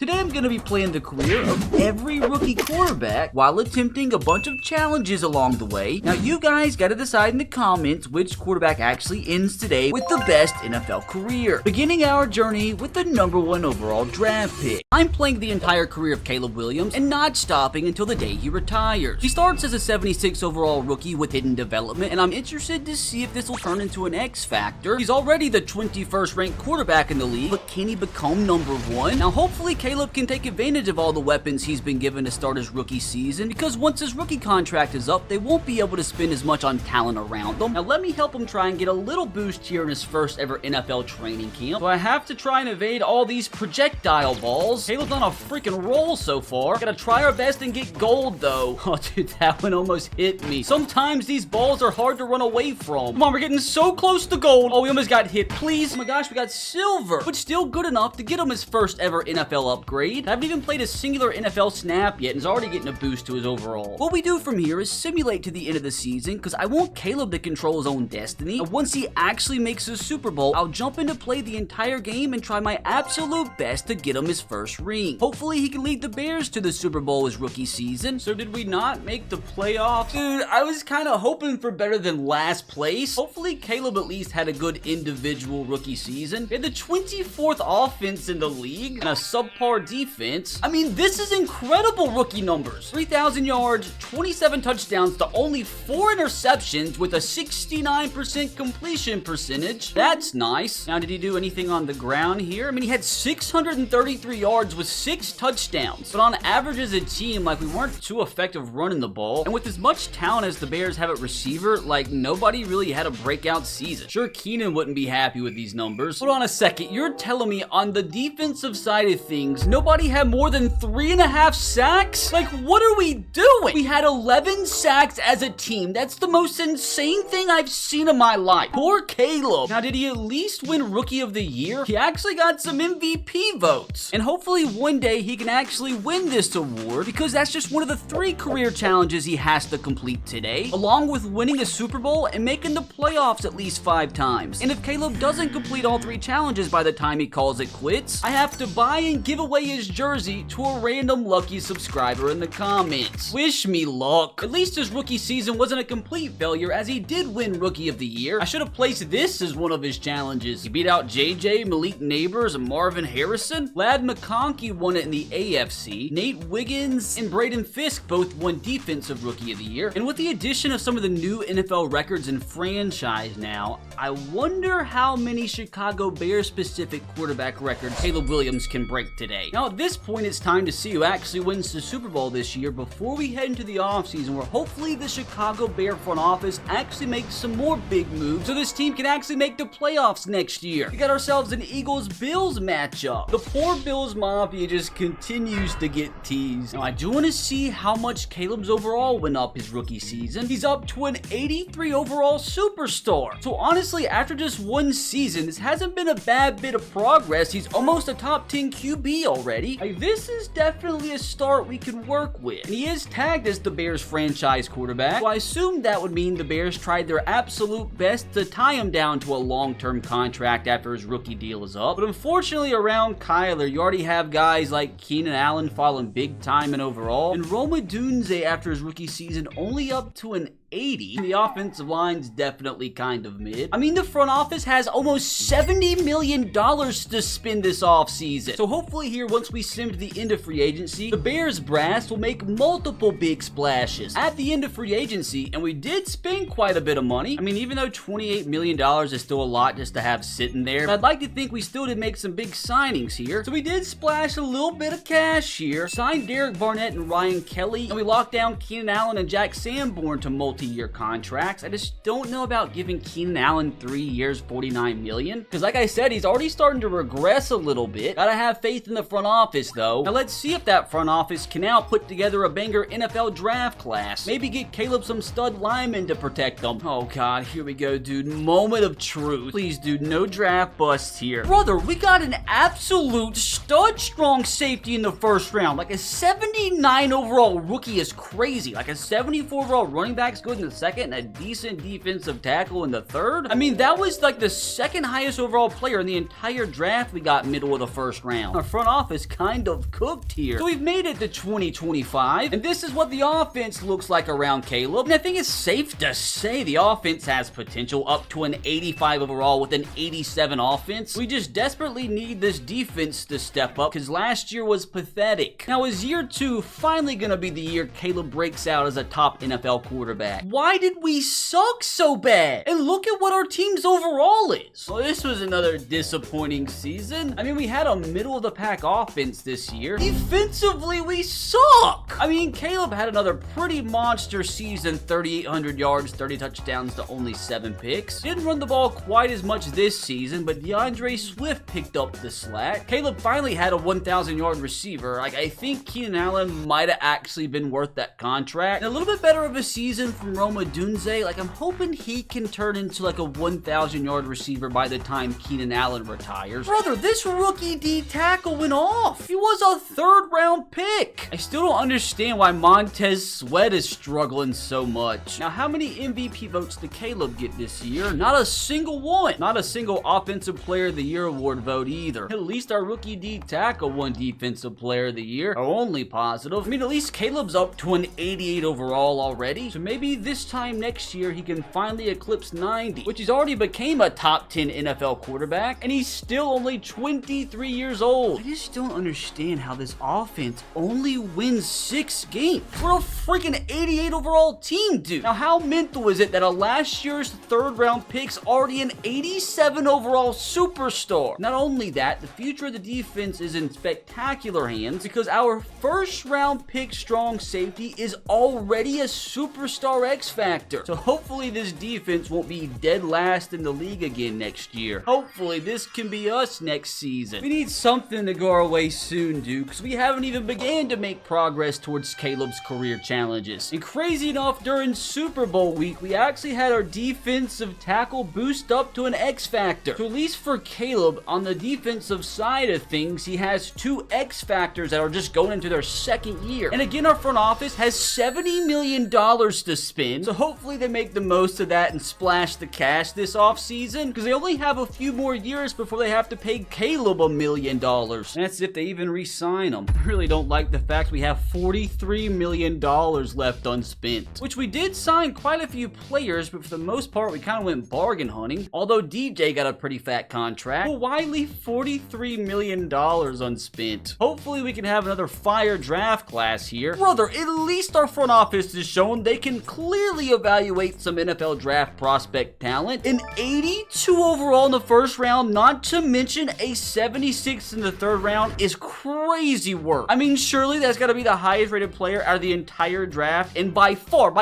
Today I'm going to be playing the career of every rookie quarterback while attempting a bunch of challenges along the way. Now you guys got to decide in the comments which quarterback actually ends today with the best NFL career. Beginning our journey with the #1 overall draft pick. I'm playing the entire career of Caleb Williams and not stopping until the day he retires. He starts as a 76 overall rookie with hidden development, and I'm interested to see if this will turn into an X factor. He's already the 21st ranked quarterback in the league, but can he become #1? Now hopefully Caleb can take advantage of all the weapons he's been given to start his rookie season, because once his rookie contract is up, they won't be able to spend as much on talent around them. Now let me help him try and get a little boost here in his first ever NFL training camp. So I have to try and evade all these projectile balls. Caleb's on a freaking roll so far. Gotta try our best and get gold though. Oh dude, that one almost hit me. Sometimes these balls are hard to run away from. Come on, we're getting so close to gold. Oh, we almost got hit. Please. Oh my gosh, we got silver, but still good enough to get him his first ever NFL upgrade. I haven't even played a singular NFL snap yet and is already getting a boost to his overall. What we do from here is simulate to the end of the season, because I want Caleb to control his own destiny. And once he actually makes the Super Bowl, I'll jump in to play the entire game and try my absolute best to get him his first ring. Hopefully he can lead the Bears to the Super Bowl his rookie season. So did we not make the playoffs? Dude, I was kind of hoping for better than last place. Hopefully Caleb at least had a good individual rookie season. He had the 24th offense in the league and a subpar defense. I mean, this is incredible rookie numbers. 3,000 yards, 27 touchdowns to only 4 interceptions with a 69% completion percentage. That's nice. Now, did he do anything on the ground here? I mean, he had 633 yards with 6 touchdowns. But on average as a team, like, we weren't too effective running the ball. And with as much talent as the Bears have at receiver, like, nobody really had a breakout season. Sure, Keenan wouldn't be happy with these numbers. Hold on a second. You're telling me on the defensive side of things, nobody had more than 3.5 sacks? Like, what are we doing? We had 11 sacks as a team. That's the most insane thing I've seen in my life. Poor Caleb. Now, did he at least win Rookie of the Year? He actually got some MVP votes. And hopefully one day he can actually win this award, because that's just one of the 3 career challenges he has to complete today, along with winning a Super Bowl and making the playoffs at least 5 times. And if Caleb doesn't complete all 3 challenges by the time he calls it quits, I have to buy and give away his jersey to a random lucky subscriber in the comments. Wish me luck. At least his rookie season wasn't a complete failure, as he did win Rookie of the Year. I should have placed this as one of his challenges. He beat out JJ, Malik Neighbors, and Marvin Harrison. Lad McConkey won it in the AFC. Nate Wiggins and Braden Fisk both won Defensive Rookie of the Year. And with the addition of some of the new NFL records in franchise now, I wonder how many Chicago Bears specific quarterback records Caleb Williams can break today. Now at this point, it's time to see who actually wins the Super Bowl this year before we head into the offseason, where hopefully the Chicago Bear front office actually makes some more big moves so this team can actually make the playoffs next year. We got ourselves an Eagles-Bills matchup. The poor Bills Mafia just continues to get teased. Now I do want to see how much Caleb's overall went up his rookie season. He's up to an 83 overall superstar. So honestly, after just one season, this hasn't been a bad bit of progress. He's almost a top 10 QB already. Like, this is definitely a start we can work with. And he is tagged as the Bears franchise quarterback, so I assume that would mean the Bears tried their absolute best to tie him down to a long-term contract after his rookie deal is up. But unfortunately, around Kyler, you already have guys like Keenan Allen falling big time in overall, and Rome Odunze after his rookie season only up to an 80. The offensive line's definitely kind of mid. I mean, the front office has almost $70 million to spend this offseason. So hopefully here, once we sim to the end of free agency, the Bears brass will make multiple big splashes at the end of free agency. And we did spend quite a bit of money. I mean, even though $28 million is still a lot just to have sitting there, I'd like to think we still did make some big signings here. So we did splash a little bit of cash here, signed Derek Barnett and Ryan Kelly, and we locked down Keenan Allen and Jack Sanborn to multi-year contracts. I just don't know about giving Keenan Allen 3 years, $49 million, because like I said, he's already starting to regress a little bit. Gotta have faith in the front office though. Now let's see if that front office can now put together a banger NFL draft class. Maybe get Caleb some stud linemen to protect them. Oh god, here we go, dude. Moment of truth. Please, dude, no draft busts here. Brother, we got an absolute stud strong safety in the first round. Like, a 79 overall rookie is crazy. Like, a 74 overall running back's good tackle in the second and a decent defensive tackle in the third. I mean, that was like the second highest overall player in the entire draft we got middle of the first round. Our front office kind of cooked here. So we've made it to 2025, and this is what the offense looks like around Caleb. And I think it's safe to say the offense has potential up to an 85 overall with an 87 offense. We just desperately need this defense to step up because last year was pathetic. Now, is year 2 finally gonna be the year Caleb breaks out as a top NFL quarterback? Why did we suck so bad? And look at what our team's overall is. Well, this was another disappointing season. I mean, we had a middle-of-the-pack offense this year. Defensively, we suck. I mean, Caleb had another pretty monster season, 3,800 yards, 30 touchdowns to only 7 picks. Didn't run the ball quite as much this season, but DeAndre Swift picked up the slack. Caleb finally had a 1,000-yard receiver. Like, I think Keenan Allen might have actually been worth that contract. And a little bit better of a season from Rome Odunze. Like, I'm hoping he can turn into like a 1,000-yard receiver by the time Keenan Allen retires. Brother, this rookie D tackle went off. He was a 3rd-round pick. I still don't understand why Montez Sweat is struggling so much. Now, how many MVP votes did Caleb get this year? Not a single one. Not a single Offensive Player of the Year award vote either. At least our rookie D tackle won Defensive Player of the Year. Our only positive. I mean, at least Caleb's up to an 88 overall already. So maybe this time next year he can finally eclipse 90, which he's already became a top 10 NFL quarterback, and he's still only 23 years old. I just don't understand how this offense only wins 6 games. We're a freaking 88 overall team, dude. Now, how mental is it that a last year's 3rd-round pick's already an 87 overall superstar? Not only that, the future of the defense is in spectacular hands because our 1st-round pick strong safety is already a superstar X factor. So hopefully this defense won't be dead last in the league again next year. Hopefully this can be us next season. We need something to go our way soon, dude, because we haven't even began to make progress towards Caleb's career challenges. And crazy enough, during Super Bowl week, we actually had our defensive tackle boost up to an X factor. So at least for Caleb, on the defensive side of things, he has 2 X factors that are just going into their 2nd year. And again, our front office has $70 million to spend, so hopefully they make the most of that and splash the cash this offseason, because they only have a few more years before they have to pay Caleb $1 million. That's if they even re-sign him. I really don't like the fact we have $43 million left unspent, which we did sign quite a few players, but for the most part, we kind of went bargain hunting, although DJ got a pretty fat contract. Well, why leave $43 million unspent? Hopefully we can have another fire draft class here. Brother, at least our front office has shown they can clearly evaluate some NFL draft prospect talent. An 82 overall in the 1st round, not to mention a 76 in the 3rd round, is crazy work. I mean, surely that's got to be the highest rated player out of the entire draft, and by 4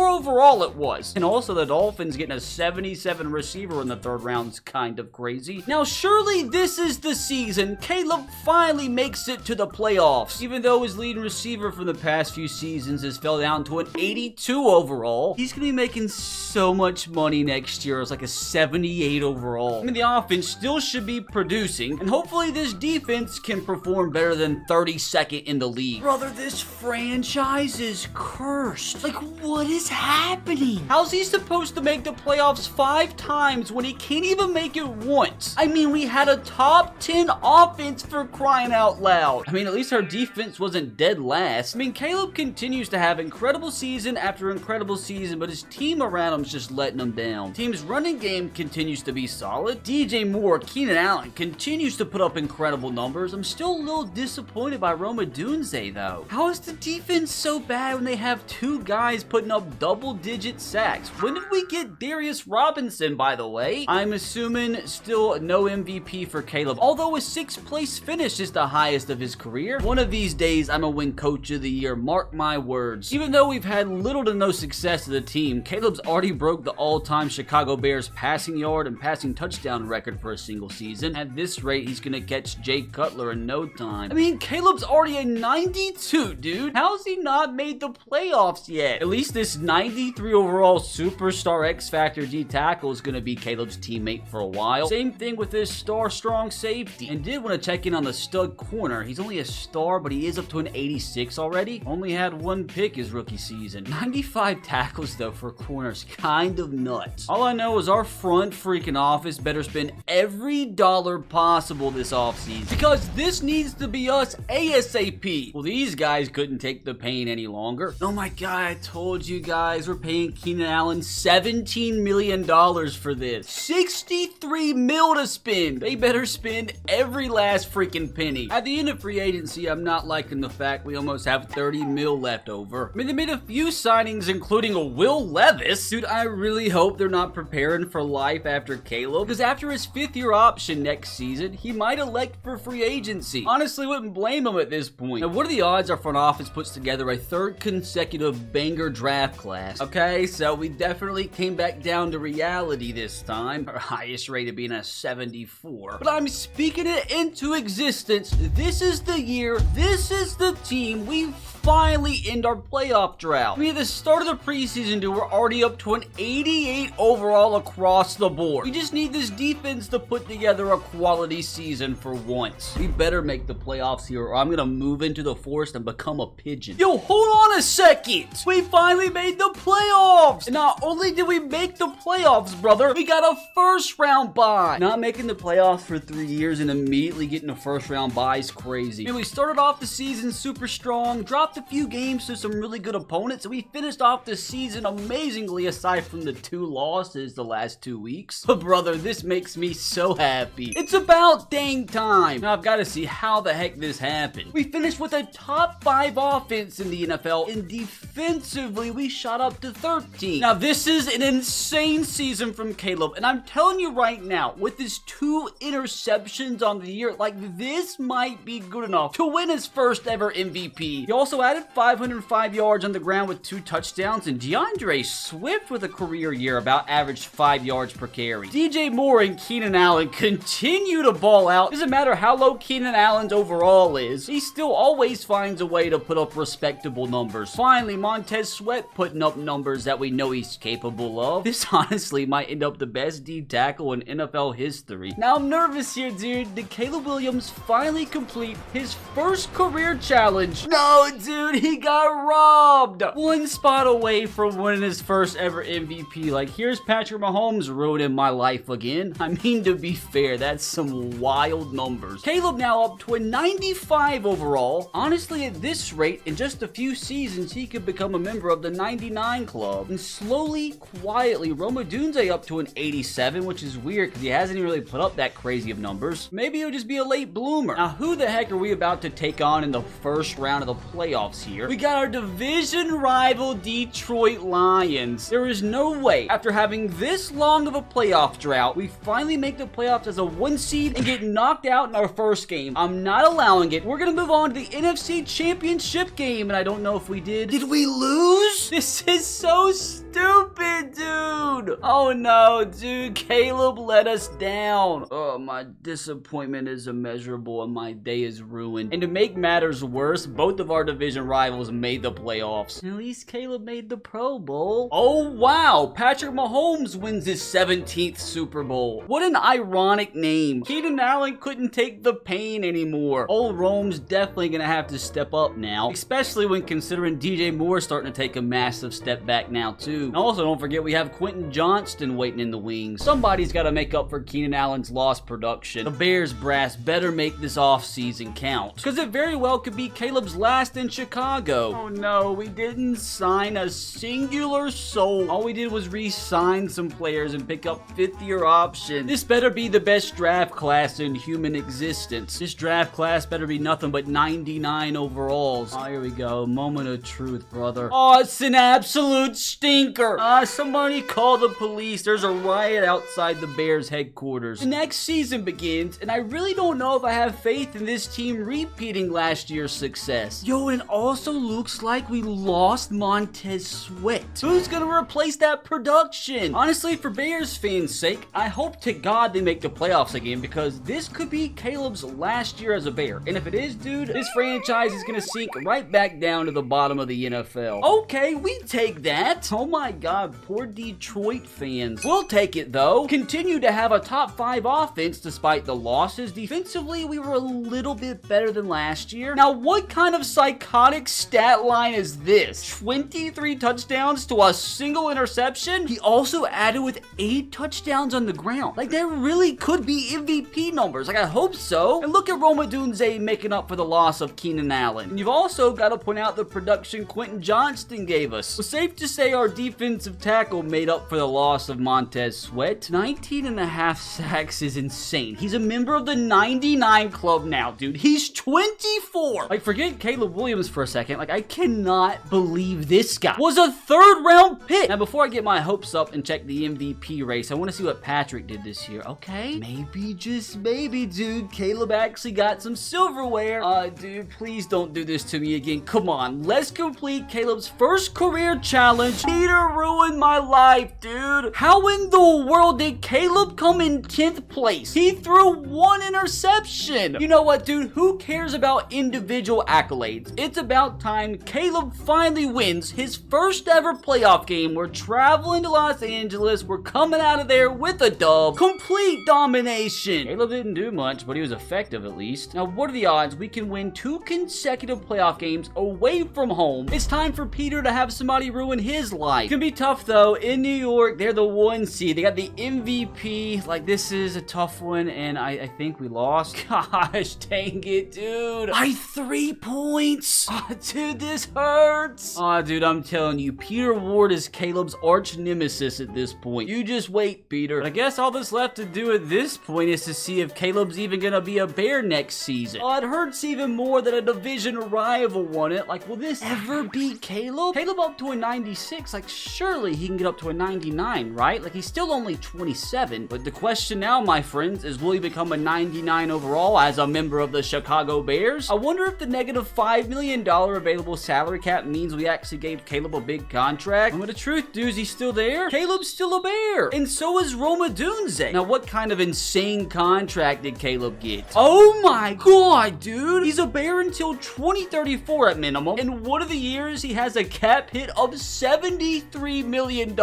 overall it was. And also the Dolphins getting a 77 receiver in the 3rd round is kind of crazy. Now, surely this is the season Caleb finally makes it to the playoffs. Even though his leading receiver from the past few seasons has fell down to an 82 overall, he's gonna be making so much money next year as like a 78 overall. I mean, the offense still should be producing, and hopefully this defense can perform better than 32nd in the league. Brother, this franchise is cursed. Like, what is happening? How's he supposed to make the playoffs 5 times when he can't even make it once? I mean, we had a top 10 offense for crying out loud. I mean, at least our defense wasn't dead last. I mean, Caleb continues to have incredible season after incredible season, but his team around him's just letting him down. Team's running game continues to be solid. DJ Moore, Keenan Allen continues to put up incredible numbers. I'm still a little disappointed by Rome Odunze, though. How is the defense so bad when they have 2 guys putting up double-digit sacks? When did we get Darius Robinson, by the way? I'm assuming still no MVP for Caleb, although a 6th place finish is the highest of his career. One of these days, I'm gonna win Coach of the Year, mark my words. Even though we've had little to no success as a team, Caleb's already broke the all-time Chicago Bears passing yard and passing touchdown record for a single season. At this rate, he's gonna catch Jay Cutler in no time. I mean, Caleb's already a 92, dude. How's he not made the playoffs yet? At least this 93 overall superstar X-Factor D tackle is gonna be Caleb's teammate for a while. Same thing with this star strong safety. And did want to check in on the stud corner. He's only a star, but he is up to an 86 already. Only had 1 pick his rookie season. 95 5 tackles, though, for corners. Kind of nuts. All I know is our front freaking office better spend every dollar possible this offseason, because this needs to be us ASAP. Well, these guys couldn't take the pain any longer. Oh my god, I told you guys we're paying Keenan Allen $17 million for this. 63 mil to spend. They better spend every last freaking penny. At the end of free agency, I'm not liking the fact we almost have 30 mil left over. I mean, they made a few signings, including a Will Levis. Dude, I really hope they're not preparing for life after Caleb, because after his 5th-year option next season, he might elect for free agency. Honestly, wouldn't blame him at this point. Now, what are the odds our front office puts together a 3rd consecutive banger draft class? Okay, so we definitely came back down to reality this time. Our highest rated being a 74. But I'm speaking it into existence. This is the year, this is the team. We finally end our playoff drought. I mean, at the start of the preseason, dude, we're already up to an 88 overall across the board. We just need this defense to put together a quality season for once. We better make the playoffs here, or I'm gonna move into the forest and become a pigeon. Yo, hold on a second. We finally made the playoffs. And not only did we make the playoffs, brother, we got a 1st round bye. Not making the playoffs for 3 years and immediately getting a 1st round bye is crazy. I mean, we started off the season super strong, dropped a few games to some really good opponents, and we finished off the season amazingly aside from the 2 losses the last 2 weeks. But brother, this makes me so happy. It's about dang time. Now I've got to see how the heck this happened. We finished with a top 5 offense in the NFL, and defensively we shot up to 13. Now this is an insane season from Caleb, and I'm telling you right now, with his 2 interceptions on the year, like this might be good enough to win his 1st ever MVP. He also added 505 yards on the ground with 2 touchdowns, and DeAndre Swift with a career year about averaged 5 yards per carry. DJ Moore and Keenan Allen continue to ball out. Doesn't matter how low Keenan Allen's overall is, he still always finds a way to put up respectable numbers. Finally, Montez Sweat putting up numbers that we know he's capable of. This honestly might end up the best D tackle in NFL history. Now I'm nervous here, dude. Did Caleb Williams finally complete his 1st career challenge? No, dude, he got robbed. 1 spot away from winning his 1st ever MVP. Like, here's Patrick Mahomes ruining my life again. I mean, to be fair, that's some wild numbers. Caleb now up to a 95 overall. Honestly, at this rate, in just a few seasons, he could become a member of the 99 club. And slowly, quietly, Roma Dunze up to an 87, which is weird because he hasn't even really put up that crazy of numbers. Maybe he'll just be a late bloomer. Now, who the heck are we about to take on in the 1st round of the playoffs here? We got our division rival Detroit Lions. There is no way, after having this long of a playoff drought, we finally make the playoffs as a 1 seed and get knocked out in our 1st game. I'm not allowing it. We're gonna move on to the NFC Championship game, and I don't know if we did. Did we lose? This is so stupid, dude. Oh no, dude. Caleb let us down. Oh, my disappointment is immeasurable and my day is ruined. And to make matters worse, both of our division rivals made the playoffs. At least Caleb made the Pro Bowl. Oh wow, Patrick Mahomes wins his 17th Super Bowl. What an ironic name. Keenan Allen couldn't take the pain anymore. Old Rome's definitely gonna have to step up now, especially when considering DJ Moore starting to take a massive step back now too. And also, don't forget we have Quentin Johnston waiting in the wings. Somebody's got to make up for Keenan Allen's lost production. The Bears brass better make this offseason count, because it very well could be Caleb's last in Chicago. Oh no, we didn't sign a singular soul. All we did was re-sign some players and pick up 5th-year options. This better be the best draft class in human existence. This draft class better be nothing but 99 overalls. Oh, here we go. Moment of truth, brother. Oh, it's an absolute stinker. Somebody call the police. There's a riot outside the Bears headquarters. The next season begins, and I really don't know if I have faith in this team repeating last year's success. Yo, and also looks like we lost Montez Sweat. Who's gonna replace that production? Honestly, for Bears fans' sake, I hope to God they make the playoffs again, because this could be Caleb's last year as a Bear. And if it is, dude, this franchise is gonna sink right back down to the bottom of the NFL. Okay, we take that. Oh my God, poor Detroit fans. We'll take it though. Continue to have a top 5 offense despite the losses. Defensively, we were a little bit better than last year. Now, what kind of psychology iconic stat line as this: 23 touchdowns to a single interception. He also added with 8 touchdowns on the ground. Like, that really could be MVP numbers. Like, I hope so. And look at Rome Odunze making up for the loss of Keenan Allen. And you've also got to point out the production Quentin Johnston gave us. It's safe to say our defensive tackle made up for the loss of Montez Sweat. 19.5 sacks is insane. He's a member of the 99 club now, dude. He's 24. Like, forget Caleb Williams for a second. Like, I cannot believe this guy was a 3rd round pick. Now, before I get my hopes up and check the MVP race, I want to see what Patrick did this year. Okay, maybe, just maybe, dude, Caleb actually got some silverware. Dude, please don't do this to me again. Come on, let's complete Caleb's first career challenge. Peter ruined my life, dude. How in the world did Caleb come in 10th place? He threw 1 interception. You know what, dude? Who cares about individual accolades? It's about time Caleb finally wins his first ever playoff game. We're traveling to Los Angeles. We're coming out of there with a dub. Complete domination. Caleb didn't do much, but he was effective at least. Now, what are the odds we can win 2 consecutive playoff games away from home? It's time for Peter to have somebody ruin his life. It's gonna be tough though. In New York, they're the 1 seed. They got the MVP. Like, this is a tough one, and I think we lost. Gosh, dang it, dude. By 3 points. Oh, dude, this hurts. Oh, dude, I'm telling you, Peter Ward is Caleb's arch nemesis at this point. You just wait, Peter. But I guess all that's left to do at this point is to see if Caleb's even gonna be a Bear next season. Oh, it hurts even more that a division rival won it. Like, will this ever beat Caleb? Caleb up to a 96. Like, surely he can get up to a 99, right? Like, he's still only 27. But the question now, my friends, is will he become a 99 overall as a member of the Chicago Bears? I wonder if the negative $5 million available salary cap means we actually gave Caleb a big contract. But the truth, dude, is he's still there. Caleb's still a Bear. And so is Rome Odunze. Now, what kind of insane contract did Caleb get? Oh my god, dude. He's a Bear until 2034 at minimum. And one of the years, he has a cap hit of $73 million.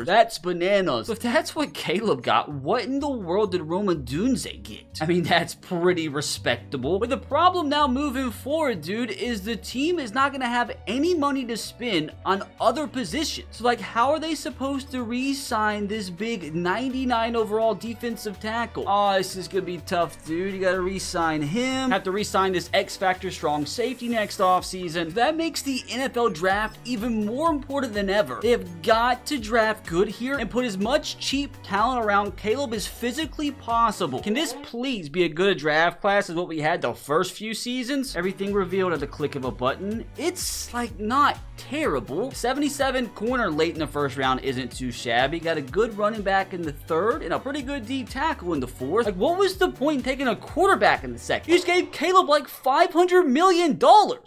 That's bananas. If that's what Caleb got, what in the world did Rome Odunze get? I mean, that's pretty respectable. But the problem now moving forward, dude, is the team is not going to have any money to spend on other positions. So, like, how are they supposed to re-sign this big 99 overall defensive tackle? Oh, this is going to be tough, dude. You got to re-sign him. Have to re-sign this X-Factor strong safety next offseason. That makes the NFL draft even more important than ever. They have got to draft good here and put as much cheap talent around Caleb as physically possible. Can this please be a good draft class as what we had the first few seasons? Everything revealed at the click of a button. It's like not terrible. 77 corner late in the first round isn't too shabby. Got a good running back in the 3rd and a pretty good D tackle in the 4th. Like, what was the point in taking a quarterback in the 2nd? You just gave Caleb like $500 million.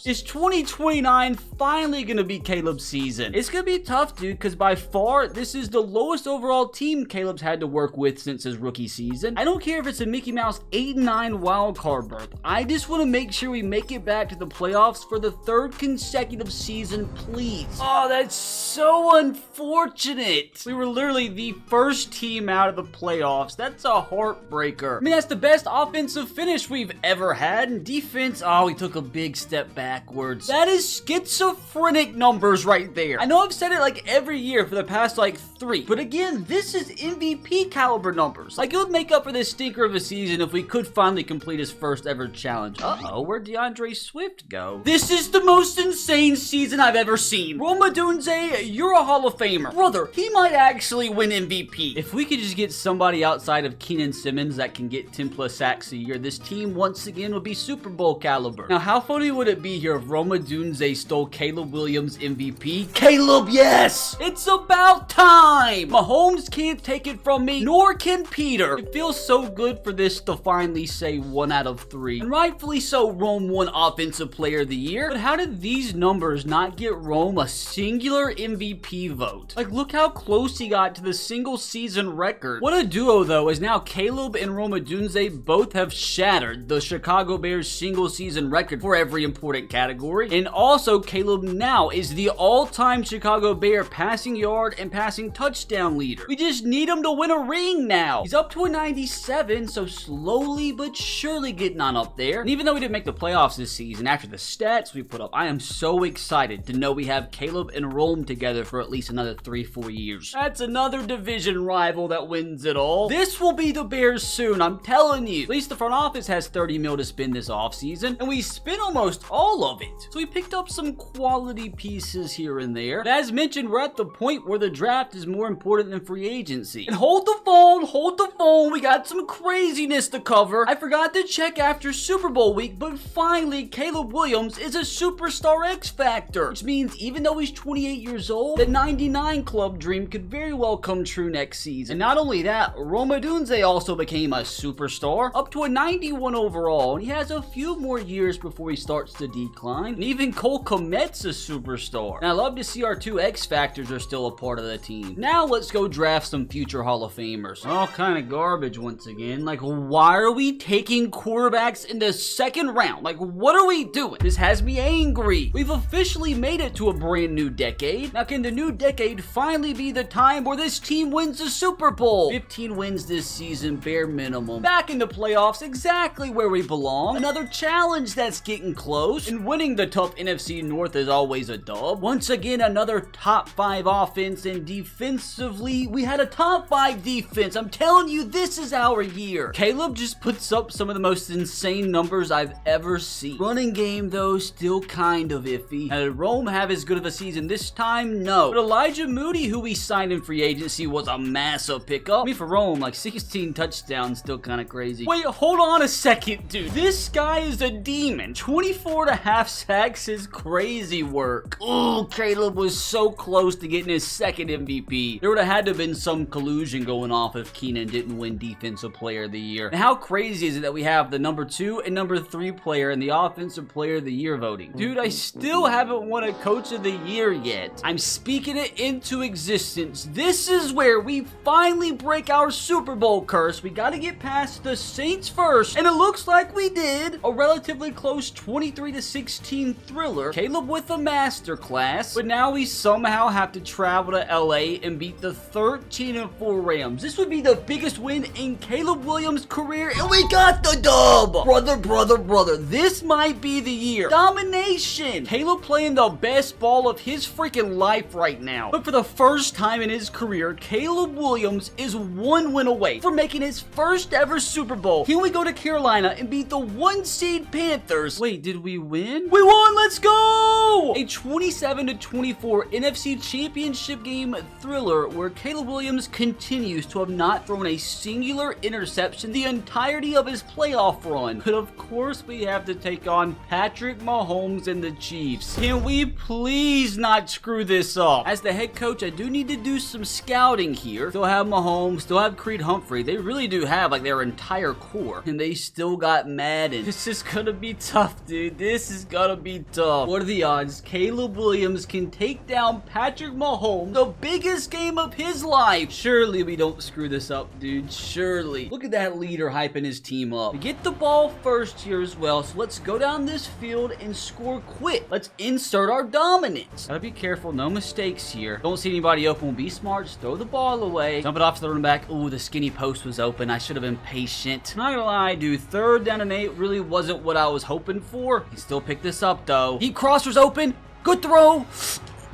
Is 2029 finally gonna be Caleb's season? It's gonna be tough, dude, because by far this is the lowest overall team Caleb's had to work with since his rookie season. I don't care if it's a Mickey Mouse 8-9 wildcard berth. I just want to make sure we make it back to the playoffs for the 3rd consecutive season, please. Oh, that's so unfortunate. We were literally the first team out of the playoffs. That's a heartbreaker. I mean, that's the best offensive finish we've ever had. And defense, oh, we took a big step backwards. That is schizophrenic numbers right there. I know I've said it like every year for the past like 3, but again, this is MVP caliber numbers. Like, it would make up for this stinker of a season if we could finally complete his first ever challenge. Uh-oh, where'd DeAndre Swift go? This is the most insane season I've ever seen. Rome Odunze, you're a Hall of Famer. Brother, he might actually win MVP. If we could just get somebody outside of Keenan Simmons that can get 10 plus sacks a year, this team once again would be Super Bowl caliber. Now, how funny would it be here if Rome Odunze stole Caleb Williams MVP? Caleb, yes! It's about time! Mahomes can't take it from me, nor can Peter. It feels so good for this to finally say 1 out of 3. And rightfully so, Rome won Offensive Player of the Year. But how did these numbers not get Rome a singular MVP vote? Like, look how close he got to the single season record. What a duo, though, as now Caleb and Rome Odunze both have shattered the Chicago Bears single season record for every important category. And also, Caleb now is the all-time Chicago Bear passing yard and passing touchdown leader. We just need him to win a ring now. He's up to a 97, so slowly but surely getting on up there. And even though we didn't make the playoffs this season, after the stat stats we put up. I am so excited to know we have Caleb and Rome together for at least another 3-4 years. That's another division rival that wins it all. This will be the Bears soon, I'm telling you. At least the front office has 30 mil to spend this offseason, and we spent almost all of it. So we picked up some quality pieces here and there. And as mentioned, we're at the point where the draft is more important than free agency. And hold the phone, we got some craziness to cover. I forgot to check after Super Bowl week, but finally, Caleb Williams is a superstar X Factor, which means even though he's 28 years old, the 99 club dream could very well come true next season. And not only that, Rome Odunze also became a superstar, up to a 91 overall, and he has a few more years before he starts to decline. And even Cole Kmet's a superstar. And I love to see our two X Factors are still a part of the team. Now let's go draft some future Hall of Famers. All kind of garbage once again. Like, why are we taking quarterbacks in the second round? Like, what are we doing? This has me angry. We've officially made it to a brand new decade. Now, can the new decade finally be the time where this team wins the Super Bowl? 15 wins this season, bare minimum. Back in the playoffs, exactly where we belong. Another challenge that's getting close. And winning the tough NFC North is always a dub. Once again, another top 5 offense, and defensively, we had a top 5 defense. I'm telling you, this is our year. Caleb just puts up some of the most insane numbers I've ever seen. Running game, though, still kind of iffy. Now, did Rome have as good of a season this time? No. But Elijah Moody, who we signed in free agency, was a massive pickup. I mean, for Rome, like 16 touchdowns, still kind of crazy. Wait, hold on a second, dude. This guy is a demon. 24.5 sacks is crazy work. Ooh, Caleb was so close to getting his second MVP. There would have had to have been some collusion going off if Keenan didn't win Defensive Player of the Year. And how crazy is it that we have the number 2 and number 3 player in the Offensive Player of the Year voting? Dude, I still haven't won a Coach of the Year yet. I'm speaking it into existence. This is where we finally break our Super Bowl curse. We got to get past the Saints first, and it looks like we did. A relatively close 23-16 thriller. Caleb with a masterclass, but now we somehow have to travel to LA and beat the 13-4 Rams. This would be the biggest win in Caleb Williams' career, and we got the dub! Brother, this might be the year. Domination! Caleb playing the best ball of his freaking life right now. But for the first time in his career, Caleb Williams is 1 win away from making his first ever Super Bowl. Here we go to Carolina and beat the 1-seed Panthers. Wait, did we win? We won! Let's go! A 27-24 NFC Championship game thriller where Caleb Williams continues to have not thrown a singular interception the entirety of his playoff run. But of course, we have to take on Patrick Mahomes and the Chiefs. Can we please not screw this up? As the head coach, I do need to do some scouting here. Still have Mahomes, still have Creed Humphrey. They really do have like their entire core, and they still got Madden. This is gonna be tough, dude. This is gonna be tough. What are the odds Caleb Williams can take down Patrick Mahomes, the biggest game of his life? Surely we don't screw this up, dude. Surely. Look at that leader hyping his team up. We get the ball first here as well, so let's go down this field and score quick. Let's insert our dominance. Gotta be careful, no mistakes here. Don't see anybody open. Be smart, just throw the ball away. Dump it off to the running back. Ooh, the skinny post was open. I should have been patient. Not gonna lie, dude, 3rd down and 8 really wasn't what I was hoping for. He still picked this up, though. Deep crossers open. Good throw.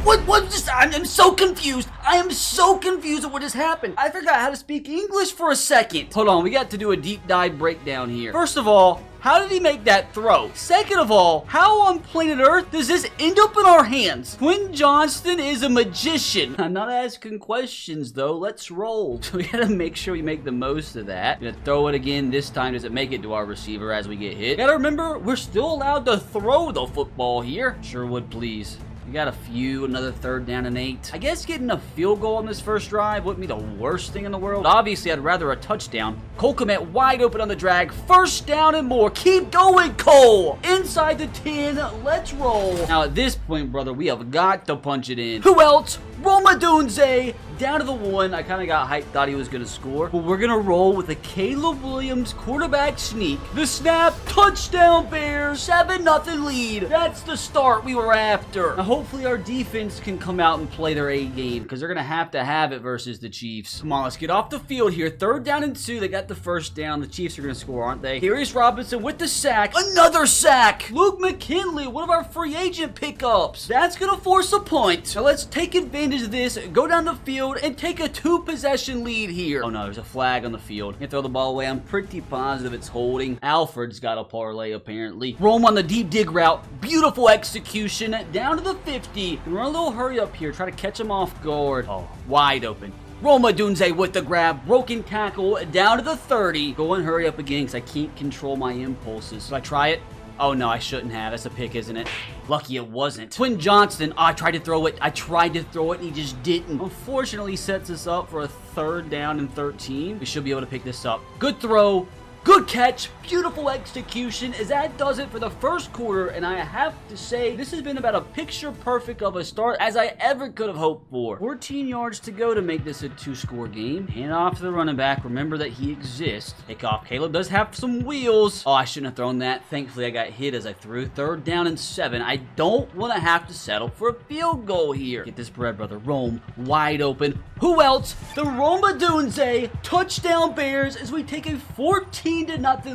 What just, I'm so confused. I am so confused at what just happened. I forgot how to speak English for a second. Hold on, we got to do a deep dive breakdown here. First of all, how did he make that throw? Second of all, how on planet Earth does this end up in our hands? Quentin Johnston is a magician. I'm not asking questions though. Let's roll. So we gotta make sure we make the most of that. Gonna throw it again. This time, does it make it to our receiver as we get hit? Gotta remember, we're still allowed to throw the football here. Sure would, please. We got a few, another 3rd down and 8. I guess getting a field goal on this first drive wouldn't be the worst thing in the world. But obviously, I'd rather a touchdown. Cole Kmet wide open on the drag. 1st down and more. Keep going, Cole! Inside the 10. Let's roll. Now, at this point, brother, we have got to punch it in. Who else? Rome Odunze. Down to the 1. I kind of got hyped, thought he was going to score. But we're going to roll with a Caleb Williams quarterback sneak. The snap. Touchdown, Bears. 7-0 lead. That's the start we were after. Now, hopefully our defense can come out and play their A game, because they're going to have it versus the Chiefs. Come on, let's get off the field here. 3rd down and 2. They got the first down. The Chiefs are going to score, aren't they? Darius Robinson with the sack. Another sack. Luke McKinley, one of our free agent pickups. That's going to force a punt. Now let's take advantage of this, go down the field, and take a 2-possession lead here. Oh no, there's a flag on the field. Can't throw the ball away. I'm pretty positive it's holding. Alfred's got a parlay apparently. Rome on the deep dig route. Beautiful execution. Down to the 50. Run a little hurry up here. Try to catch him off guard. Oh, wide open. Roma Dunze with the grab, broken tackle, down to the 30. Go and hurry up again because I can't control my impulses. Did I try it? Oh no, I shouldn't have. That's a pick, isn't it? Lucky it wasn't. Quinn Johnston, I tried to throw it. And he just didn't. Unfortunately, sets us up for a 3rd down and 13. We should be able to pick this up. Good throw. Good catch, beautiful execution, as that does it for the first quarter, and I have to say, this has been about a picture perfect of a start as I ever could have hoped for. 14 yards to go to make this a 2-score game. Hand off to the running back, remember that he exists. Take off, Caleb does have some wheels. Oh, I shouldn't have thrown that. Thankfully, I got hit as I threw. 3rd down and 7. I don't want to have to settle for a field goal here. Get this bread, brother. Rome, wide open. Who else? The Roma Dunze, touchdown Bears, as we take a 14-0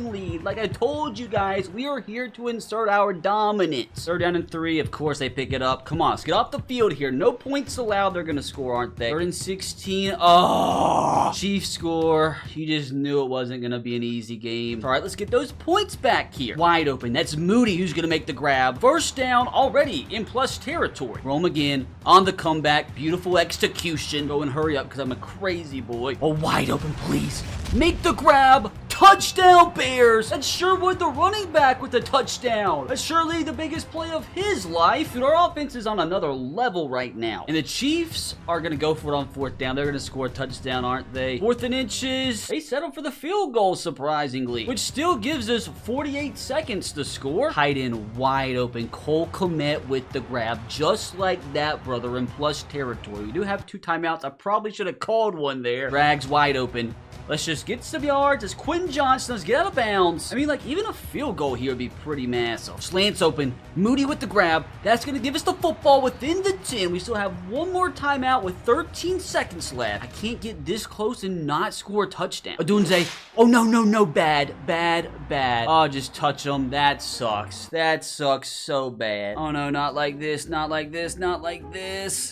lead. Like I told you guys, we are here to insert our dominance. 3rd down and 3. Of course, they pick it up. Come on, let's get off the field here. No points allowed. They're going to score, aren't they? 3rd and 16. Oh, Chiefs score. You just knew it wasn't going to be an easy game. All right, let's get those points back here. Wide open. That's Moody who's going to make the grab. 1st down already in plus territory. Rome again on the comeback. Beautiful execution. Go and hurry up because I'm a crazy boy. Oh, wide open, please. Make the grab. Touchdown Bears! That's Sherwood, the running back, with the touchdown. That's surely the biggest play of his life. Dude, our offense is on another level right now. And the Chiefs are going to go for it on 4th down. They're going to score a touchdown, aren't they? 4th and inches. They settled for the field goal, surprisingly, which still gives us 48 seconds to score. Tight end wide open. Cole Kmet with the grab. Just like that, brother, in plus territory. We do have 2 timeouts. I probably should have called one there. Drags wide open. Let's just get some yards as Quinn Johnston. Let's get out of bounds. I mean, like, even a field goal here would be pretty massive. Slants open. Moody with the grab. That's going to give us the football within the 10. We still have one more timeout with 13 seconds left. I can't get this close and not score a touchdown. Odunze. Oh, no. Bad. Oh, just touch him. That sucks. That sucks so bad. Oh, no, not like this. Not like this.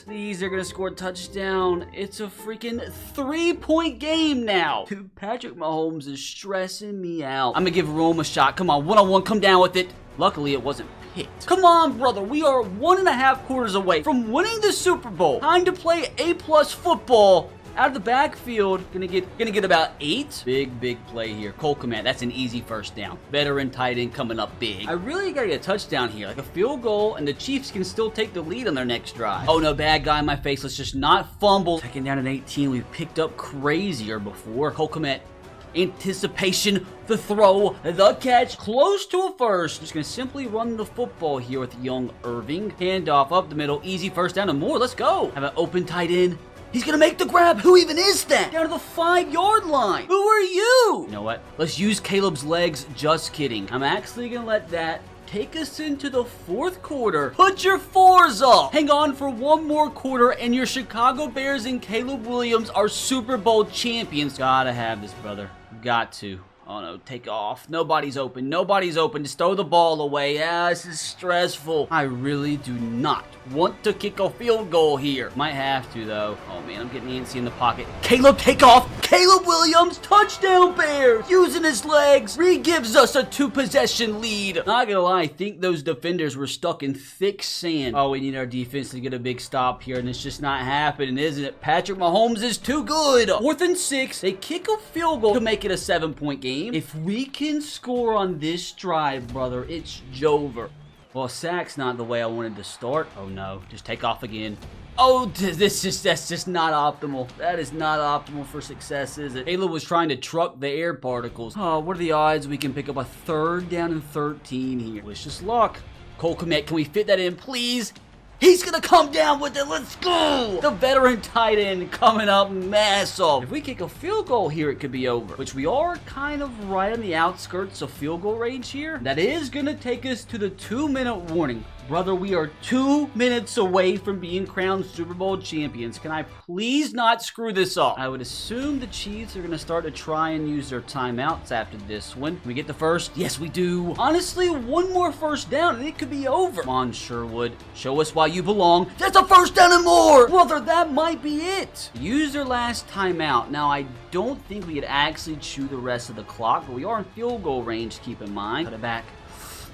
Please, they're going to score a touchdown. It's a freaking 3-point game now. Dude, Patrick Mahomes is stressing me out. I'm gonna give Rome a shot. Come on, 1-on-1, come down with it. Luckily, it wasn't picked. Come on, brother. We are 1.5 quarters away from winning the Super Bowl. Time to play A+ football. Out of the backfield, gonna get about 8. Big play here. Cole Kmet, that's an easy 1st down. Veteran tight end coming up big. I really gotta get a touchdown here, like a field goal, and the Chiefs can still take the lead on their next drive. Oh no, bad guy in my face. Let's just not fumble. 2nd down and 18. We've picked up crazier before. Cole Kmet. Anticipation, the throw, the catch, close to a 1st. Just gonna simply run the football here with young Irving. Handoff up the middle, easy 1st down and more. Let's go. Have an open tight end. He's gonna make the grab. Who even is that? Down to the 5-yard line. Who are you? You know what? Let's use Caleb's legs. Just kidding. I'm actually gonna let that take us into the 4th quarter. Put your 4s up. Hang on for one more quarter, and your Chicago Bears and Caleb Williams are Super Bowl champions. Gotta have this, brother. Got to. Oh no, take off. Nobody's open. Just throw the ball away. Yeah, this is stressful. I really do not want to kick a field goal here. Might have to, though. Oh man, I'm getting antsy in the pocket. Caleb, take off. Caleb Williams, touchdown Bears. Using his legs, gives us a 2-possession lead. Not gonna lie, I think those defenders were stuck in thick sand. Oh, we need our defense to get a big stop here, and it's just not happening, isn't it? Patrick Mahomes is too good. 4th and 6. They kick a field goal to make it a 7-point game. If we can score on this drive, brother, it's Jover. Well, sack's not the way I wanted to start. Oh no, just take off again. Oh, that's just not optimal. That is not optimal for success, is it? Caleb was trying to truck the air particles. Oh, what are the odds we can pick up a 3rd down and 13 here? Wish us luck. Cole Kmet, can we fit that in, please? He's gonna come down with it. Let's go! The veteran tight end coming up massive. If we kick a field goal here, it could be over, which we are kind of right on the outskirts of field goal range here. That is gonna take us to the 2-minute warning. Brother, we are 2 minutes away from being crowned Super Bowl champions. Can I please not screw this up? I would assume the Chiefs are going to start to try and use their timeouts after this one. Can we get the first? Yes, we do. Honestly, one more first down and it could be over. Come on, Sherwood. Show us why you belong. That's a first down and more. Brother, that might be it. Use their last timeout. Now, I don't think we could actually chew the rest of the clock, but we are in field goal range, keep in mind. Cut it back.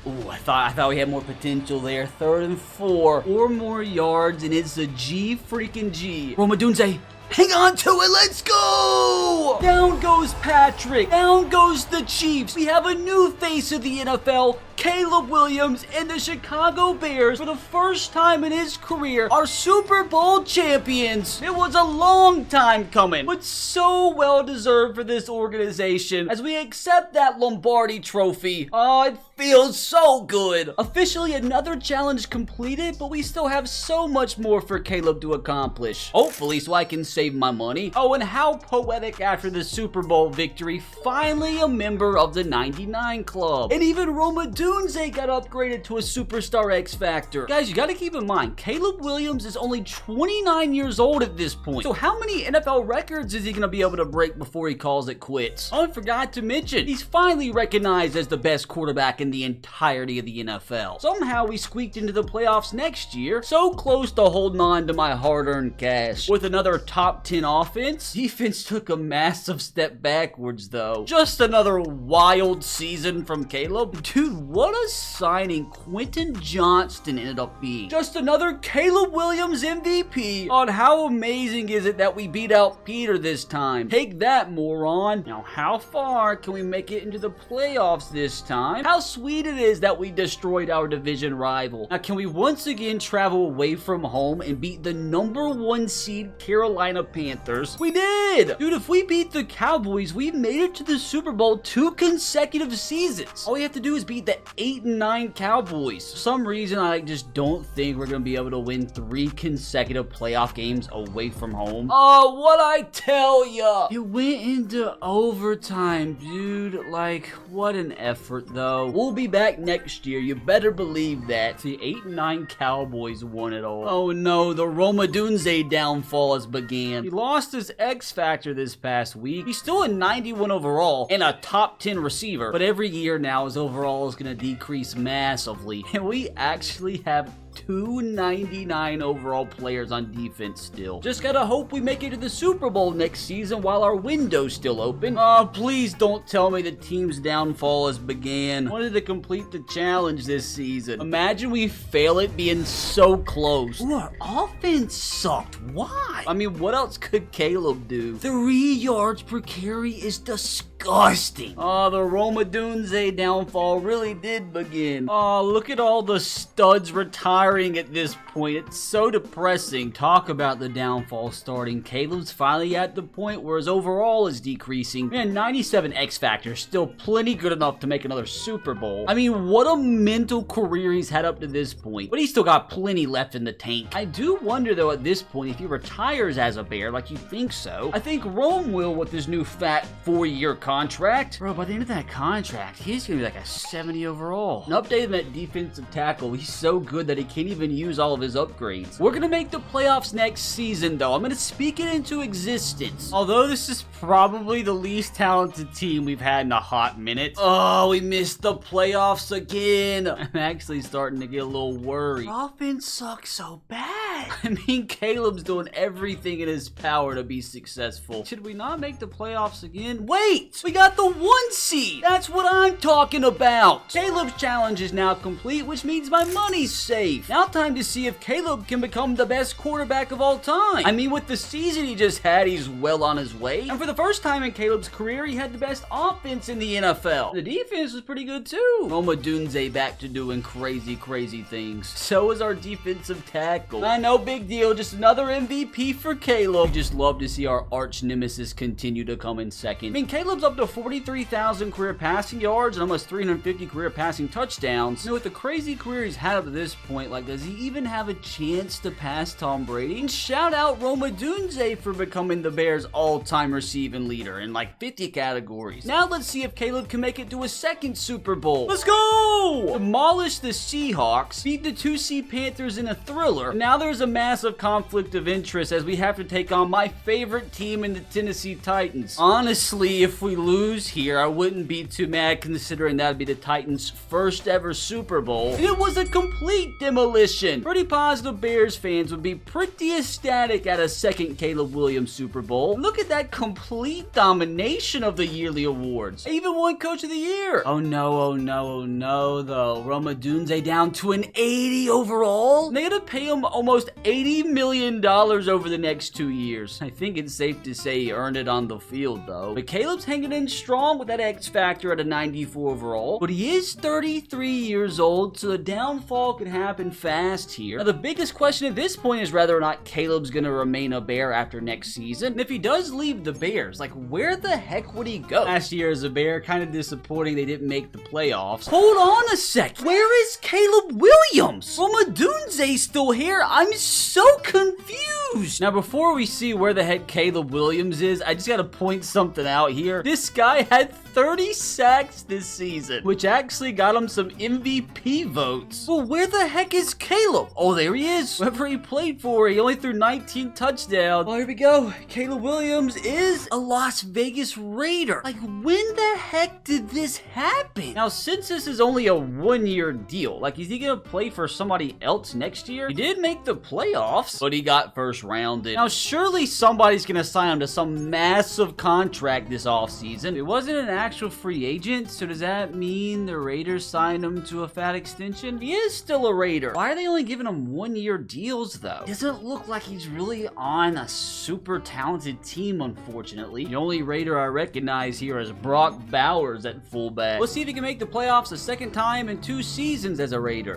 Ooh, I thought we had more potential there. 3rd and 4. 4 more yards, and it's a G-freaking-G. Roma Dunze. Hang on to it, let's go! Down goes Patrick. Down goes the Chiefs. We have a new face of the NFL, Caleb Williams, and the Chicago Bears, for the first time in his career, are Super Bowl champions. It was a long time coming, but so well deserved for this organization as we accept that Lombardi trophy. Oh, it feels so good. Officially another challenge completed, but we still have so much more for Caleb to accomplish. Hopefully so I can save my money. Oh, and how poetic after the Super Bowl victory, finally a member of the 99 Club. And even Roma Dunze got upgraded to a Superstar X Factor. Guys, you gotta keep in mind, Caleb Williams is only 29 years old at this point. So how many NFL records is he gonna be able to break before he calls it quits? Oh, I forgot to mention, he's finally recognized as the best quarterback in the entirety of the NFL. Somehow we squeaked into the playoffs next year, so close to holding on to my hard-earned cash. With another top 10 offense, defense took a massive step backwards though. Just another wild season from Caleb. Dude, what a signing Quentin Johnston ended up being. Just another Caleb Williams MVP. On how amazing is it that we beat out Peter this time? Take that, moron. Now, how far can we make it into the playoffs this time? How sweet it is that we destroyed our division rival. Now, can we once again travel away from home and beat the #1 seed Carolina Panthers? We did! Dude, if we beat the Cowboys, we've made it to the Super Bowl 2 consecutive seasons. All we have to do is beat the 8-9 Cowboys. For some reason, I just don't think we're gonna be able to win 3 consecutive playoff games away from home. Oh, what I tell ya! It went into overtime, dude. Like, what an effort, though. We'll be back next year. You better believe that. The 8-9 Cowboys won it all. Oh no, the Roma Dunze downfall has began. He lost his X Factor this past week. He's still a 91 overall and a top 10 receiver, but every year now his overall is going to decrease massively. And we actually have 299 overall players on defense still. Just gotta hope we make it to the Super Bowl next season while our window's still open. Oh, please don't tell me the team's downfall has began. I wanted to complete the challenge this season. Imagine we fail it being so close. Ooh, our offense sucked. Why? I mean, what else could Caleb do? 3 yards per carry is disgusting. Oh, the Roma Dunze downfall really did begin. Oh, look at all the studs retiring at this point. It's so depressing. Talk about the downfall starting. Caleb's finally at the point where his overall is decreasing. Man, 97 X Factor is still plenty good enough to make another Super Bowl. I mean, what a mental career he's had up to this point. But he's still got plenty left in the tank. I do wonder, though, at this point, if he retires as a Bear, like you think so. I think Rome will with his new fat 4-year contract. Bro, by the end of that contract, he's gonna be like a 70 overall. An update on that defensive tackle. He's so good that he can't even use all of his upgrades. We're gonna make the playoffs next season, though. I'm gonna speak it into existence. Although this is probably the least talented team we've had in a hot minute. Oh, we missed the playoffs again. I'm actually starting to get a little worried. Our offense sucks so bad. I mean, Caleb's doing everything in his power to be successful. Should we not make the playoffs again? Wait! We got the 1 seed! That's what I'm talking about! Caleb's challenge is now complete, which means my money's safe. Now time to see if Caleb can become the best quarterback of all time. I mean, with the season he just had, he's well on his way. And for the first time in Caleb's career, he had the best offense in the NFL. The defense was pretty good too. Roma Dunze back to doing crazy things. So is our defensive tackle. I no big deal. Just another MVP for Caleb. We just love to see our arch nemesis continue to come in second. I mean, Caleb's up to 43,000 career passing yards and almost 350 career passing touchdowns. You know, with the crazy career he's had up to this point, like, does he even have a chance to pass Tom Brady? And shout out Roma Dunze for becoming the Bears' all-time receiving leader in like 50 categories. Now let's see if Caleb can make it to a second Super Bowl. Let's go! Demolish the Seahawks, beat the 2C Panthers in a thriller. And now there's a massive conflict of interest as we have to take on my favorite team in the Tennessee Titans. Honestly, if we lose here, I wouldn't be too mad considering that would be the Titans' first ever Super Bowl. And it was a complete demolition. Pretty positive Bears fans would be pretty ecstatic at a second Caleb Williams Super Bowl. Look at that complete domination of the yearly awards. I even won Coach of the Year. Oh no, oh no, oh no though. Roma Dunze down to an 80 overall? They gotta pay him almost $80 million over the next 2 years. I think it's safe to say he earned it on the field though. But Caleb's hanging in strong with that X factor at a 94 overall. But he is 33 years old, so the downfall could happen fast here. Now the biggest question at this point is whether or not Caleb's gonna remain a Bear after next season. And if he does leave the Bears, like, where the heck would he go? Last year as a Bear, kind of disappointing they didn't make the playoffs. Hold on a sec. Where is Caleb Williams? Roma Dunze's still here. I'm so confused. Now before we see where the heck Caleb Williams is, I just gotta point something out here. This guy had 30 sacks this season, which actually got him some MVP votes. Well, where the heck is Caleb? Oh, there he is. Whoever he played for, he only threw 19 touchdowns. Well, here we go. Caleb Williams is a Las Vegas Raider. Like, when the heck did this happen? Now, since this is only a one-year deal, like, is he gonna play for somebody else next year? He did make the playoffs, but he got first rounded. Now, surely somebody's gonna sign him to some massive contract this offseason. It wasn't an actual free agent, so does that mean the Raiders signed him to a fat extension? He is still a Raider. Why are they only giving him one-year deals, though? Doesn't look like he's really on a super talented team, unfortunately. The only Raider I recognize here is Brock Bowers at fullback. Let's see if he can make the playoffs a second time in 2 seasons as a Raider.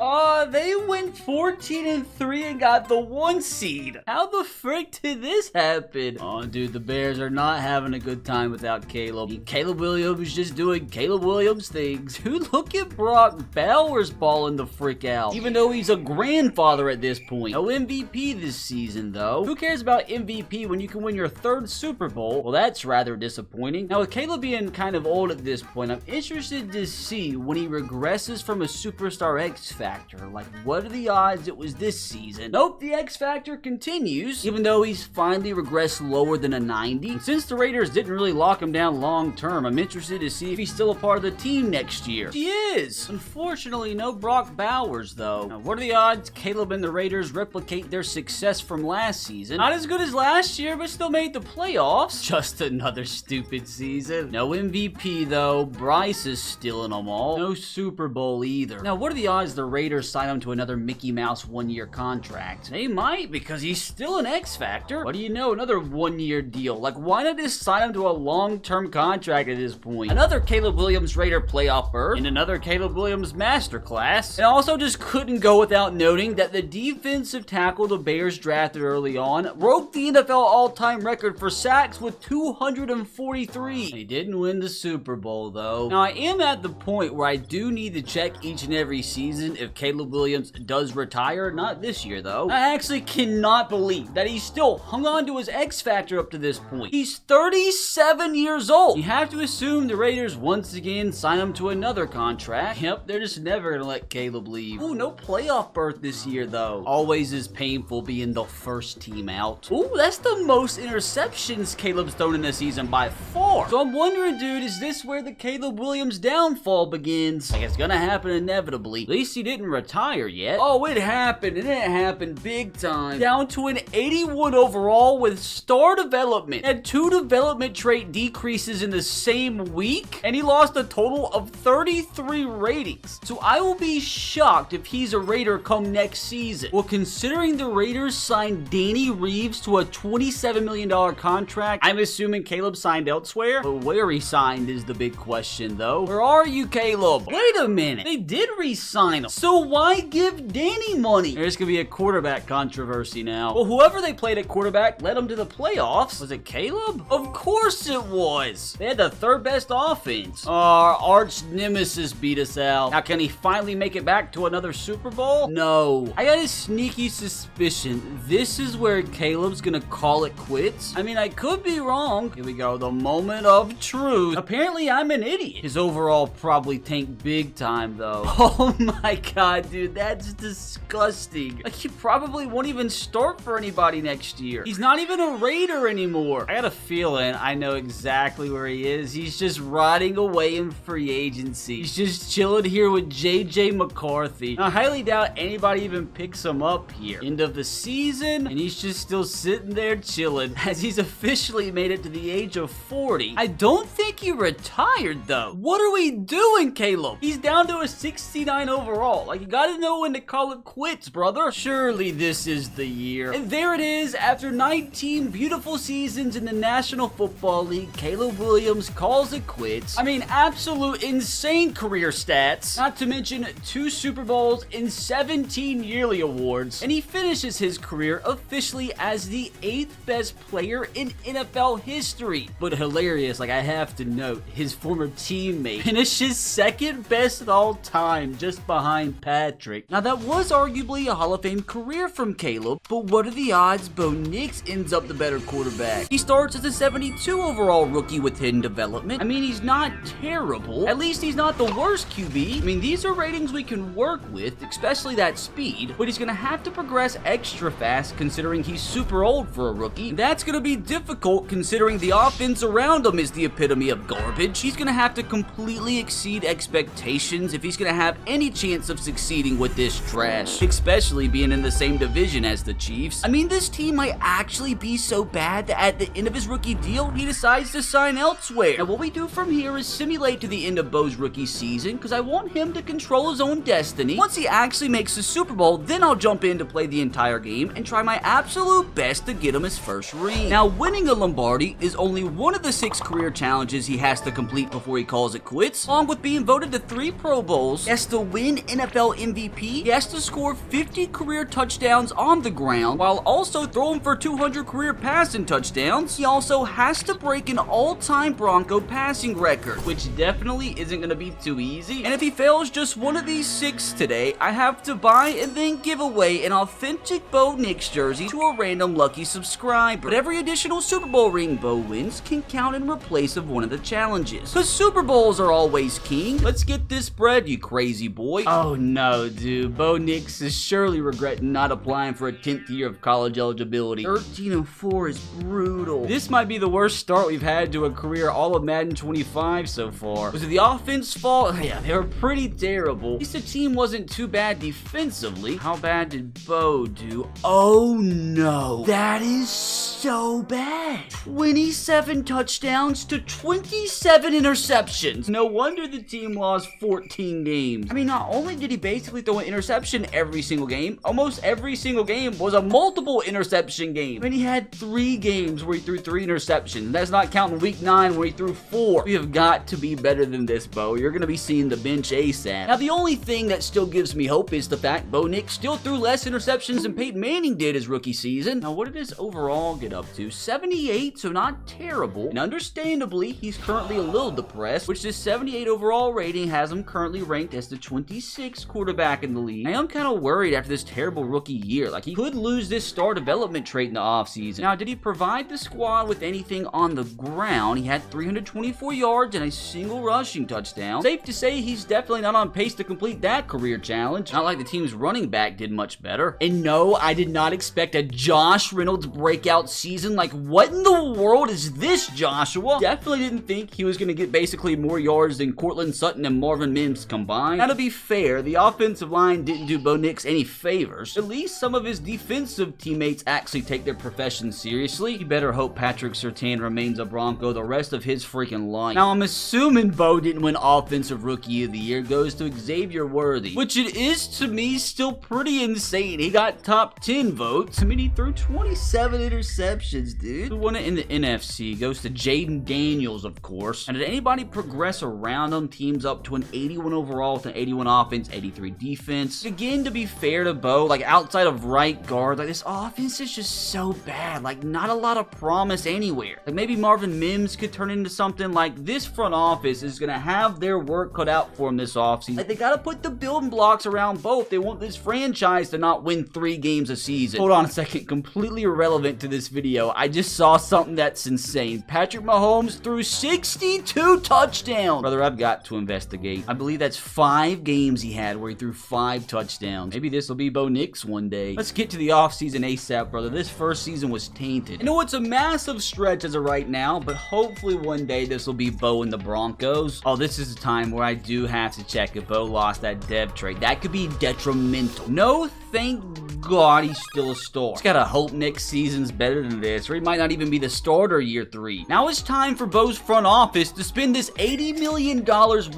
They went 14-3 and got the 1 seed. How the frick did this happen? Oh, dude, the Bears are not having a good time without Caleb. Caleb Williams just doing Caleb Williams things. Dude, look at Brock Bowers balling the frick out. Even though he's a grandfather at this point. No MVP this season, though. Who cares about MVP when you can win your 3rd Super Bowl? Well, that's rather disappointing. Now, with Caleb being kind of old at this point, I'm interested to see when he regresses from a superstar X Factor. Like, what are the odds it was this season? Nope, the X Factor continues, even though he's finally regressed lower than a 90. And since the Raiders didn't really lock him down long term, I'm interested to see if he's still a part of the team next year. He is! Unfortunately, no Brock Bowers, though. Now, what are the odds Caleb and the Raiders replicate their success from last season? Not as good as last year, but still made the playoffs. Just another stupid season. No MVP, though. Bryce is stealing them all. No Super Bowl either. Now, what are the odds the Raiders sign him to another Mickey Mouse 1-year contract? They might, because he's still an X Factor. What do you know? Another 1-year deal. Like, why not just sign him to a long-term contract at this point? Another Caleb Williams Raider playoff berth, and another Caleb Williams masterclass. And also just couldn't go without noting that the defensive tackle the Bears drafted early on broke the NFL all-time record for sacks with 243. He didn't win the Super Bowl, though. Now, I am at the point where I do need to check each and every season if Caleb Williams does retire. Not this year, though. I actually cannot believe that he still hung on to his X Factor up to this point. He's 37 years old. You have to assume the Raiders once again sign him to another contract. Yep, they're just never gonna let Caleb leave. Ooh, no playoff berth this year, though. Always is painful being the first team out. Ooh, that's the most interceptions Caleb's thrown in the season by far. So I'm wondering, dude, is this where the Caleb Williams downfall begins? Like, it's gonna happen inevitably. At least he didn't retire yet. Oh, it happened, and it happened big time. Down to an 81 overall with star development. Had 2 development trait decreases in the same week, and he lost a total of 33 ratings. So I will be shocked if he's a Raider come next season. Well, considering the Raiders signed Danny Reeves to a $27 million contract, I'm assuming Caleb signed elsewhere. But where he signed is the big question, though. Where are you, Caleb? Wait a minute. They did re-sign him. So why give Danny money. There's gonna be a quarterback controversy now. Well, whoever they played at quarterback led them to the playoffs. Was it Caleb? Of course it was. They had the third best offense. Our arch nemesis beat us out. Now, can he finally make it back to another Super Bowl? No. I got a sneaky suspicion this is where Caleb's gonna call it quits. I mean, I could be wrong. Here we go, the moment of truth. Apparently, I'm an idiot. His overall probably tanked big time, though. Oh my god, dude, that's disgusting. Like, he probably won't even start for anybody next year. He's not even a Raider anymore. I got a feeling I know exactly where he is. He's just rotting away in free agency. He's just chilling here with JJ McCarthy. I highly doubt anybody even picks him up here. End of the season, and he's just still sitting there chilling as he's officially made it to the age of 40. I don't think he retired, though. What are we doing, Caleb? He's down to a 69 overall. Like, you gotta know when to call it quits, brother. Surely this is the year. And there it is. After 19 beautiful seasons in the National Football League, Caleb Williams calls it quits. I mean, absolute insane career stats. Not to mention 2 Super Bowls and 17 yearly awards. And he finishes his career officially as the 8th best player in NFL history. But hilarious, like, I have to note, his former teammate finishes 2nd best of all time, just behind Patrick. Now, that was arguably a Hall of Fame career from Caleb, but what are the odds Bo Nix ends up the better quarterback? He starts as a 72 overall rookie with hidden development. I mean, he's not terrible. At least he's not the worst QB. I mean, these are ratings we can work with, especially that speed, but he's gonna have to progress extra fast considering he's super old for a rookie. That's gonna be difficult considering the offense around him is the epitome of garbage. He's gonna have to completely exceed expectations if he's gonna have any chance of succeeding with this trash, especially being in the same division as the Chiefs. I mean, this team might actually be so bad that at the end of his rookie deal, he decides to sign elsewhere. Now, what we do from here is simulate to the end of Bo's rookie season, because I want him to control his own destiny. Once he actually makes the Super Bowl, then I'll jump in to play the entire game and try my absolute best to get him his first ring. Now, winning a Lombardi is only one of the 6 career challenges he has to complete before he calls it quits. Along with being voted to 3 Pro Bowls, he has to win NFL MVP, he has to score 50 career touchdowns on the ground, while also throwing for 200 career passing touchdowns. He also has to break an all-time Bronco passing record, which definitely isn't going to be too easy. And if he fails just one of these 6 today, I have to buy and then give away an authentic Bo Nix jersey to a random lucky subscriber. But every additional Super Bowl ring Bo wins can count in replace of one of the challenges, because Super Bowls are always king. Let's get this bread, you crazy boy. Oh no, dude. Bo Nix is surely regretting not applying for a 10th year of college eligibility. 13-4 is brutal. This might be the worst start we've had to a career all of Madden 25 so far. Was it the offense fault? Yeah, they were pretty terrible. At least the team wasn't too bad defensively. How bad did Bo do? Oh no. That is so bad. 27 touchdowns to 27 interceptions. No wonder the team lost 14 games. I mean, not only did he basically throw an interception every single game, almost every single game was a multiple interception game. I mean, he had 3 games where he threw 3 interceptions. That's not counting week 9 where he threw 4. We have got to be better than this, Bo. You're going to be seeing the bench ASAP. Now, the only thing that still gives me hope is the fact Bo Nix still threw less interceptions than Peyton Manning did his rookie season. Now, what did his overall get up to? 78, so not terrible. And understandably, he's currently a little depressed, which this 78 overall rating has him currently ranked as the 26th quarterback in the league. I am kind of worried after this terrible rookie year. Like, he could lose this star development trait in the offseason. Now, did he provide the squad with anything on the ground? He had 324 yards and a single rushing touchdown. Safe to say he's definitely not on pace to complete that career challenge. Not like the team's running back did much better. And no, I did not expect a Josh Reynolds breakout season. Like, what in the world is this, Joshua? Definitely didn't think he was going to get basically more yards than Cortland Sutton and Marvin Mims combined. Now, to be fair, the offensive line didn't do Bo Nix any favors. At least some of his defensive teammates actually take their profession seriously. You better hope Patrick Surtain remains a Bronco the rest of his freaking life. Now, I'm assuming Bo didn't win Offensive Rookie of the Year goes to Xavier Worthy, which it is to me still pretty insane. He got top 10 votes. I mean, he threw 27 interceptions. interceptions, dude. Who won it in the NFC? Goes to Jaden Daniels, of course. And did anybody progress around him? Teams up to an 81 overall with an 81 offense, 83 defense. Again, to be fair to Bo, like outside of right guard, like this offense is just so bad. Like not a lot of promise anywhere. Like maybe Marvin Mims could turn into something. Like this front office is gonna have their work cut out for them this offseason. Like they gotta put the building blocks around Bo if they want this franchise to not win 3 games a season. Hold on a second, completely irrelevant to this video. I just saw something that's insane. Patrick Mahomes threw 62 touchdowns. Brother, I've got to investigate. I believe that's 5 games he had where he threw 5 touchdowns. Maybe this will be Bo Nix one day. Let's get to the offseason ASAP, brother. This first season was tainted. I know it's a massive stretch as of right now, but hopefully one day this will be Bo and the Broncos. Oh, this is a time where I do have to check if Bo lost that dev trade. That could be detrimental. No, thank God he's still a star. He's gotta hope next season's better than this, or he might not even be the starter year 3. Now it's time for Bo's front office to spend this $80 million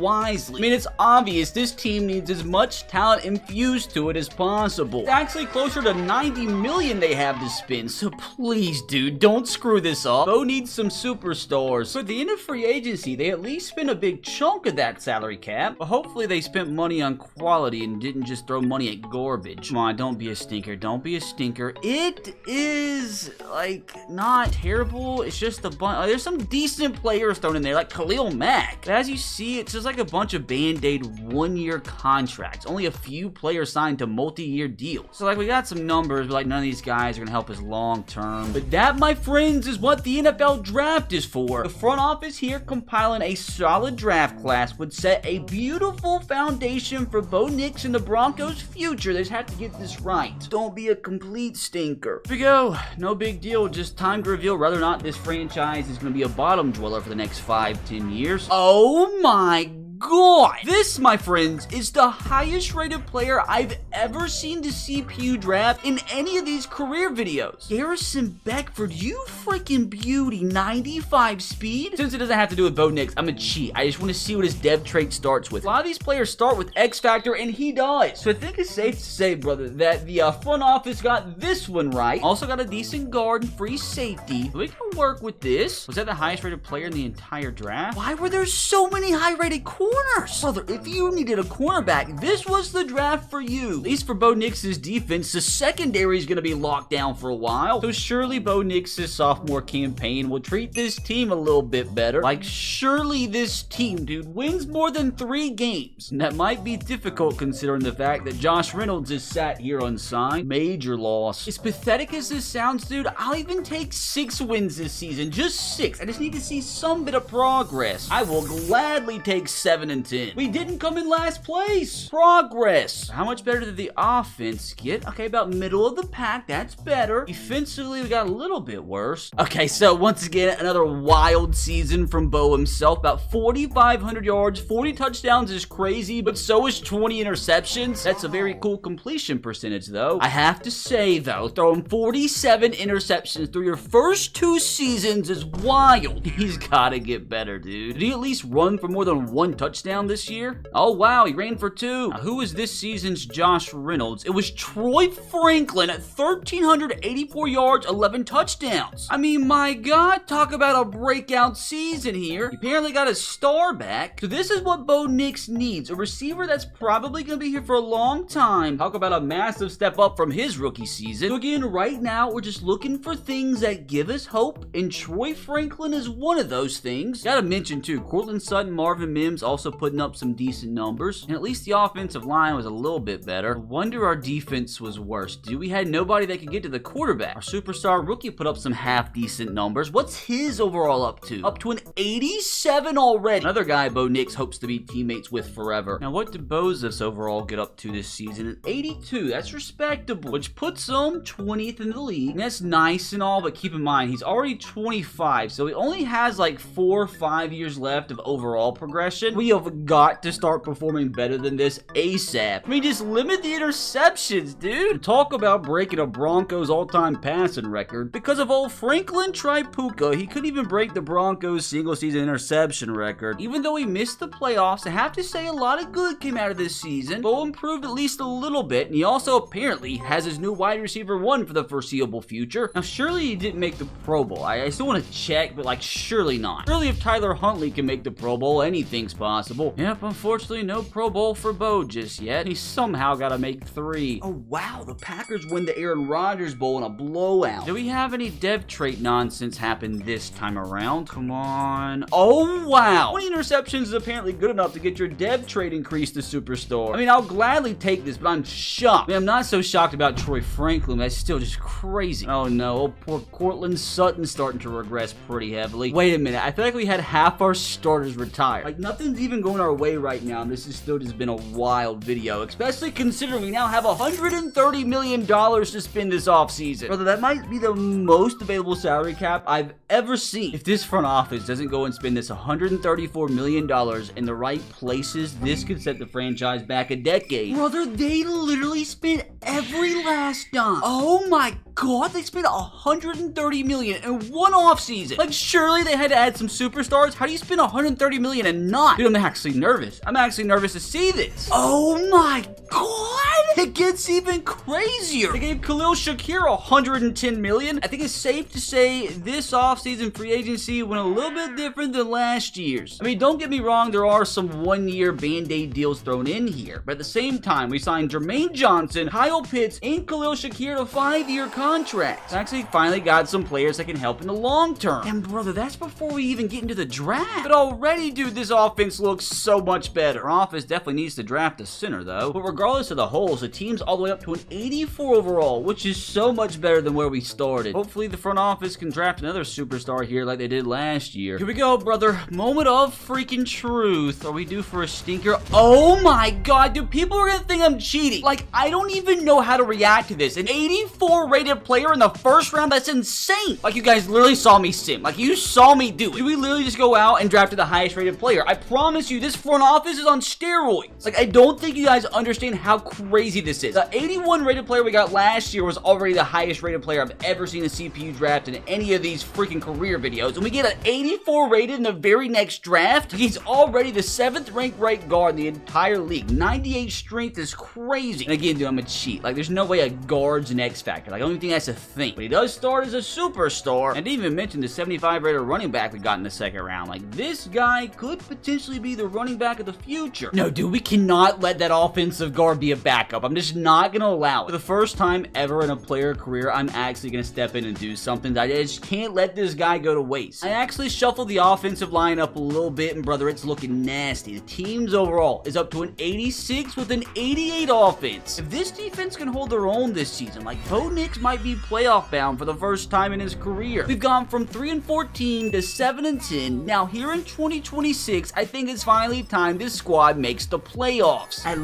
wisely. I mean, it's obvious this team needs as much talent infused to it as possible. It's actually closer to $90 million they have to spend, so please, dude, don't screw this up. Bo needs some superstars. For the end of free agency, they at least spent a big chunk of that salary cap, but hopefully they spent money on quality and didn't just throw money at garbage. Come on, don't be a stinker. Don't be a stinker. It is, like, not terrible. It's just a bunch. Like, there's some decent players thrown in there, like Khalil Mack. But as you see, it's just like a bunch of band-aid one-year contracts. Only a few players signed to multi-year deals. So, like, we got some numbers, but, like, none of these guys are going to help us long-term. But that, my friends, is what the NFL draft is for. The front office here compiling a solid draft class would set a beautiful foundation for Bo Nix and the Broncos' future. They just have to get this right. Don't be a complete stinker. Here we go. No big deal. Just time to reveal whether or not this franchise is going to be a bottom dweller for the next 5-10 years. Oh my God. This, my friends, is the highest rated player I've ever seen the CPU draft in any of these career videos. Garrison Beckford, you freaking beauty. 95 speed. Since it doesn't have to do with Bo Nix, I'm a cheat. I just want to see what his dev trait starts with. A lot of these players start with X Factor, and he does. So I think it's safe to say, brother, that the front office got this one right. Also got a decent guard and free safety. We can work with this. Was that the highest rated player in the entire draft? Why were there so many high rated corners? Brother, if you needed a cornerback, this was the draft for you. At least for Bo Nix's defense, the secondary is going to be locked down for a while. So surely Bo Nix's sophomore campaign will treat this team a little bit better. Like, surely this team, dude, wins more than 3 games. And that might be difficult considering the fact that Josh Reynolds is sat here unsigned. Major loss. As pathetic as this sounds, dude, I'll even take 6 wins this season. Just 6. I just need to see some bit of progress. I will gladly take 7 and 10. We didn't come in last place. Progress. How much better did the offense get? Okay, about middle of the pack. That's better. Defensively, we got a little bit worse. Okay, so once again, another wild season from Bo himself. About 4,500 yards, 40 touchdowns is crazy, but so is 20 interceptions. That's a very cool completion percentage, though. I have to say, though, throwing 47 interceptions through your first 2 seasons is wild. He's gotta get better, dude. Did he at least run for more than 1 touchdown this year? Oh wow, he ran for 2. Now, who is this season's Josh Reynolds? It was Troy Franklin at 1,384 yards, 11 touchdowns. I mean, my God, talk about a breakout season here. He apparently got his star back. So this is what Bo Nix needs. A receiver that's probably going to be here for a long time. Talk about a massive step up from his rookie season. So again, right now, we're just looking for things that give us hope, and Troy Franklin is one of those things. Gotta mention too, Cortland Sutton, Marvin Mims also putting up some decent numbers, and at least the offensive line was a little bit better. I wonder our defense was worse. Dude, we had nobody that could get to the quarterback. Our superstar rookie put up some half-decent numbers. What's his overall up to? Up to an 87 already. Another guy Bo Nix hopes to be teammates with forever. Now, what did Bo's overall get up to this season? An 82. That's respectable, which puts him 20th in the league. And that's nice and all, but keep in mind, he's already 25, so he only has like 4 or 5 years left of overall progression. we have got to start performing better than this ASAP. I mean, just limit the interceptions, dude. Talk about breaking a Broncos all-time passing record. Because of old Franklin Tripucka, he couldn't even break the Broncos single-season interception record. Even though he missed the playoffs, I have to say a lot of good came out of this season. Bo improved at least a little bit, and he also apparently has his new wide receiver 1 for the foreseeable future. Now, surely he didn't make the Pro Bowl. I still want to check, but like, surely not. Surely if Tyler Huntley can make the Pro Bowl, anything's possible. Yep, unfortunately, no Pro Bowl for Bo just yet. He somehow got to make 3. Oh, wow, the Packers win the Aaron Rodgers Bowl in a blowout. Do we have any dev trait nonsense happen this time around? Come on. Oh, wow. 20 interceptions is apparently good enough to get your dev trait increased to Superstar. I mean, I'll gladly take this, but I'm shocked. I mean, I'm not so shocked about Troy Franklin. That's still just crazy. Oh, no. Oh, poor Cortland Sutton's starting to regress pretty heavily. Wait a minute. I feel like we had half our starters retire. Like, nothing's even going our way right now, and this has still just been a wild video, especially considering we now have $130 million to spend this offseason. Brother, that might be the most available salary cap I've ever seen. If this front office doesn't go and spend this $134 million in the right places, this could set the franchise back a decade. Brother, they literally spent every last dime. Oh my God, they spent $130 million in one offseason. Like, surely they had to add some superstars. How do you spend $130 million and not? Dude, I'm actually nervous. I'm actually nervous to see this. Oh my God! It gets even crazier. They gave Khalil Shakir $110 million. I think it's safe to say this offseason free agency went a little bit different than last year's. I mean, don't get me wrong, there are some one-year Band-Aid deals thrown in here, but at the same time, we signed Jermaine Johnson, Kyle Pitts, and Khalil Shakir to 5-year contracts. I actually finally got some players that can help in the long term. And brother, that's before we even get into the draft. But already, dude, this offense looks so much better. Our offense definitely needs to draft a center, though. But regardless of the holes, the team's all the way up to an 84 overall, which is so much better than where we started. Hopefully, the front office can draft another superstar here like they did last year. Here we go, brother. Moment of freaking truth. Are we due for a stinker? Oh my God, dude, people are gonna think I'm cheating. Like, I don't even know how to react to this. An 84 rated player in the first round? That's insane. Like, you guys literally saw me sim. Like, you saw me do it. Did we literally just go out and drafted the highest rated player? I promise you, this front office is on steroids. Like, I don't think you guys understand how crazy this is. The 81 rated player we got last year was already the highest rated player I've ever seen a CPU draft in any of these freaking career videos. And we get an 84 rated in the very next draft. He's already the 7th ranked right guard in the entire league. 98 strength is crazy. And again, dude, I'm a cheat. Like, there's no way a guard's an X factor. Like, I don't even think that's a thing. But he does start as a superstar. And I didn't even mention the 75 rated running back we got in the second round. Like, this guy could potentially be the running back of the future. No, dude, we cannot let that offensive guard be a backup. I'm just not gonna allow it. For the first time ever in a player career, I'm actually gonna step in and do something. I just can't let this guy go to waste. I actually shuffled the offensive line up a little bit, and brother, it's looking nasty. The team's overall is up to an 86 with an 88 offense. If this defense can hold their own this season, like, Bo Nix might be playoff bound for the first time in his career. We've gone from 3-14 to 7-10. Now here in 2026, I think it's finally time this squad makes the playoffs. At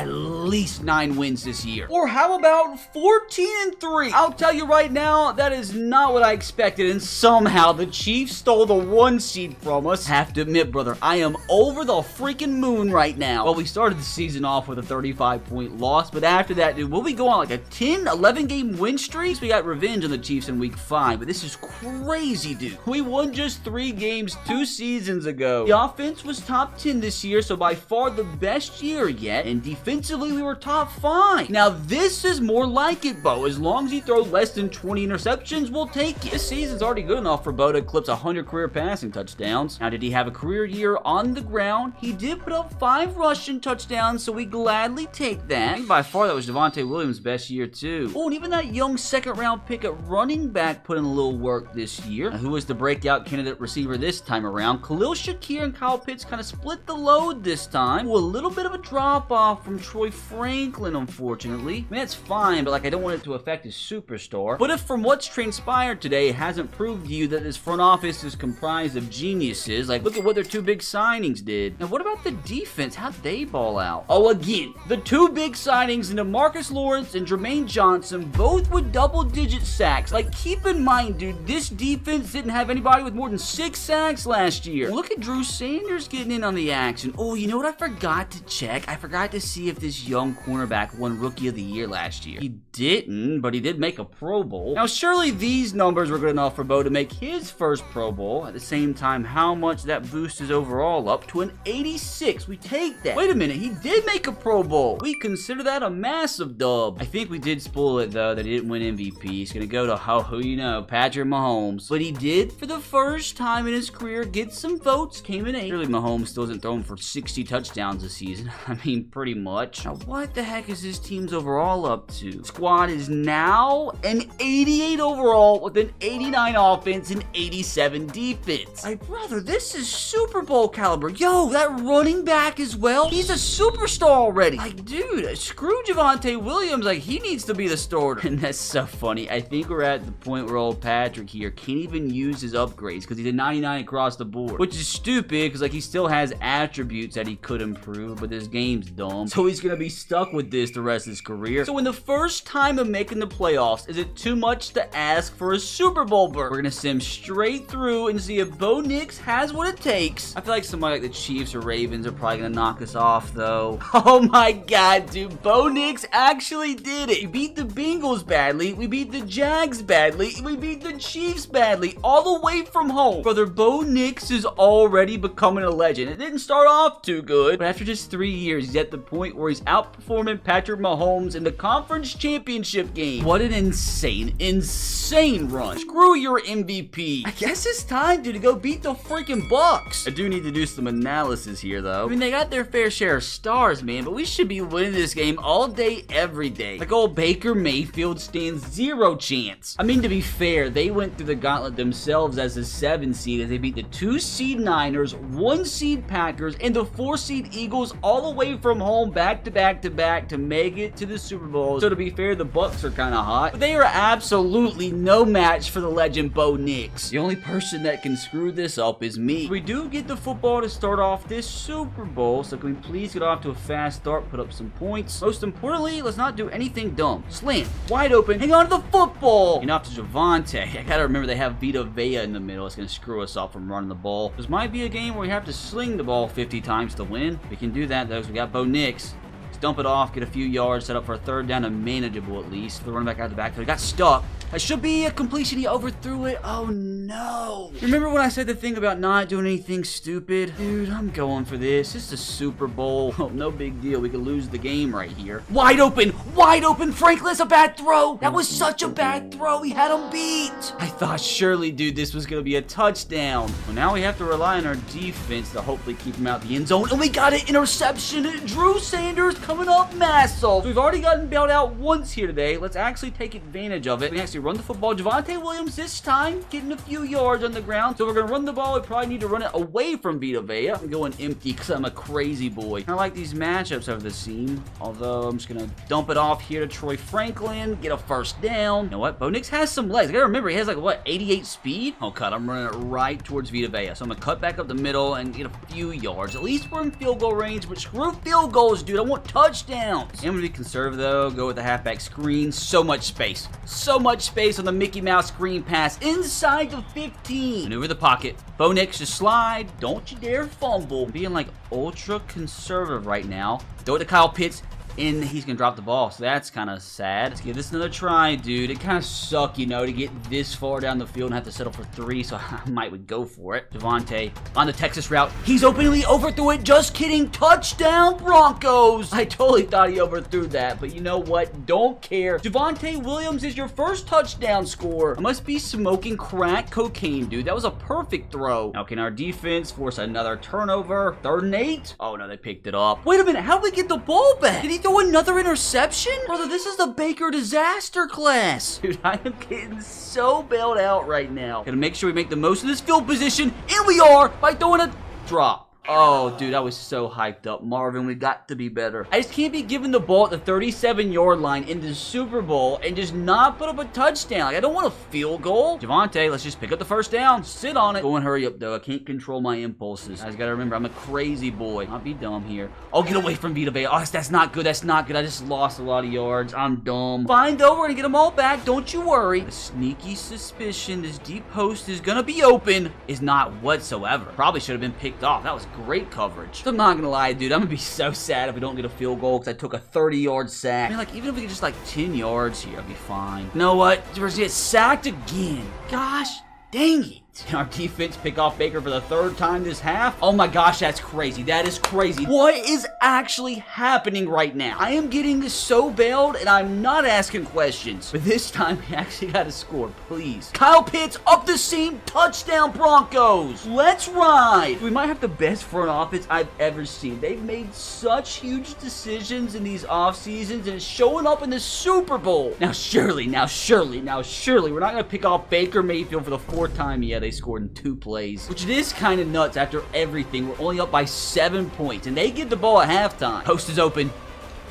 least 9 wins this year. Or how about 14-3? I'll tell you right now, that is not what I expected, and somehow the Chiefs stole the 1 seed from us. Have to admit, brother, I am over the freaking moon right now. Well, we started the season off with a 35-point loss, but after that, dude, will we go on like a 10-11 game win streak? We got revenge on the Chiefs in week 5, but this is crazy, dude. We won just 3 games 2 seasons ago. The offense was top 10 this year, so by far the best year yet, and defensively we were top 5. Now this is more like it, Bo. As long as you throw less than 20 interceptions, we'll take it. This season's already good enough for Bo to eclipse 100 career passing touchdowns. Now, did he have a career year on the ground? He did put up 5 rushing touchdowns, so we gladly take that. I think by far that was Devontae Williams' best year too. Oh, and even that young 2nd round pick at running back put in a little work this year. Now, who was the breakout candidate receiver this time around? Khalil Shakir and Kyle Pitts kind of split the load this time. Oh, a little bit of a drop off from Troy Franklin, unfortunately. I mean, that's fine, but like, I don't want it to affect his superstar. But if from what's transpired today hasn't proved to you that this front office is comprised of geniuses, like, look at what their 2 big signings did. Now, what about the defense? How'd they ball out? Oh, again, the 2 big signings into Marcus Lawrence and Jermaine Johnson both both with double-digit sacks. Like, keep in mind, dude, this defense didn't have anybody with more than 6 sacks last year. Look at Drew Sanders getting in on the action. Oh, you know what I forgot to check? I forgot to see if this young cornerback won Rookie of the Year last year. He didn't, but he did make a Pro Bowl. Now, surely these numbers were good enough for Bo to make his first Pro Bowl. At the same time, how much that boosts his overall up to an 86. We take that. Wait a minute, he did make a Pro Bowl. We consider that a massive dub. I think we did spoil it, though, that he didn't win MVP. He's going to go to, who you know, Patrick Mahomes. But he did, for the first time in his career, get some votes. Came in 8th. Really, Mahomes still isn't throwing for 60 touchdowns this season. I mean, pretty much. Now, what the heck is this team's overall up to? Squad is now an 88 overall with an 89 offense and 87 defense. My brother, this is Super Bowl caliber. Yo, that running back as well. He's a superstar already. Like, dude, screw Javonte Williams. Like, he needs to be the starter. And that's so funny. I think we're at the point where old Patrick here can't even use his upgrades because he's a 99 across the board, which is stupid because, like, he still has attributes that he could improve, but this game's dumb. So he's going to be stuck with this the rest of his career. So in the first time of making the playoffs, is it too much to ask for a Super Bowl berth? We're going to sim straight through and see if Bo Nix has what it takes. I feel like somebody like the Chiefs or Ravens are probably going to knock us off, though. Oh my god, dude. Bo Nix actually did it. We beat the Bengals badly. We beat the Jags badly. We beat the Chiefs badly. All the way from home. Brother, Bo Nix is already becoming a legend. It didn't start off too good, but after just 3 years, he's at the point where he's outperforming Patrick Mahomes in the conference championship game. What an insane run. Screw your MVP. I guess it's time, dude, to go beat the freaking Bucks. I do need to do some analysis here, though. I mean, they got their fair share of stars, man, but we should be winning this game all day, every day. Like, old Baker Mayfield stands 0 chance. I mean, to be fair, they went through the gauntlet themselves as a 7 seed as they beat the 2 seed Niners, 1 seed Packers, and the 4 seed Eagles all the way from home back to back to back to make it to the Super Bowl. So to be fair, the Bucks are kind of hot, but they are absolutely no match for the legend Bo Nix. The only person that can screw this up is me. We do get the football to start off this Super Bowl, so can we please get off to a fast start, put up some points. Most importantly, let's not do anything dumb. Slant, wide open, hang on to the football. And off to Javonte. I gotta remember they have Vita Vea in the middle. It's gonna screw us up from running the ball. This might be a game where we have to sling the ball 50 times to win. We can do that though, because we got Bo Nix. Dump it off, get a few yards, set up for a 3rd down and manageable at least. The running back out of the backfield. He got stuck. That should be a completion. He overthrew it. Oh no. Remember when I said the thing about not doing anything stupid? Dude, I'm going for this. This is a Super Bowl. Oh, no big deal. We could lose the game right here. Wide open. Wide open. Franklin, that's a bad throw. That was such a bad throw. He had him beat. I thought surely, dude, this was going to be a touchdown. Well, now we have to rely on our defense to hopefully keep him out the end zone. And we got an interception. Drew Sanders coming up massive. So we've already gotten bailed out once here today. Let's actually take advantage of it. We actually run the football. Javonte Williams this time getting a few yards on the ground. So we're going to run the ball. We probably need to run it away from Vita Vea. I'm going empty because I'm a crazy boy. I like these matchups over the seam. Although I'm just going to dump it off here to Troy Franklin. Get a 1st down. You know what? Bo Nix has some legs. I got to remember, he has like, what, 88 speed? Oh, God. I'm running it right towards Vita Vea. So I'm going to cut back up the middle and get a few yards. At least we're in field goal range, but screw field goals, dude. I want touchdowns. I'm going to be conservative, though. Go with the halfback screen. So much space. So much space on the Mickey Mouse screen pass inside the 15. Maneuver the pocket. Bo Nix, just slide. Don't you dare fumble. I'm being like ultra conservative right now. Throw it to Kyle Pitts. And he's going to drop the ball, so that's kind of sad. Let's give this another try, dude. It kind of sucks, you know, to get this far down the field and have to settle for 3, so I might would go for it. Javonte on the Texas route. He's openly overthrew it. Just kidding. Touchdown, Broncos. I totally thought he overthrew that, but you know what? Don't care. Javonte Williams is your first touchdown scorer. I must be smoking crack cocaine, dude. That was a perfect throw. Now, can our defense force another turnover? 3rd and 8? Oh, no, they picked it up. Wait a minute. How did we get the ball back? Did he throw another interception? Brother, this is the Baker disaster class. Dude, I am getting so bailed out right now. Gotta make sure we make the most of this field position, and we are by throwing a drop. Oh, dude, I was so hyped up. Marvin, we got to be better. I just can't be giving the ball at the 37-yard line in the Super Bowl and just not put up a touchdown. Like, I don't want a field goal. Javonte, let's just pick up the first down. Sit on it. Go and hurry up, though. I can't control my impulses. I just gotta remember, I'm a crazy boy. Not be dumb here. Oh, get away from Vita Vea. Oh, that's not good. That's not good. I just lost a lot of yards. I'm dumb. Fine, though. We're gonna get them all back. Don't you worry. The sneaky suspicion this deep post is gonna be open is not whatsoever. Probably should have been picked off. That was great coverage. So I'm not gonna lie, dude. I'm gonna be so sad if we don't get a field goal because I took a 30-yard sack. I mean, like, even if we get just like 10 yards here, I'd be fine. You know what? We're gonna get sacked again. Gosh dang it. Our defense pick off Baker for the 3rd time this half. Oh my gosh, that's crazy. That is crazy. What is actually happening right now? I am getting so bailed, and I'm not asking questions. But this time, we actually got to score, please. Kyle Pitts up the seam, touchdown Broncos. Let's ride. We might have the best front office I've ever seen. They've made such huge decisions in these off seasons, and it's showing up in the Super Bowl. Now surely, we're not going to pick off Baker Mayfield for the 4th time yet. They scored in 2 plays, which it is kind of nuts after everything. We're only up by 7 points, and they get the ball at halftime. Post is open.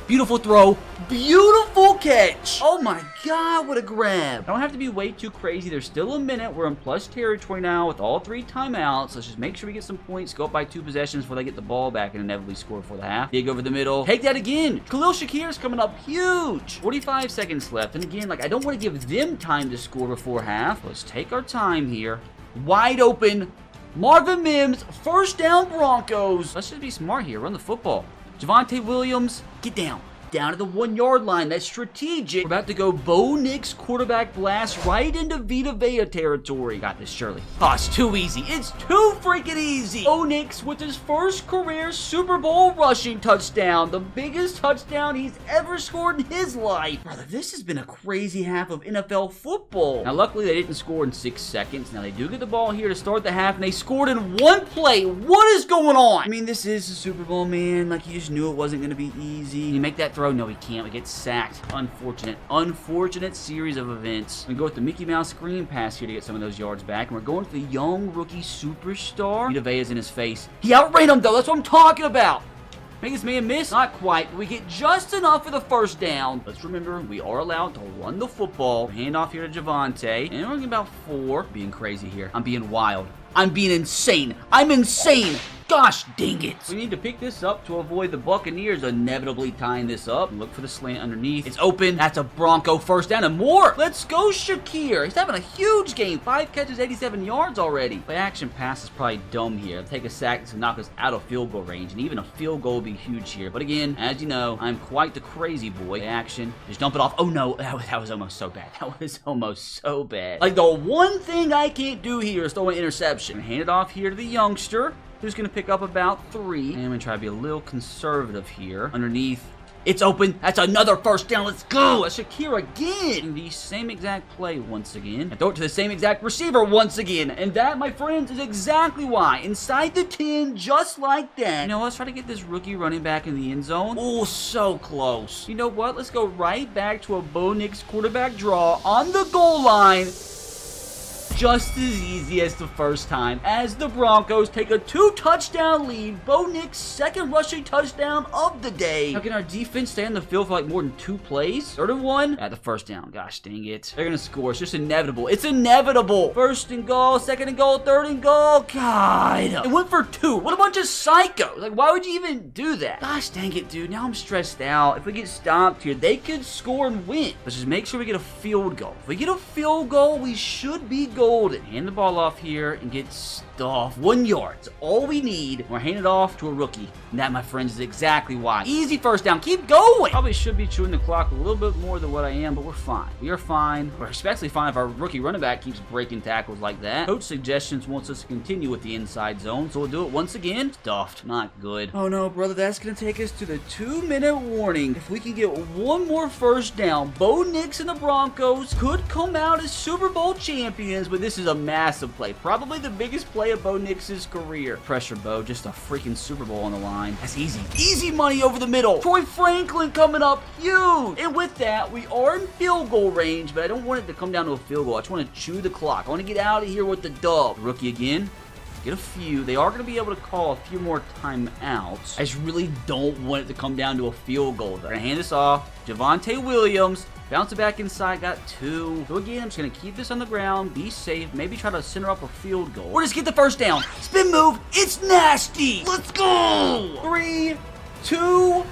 Beautiful throw. Beautiful catch. Oh my God, what a grab. I don't have to be way too crazy. There's still a minute. We're in plus territory now with all 3 timeouts. Let's just make sure we get some points. Go up by 2 possessions before they get the ball back and inevitably score for the half. Dig over the middle. Take that again. Khalil Shakir is coming up huge. 45 seconds left. And again, like, I don't want to give them time to score before half. Let's take our time here. Wide open. Marvin Mims. First down Broncos. Let's just be smart here. Run the football. Javonte Williams. Get down. Down to the 1-yard line. That's strategic. We're about to go Bo Nix quarterback blast right into Vita Vea territory. Got this, surely. Oh, it's too easy. It's too freaking easy. Bo Nix with his first career Super Bowl rushing touchdown. The biggest touchdown he's ever scored in his life. Brother, this has been a crazy half of NFL football. Now, luckily, they didn't score in 6 seconds. Now, they do get the ball here to start the half, and they scored in 1 play. What is going on? I mean, this is the Super Bowl, man. Like, you just knew it wasn't going to be easy. You make that throw? No, he can't. We get sacked. Unfortunate series of events. We go with the Mickey Mouse screen pass here to get some of those yards back. And we're going for the young rookie superstar. Vita Vea is in his face. He outran him, though. That's what I'm talking about. Make this man miss? Not quite, but we get just enough for the first down. Let's remember, we are allowed to run the football. Hand off here to Javonte. And we're getting about 4. Being crazy here. I'm being wild. I'm being insane. I'm insane. Gosh dang it. We need to pick this up to avoid the Buccaneers inevitably tying this up. Look for the slant underneath. It's open. That's a Bronco first down and more. Let's go Shakir. He's having a huge game. 5 catches, 87 yards already. Play action pass is probably dumb here. Take a sack to knock us out of field goal range. And even a field goal would be huge here. But again, as you know, I'm quite the crazy boy. Play action. Just dump it off. Oh no, that was almost so bad. That was almost so bad. Like, the one thing I can't do here is throw an interception. Hand it off here to the youngster, who's going to pick up about 3. And I'm going to try to be a little conservative here. Underneath. It's open. That's another first down. Let's go. That's Shakir again. The same exact play once again. And throw it to the same exact receiver once again. And that, my friends, is exactly why. Inside the 10, just like that. You know, let's try to get this rookie running back in the end zone. Oh, so close. You know what? Let's go right back to a Bo Nix quarterback draw on the goal line. Just as easy as the first time, as the Broncos take a 2-touchdown lead. Bo Nix' second rushing touchdown of the day. How can our defense stay on the field for like more than 2 plays? 3rd and 1 at the first down. Gosh dang it. They're gonna score. It's just inevitable. It's inevitable. 1st and goal, 2nd and goal, 3rd and goal. God. It went for 2. What a bunch of psychos. Like, why would you even do that? Gosh dang it, dude. Now I'm stressed out. If we get stopped here, they could score and win. Let's just make sure we get a field goal. If we get a field goal, we should be golden. Hand the ball off here and get stuffed. 1 yard. It's all we need. We're handing it off to a rookie. And that, my friends, is exactly why. Easy first down. Keep going. Probably should be chewing the clock a little bit more than what I am, but we're fine. We are fine. We're especially fine if our rookie running back keeps breaking tackles like that. Coach suggestions wants us to continue with the inside zone, so we'll do it once again. Stuffed. Not good. Oh no, brother. That's going to take us to the 2-minute warning. If we can get 1 more first down, Bo Nix and the Broncos could come out as Super Bowl champions, but this is a massive play. Probably the biggest play of Bo Nix's career. Pressure, Bo. Just a freaking Super Bowl on the line. That's easy. Easy money over the middle. Troy Franklin coming up huge. And with that, we are in field goal range, but I don't want it to come down to a field goal. I just want to chew the clock. I want to get out of here with the dub. Rookie again. Get a few. They are going to be able to call a few more timeouts. I just really don't want it to come down to a field goal. They're going to hand this off. Javonte Williams. Bounce it back inside, got 2. So again, I'm just going to keep this on the ground, be safe, maybe try to center up a field goal. Or just get the first down. Spin move, it's nasty. Let's go. 3, 2,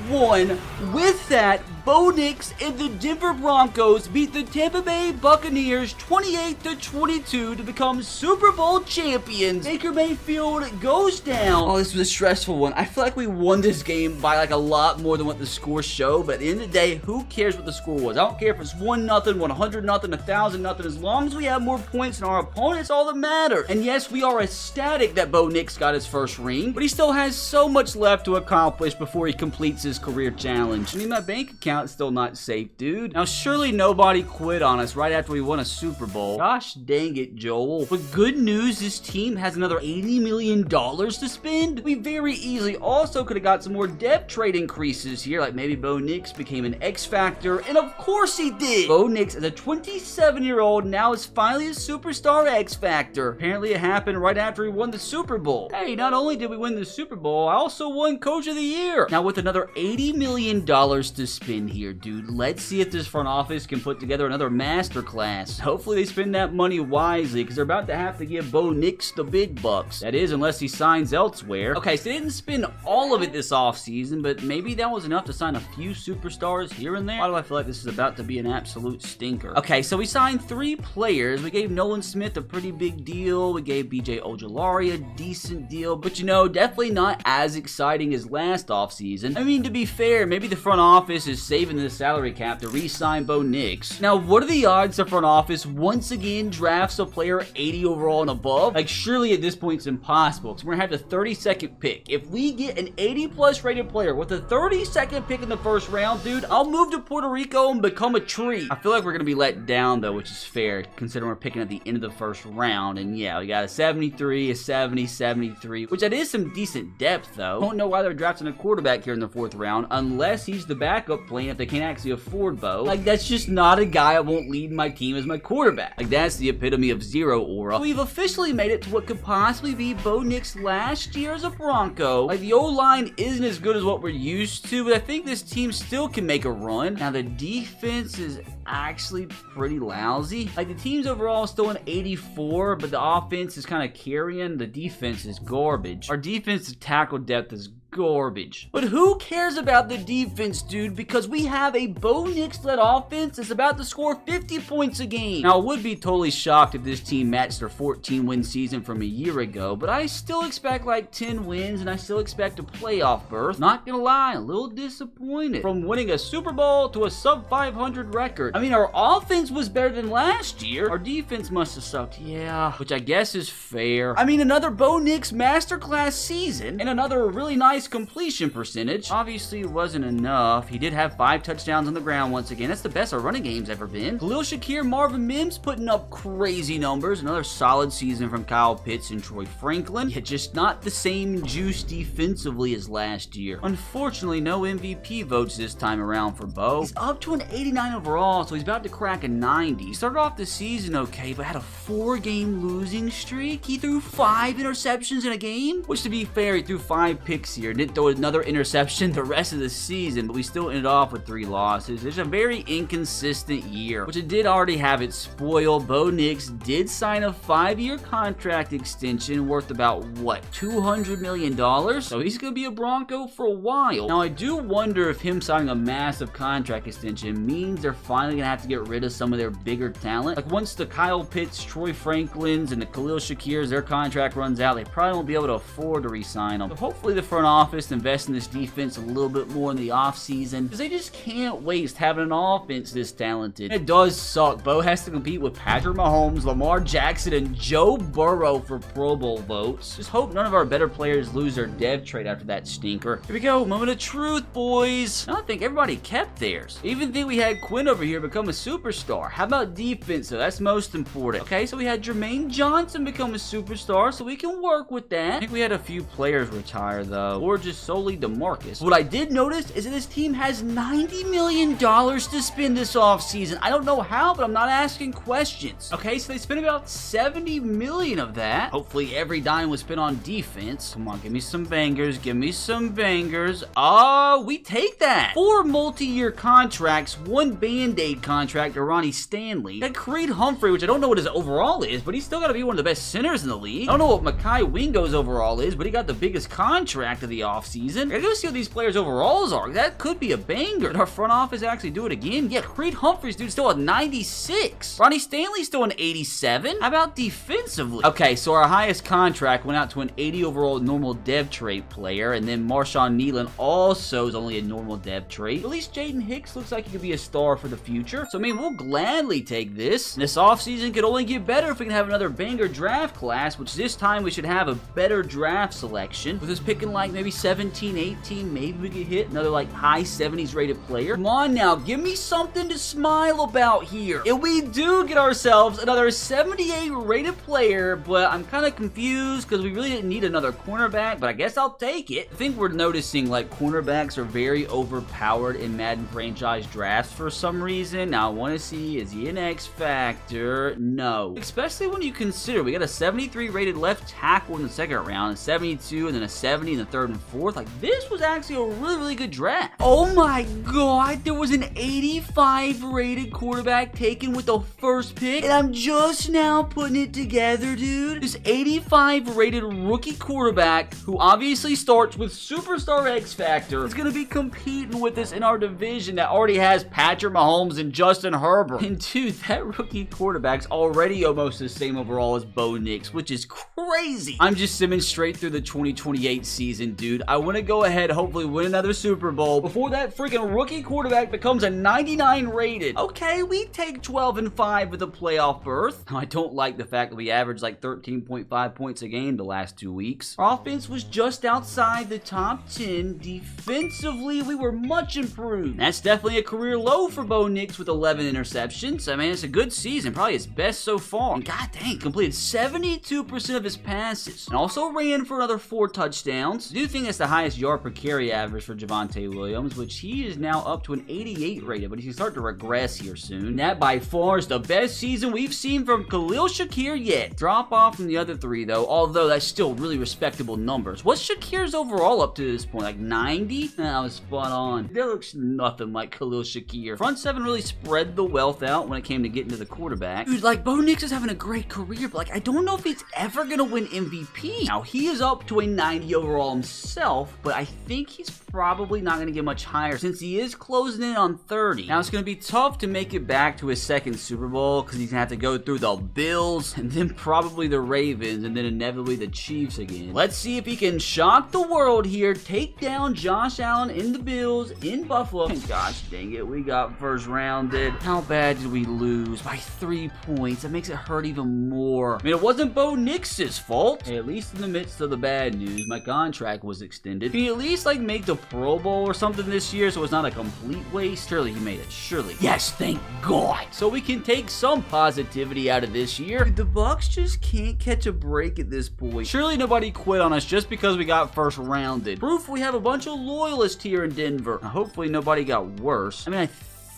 1. With that, Bo Nix and the Denver Broncos beat the Tampa Bay Buccaneers 28-22 to become Super Bowl champions. Baker Mayfield goes down. Oh, this was a stressful one. I feel like we won this game by like a lot more than what the score showed, but at the end of the day, who cares what the score was? I don't care if it's 1-0, 100-0, 1,000-0. As long as we have more points than our opponents, all that matters. And yes, we are ecstatic that Bo Nix got his first ring, but he still has so much left to accomplish before he completes his career challenge. I mean, my bank account is still not safe, dude. Now, surely nobody quit on us right after we won a Super Bowl. Gosh dang it, Joel. But good news, this team has another $80 million to spend. We very easily also could have got some more depth trade increases here, like maybe Bo Nix became an X Factor, and of course he did. Bo Nix, as a 27-year-old, now is finally a superstar X Factor. Apparently it happened right after he won the Super Bowl. Hey, not only did we win the Super Bowl, I also won Coach of the Year. Now, with another $80 million to spend here, dude, let's see if this front office can put together another masterclass. Hopefully they spend that money wisely, because they're about to have to give Bo Nix the big bucks. That is, unless he signs elsewhere. Okay, so they didn't spend all of it this offseason, but maybe that was enough to sign a few superstars here and there. Why do I feel like this is about to be an absolute stinker? Okay, so we signed 3 players. We gave Nolan Smith a pretty big deal. We gave BJ Ojulari a decent deal, but you know, definitely not as exciting as last offseason. I mean, to be fair, maybe the front office is saving the salary cap to re-sign Bo Nix. Now, what are the odds the front office once again drafts a player 80 overall and above? Like, surely at this point it's impossible, because we're gonna have the 32nd pick. If we get an 80+ rated player with a 32nd pick in the first round, dude, I'll move to Puerto Rico and become a tree. I feel like we're gonna be let down though, which is fair, considering we're picking at the end of the first round. And yeah, we got a 73, a 70, 73, which that is some decent depth though. Don't know why they're drafting a quarterback here in the 4th round, unless he's the backup plan if they can't actually afford Bo. Like, that's just not a guy I won't lead my team as my quarterback. Like, that's the epitome of zero aura. So we've officially made it to what could possibly be Bo Nix last year as a Bronco. Like, the O-line isn't as good as what we're used to, but I think this team still can make a run. Now, the defense is actually pretty lousy. Like, the team's overall still an 84, but the offense is kind of carrying. The defense is garbage. Our defensive tackle depth is garbage. But who cares about the defense, dude? Because we have a Bo Nix-led offense that's about to score 50 points a game. Now, I would be totally shocked if this team matched their 14-win season from a year ago, but I still expect like 10 wins, and I still expect a playoff berth. Not gonna lie, a little disappointed. From winning a Super Bowl to a sub-500 record. I mean, our offense was better than last year. Our defense must have sucked, yeah, which I guess is fair. I mean, another Bo Nix masterclass season, and another really nice completion percentage. Obviously, it wasn't enough. He did have 5 touchdowns on the ground once again. That's the best our running game's ever been. Khalil Shakir, Marvin Mims putting up crazy numbers. Another solid season from Kyle Pitts and Troy Franklin. Yet just not the same juice defensively as last year. Unfortunately, no MVP votes this time around for Bo. He's up to an 89 overall, so he's about to crack a 90. He started off the season okay, but had a 4-game losing streak. He threw 5 interceptions in a game, which, to be fair, he threw 5 picks here. Didn't throw another interception the rest of the season, but we still ended off with 3 losses. It's a very inconsistent year, which it did already have its spoil. Bo Nix did sign a 5-year contract extension worth about, what, $200 million? So he's going to be a Bronco for a while. Now, I do wonder if him signing a massive contract extension means they're finally going to have to get rid of some of their bigger talent. Like, once the Kyle Pitts, Troy Franklins, and the Khalil Shakirs, their contract runs out, they probably won't be able to afford to re-sign them. So hopefully the front office invest in this defense a little bit more in the offseason, because they just can't waste having an offense this talented. It does suck. Bo has to compete with Patrick Mahomes, Lamar Jackson, and Joe Burrow for Pro Bowl votes. Just hope none of our better players lose their dev trade after that stinker. Here we go, moment of truth, boys. I don't think everybody kept theirs. I even think we had Quinn over here become a superstar. How about defense, though? That's most important. Okay, so we had Jermaine Johnson become a superstar, so we can work with that. I think we had a few players retire, though. or just solely DeMarcus. What I did notice is that this team has $90 million to spend this offseason. I don't know how, but I'm not asking questions. Okay, so they spent about $70 million of that. Hopefully every dime was spent on defense. Come on, give me some bangers. Give me some bangers. Oh, we take that. 4 multi-year contracts, 1 Band-Aid contract to Ronnie Stanley. That Creed Humphrey, which I don't know what his overall is, but he's still got to be one of the best centers in the league. I don't know what Mekhi Wingo's overall is, but he got the biggest contract of the offseason. I gotta go see what these players' overalls are. That could be a banger. Did our front office actually do it again? Yeah, Creed Humphreys, dude, still a 96. Ronnie Stanley's still an 87. How about defensively? Okay, so our highest contract went out to an 80 overall normal dev trait player, and then Marshawn Nealon also is only a normal dev trait. At least Jaden Hicks looks like he could be a star for the future. So, I mean, we'll gladly take this. This offseason could only get better if we can have another banger draft class, which this time we should have a better draft selection. With us picking like maybe 17, 18, maybe we could hit another like high 70s rated player. Come on now, give me something to smile about here. If we do get ourselves another 78 rated player, but I'm kind of confused because we really didn't need another cornerback, but I guess I'll take it. I think we're noticing like cornerbacks are very overpowered in Madden franchise drafts for some reason. Now I want to see, is he an X factor? No. Especially when you consider we got a 73 rated left tackle in the second round, a 72, and then a 70 in the third and fourth. Like, this was actually a really good draft. Oh my god, there was an 85 rated quarterback taken with the first pick, and I'm just now putting it together, dude. This 85 rated rookie quarterback, who obviously starts with superstar X Factor, is going to be competing with us in our division that already has Patrick Mahomes and Justin Herbert. And dude, that rookie quarterback's already almost the same overall as Bo Nix, which is crazy. I'm just simming straight through the 2028 season, dude. I want to go ahead, hopefully win another Super Bowl before that freaking rookie quarterback becomes a 99 rated. Okay, we take 12-5 with a playoff berth. I don't like the fact that we averaged like 13.5 points a game the last 2 weeks. Our offense was just outside the top 10. Defensively, we were much improved. That's definitely a career low for Bo Nix with 11 interceptions. I mean, it's a good season, probably his best so far. And god dang, completed 72% of his passes. And also ran for another 4 touchdowns. I do think that's the highest yard per carry average for Javonte Williams, which he is now up to an 88 rated, but he can start to regress here soon. That by far is the best season we've seen from Khalil Shakir yet. Drop off from the other 3 though, although that's still really respectable numbers. What's Shakir's overall up to this point? Like 90? That was spot on. That looks nothing like Khalil Shakir. Front 7 really spread the wealth out when it came to getting to the quarterback. Dude, like Bo Nix is having a great career, but like I don't know if he's ever gonna win MVP. Now he is up to a 90 overall himself, but I think he's probably not gonna get much higher since he is closing in on 30. Now it's gonna be tough to make it back to his second Super Bowl because he's gonna have to go through the Bills and then probably the Ravens and then inevitably the Chiefs again. Let's see if he can shock the world here, take down Josh Allen in the Bills in Buffalo. And gosh dang it, we got first rounded. How bad did we lose? By 3 points. That makes it hurt even more. I mean, it wasn't Bo Nix's fault. Hey, at least in the midst of the bad news, my contract was extended. Can you at least like make the Pro Bowl or something this year so it's not a complete waste? Surely he made it. Surely. Yes, thank God. So we can take some positivity out of this year. Dude, the Bucs just can't catch a break at this point. Surely nobody quit on us just because we got first rounded. Proof we have a bunch of loyalists here in Denver. Now, hopefully nobody got worse. I mean, I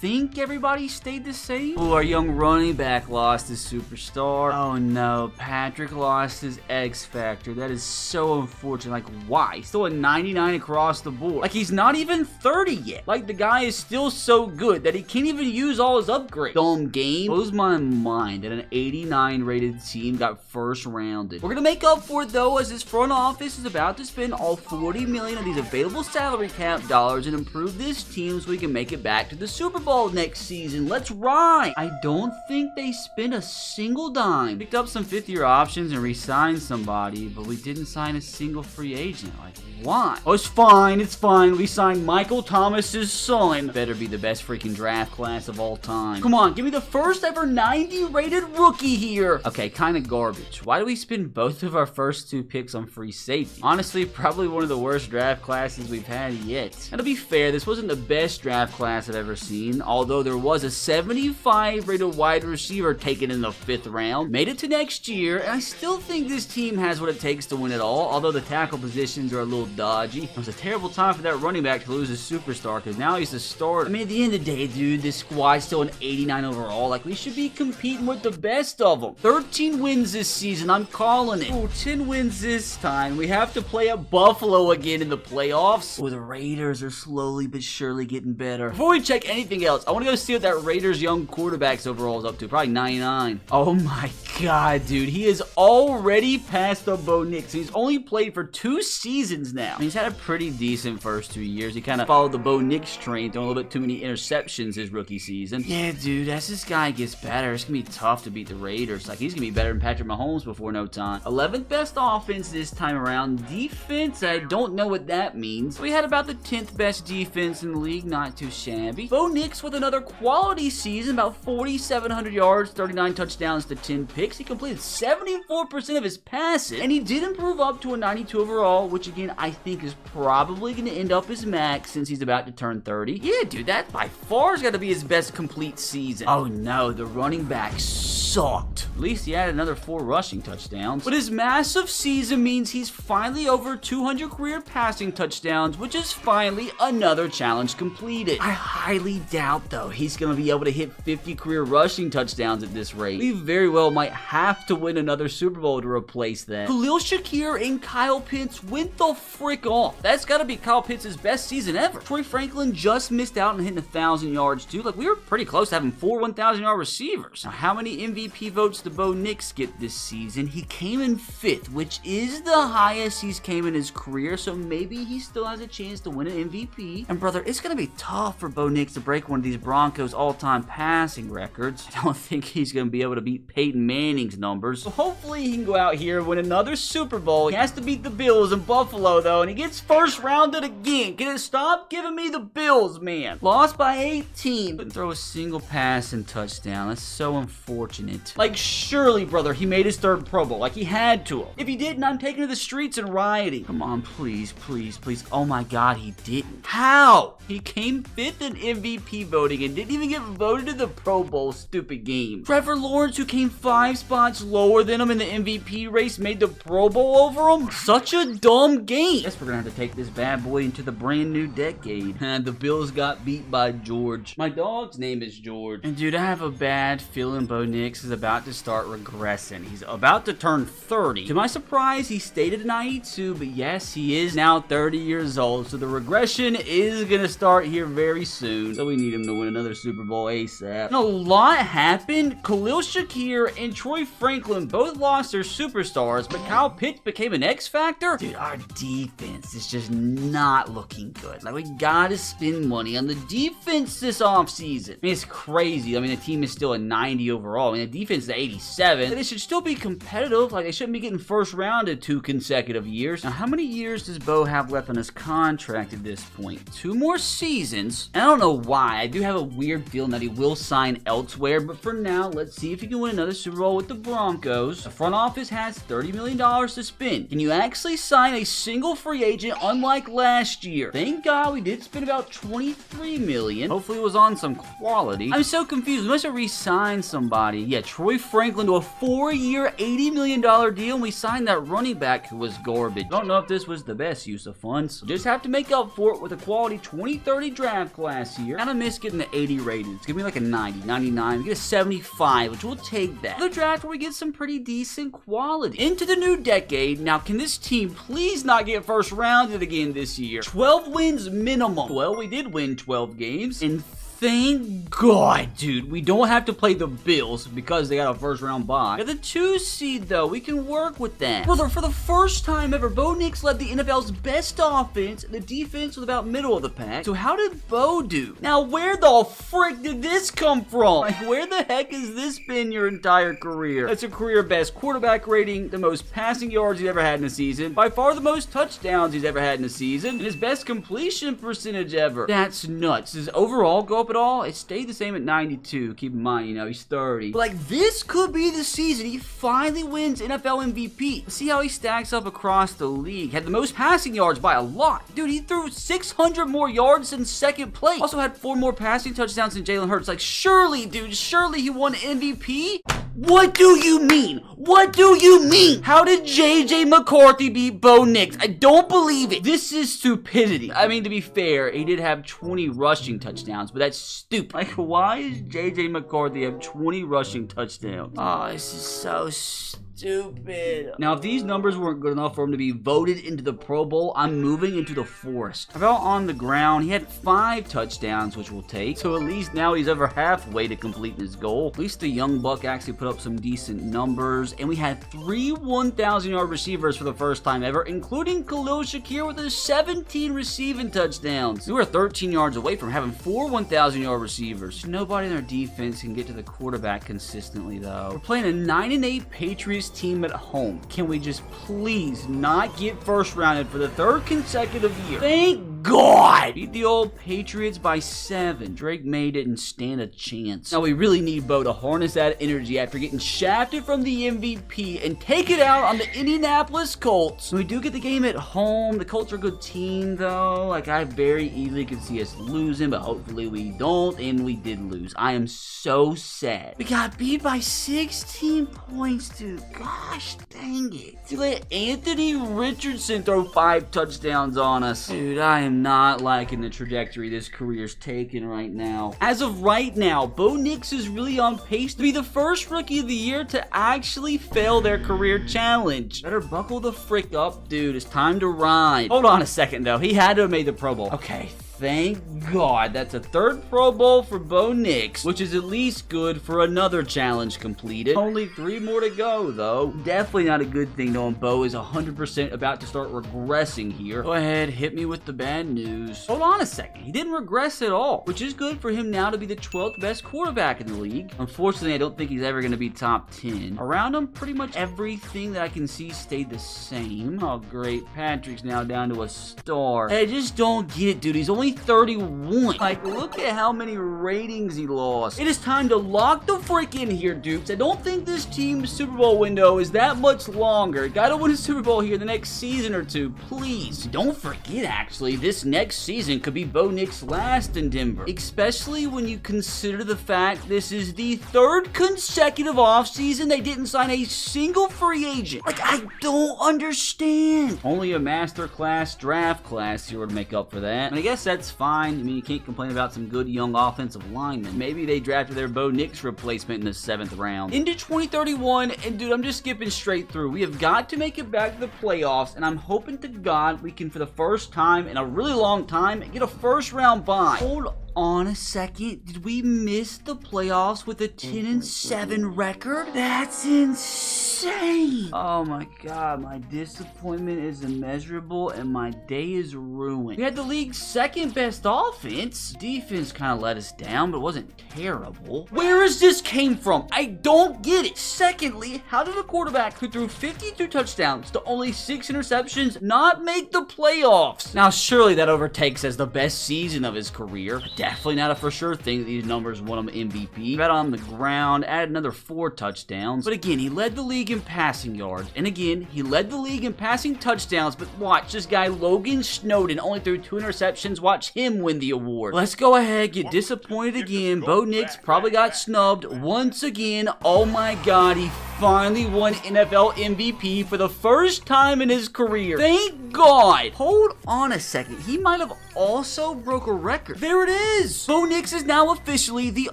think everybody stayed the same. Oh, our young running back lost his superstar. Oh no, Patrick lost his X Factor. That is so unfortunate. Like, why? He's still a 99 across the board. Like, he's not even 30 yet. Like, the guy is still so good that he can't even use all his upgrades. Dumb game. Blows my mind that an 89 rated team got first rounded. We're gonna make up for it though, as his front office is about to spend all 40 million of these available salary cap dollars and improve this team so we can make it back to the Super Bowl next season. Let's ride. I don't think they spent a single dime. Picked up some 5th-year options and re-signed somebody, but we didn't sign a single free agent. Like, why? Oh, it's fine. It's fine. We signed Michael Thomas's son. Better be the best freaking draft class of all time. Come on, give me the first ever 90 rated rookie here. Okay, kind of garbage. Why do we spend both of our first 2 picks on free safety? Honestly, probably one of the worst draft classes we've had yet. Now, to be fair, this wasn't the best draft class I've ever seen. season, although there was a 75 rated wide receiver taken in the 5th round. Made it to next year, and I still think this team has what it takes to win it all, although the tackle positions are a little dodgy. It was a terrible time for that running back to lose his superstar, because now he's the starter. I mean, at the end of the day, dude, this squad's still an 89 overall. Like, we should be competing with the best of them. 13 wins this season, I'm calling it. Ooh, 10 wins this time. We have to play at Buffalo again in the playoffs. Oh, the Raiders are slowly but surely getting better. Before we check anything else, I want to go see what that Raiders young quarterback's overall is up to. Probably 99. Oh my god, dude. He is already past the Bo Nix. He's only played for 2 seasons now. I mean, he's had a pretty decent first 2 years. He kind of followed the Bo Nix train, throwing a little bit too many interceptions his rookie season. Yeah, dude, as this guy gets better, it's going to be tough to beat the Raiders. Like, he's going to be better than Patrick Mahomes before no time. 11th best offense this time around. Defense, I don't know what that means. We had about the 10th best defense in the league, not too shabby. Bo Nix with another quality season, about 4,700 yards, 39 touchdowns to 10 picks. He completed 74% of his passes, and he did improve up to a 92 overall, which again, I think is probably going to end up his max since he's about to turn 30. Yeah, dude, that by far has got to be his best complete season. Oh no, the running back sucked. At least he had another 4 rushing touchdowns. But his massive season means he's finally over 200 career passing touchdowns, which is finally another challenge completed. I highly doubt, though, he's going to be able to hit 50 career rushing touchdowns at this rate. We very well might have to win another Super Bowl to replace that. Khalil Shakir and Kyle Pitts went the frick off. That's got to be Kyle Pitts' best season ever. Troy Franklin just missed out on hitting 1,000 yards, too. Like, we were pretty close to having 4 1,000-yard receivers. Now, how many MVP votes did Bo Nix get this season? He came in 5th, which is the highest he's came in his career, so maybe he still has a chance to win an MVP. And brother, it's going to be tough for Bo Nix to break one of these Broncos all-time passing records. I don't think he's going to be able to beat Peyton Manning's numbers. So hopefully he can go out here and win another Super Bowl. He has to beat the Bills in Buffalo, though, and he gets first rounded again. Can it stop giving me the Bills, man? Lost by 18. Couldn't throw a single pass and touchdown. That's so unfortunate. Like, surely, brother, he made his 3rd Pro Bowl. Like, he had to. If he didn't, I'm taking to the streets and rioting. Come on, please, please, please. Oh my god, he didn't. How? He came 5th in MVP voting and didn't even get voted to the Pro Bowl. Stupid game. Trevor Lawrence, who came 5 spots lower than him in the MVP race, made the Pro Bowl over him? Such a dumb game. Guess we're gonna have to take this bad boy into the brand new decade. The Bills got beat by George. My dog's name is George. And dude, I have a bad feeling Bo Nix is about to start regressing. He's about to turn 30. To my surprise, he stayed at 92, but yes, he is now 30 years old, so the regression is gonna start here very soon. So we need him to win another Super Bowl ASAP. And a lot happened. Khalil Shakir and Troy Franklin both lost their superstars, but Kyle Pitts became an X factor. Dude, our defense is just not looking good. Like, we gotta spend money on the defense this offseason. I mean, it's crazy. I mean, the team is still a 90 overall. I mean, the defense is 87. They should still be competitive. Like, they shouldn't be getting first round in 2 consecutive years. Now, how many years does Bo have left on his contract at this point? 2 more seasons. And I don't know why. I do have a weird feeling that he will sign elsewhere, but for now, let's see if he can win another Super Bowl with the Broncos. The front office has $30 million to spend. Can you actually sign a single free agent unlike last year? Thank God we did spend about $23 million. Hopefully it was on some quality. I'm so confused. We must have re-signed somebody. Yeah, Troy Franklin to a 4-year, $80 million deal, and we signed that running back who was garbage. Don't know if this was the best use of funds. Just have to make up for it with a quality 2030 draft class here. Kinda miss getting the 80 rated. It's gonna be like a 90, 99. We get a 75, which we'll take that. The draft where we get some pretty decent quality. Into the new decade. Now, can this team please not get first rounded again this year? 12 wins minimum. Well, we did win 12 games. And thank God, dude, we don't have to play the Bills because they got a first round bye. Got the 2 seed, though. We can work with that. Brother, for the first time ever, Bo Nix led the NFL's best offense, and the defense was about middle of the pack. So how did Bo do? Now, where the frick did this come from? Like, where the heck has this been your entire career? That's a career best quarterback rating, the most passing yards he's ever had in a season, by far the most touchdowns he's ever had in a season, and his best completion percentage ever. That's nuts. Does overall go up up at all? It stayed the same at 92. Keep in mind, you know, he's 30. But, like, this could be the season he finally wins NFL MVP. See how he stacks up across the league. Had the most passing yards by a lot. Dude, he threw 600 more yards in second place. Also had 4 more passing touchdowns than Jalen Hurts. Like, surely, dude, surely he won MVP? What do you mean? What do you mean? How did J.J. McCarthy beat Bo Nix? I don't believe it. This is stupidity. I mean, to be fair, he did have 20 rushing touchdowns, but that's stupid. Like, why does J.J. McCarthy have 20 rushing touchdowns? Oh, this is so stupid. Now, if these numbers weren't good enough for him to be voted into the Pro Bowl, I'm moving into the forest. About on the ground, he had 5 touchdowns, which we'll take. So at least now he's over halfway to completing his goal. At least the young buck actually put up some decent numbers. And we had 3 1,000-yard receivers for the first time ever, including Khalil Shakir with his 17 receiving touchdowns. We were 13 yards away from having 4 1,000-yard receivers. Nobody in our defense can get to the quarterback consistently, though. We're playing a 9-8 Patriots team at home. Can we just please not get first rounded for the 3rd consecutive year? Thank God! Beat the old Patriots by 7. Drake May didn't stand a chance. Now we really need Bo to harness that energy after getting shafted from the MVP and take it out on the Indianapolis Colts. We do get the game at home. The Colts are a good team, though. Like, I very easily could see us losing, but hopefully we don't, and we did lose. I am so sad. We got beat by 16 points, dude. Gosh dang it. You let Anthony Richardson throw 5 touchdowns on us. Dude, I am not liking the trajectory this career's taking right now. As of right now, Bo Nix is really on pace to be the first rookie of the year to actually fail their career challenge. Better buckle the frick up, dude. It's time to ride. Hold on a second, though. He had to have made the Pro Bowl. Okay, thank God. That's a 3rd Pro Bowl for Bo Nix, which is at least good for another challenge completed. Only 3 more to go, though. Definitely not a good thing, knowing Bo is 100% about to start regressing here. Go ahead, hit me with the bad news. Hold on a second. He didn't regress at all, which is good for him now to be the 12th best quarterback in the league. Unfortunately, I don't think he's ever going to be top 10. Around him, pretty much everything that I can see stayed the same. Oh, great. Patrick's now down to a star. I just don't get it, dude. He's only 31. Like, look at how many ratings he lost. It is time to lock the frick in here, Dukes. I don't think this team's Super Bowl window is that much longer. Gotta win a Super Bowl here the next season or 2, please. Don't forget, actually, this next season could be Bo Nix's last in Denver. Especially when you consider the fact this is the 3rd consecutive offseason they didn't sign a single free agent. Like, I don't understand. Only a masterclass draft class here would make up for that. And I guess that's fine. I mean, you can't complain about some good young offensive linemen. Maybe they drafted their Bo Nix replacement in the 7th round. Into 2031, and dude, I'm just skipping straight through. We have got to make it back to the playoffs, and I'm hoping to God we can, for the first time in a really long time, get a 1st round bye. Hold on a second. Did we miss the playoffs with a 10-7 record? That's insane. Oh my God, my disappointment is immeasurable and my day is ruined. We had the league's 2nd best offense. Defense kind of let us down, but it wasn't terrible. Where is this came from? I don't get it. Secondly, how did a quarterback who threw 52 touchdowns to only 6 interceptions not make the playoffs? Now, surely that overtakes as the best season of his career. Definitely not a for sure thing that these numbers won him MVP. Got on the ground, added another 4 touchdowns. But again, he led the league in passing yards. And again, he led the league in passing touchdowns. But watch, this guy Logan Snowden only threw 2 interceptions. Watch him win the award. Let's go ahead, get disappointed again. Bo Nix probably got snubbed once again. Oh my God, he finally won NFL MVP for the first time in his career. Thank God. Hold on a second. He might have also broke a record. There it is. Bo Nix is now officially the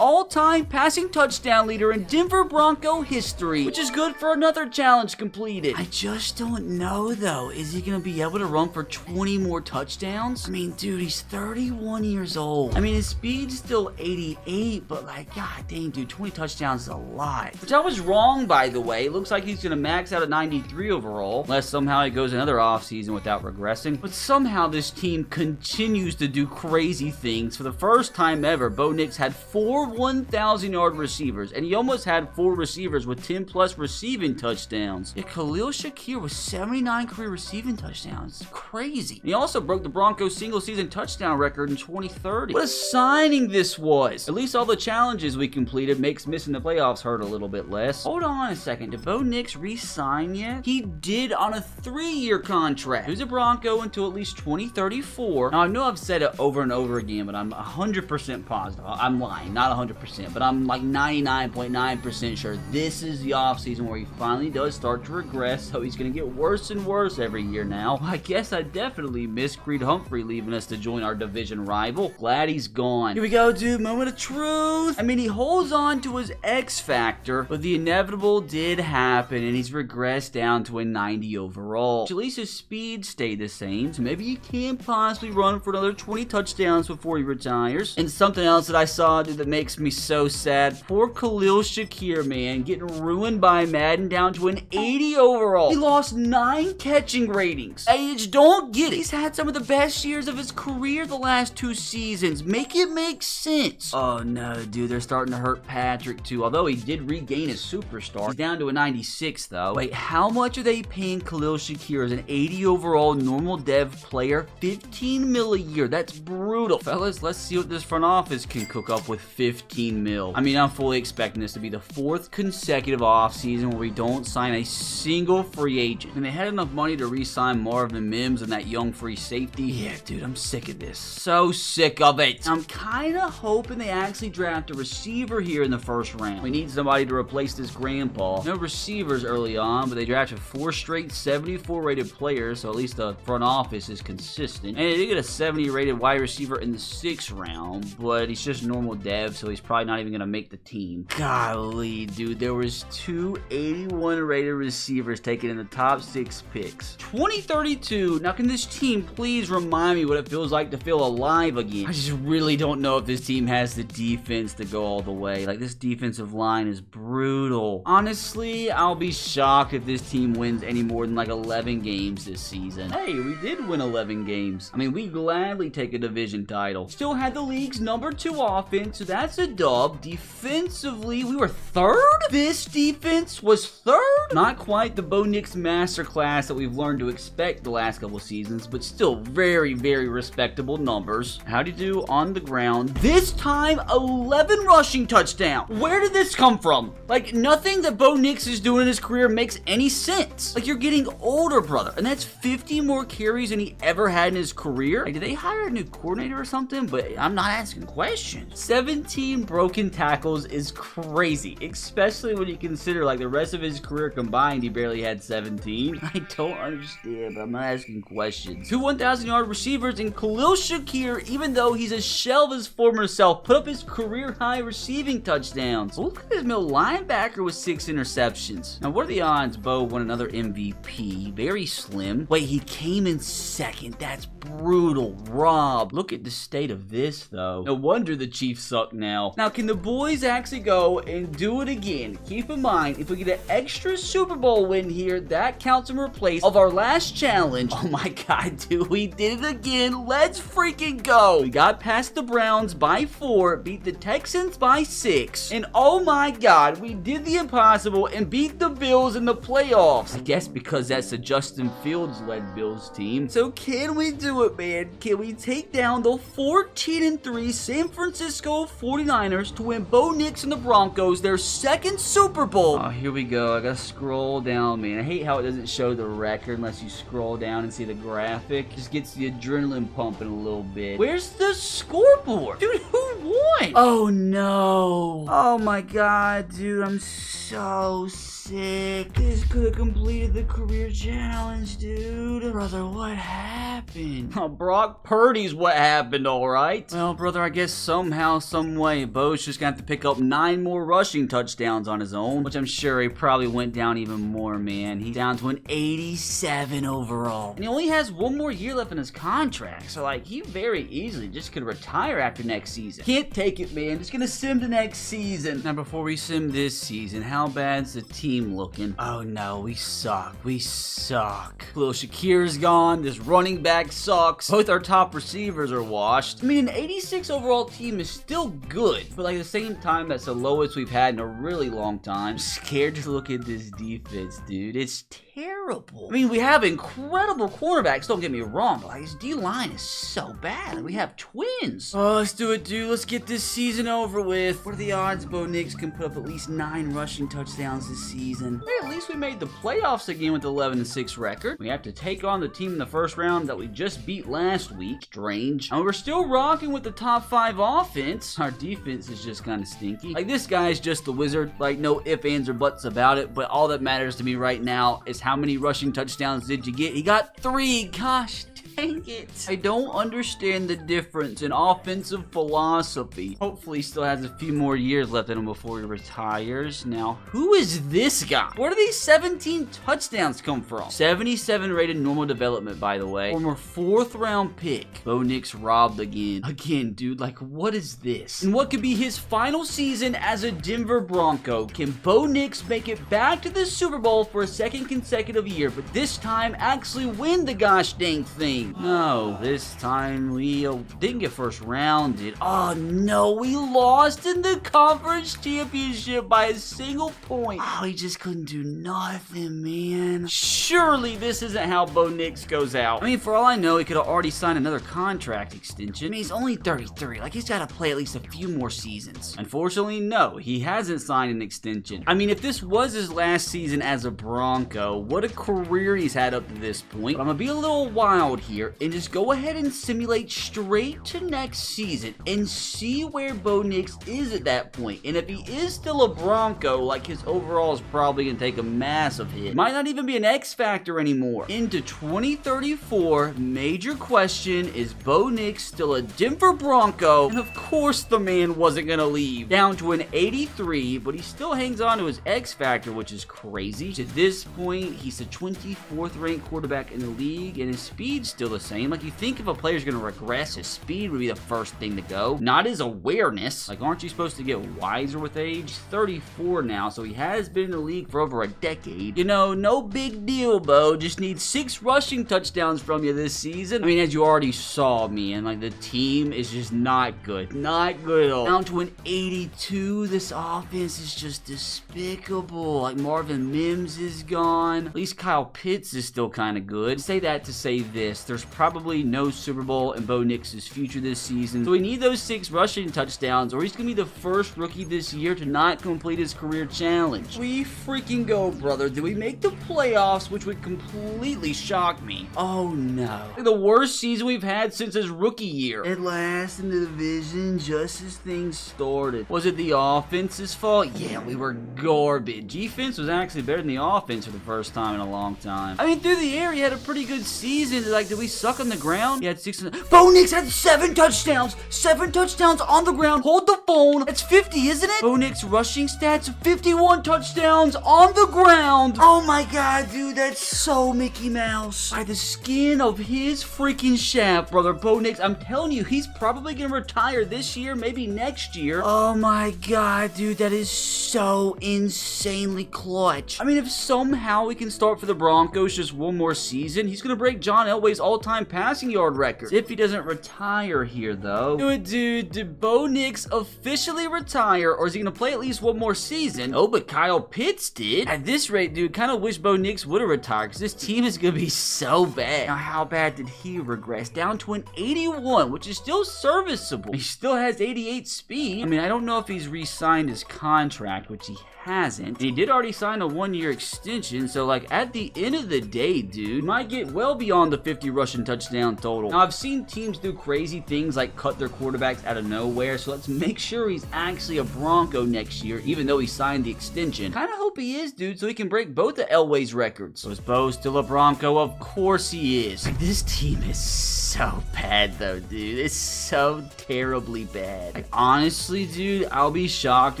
all-time passing touchdown leader in Denver Bronco history, which is good for another challenge completed. I just don't know, though. Is he going to be able to run for 20 more touchdowns? I mean, dude, he's 31 years old. I mean, his speed's still 88, but like, God dang, dude, 20 touchdowns is a lot. Which I was wrong, by the way. It looks like he's going to max out at 93 overall, unless somehow he goes another offseason with without regressing. But somehow this team continues to do crazy things. For the first time ever, Bo Nix had 4 1,000-yard receivers, and he almost had 4 receivers with 10-plus receiving touchdowns. Yeah, Khalil Shakir with 79 career receiving touchdowns. It's crazy. And he also broke the Broncos single-season touchdown record in 2030. What a signing this was. At least all the challenges we completed makes missing the playoffs hurt a little bit less. Hold on a second. Did Bo Nix re-sign yet? He did on a 3-year contract. He's a Bronco until at least 2034. Now, I know I've said it over and over again, but I'm 100% positive. I'm lying, not 100%, but I'm like 99.9% sure this is the offseason where he finally does start to regress, so he's going to get worse and worse every year now. I guess I definitely miss Creed Humphrey leaving us to join our division rival. Glad he's gone. Here we go, dude. Moment of truth. I mean, he holds on to his X factor, but the inevitable did happen, and he's regressed down to a 90 overall. At least his speed stayed the same, so maybe he can possibly run for another 20 touchdowns before he retires. And something else that I saw, dude, that makes me so sad. Poor Khalil Shakir, man, getting ruined by Madden down to an 80 overall. He lost 9 catching ratings. I just don't get it. He's had some of the best years of his career the last 2 seasons. Make it make sense. Oh no, dude, they're starting to hurt Patrick too. Although he did regain his superstar. He's down to a 96 though. Wait, how much are they paying Khalil Shakir as an 80 overall normal dev player? 15 mil a year. That's brutal. Fellas, let's see what this front office can cook up with 15 mil. I mean, I'm fully expecting this to be the 4th consecutive offseason where we don't sign a single free agent. And they had enough money to re-sign Marvin Mims and that young free safety. Yeah, dude, I'm sick of this. So sick of it. I'm kind of hoping they actually draft a receiver here in the first round. We need somebody to replace this grandpa. No receivers early on, but they drafted 4 straight 74 rated players, so at least the front office is consistent. And they did get a 70 rated wide receiver in the 6th round, but he's just normal dev, so he's probably not even gonna make the team. Golly, dude, there was 2 81 rated receivers taken in the top 6 picks. 2032. Now, can this team please remind me what it feels like to feel alive again? I just really don't know if this team has the defense to go all the way. Like, this defensive line is brutal. Honestly, I'll be shocked if this team wins any more than like 11 games this season. Hey, we did win 11 games. I mean, we gladly take a division title. Still had the league's #2 offense, so that's a dub. Defensively, we were 3rd? This defense was 3rd? Not quite the Bo Nix masterclass that we've learned to expect the last couple seasons, but still very, very respectable numbers. How'd he do on the ground? This time, 11 rushing touchdowns. Where did this come from? Like, nothing that Bo Nix is doing in his career makes any sense. Like, you're getting older, brother, and that's 50 more carries than he ever had in his career. Like, did they hire a new coordinator or something? But I'm not asking questions. 17 broken tackles is crazy, especially when you consider, like, the rest of his career combined, he barely had 17. I don't understand, but I'm not asking questions. 2 1,000-yard receivers, and Khalil Shakir, even though he's a shell of his former self, put up his career-high receiving touchdowns. Look at this middle linebacker with 6 interceptions. Now, what are the odds Bo won another MVP? Very slim. Wait, he came in 2nd. That's brutal. Rob. Look at the state of this, though. No wonder the Chiefs suck now. Now, can the boys actually go and do it again? Keep in mind, if we get an extra Super Bowl win here, that counts in replace of our last challenge. Oh my god, dude, we did it again. Let's freaking go. We got past the Browns by 4, beat the Texans by 6, and oh my god, we did the impossible and beat the Bills in the playoffs. I guess because that's a Justin Fields-led Bills team. So can we do it, man? Can we take down the 14-3 San Francisco 49ers to win Bo Nix and the Broncos their 2nd Super Bowl? Oh, here we go. I gotta scroll down, man. I hate how it doesn't show the record unless you scroll down and see the graphic. Just gets the adrenaline pumping a little bit. Where's the scoreboard? Dude, who won? Oh, no. Oh, my God, dude. I'm so sick. This could have completed the career challenge, dude. Brother, what happened? Oh, Brock Purdy's what happened, alright? Well, brother, I guess somehow, some way, Bo's just gonna have to pick up 9 more rushing touchdowns on his own, which I'm sure he probably went down even more, man. He's down to an 87 overall. And he only has 1 more year left in his contract, so, like, he very easily just could retire after next season. Can't take it, man. Just gonna sim to next season. Now, before we sim this season, how bad's the team looking? Oh, no, we suck. We suck. Khalil Shakir Shakir's gone. This running back sucks. Both our top receivers are washed. I mean, an 86 overall team is still good, but like at the same time, that's the lowest we've had in a really long time. I'm scared to look at this defense, dude. It's terrible. I mean, we have incredible cornerbacks, don't get me wrong, but like, his D-line is so bad. Like, we have twins. Oh, let's do it, dude. Let's get this season over with. What are the odds Bo Nix can put up at least 9 rushing touchdowns this season? Hey, at least we made the playoffs again with the 11-6 record. We have to take on the team in the first round that we just beat last week. Strange. And we're still rocking with the top 5 offense. Our defense is just kind of stinky. Like, this guy's just the wizard. Like, no ifs, ands, or buts about it, but all that matters to me right now is how many rushing touchdowns did you get? He got 3. Gosh dang it. I don't understand the difference in offensive philosophy. Hopefully he still has a few more years left in him before he retires. Now, who is this guy? Where do these 17 touchdowns come from? 77 rated normal development, by the way. Former 4th round pick. Bo Nix robbed again. Again, dude, like, what is this? And what could be his final season as a Denver Bronco? Can Bo Nix make it back to the Super Bowl for a 2nd consecutive year, but this time actually win the gosh dang thing? No, this time we didn't get first rounded. Oh no, we lost in the conference championship by a single point. Oh, he just couldn't do nothing, man. Surely this isn't how Bo Nix goes out. I mean, for all I know, he could have already signed another contract extension. I mean, he's only 33. Like, he's got to play at least a few more seasons. Unfortunately, no, he hasn't signed an extension. I mean, if this was his last season as a Bronco, what a career he's had up to this point. But I'm gonna be a little wild here and just go ahead and simulate straight to next season and see where Bo Nix is at that point. And if he is still a Bronco, like, his overall is probably gonna take a massive hit. Might not even be an X factor anymore. Into 2034, major question, is Bo Nix still a Denver Bronco? And of course the man wasn't gonna leave. Down to an 83, but he still hangs on to his X factor, which is crazy. To this point, he's the 24th ranked quarterback in the league, and his speed's still the same. Like, you think if a player's gonna regress, his speed would be the first thing to go, not his awareness. Like, aren't you supposed to get wiser with age? He's 34 now, so he has been in the league for over a decade. You know, no big deal, Bo. Just need 6 rushing touchdowns from you this season. I mean, as you already saw, man, like, the team is just not good. Not good at all. Down to an 82. This offense is just despicable. Like, Marvin Mims is gone. At least Kyle Pitts is still kind of good. Say that to say this. There's probably no Super Bowl in Bo Nix's future this season, so we need those 6 rushing touchdowns, or he's gonna be the first rookie this year to not complete his career challenge. We freaking go, brother. Did we make the playoffs, which would completely shock me? Oh no. The worst season we've had since his rookie year. At last in the division, just as things started. Was it the offense's fault? Yeah, we were garbage. Defense was actually better than the offense for the first time in a long time. I mean, through the air, he had a pretty good season. Like, did we suck on the ground? He had 6. Bo Nix had 7 touchdowns. 7 touchdowns on the ground. Hold the phone. That's 50, isn't it? Bo Nix rushing stats, 51 touchdowns on the ground. Oh my god, dude, that's so Mickey Mouse. By the skin of his freaking shaft, brother. Bo Nix, I'm telling you, he's probably gonna retire this year, maybe next year. Oh my god, dude, that is so insanely clutch. I mean, if somehow we can start for the Broncos just one more season, he's gonna break John Elway's all-time passing yard record. If he doesn't retire here, though. Dude, did Bo Nix officially retire, or is he gonna play at least one more season? Oh, but Kyle Pitts did. At this rate, dude, kind of wish Bo Nix would have retired, because this team is gonna be so bad. Now, how bad did he regress? Down to an 81, which is still serviceable. He still has 88 speed. I mean, I don't know if he's re-signed his contract, which he hasn't. And he did already sign a 1-year extension, so like at the end of the day, dude, might get well beyond the 50 rushing touchdown total. Now, I've seen teams do crazy things like cut their quarterbacks out of nowhere, so let's make sure he's actually a Bronco next year, even though he signed the extension. Kind of hope he is, dude, so he can break both of Elway's records. So is Bo still a Bronco? Of course he is. Like, this team is so bad, though, dude. It's so terribly bad. Like, honestly, dude, I'll be shocked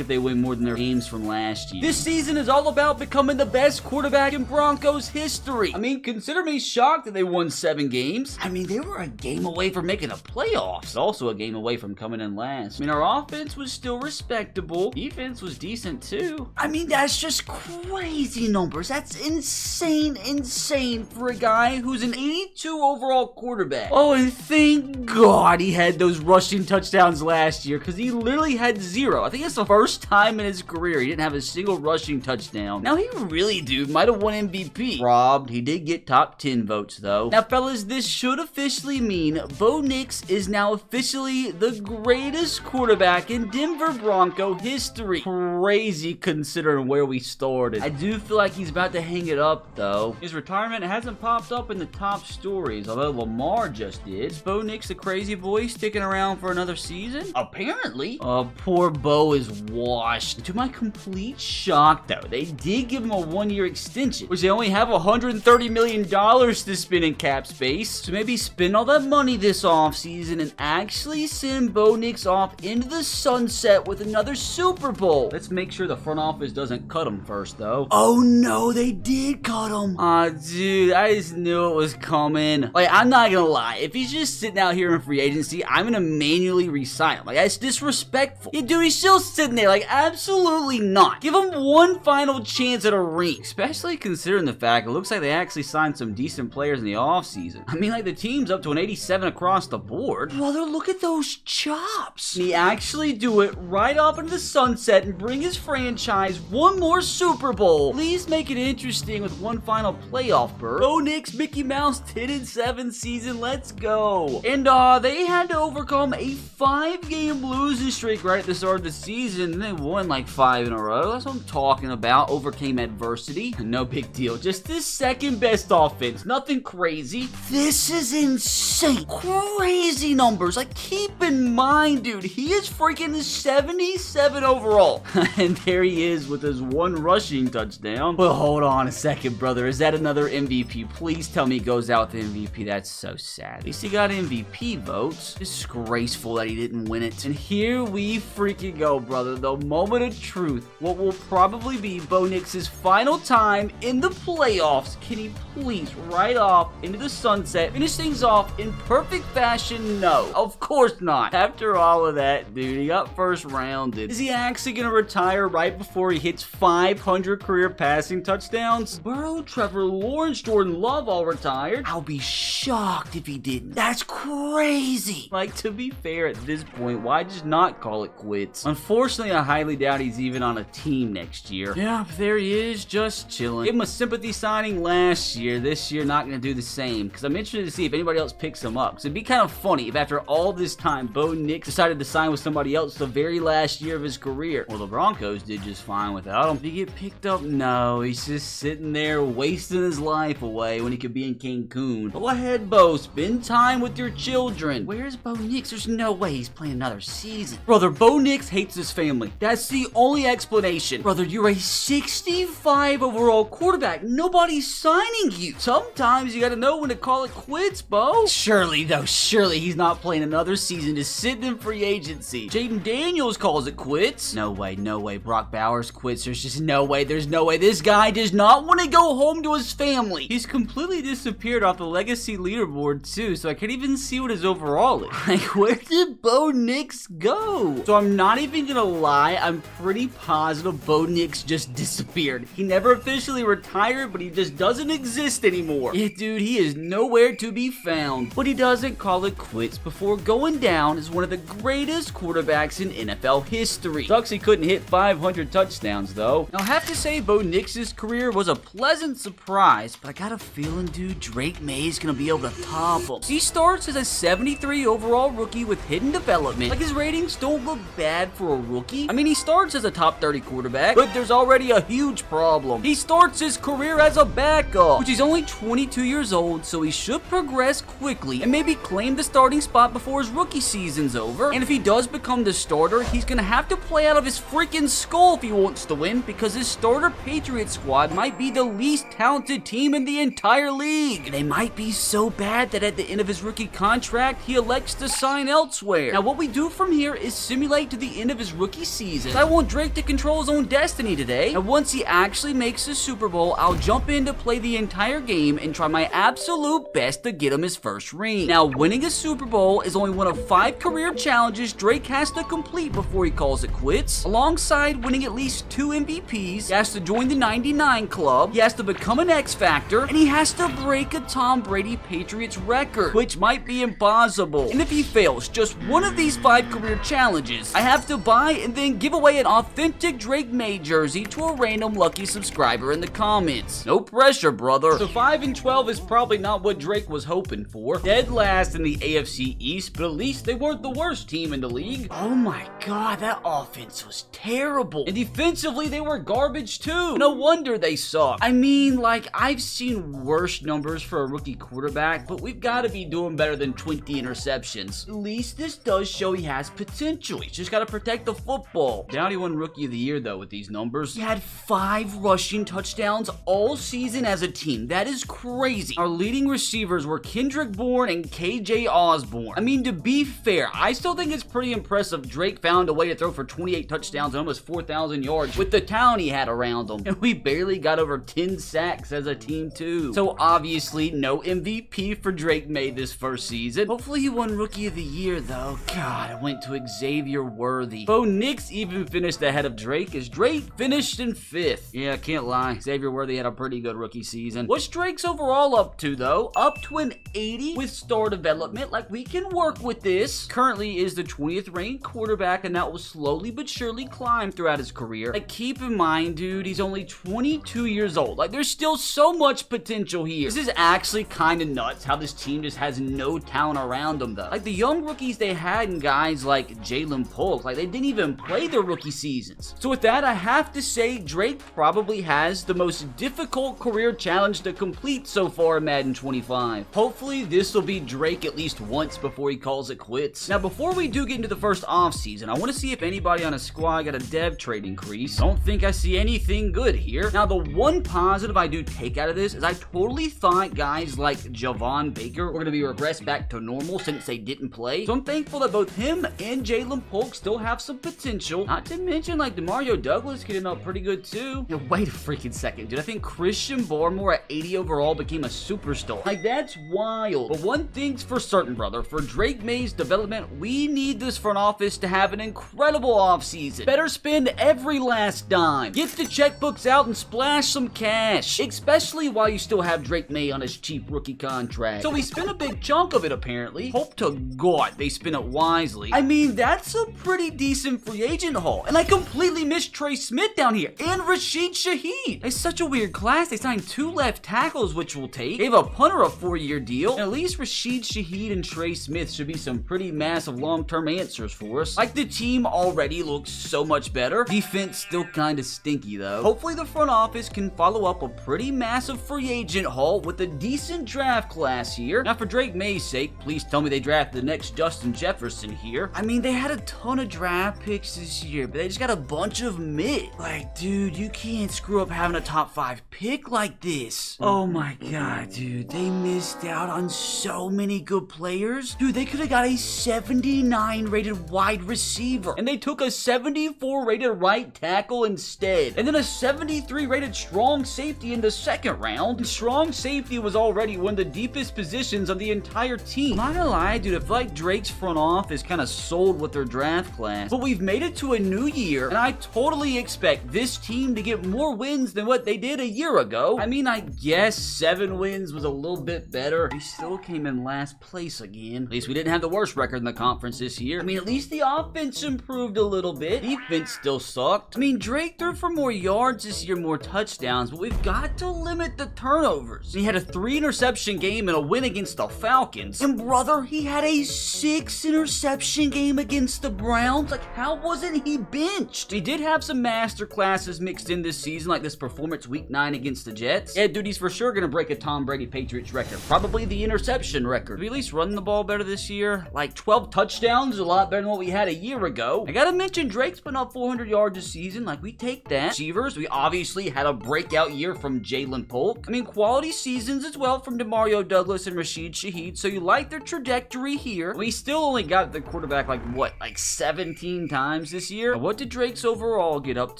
if they win more than their games from last year. This season is all about becoming the best quarterback quarterback in Broncos history. I mean, consider me shocked that they won 7 games. I mean, they were a game away from making the playoffs. Also a game away from coming in last. I mean, our offense was still respectable. Defense was decent too. I mean, that's just crazy numbers. That's insane for a guy who's an 82 overall quarterback. Oh, and thank God he had those rushing touchdowns last year, because he literally had 0. I think it's the first time in his career he didn't have a single rushing touchdown. Now, he really, dude, might have won MVP. Robbed. He did get top 10 votes, though. Now, fellas, this should officially mean Bo Nix is now officially the greatest quarterback in Denver Bronco history. Crazy considering where we started. I do feel like he's about to hang it up, though. His retirement hasn't popped up in the top stories, although Lamar just did. Is Bo Nix the crazy boy sticking around for another season? Apparently. Poor Bo is washed. To my complete shock, though, they did give him a 1-year extension, which they only have $130 million to spend in cap space. So maybe spend all that money this offseason and actually send Bo Nix off into the sunset with another Super Bowl. Let's make sure the front office doesn't cut him first, though. Oh no, they did cut him. Aw, dude, I just knew it was coming. Like, I'm not gonna lie. If he's just sitting out here in free agency, I'm gonna manually resign him. Like, that's disrespectful. Yeah, dude, he's still sitting there. Like, absolutely not. Give him one final chance at a ring. Especially considering the fact it looks like they actually signed some decent players in the offseason. I mean, like, the team's up to an 87 across the board. Brother, look at those chops. And he actually do it right off into the sunset and bring his franchise one more Super Bowl. Please make it interesting with one final playoff berth. Bo Nix, Mickey Mouse 10-7 season. Let's go. And they had to overcome a 5-game losing streak right at the start of the season. And they won like 5 in a row. That's what I'm talking about. Overcame adversity. No big deal. Just the second best offense. Nothing crazy. This is insane. Crazy numbers. Like, keep in mind, dude, he is freaking 77 overall. And there he is with his 1 rushing touchdown. But hold on a second, brother. Is that another MVP? Please tell me he goes out with the MVP. That's so sad. At least he got MVP votes. Disgraceful that he didn't win it. And here we freaking go, brother. The moment of truth. What will probably be Bo Nix's final time in the playoffs. Can he please ride off into the sunset, finish things off in perfect fashion? No, of course not. After all of that, dude, he got first rounded. Is he actually gonna retire right before he hits 500 career passing touchdowns? Burrow, Trevor Lawrence, Jordan Love all retired. I'll be shocked if he didn't. That's crazy. Like, to be fair, at this point, why just not call it quits? Unfortunately, I highly doubt he's even on a team next year. Yeah, there he is, just chilling. Gave him a sympathy signing last year. This year, not gonna do the same, because I'm interested to see if anybody else picks him up. So it'd be kind of funny if after all this time, Bo Nix decided to sign with somebody else the very last year of his career. Well, the Broncos did just fine without him. Did he get picked up? No, he's just sitting there wasting his life away when he could be in Cancun. Go ahead, Bo, spend time with your children. Where's Bo Nix? There's no way he's playing another season. Brother, Bo Nix hates his family. That's the only explanation. Brother, you're a 65 overall quarterback. Nobody's signing you. Sometimes you gotta know when to call it quits, Bo. Surely, though, surely he's not playing another season, just sitting in free agency. Jaden Daniels calls it quits. No way, no way. Brock Bowers quits. There's just no way. There's no way. This guy does not want to go home to his family. He's completely disappeared off the legacy leaderboard, too, so I can't even see what his overall is. Like, where did Bo Nix go? So I'm not even gonna lie, I'm pretty positive Bo Nix just disappeared. He never officially retired, but he just doesn't exist anymore. Yeah, dude, he is nowhere to be found. But he doesn't call it quits before going down as one of the greatest quarterbacks in NFL history. Sucks he couldn't hit 500 touchdowns, though. Now, I have to say, Bo Nix's career was a pleasant surprise, but I got a feeling, dude, Drake May is gonna be able to top him. He starts as a 73 overall rookie with hidden development. Like, his ratings don't look bad for a rookie. I mean, he starts as a top 30 quarterback, but there's already a huge problem. He starts his career as a backup, which he's only 22 years old, so he should progress quickly and maybe claim the starting spot before his rookie season's over. And if he does become the starter, he's gonna have to play out of his freaking skull if he wants to win, because his starter Patriots squad might be the least talented team in the entire league. They might be so bad that at the end of his rookie contract, he elects to sign elsewhere. Now, what we do from here is simulate to the end of his rookie season. I want Drake to control his own destiny today, and once he actually makes the Super Super Bowl, I'll jump in to play the entire game and try my absolute best to get him his first ring. Now, winning a Super Bowl is only one of 5 career challenges Drake has to complete before he calls it quits. Alongside winning at least 2 MVPs, he has to join the 99 club, he has to become an X Factor, and he has to break a Tom Brady Patriots record, which might be impossible. And if he fails just one of these 5 career challenges, I have to buy and then give away an authentic Drake May jersey to a random lucky subscriber in the comments. No pressure, brother. So 5-12 is probably not what Drake was hoping for. Dead last in the AFC East, but at least they weren't the worst team in the league. Oh my god, that offense was terrible. And defensively, they were garbage too. No wonder they suck. I mean, like, I've seen worse numbers for a rookie quarterback, but we've got to be doing better than 20 interceptions. At least this does show he has potential. He's just got to protect the football. Downey won Rookie of the Year, though, with these numbers. He had 5 rushing touchdowns all season as a team. That is crazy. Our leading receivers were Kendrick Bourne and KJ Osborne. I mean, to be fair, I still think it's pretty impressive Drake found a way to throw for 28 touchdowns and almost 4,000 yards with the talent he had around him. And we barely got over 10 sacks as a team, too. So obviously, no MVP for Drake May this first season. Hopefully he won Rookie of the Year, though. God, I went to Xavier Worthy. Bo Nix even finished ahead of Drake, as Drake finished in 5th. Yeah, I can't lie. Xavier Worthy had a pretty good rookie season. What's Drake's overall up to, though? Up to an 80 with star development. Like, we can work with this. Currently is the 20th ranked quarterback, and that will slowly but surely climb throughout his career. Like, keep in mind, dude, he's only 22 years old. Like, there's still so much potential here. This is actually kind of nuts how this team just has no talent around them, though. Like, the young rookies they had in guys like Jalen Polk, like, they didn't even play their rookie seasons. So with that, I have to say Drake probably has the most difficult career challenge to complete so far in Madden 25. Hopefully, this will be Drake at least once before he calls it quits. Now, before we do get into the first offseason, I want to see if anybody on a squad got a dev trade increase. I don't think I see anything good here. Now, the one positive I do take out of this is I totally thought guys like Javon Baker were going to be regressed back to normal since they didn't play. So I'm thankful that both him and Jalen Polk still have some potential. Not to mention, like, Demario Douglas getting up pretty good too. Now, wait a freaking second, dude. I think Christian Barmore at 80 overall became a superstar. Like, that's wild. But one thing's for certain, brother. For Drake May's development, we need this front office to have an incredible offseason. Better spend every last dime. Get the checkbooks out and splash some cash. Especially while you still have Drake May on his cheap rookie contract. So we spent a big chunk of it, apparently. Hope to God they spend it wisely. I mean, that's a pretty decent free agent haul. And I completely missed Trey Smith down here. And Rashid Shaheed. It's such a weird class. They signed 2 left tackles, which we'll take. Gave a punter a 4-year deal. And at least Rashid Shaheed and Trey Smith should be some pretty massive long-term answers for us. Like, the team already looks so much better. Defense still kind of stinky, though. Hopefully the front office can follow up a pretty massive free agent haul with a decent draft class here. Now, for Drake May's sake, please tell me they drafted the next Justin Jefferson here. I mean, they had a ton of draft picks this year, but they just got a bunch of mid. Like, dude, you can't screw up having a top 5 pick like this. Oh my god, dude. They missed out on so many good players. Dude, they could have got a 79 rated wide receiver, and they took a 74 rated right tackle instead, and then a 73 rated strong safety in the second round. And strong safety was already one of the deepest positions of the entire team. I'm not gonna lie, dude, I feel like Drake's front office kind of sold with their draft class, but we've made it to a new year, and I totally expect this team to get more wins than what they did a year ago. I mean, I guess 7 wins was a little bit better. We still came in last place again. At least we didn't have the worst record in the conference this year. I mean, at least the offense improved a little bit. Defense still sucked. I mean, Drake threw for more yards this year, more touchdowns, but we've got to limit the turnovers. He had a 3 interception game and a win against the Falcons. And brother, he had a 6 interception game against the Browns. Like, how wasn't he benched? He did have some master classes mixed in this season, like this performance week 9 against the Jets. Yeah, dude, he's for sure gonna break a Tom Brady Patriots record. Probably the interception record. We at least run the ball better this year. Like, 12 touchdowns, a lot better than what we had a year ago. I gotta mention, Drake's putting up 400 yards this season. Like, we take that. Receivers, we obviously had a breakout year from Jalen Polk. I mean, quality seasons as well from Demario Douglas and Rashid Shaheed, so you like their trajectory here. We still only got the quarterback, like, what, like 17 times this year? Now, what did Drake's overall get up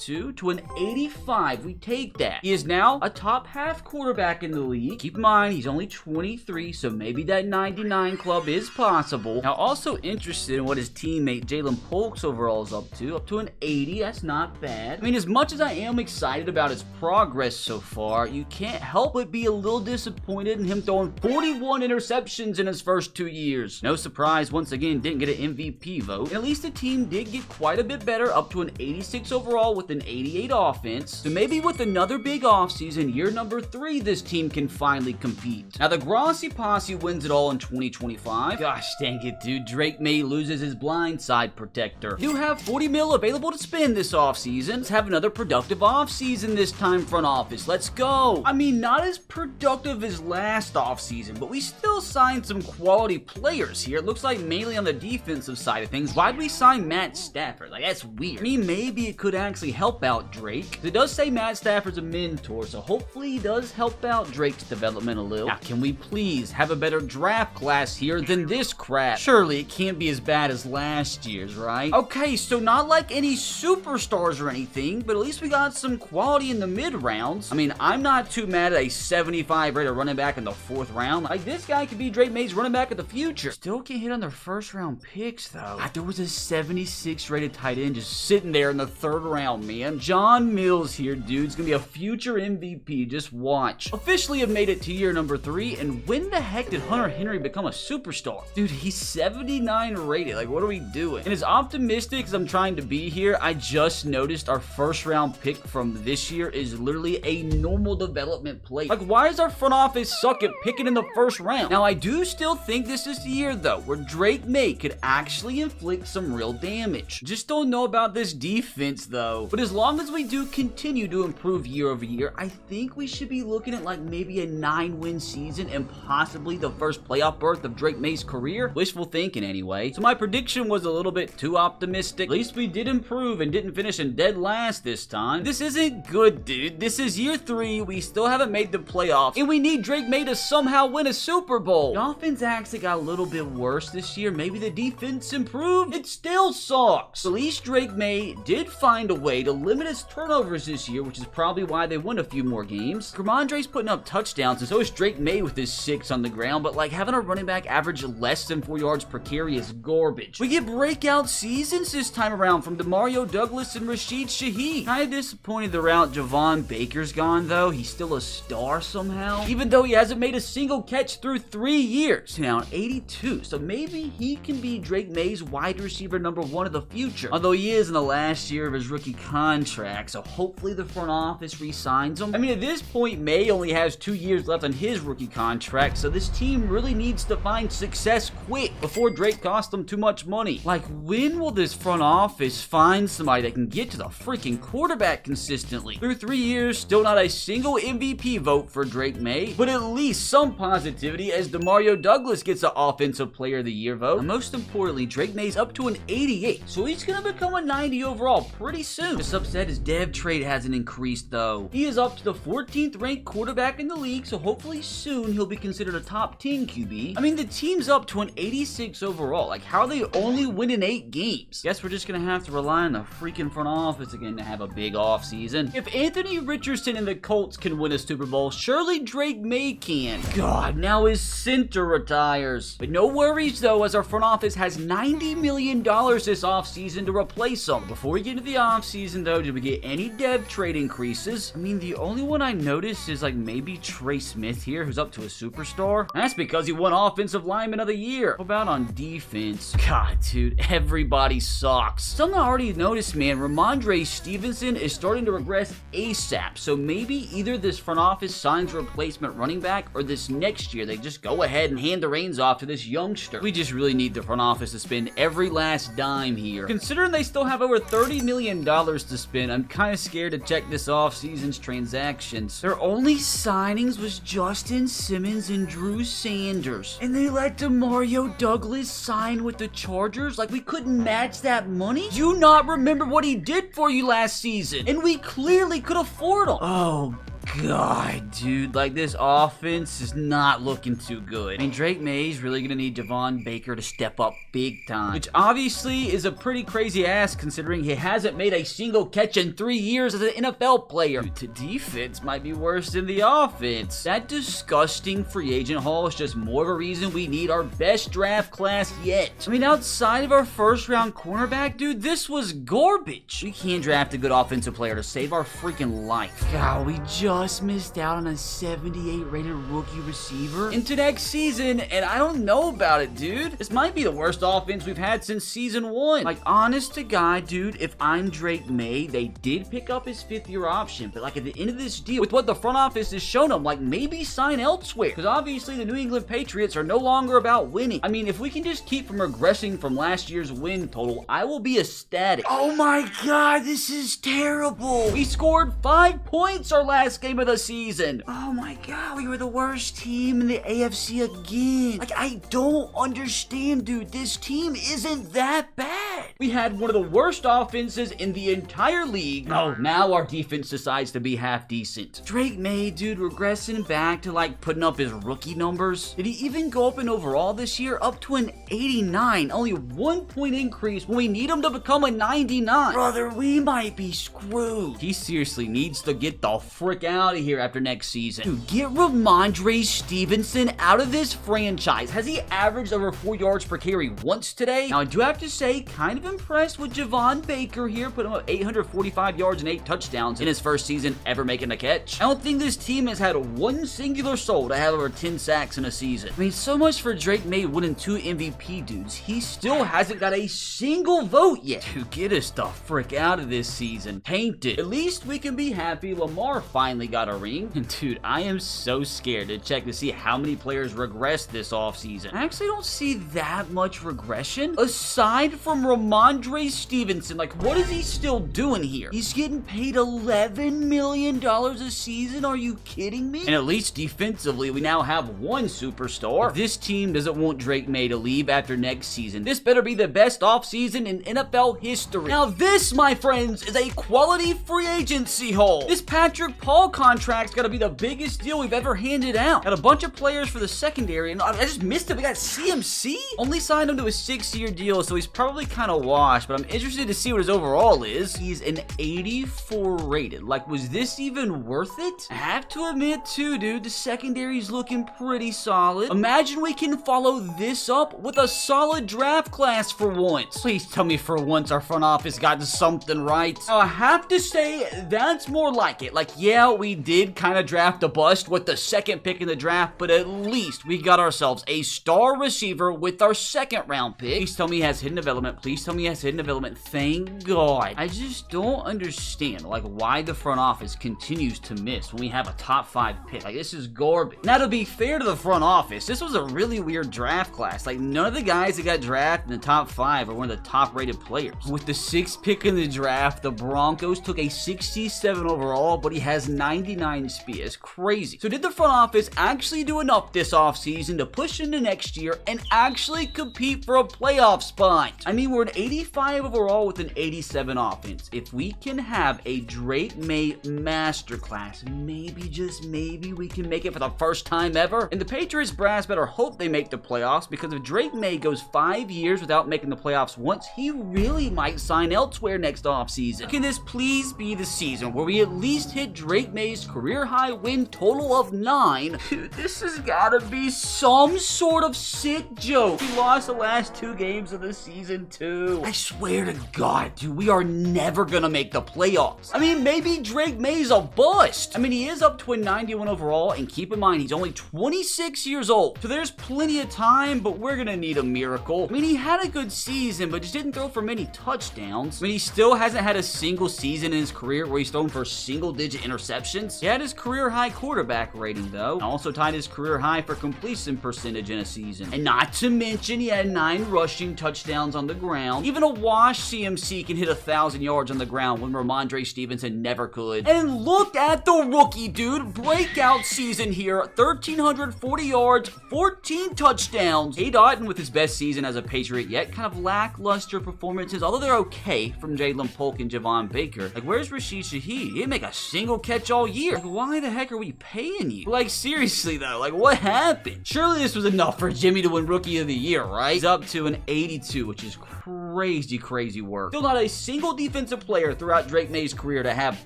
to? To an 85. We take beat that. He is now a top half quarterback in the league. Keep in mind, he's only 23, so maybe that 99 club is possible. Now, also interested in what his teammate Jalen Polk's overall is up to an 80. That's not bad. I mean, as much as I am excited about his progress so far, you can't help but be a little disappointed in him throwing 41 interceptions in his first 2 years. No surprise, once again, didn't get an MVP vote. And at least the team did get quite a bit better, up to an 86 overall with an 88 offense. So maybe with another big offseason, year number 3, this team can finally compete. Now, the Grossi Posse wins it all in 2025. Gosh dang it, dude. Drake May loses his blindside protector. You have 40 mil available to spend this offseason. Let's have another productive offseason this time, front office. Let's go. I mean, not as productive as last offseason, but we still signed some quality players here. It looks like mainly on the defensive side of things. Why'd we sign Matt Stafford? Like, that's weird. I mean, maybe it could actually help out Drake. It does say Matt Stafford's a mentor, so hopefully he does help out Drake's development a little. Now, can we please have a better draft class here than this crap? Surely it can't be as bad as last year's, right? Okay, so not like any superstars or anything, but at least we got some quality in the mid-rounds. I mean, I'm not too mad at a 75 rated running back in the 4th round. Like, this guy could be Drake May's running back of the future. Still can't hit on their first round picks, though. There was a 76 rated tight end just sitting there in the 3rd round, man. John Mills here, dude. It's gonna be a future MVP. Just watch. Officially have made it to year number 3, and when the heck did Hunter Henry become a superstar? Dude, he's 79 rated. Like, what are we doing? And as optimistic as I'm trying to be here, I just noticed our 1st round pick from this year is literally a normal development player. Like, why does our front office suck at picking in the 1st round? Now, I do still think this is the year, though, where Drake May could actually inflict some real damage. Just don't know about this defense, though. But as long as we do continue to improve year over year, I think we should be looking at like maybe a 9-win season and possibly the first playoff berth of Drake May's career. Wishful thinking, anyway. So my prediction was a little bit too optimistic. At least we did improve and didn't finish in dead last this time. This isn't good, dude. This is year 3. We still haven't made the playoffs, and we need Drake May to somehow win a Super Bowl. The offense actually got a little bit worse this year. Maybe the defense improved. It still sucks. At least Drake May did find a way to limit his turnovers this year, which is probably why they won a few more games. Ramondre's putting up touchdowns, and so is Drake May with his 6 on the ground, but like having a running back average less than 4 yards per carry is garbage. We get breakout seasons this time around from Demario Douglas and Rashid Shaheed. Kind of disappointed the route Javon Baker's gone, though. He's still a star somehow, even though he hasn't made a single catch through 3 years. Now, 82, so maybe he can be Drake May's wide receiver number 1 of the future, although he is in the last year of his rookie contract, so hopefully the front office re-signs him. I mean, at this point, May only has 2 years left on his rookie contract, so this team really needs to find success quick before Drake costs them too much money. Like, when will this front office find somebody that can get to the freaking quarterback consistently? Through 3 years, still not a single MVP vote for Drake May, but at least some positivity as Demario Douglas gets the Offensive Player of the Year vote. And most importantly, Drake May's up to an 88, so he's gonna become a 90 overall pretty soon. Just upset his dev trade hasn't increased, though. He is up to the 14th ranked quarterback in the league, so hopefully soon he'll be considered a top 10 QB. I mean, the team's up to an 86 overall. Like, how are they only winning 8 games? Guess we're just gonna have to rely on the freaking front office again to have a big offseason. If Anthony Richardson and the Colts can win a Super Bowl, surely Drake May can. God, now his center retires. But no worries, though, as our front office has $90 million this offseason to replace him. Before we get into the offseason, though, did we get any dev trade increases? I mean, the only one I noticed is like maybe Trey Smith here, who's up to a superstar. That's because he won Offensive Lineman of the Year. How about on defense? God, dude, everybody sucks. Something I already noticed, man, Ramondre Stevenson is starting to regress ASAP. So maybe either this front office signs a replacement running back, or this next year they just go ahead and hand the reins off to this youngster. We just really need the front office to spend every last dime here. Considering they still have over $30 million to spend, I'm kind of scared to check this offseason's transactions. Their only signings was Justin Simmons and Drew Sanders, and they let Demario Douglas sign with the Chargers? Like, we couldn't match that money? Do you not remember what he did for you last season? And we clearly could afford him. Oh God, dude. Like, this offense is not looking too good. I mean, Drake May's really going to need Javon Baker to step up big time, which obviously is a pretty crazy ask considering he hasn't made a single catch in 3 years as an NFL player. Dude, the defense might be worse than the offense. That disgusting free agent haul is just more of a reason we need our best draft class yet. I mean, outside of our first round cornerback, dude, this was garbage. We can't draft a good offensive player to save our freaking life. God, we just missed out on a 78 rated rookie receiver into next season, and I don't know about it, dude. This might be the worst offense we've had since season 1. Like, honest to God, dude, if I'm Drake May, they did pick up his 5th-year option, but like at the end of this deal, with what the front office has shown him, like maybe sign elsewhere, because obviously the New England Patriots are no longer about winning. I mean, if we can just keep from regressing from last year's win total, I will be ecstatic. Oh my God, this is terrible. We scored 5 points our last game of the season. Oh my God, we were the worst team in the AFC again. Like, I don't understand, dude. This team isn't that bad. We had one of the worst offenses in the entire league. Oh, now our defense decides to be half decent. Drake May, dude, regressing back to like putting up his rookie numbers. Did he even go up in overall this year? Up to an 89. Only 1 point increase when we need him to become a 99. Brother, we might be screwed. He seriously needs to get the frick out of here after next season. Dude, get Ramondre Stevenson out of this franchise. Has he averaged over 4 yards per carry once today? Now, I do have to say, kind of impressed with Javon Baker here. Put him up 845 yards and 8 touchdowns in his first season ever making a catch. I don't think this team has had one singular soul to have over 10 sacks in a season. I mean, so much for Drake May winning 2 MVP dudes. He still hasn't got a single vote yet. Dude, get us the frick out of this season. Paint it. At least we can be happy Lamar finally got a ring. And dude, I am so scared to check to see how many players regressed this offseason. I actually don't see that much regression. Aside from Ramondre Stevenson, like, what is he still doing here? He's getting paid $11 million a season? Are you kidding me? And at least defensively, we now have one superstar. If this team doesn't want Drake May to leave after next season, this better be the best offseason in NFL history. Now this, my friends, is a quality free agency haul. This Patrick Paul contract's gotta be the biggest deal we've ever handed out. Got a bunch of players for the secondary, and I just missed it. We got CMC? Only signed him to a 6-year deal, so he's probably kind of washed, but I'm interested to see what his overall is. He's an 84 rated. Like, was this even worth it? I have to admit too, dude, the secondary's looking pretty solid. Imagine we can follow this up with a solid draft class for once. Please tell me for once our front office got something right. Now, I have to say, that's more like it. Like, yeah, we did kind of draft a bust with the 2nd pick in the draft, but at least we got ourselves a star receiver with our 2nd round pick. Please tell me he has hidden development. Please tell me he has hidden development. Thank God. I just don't understand, like, why the front office continues to miss when we have a top 5 pick. Like, this is garbage. Now, to be fair to the front office, this was a really weird draft class. Like, none of the guys that got drafted in the top 5 are one of the top rated players. With the 6th pick in the draft, the Broncos took a 67 overall, but he has 99 speed. It's crazy. So did the front office actually do enough this offseason to push into next year and actually compete for a playoff spot? I mean, we're an 85 overall with an 87 offense. If we can have a Drake May masterclass, maybe, just maybe, we can make it for the first time ever. And the Patriots brass better hope they make the playoffs, because if Drake May goes 5 years without making the playoffs once, he really might sign elsewhere next offseason. Can this please be the season where we at least hit Drake May's career high win total of 9? Dude, this has gotta be some sort of sick joke. We lost the last 2 games of the season too. I swear to God, dude, we are never gonna make the playoffs. I mean, maybe Drake May's a bust. I mean, he is up to a 91 overall, and keep in mind, he's only 26 years old. So there's plenty of time, but we're gonna need a miracle. I mean, he had a good season, but just didn't throw for many touchdowns. I mean, he still hasn't had a single season in his career where he's thrown for single-digit interceptions. He had his career high quarterback rating, though, and also tied his career high for completion percentage in a season. And not to mention, he had 9 rushing touchdowns on the ground. ground. Even a wash CMC can hit 1,000 yards on the ground when Ramondre Stevenson never could. And look at the rookie, dude. Breakout season here. 1,340 yards, 14 touchdowns. Cade Otton with his best season as a Patriot yet. Kind of lackluster performances, although they're okay from Jalen Polk and Javon Baker. Like, where's Rashid Shaheed? He didn't make a single catch all year. Like, why the heck are we paying you? Like, seriously though, like, what happened? Surely this was enough for Jimmy to win Rookie of the Year, right? He's up to an 82, which is crazy work. Still not a single defensive player throughout Drake May's career to have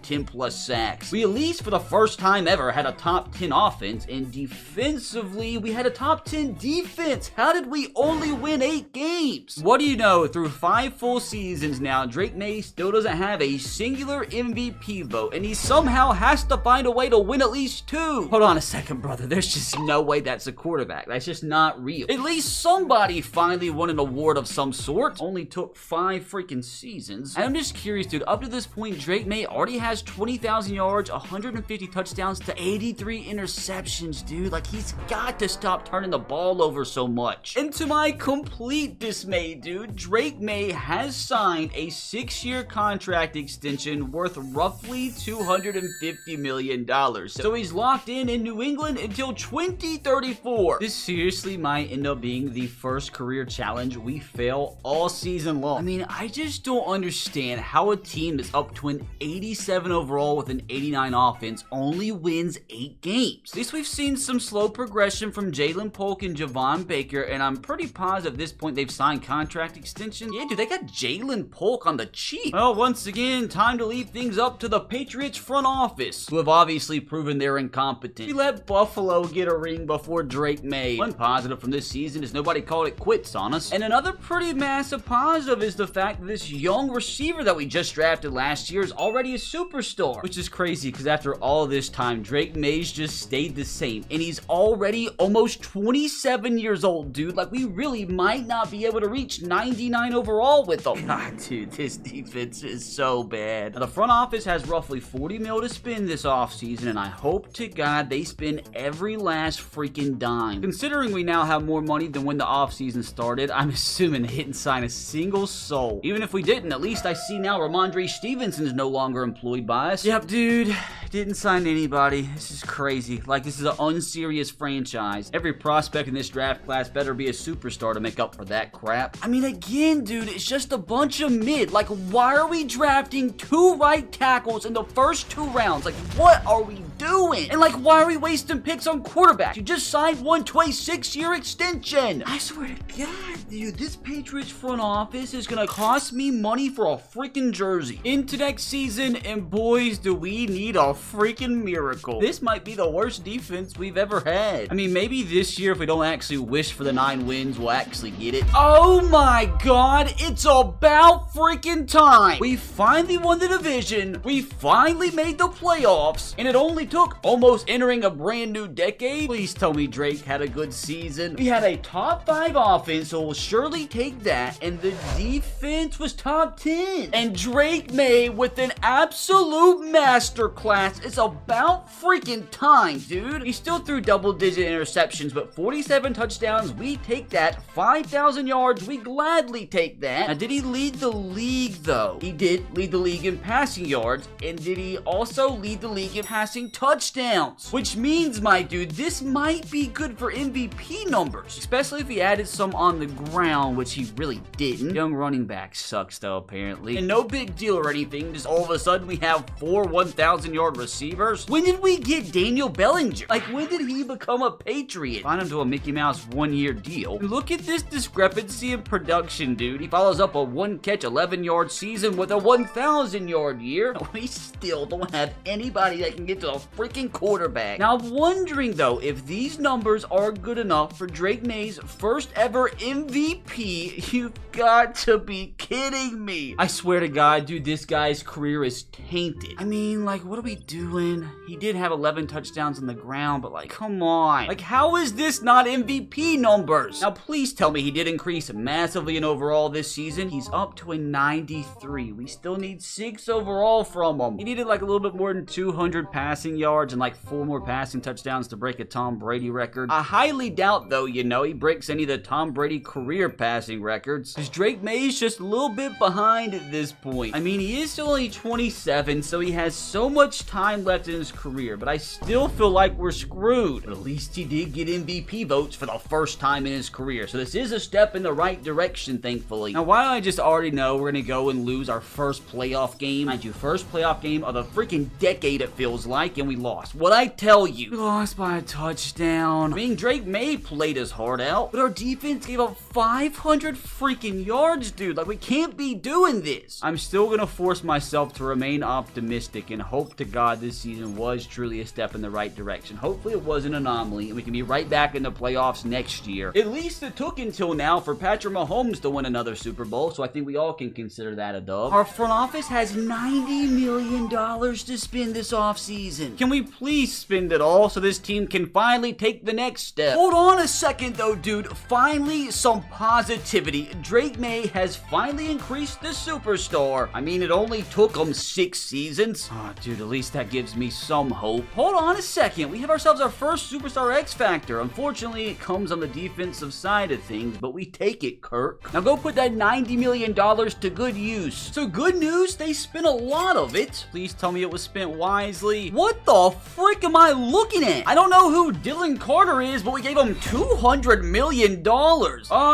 10+ sacks. We at least for the first time ever had a top 10 offense, and defensively we had a top 10 defense. How did we only win 8 games? What do you know, through 5 full seasons now, Drake May still doesn't have a singular MVP vote, and he somehow has to find a way to win at least 2. Hold on a second, brother. There's just no way that's a quarterback. That's just not real. At least somebody finally won an award of some sort. Only took 5 freaking seasons. And I'm just curious, dude, up to this point, Drake May already has 20,000 yards, 150 touchdowns to 83 interceptions, dude. Like, he's got to stop turning the ball over so much. And to my complete dismay, dude, Drake May has signed a 6-year contract extension worth roughly $250 million. So he's locked in New England until 2034. This seriously might end up being the first career challenge we fail all season long. I mean, I just don't understand how a team that's up to an 87 overall with an 89 offense only wins 8 games. At least we've seen some slow progression from Jalen Polk and Javon Baker, and I'm pretty positive at this point they've signed contract extension. Yeah, dude, they got Jalen Polk on the cheap. Well, once again, time to leave things up to the Patriots front office, who have obviously proven they're incompetent. We let Buffalo get a ring before Drake May. One positive from this season is nobody called it quits on us. And another pretty massive positive is the fact that this young receiver that we just drafted last year is already a superstar, which is crazy because after all this time, Drake May's just stayed the same, and he's already almost 27 years old, dude. Like, we really might not be able to reach 99 overall with him. God, dude, this defense is so bad. Now, the front office has roughly $40 million to spend this offseason, and I hope to God they spend every last freaking dime. Considering we now have more money than when the offseason started, I'm assuming they didn't sign a single soul. Even if we didn't, at least I see now Ramondre Stevenson is no longer employed by us. Yep, dude, didn't sign anybody. This is crazy. Like, this is an unserious franchise. Every prospect in this draft class better be a superstar to make up for that crap. I mean, again, dude, it's just a bunch of mid. Like, why are we drafting 2 right tackles in the first 2 rounds? Like, what are we doing? And like, why are we wasting picks on quarterbacks? You just signed one to a 6-year extension. I swear to God, dude, this Patriots front office is gonna cost me money for a freaking jersey into next season, and boys, do we need a freaking miracle. This might be the worst defense we've ever had. I mean, maybe this year, if we don't actually wish for the 9 wins, we'll actually get it. Oh my God, it's about freaking time. We finally won the division. We finally made the playoffs, and it only took almost entering a brand new decade. Please tell me Drake had a good season. We had a top 5 offense, so we'll surely take that, and the defense was top 10. And Drake May with an absolute masterclass. It's about freaking time, dude. He still threw double-digit interceptions, but 47 touchdowns, we take that. 5,000 yards, we gladly take that. Now, did he lead the league, though? He did lead the league in passing yards, and did he also lead the league in passing touchdowns? Which means, my dude, this might be good for MVP numbers, especially if he added some on the ground, which he really didn't. Young running back sucks, though, apparently. And no big deal or anything, just all of a sudden we have 4 1,000-yard receivers. When did we get Daniel Bellinger? Like, when did he become a Patriot? Find him to a Mickey Mouse 1-year deal. And look at this discrepancy in production, dude. He follows up a 1-catch, 11-yard season with a 1,000-yard year. We still don't have anybody that can get to a freaking quarterback. Now, I'm wondering, though, if these numbers are good enough for Drake May's first ever MVP. You've got to be kidding me. I swear to God, dude, this guy's career is tainted. I mean, like, what are we doing? He did have 11 touchdowns on the ground, but like, come on. Like, how is this not MVP numbers? Now, please tell me he did increase massively in overall this season. He's up to a 93. We still need 6 overall from him. He needed like a little bit more than 200 passing passing yards and like 4 more passing touchdowns to break a Tom Brady record. I highly doubt, though, he breaks any of the Tom Brady career passing records, because Drake May's just a little bit behind at this point. I mean, he is still only 27, so he has so much time left in his career, but I still feel like we're screwed. But at least he did get MVP votes for the first time in his career, so this is a step in the right direction, thankfully. Now, why do I just already know we're gonna go and lose our first playoff game? Mind you, first playoff game of the freaking decade, it feels like, and we lost. What'd I tell you? We lost by a touchdown. I mean, Drake May played his heart out, but our defense gave up 500 freaking yards, dude. Like, we can't be doing this. I'm still gonna force myself to remain optimistic and hope to God this season was truly a step in the right direction. Hopefully it was an anomaly and we can be right back in the playoffs next year. At least it took until now for Patrick Mahomes to win another Super Bowl, so I think we all can consider that a dub. Our front office has $90 million to spend this offseason. Can we please spend it all so this team can finally take the next step? Hold on a second though, dude. Finally, some positivity. Drake May has finally increased the superstar. I mean, it only took him 6 seasons. Oh, dude, at least that gives me some hope. Hold on a second. We have ourselves our first superstar X Factor. Unfortunately, it comes on the defensive side of things, but we take it, Kirk. Now go put that $90 million to good use. So good news, they spent a lot of it. Please tell me it was spent wisely. What the frick am I looking at? I don't know who Dylan Carter is, but we gave him $200 million.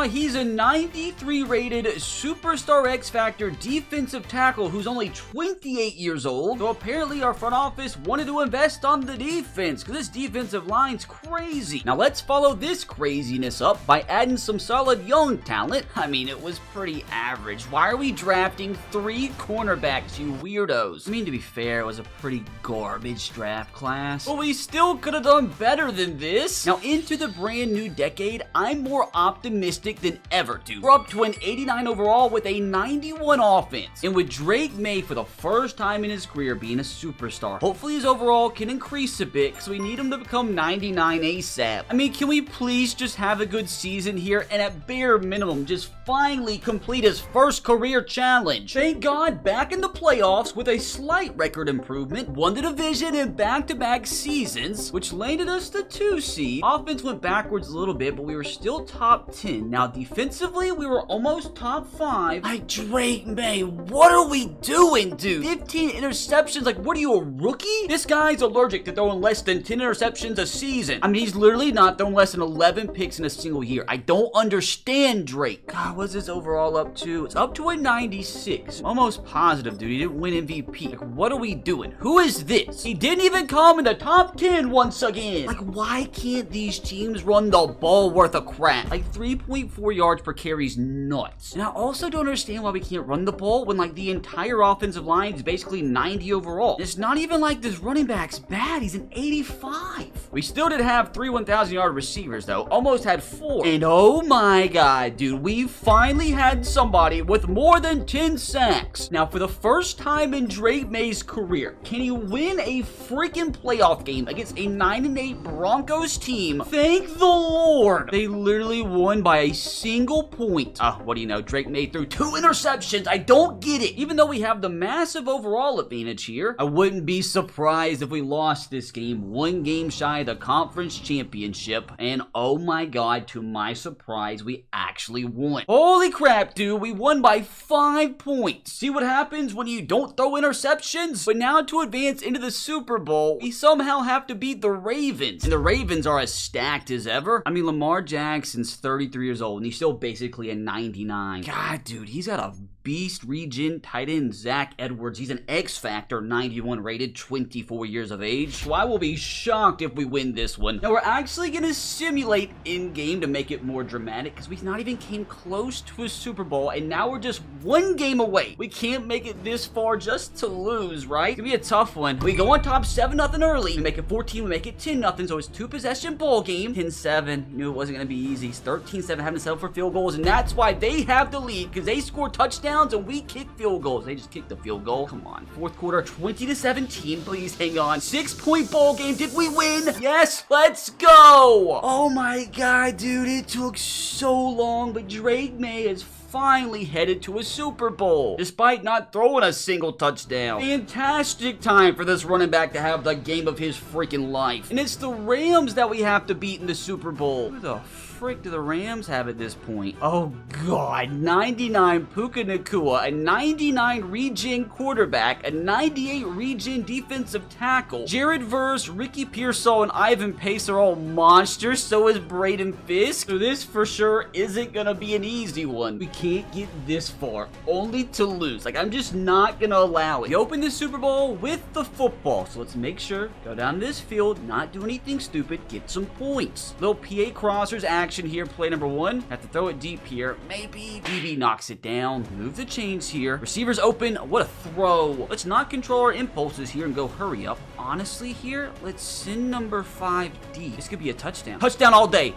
He's a 93 rated superstar X Factor defensive tackle who's only 28 years old. So apparently our front office wanted to invest on the defense, because this defensive line's crazy. Now let's follow this craziness up by adding some solid young talent. I mean, it was pretty average. Why are we drafting 3 cornerbacks, you weirdos? I mean, to be fair, it was a pretty garbage draft class, but we still could have done better than this. Now into the brand new decade, I'm more optimistic than ever, dude. We're up to an 89 overall with a 91 offense, and with Drake May for the first time in his career being a superstar, hopefully his overall can increase a bit, because we need him to become 99 ASAP. I mean, can we please just have a good season here, and at bare minimum, just finally complete his first career challenge? Thank God, back in the playoffs with a slight record improvement, won the division in back-to-back seasons, which landed us the 2 seed. Offense went backwards a little bit, but we were still top 10. Now, defensively, we were almost top 5. Like, Drake May, what are we doing, dude? 15 interceptions, like, what are you, a rookie? This guy's allergic to throwing less than 10 interceptions a season. I mean, he's literally not throwing less than 11 picks in a single year. I don't understand Drake. God, what's his overall up to? It's up to a 96. I'm almost positive, dude, he didn't win MVP. Like, what are we doing? Who is this? He didn't even come in the top 10 once again. Like, why can't these teams run the ball worth of crap? Like, 3.4 yards per carry is nuts. And I also don't understand why we can't run the ball when, like, the entire offensive line is basically 90 overall. It's not even like this running back's bad. He's an 85. We still did have 3 1,000-yard receivers, though. Almost had 4. And oh my God, dude, we finally had somebody with more than 10 sacks. Now, for the first time in Drake May's career, can he win a freaking playoff game against a 9-8 Broncos team? Thank the Lord. They literally won by a single point. What do you know? Drake May threw 2 interceptions. I don't get it. Even though we have the massive overall advantage here, I wouldn't be surprised if we lost this game, 1 game shy of the conference championship. And oh my God, to my surprise, we actually won. Holy crap, dude. We won by 5 points. See what happens when you don't throw interceptions? But now to advance into the Super Bowl, we somehow have to beat the Ravens. And the Ravens are as stacked as ever. I mean, Lamar Jackson's 33 years old, and he's still basically a 99. God, dude, he's got a beast regen tight end Zach Edwards. He's an X Factor, 91 rated, 24 years of age. So I will be shocked if we win this one. Now we're actually going to simulate in-game to make it more dramatic, because we not even came close to a Super Bowl, and now we're just 1 game away. We can't make it this far just to lose, right? It's going to be a tough one. We go on top 7-0 early. We make it 14, we make it 10-0, so it's 2-possession ball game. 10-7. Knew it wasn't going to be easy. It's 13-7, having to settle for field goals, and that's why they have the lead, because they score touchdowns and we kick field goals. They just kicked the field goal. Come on. 4th quarter, 20-17. Please hang on. 6-point ball game. Did we win? Yes, let's go. Oh my God, dude. It took so long, but Drake May is finally headed to a Super Bowl, despite not throwing a single touchdown. Fantastic time for this running back to have the game of his freaking life. And it's the Rams that we have to beat in the Super Bowl. Who the frick do the Rams have at this point? Oh god, 99 Puka Nacua, a 99 regen quarterback, a 98 regen defensive tackle. Jared Verse, Ricky Pearsall, and Ivan Pace are all monsters, so is Braden Fisk. So this for sure isn't gonna be an easy one. We can't get this far, only to lose. Like, I'm just not gonna allow it. We open the Super Bowl with the football, so let's make sure, go down this field, not do anything stupid, get some points. Little PA crossers action here, play number 1. Have to throw it deep here. Maybe BB knocks it down. Move the chains here. Receivers open. What a throw. Let's not control our impulses here and go hurry up. Honestly here, let's send number 5 deep. This could be a touchdown. Touchdown all day.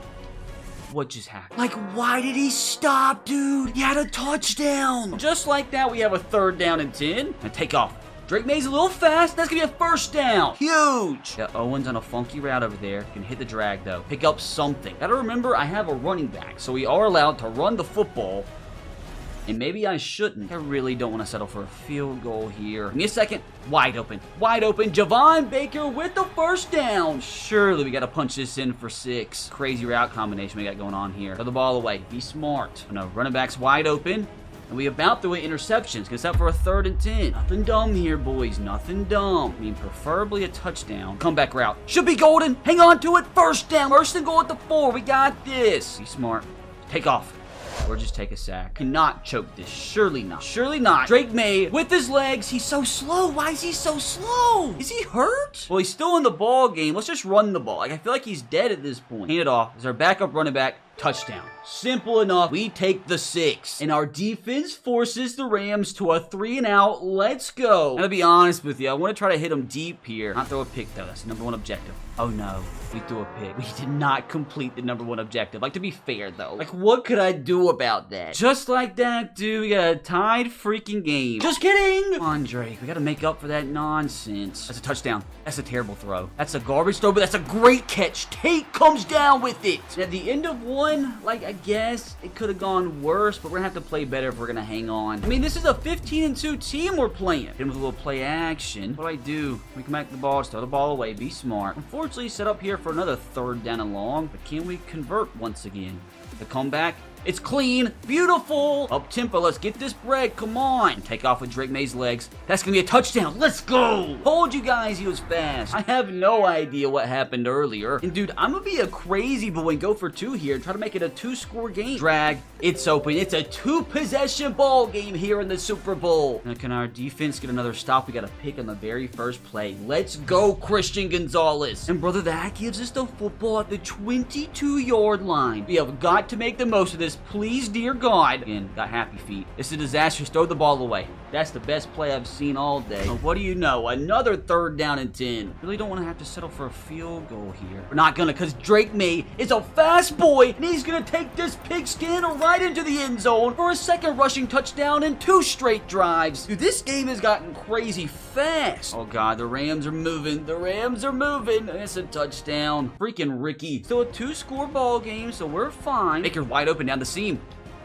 What just happened? Like, why did he stop, dude? He had a touchdown. Just like that, we have a 3rd down and 10. And take off. Drake May's a little fast. That's going to be a 1st down. Huge. Yeah, Owens on a funky route over there. Can hit the drag, though. Pick up something. Gotta remember, I have a running back, so we are allowed to run the football. And maybe I shouldn't. I really don't want to settle for a field goal here. Give me a second. Wide open. Wide open. Javon Baker with the 1st down. Surely we got to punch this in for 6. Crazy route combination we got going on here. Throw the ball away. Be smart. Oh, no, running back's wide open. And we about threw interceptions. Gets up for a 3rd and 10. Nothing dumb here, boys. Nothing dumb. I mean, preferably a touchdown. Comeback route. Should be golden. Hang on to it. 1st down. 1st and goal at the 4. We got this. Be smart. Take off. Or just take a sack. Cannot choke this. Surely not. Surely not. Drake May with his legs. He's so slow. Why is he so slow? Is he hurt? Well, he's still in the ball game. Let's just run the ball. Like, I feel like he's dead at this point. Hand it off. Is our backup running back. Touchdown. Simple enough. We take the 6. And our defense forces the Rams to a 3 and out. Let's go. Now, to be honest with you, I want to try to hit him deep here. Not throw a pick, though. That's the number 1 objective. Oh, no. We threw a pick. We did not complete the number 1 objective. Like, to be fair, though. Like, what could I do about that? Just like that, dude. We got a tied freaking game. Just kidding. Come on, Drake. We got to make up for that nonsense. That's a touchdown. That's a terrible throw. That's a garbage throw, but that's a great catch. Tate comes down with it. And at the end of 1, like, I guess it could have gone worse, but we're gonna have to play better if we're gonna hang on. I mean, this is a 15-2 team we're playing. Hit him with a little play action. What do I do? We come back to the ball, just throw the ball away, be smart. Unfortunately, set up here for another 3rd down and long, but can we convert once again? The comeback. It's clean. Beautiful. Up tempo. Let's get this bread. Come on. Take off with Drake May's legs. That's going to be a touchdown. Let's go. Told you guys he was fast. I have no idea what happened earlier. And dude, I'm going to be a crazy boy and go for 2 here. Try to make it a 2-score game. Drag. It's open. It's a 2-possession ball game here in the Super Bowl. Now, can our defense get another stop? We got a pick on the very first play. Let's go, Christian Gonzalez. And brother, that gives us the football at the 22-yard line. We have got to make the most of this. Please, dear God. Again, got happy feet. It's a disaster. Throw the ball away. That's the best play I've seen all day. Oh, what do you know? Another 3rd down and 10. Really don't want to have to settle for a field goal here. We're not gonna, because Drake May is a fast boy, and he's gonna take this pigskin right into the end zone for a 2nd rushing touchdown and 2 straight drives. Dude, this game has gotten crazy fast. Oh God, the Rams are moving. The Rams are moving. It's a touchdown. Freaking Ricky. Still a 2-score ball game, so we're fine. Baker wide open down the seam.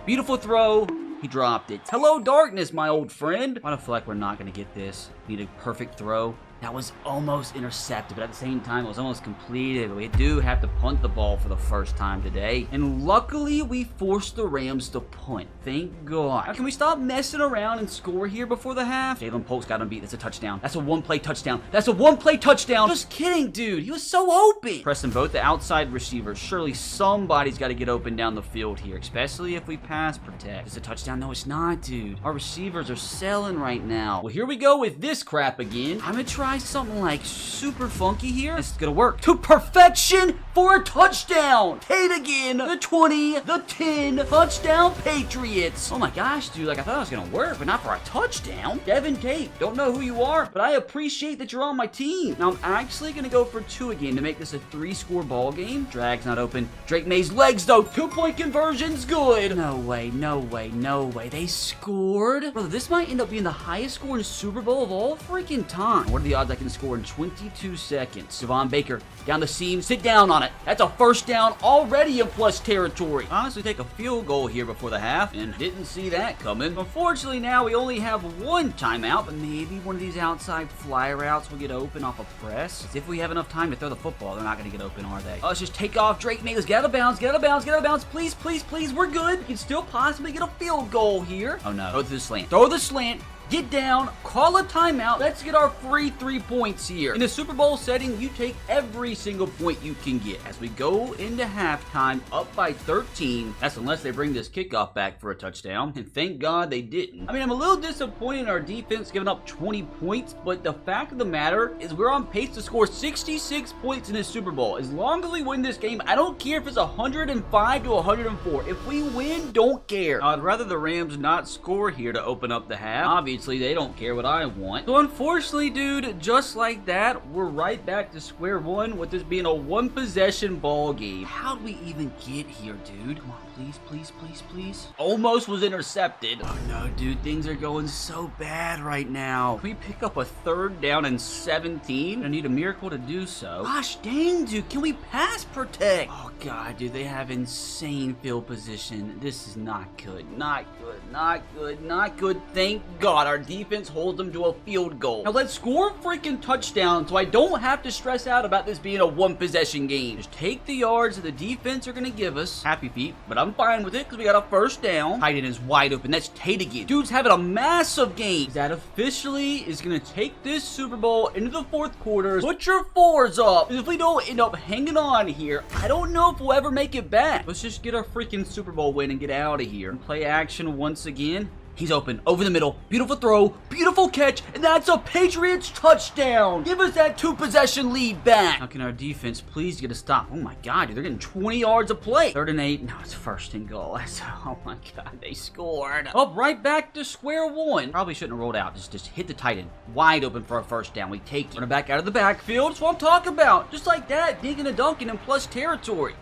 Beautiful throw. He dropped it. Hello, darkness, my old friend. Why do I feel like we're not going to get this? Need a perfect throw. That was almost intercepted, but at the same time, it was almost completed. We do have to punt the ball for the first time today. And luckily, we forced the Rams to punt. Thank God. Now, can we stop messing around and score here before the half? Jalen Polk's got him beat. That's a touchdown. That's a 1-play touchdown. That's a 1-play touchdown. Just kidding, dude. He was so open. Pressing both the outside receivers. Surely somebody's got to get open down the field here, especially if we pass protect. It's a touchdown. No, it's not, dude. Our receivers are selling right now. Well, here we go with this crap again. I'm going to try something like super funky here. This is gonna work to perfection for a touchdown. Tate again. The 20, the 10, touchdown Patriots. Oh my gosh, dude, like I thought it was gonna work, but not for a touchdown. Devin Tate, don't know who you are, but I appreciate that you're on my team. Now I'm actually gonna go for 2 again to make this a 3-score ball game. Drag's not open. Drake May's legs though. 2-point conversion's good. No way, no way, no way. They scored. Brother, this might end up being the highest score in Super Bowl of all freaking time. What are the odds I can score in 22 seconds. Devon Baker down the seam, sit down on it. That's a first down already in plus territory. Honestly, take a field goal here before the half, and didn't see that coming. Unfortunately, now we only have one timeout, but maybe one of these outside fly routes will get open off a press. If we have enough time to throw the football, they're not going to get open, are they? Let's just take off Drake May. Let's get out of bounds, get out of bounds, get out of bounds. Please, please, please. We're good. We can still possibly get a field goal here. Oh, no. Throw the slant. Throw the slant. Get down, call a timeout. Let's get our free 3 points here. In the Super Bowl setting, you take every single point you can get. As we go into halftime, up by 13. That's unless they bring this kickoff back for a touchdown. And thank God they didn't. I mean, I'm a little disappointed in our defense giving up 20 points, but the fact of the matter is we're on pace to score 66 points in this Super Bowl. As long as we win this game, I don't care if it's 105 to 104. If we win, don't care. I'd rather the Rams not score here to open up the half. Obviously, they don't care what I want. So unfortunately, dude, just like that, we're right back to square one with this being a one-possession ball game. How'd we even get here, dude? Come on, please, please, please, please. Almost was intercepted. Oh no, dude, things are going so bad right now. Can we pick up a 3rd down and 17? I need a miracle to do so. Gosh dang, dude, can we pass protect? Oh god, dude, they have insane field position. This is not good, not good, not good, not good. Thank God our defense holds them to a field goal. Now let's score a freaking touchdown so I don't have to stress out about this being a one-possession game. Just take the yards that the defense are going to give us. Happy feet, but I'm fine with it because we got a 1st down. Tight end is wide open. That's Tate again. Dude's having a massive game. That officially is going to take this Super Bowl into the 4th quarter. Put your 4s up. If we don't end up hanging on here, I don't know if we'll ever make it back. Let's just get our freaking Super Bowl win and get out of here. Play action once again. He's open, over the middle, beautiful throw, beautiful catch, and that's a Patriots touchdown! Give us that 2-possession lead back! How can our defense please get a stop? Oh my god, dude, they're getting 20 yards of play. 3rd and 8, no, it's 1st and goal. Oh my god, they scored. Up right back to square one. Probably shouldn't have rolled out, just hit the tight end. Wide open for a 1st down, we take it. Running back out of the backfield, that's what I'm talking about. Just like that, digging and dunking in plus territory.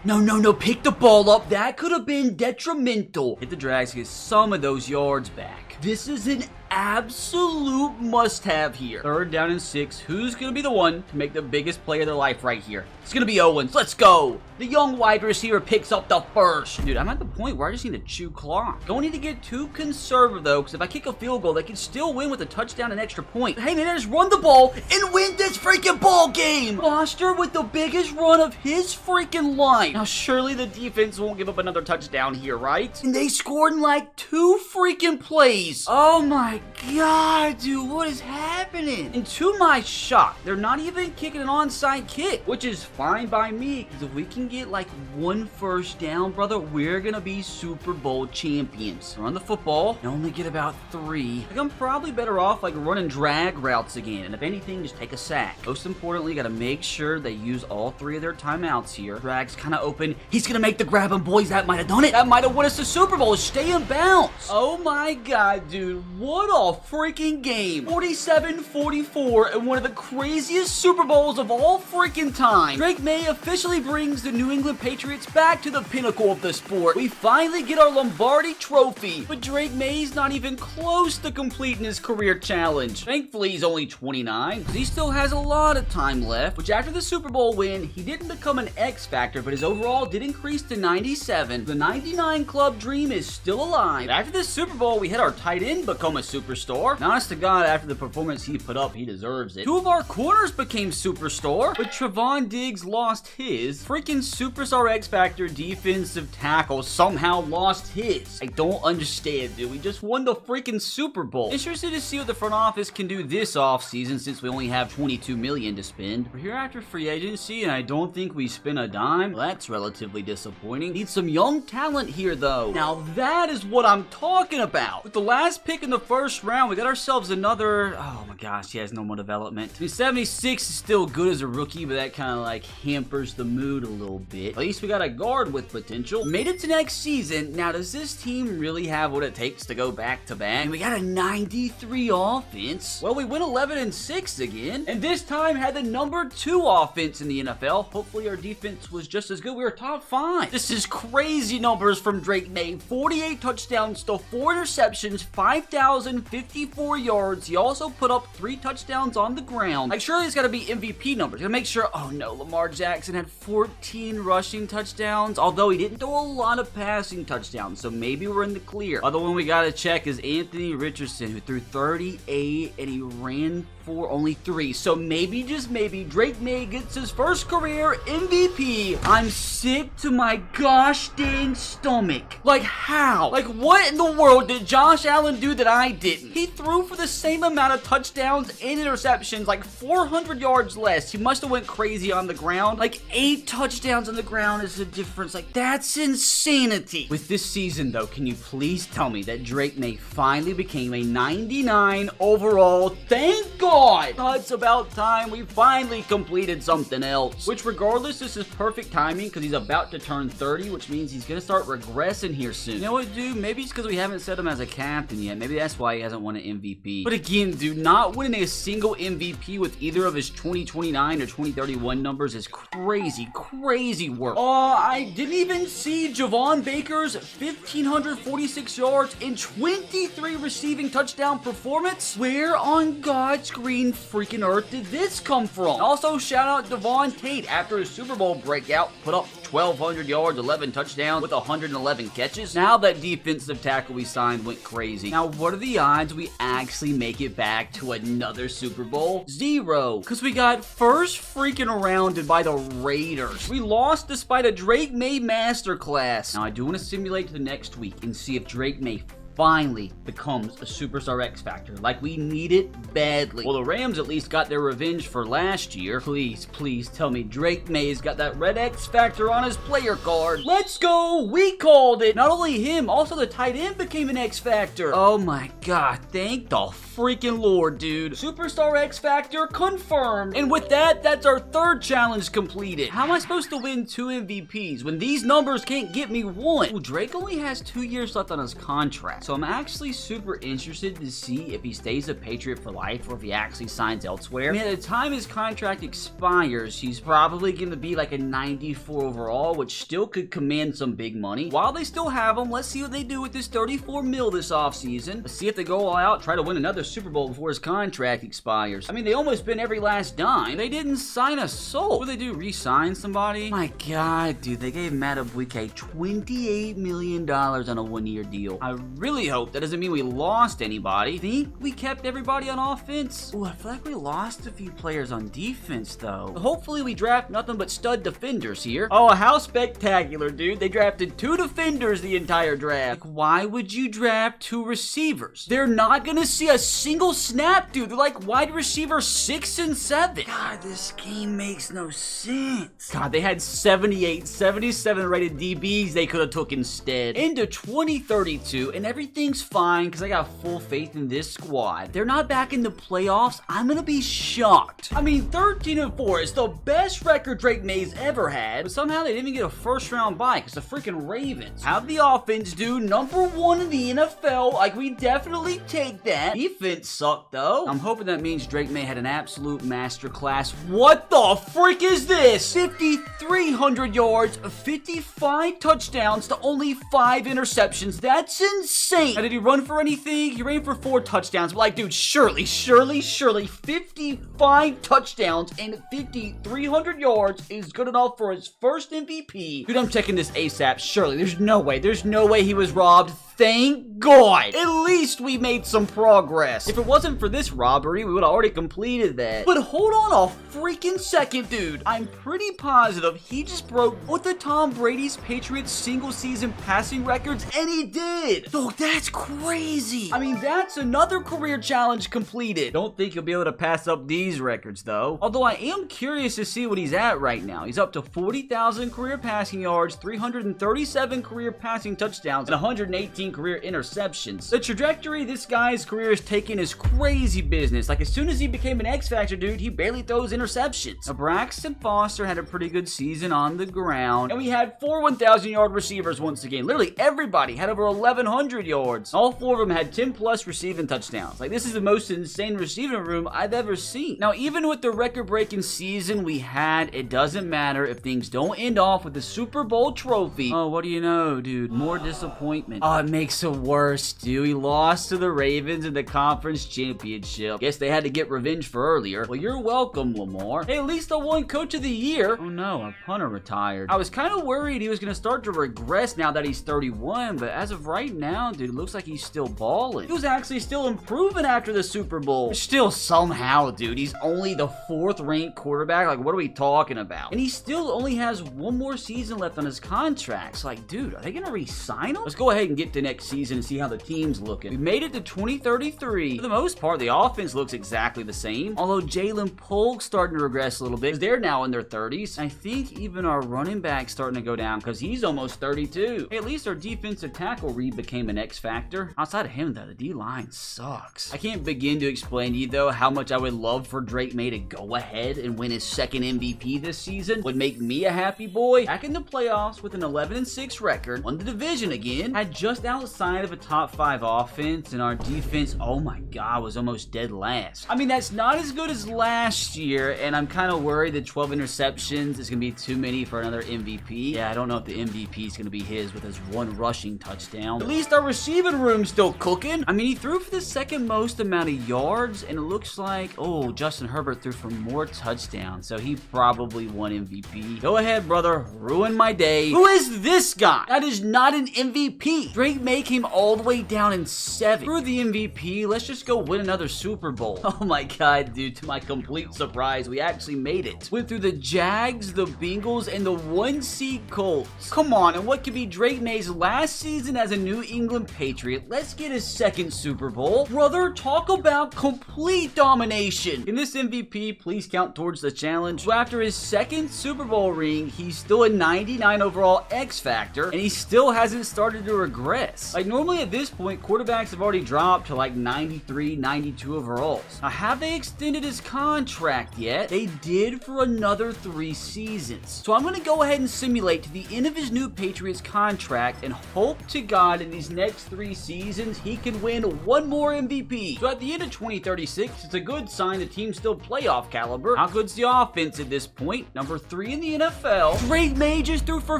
No, no, no, pick the ball up. That could have been detrimental. Hit the drags to get some of those yards back. This is an absolute must-have here. 3rd down and 6. Who's going to be the one to make the biggest play of their life right here? It's going to be Owens. Let's go. The young wide receiver picks up the 1st. Dude, I'm at the point where I just need to chew clock. Don't need to get too conservative, though, because if I kick a field goal, they can still win with a touchdown and extra point. Hey, man, just run the ball and win this freaking ball game. Foster with the biggest run of his freaking life. Now, surely the defense won't give up another touchdown here, right? And they scored in like 2 freaking plays. Oh, my god, dude, what is happening? And to my shock, they're not even kicking an onside kick, which is fine by me, because if we can get like 1 1st down, brother, we're gonna be Super Bowl champions. Run the football and only get about 3. Like, I'm probably better off like running drag routes again, and if anything, just take a sack. Most importantly, you gotta make sure they use all 3 of their timeouts here. Drag's kind of open. He's gonna make the grab, and boys, that might have done it. That might have won us the Super Bowl. Stay in bounds. Oh my god, dude, what a freaking game. 47-44 in one of the craziest Super Bowls of all freaking time. Drake May officially brings the New England Patriots back to the pinnacle of the sport. We finally get our Lombardi trophy, but Drake May's not even close to completing his career challenge. Thankfully, he's only 29, because he still has a lot of time left, which after the Super Bowl win, he didn't become an X Factor, but his overall did increase to 97. The 99 club dream is still alive. After this Super Bowl, we had our tight end become a superstar. And honest to God, after the performance he put up, he deserves it. 2 of our corners became superstar, but Trevon Diggs lost his. Freaking superstar X Factor defensive tackle somehow lost his. I don't understand, dude. We just won the freaking Super Bowl. Interested to see what the front office can do this offseason, since we only have $22 million to spend. We're here after free agency, and I don't think we spent a dime. Well, that's relatively disappointing. Need some young talent here, though. Now, that is what I'm talking about. With the last pick in the 1st round, we got ourselves another... Oh my gosh, he has no more development. I mean, 76 is still good as a rookie, but that kind of like hampers the mood a little bit. At least we got a guard with potential. Made it to next season. Now, does this team really have what it takes to go back-to-back? And we got a 93 offense. Well, we went 11-6 again, and this time had the number 2 offense in the NFL. Hopefully, our defense was just as good. We were top 5. This is crazy numbers from Drake May. 48 touchdowns to 4 interceptions, 5,054 yards. He also put up 3 touchdowns on the ground. Like, surely it's got to be MVP numbers. Gotta make sure. Oh no, Lamar Jackson had 14 rushing touchdowns, although he didn't throw a lot of passing touchdowns, so maybe we're in the clear. Other one we gotta check is Anthony Richardson, who threw 38 and he ran for only 3. So maybe, just maybe, Drake May gets his first career MVP. I'm sick to my gosh dang stomach. Like, how? Like, what in the world did Josh Allen do that I didn't? He threw for the same amount of touchdowns and interceptions, like 400 yards less. He must have went crazy on the ground. Like, 8 touchdowns on the ground is the difference. Like, that's insanity. With this season, though, can you please tell me that Drake May finally became a 99 overall? Thank God. It's about time we finally completed something else. Which, regardless, this is perfect timing because he's about to turn 30, which means he's going to start regressing here soon. You know what, dude? Maybe it's because we haven't set him as a captain yet. Maybe that's why he hasn't won an MVP. But again, dude, not winning a single MVP with either of his 2029 or 2031 numbers is crazy, crazy work. I didn't even see Javon Baker's 1,546 yards and 23 receiving touchdown performance. Where on God's green freaking earth did this come from? Also, shout out Devon Tate after his Super Bowl breakout, put up 1,200 yards, 11 touchdowns with 111 catches. Now that defensive tackle we signed went crazy. Now, what are the odds we actually make it back to another Super Bowl? 0. Because we got first freaking rounded by the Raiders. We lost despite a Drake May masterclass. Now, I do want to simulate to the next week and see if Drake May finally becomes a superstar X Factor like we need it badly. Well, the Rams at least got their revenge for last year. Please, please tell me Drake May's got that red X Factor on his player card. Let's go! We called it! Not only him, also the tight end became an X Factor. Oh my God, thank the freaking Lord, dude. Superstar X Factor confirmed. And with that, that's our 3rd challenge completed. How am I supposed to win 2 MVPs when these numbers can't get me 1? Well, Drake only has 2 years left on his contract. So I'm actually super interested to see if he stays a Patriot for life or if he actually signs elsewhere. I mean, at the time his contract expires, he's probably going to be like a 94 overall, which still could command some big money. While they still have him, let's see what they do with this 34 mil this offseason. Let's see if they go all out, try to win another Super Bowl before his contract expires. I mean, they almost spent every last dime. They didn't sign a soul. What did they do? Re-sign somebody? My God, dude, they gave Matt Abuike $28 million on a 1-year deal. I really hope that doesn't mean we lost anybody. Think we kept everybody on offense? Ooh, I feel like we lost a few players on defense, though. But hopefully we draft nothing but stud defenders here. Oh, how spectacular, dude. They drafted 2 defenders the entire draft. Like, why would you draft 2 receivers? They're not gonna see a single snap, dude. They're like wide receiver 6 and 7. God, this game makes no sense. God, they had 78, 77 rated DBs they could have took instead. Into 2032, and everything's fine because I got full faith in this squad. They're not back in the playoffs. I'm gonna be shocked. I mean, 13-4 is the best record Drake May's ever had, but somehow they didn't even get a first round bye because the freaking Ravens have the offense, dude. #1 in the NFL. Like, we definitely take that. Defense sucked, though. I'm hoping that means Drake May had an absolute masterclass. What the frick is this? 5,300 yards, 55 touchdowns to only 5 interceptions. That's insane. Now, did he run for anything? He ran for 4 touchdowns. But, like, dude, surely 55 touchdowns and 5,300 yards is good enough for his first MVP. Dude, I'm checking this ASAP. Surely, there's no way he was robbed. Thank God. At least we made some progress. If it wasn't for this robbery, we would have already completed that. But hold on a freaking second, dude. I'm pretty positive he just broke both the Tom Brady's Patriots single season passing records, and he did. Oh, that's crazy. I mean, that's another career challenge completed. Don't think he'll be able to pass up these records, though. Although I am curious to see what he's at right now. He's up to 40,000 career passing yards, 337 career passing touchdowns, and 118 career interceptions. The trajectory this guy's career is taking is crazy business. Like, as soon as he became an X Factor, dude, he barely throws interceptions. Now, Braxton Foster had a pretty good season on the ground, and we had 4 1,000-yard receivers once again. Literally everybody had over 1,100 yards. yards. All 4 of them had 10 plus receiving touchdowns. Like, this is the most insane receiving room I've ever seen. Now, even with the record-breaking season we had, it doesn't matter if things don't end off with the Super Bowl trophy. Oh, what do you know, dude? More disappointment. Oh, it makes it worse, dude. He lost to the Ravens in the conference championship. Guess they had to get revenge for earlier. Well, you're welcome, Lamar. Hey, at least I won Coach of the Year. Oh no, our punter retired. I was kind of worried he was going to start to regress now that he's 31, but as of right now, dude, it looks like he's still balling. He was actually still improving after the Super Bowl. Still somehow, dude, he's only the 4th ranked quarterback. Like, what are we talking about? And he still only has 1 more season left on his contract. So, like, dude, are they going to re-sign him? Let's go ahead and get to next season and see how the team's looking. We made it to 2033. For the most part, the offense looks exactly the same, although Jalen Polk's starting to regress a little bit. They're now in their 30s. I think even our running back's starting to go down because he's almost 32. Hey, at least our defensive tackle Reed became an X factor. Outside of him, though, the D-line sucks. I can't begin to explain to you, though, how much I would love for Drake May to go ahead and win his 2nd MVP this season. Would make me a happy boy. Back in the playoffs with an 11-6 record, won the division again, had just outside of a top 5 offense, and our defense, oh my god, was almost dead last. I mean, that's not as good as last year, and I'm kind of worried that 12 interceptions is going to be too many for another MVP. Yeah, I don't know if the MVP is going to be his with his 1 rushing touchdown. At least our receiving room's still cooking. I mean, he threw for the 2nd most amount of yards, and it looks like, oh, Justin Herbert threw for more touchdowns, so he probably won MVP. Go ahead, brother. Ruin my day. Who is this guy? That is not an MVP. Drake May came all the way down in 7. Through the MVP, let's just go win another Super Bowl. Oh my god, dude, to my complete surprise, we actually made it. Went through the Jags, the Bengals, and the 1 seed Colts. Come on, and what could be Drake May's last season as a New England Patriot? Let's get his 2nd Super Bowl. Brother, talk about complete domination. In this MVP, please count towards the challenge. So after his 2nd Super Bowl ring, he's still a 99 overall X factor, and he still hasn't started to regress. Like, normally at this point, quarterbacks have already dropped to like 93, 92 overalls. Now, have they extended his contract yet? They did for another 3 seasons. So I'm going to go ahead and simulate to the end of his new Patriots contract and hope to God in these next 3 seasons he can win 1 more MVP. So at the end of 2036, it's a good sign the team's still playoff caliber. How good's the offense at this point? Number 3 in the NFL. Drake May just threw for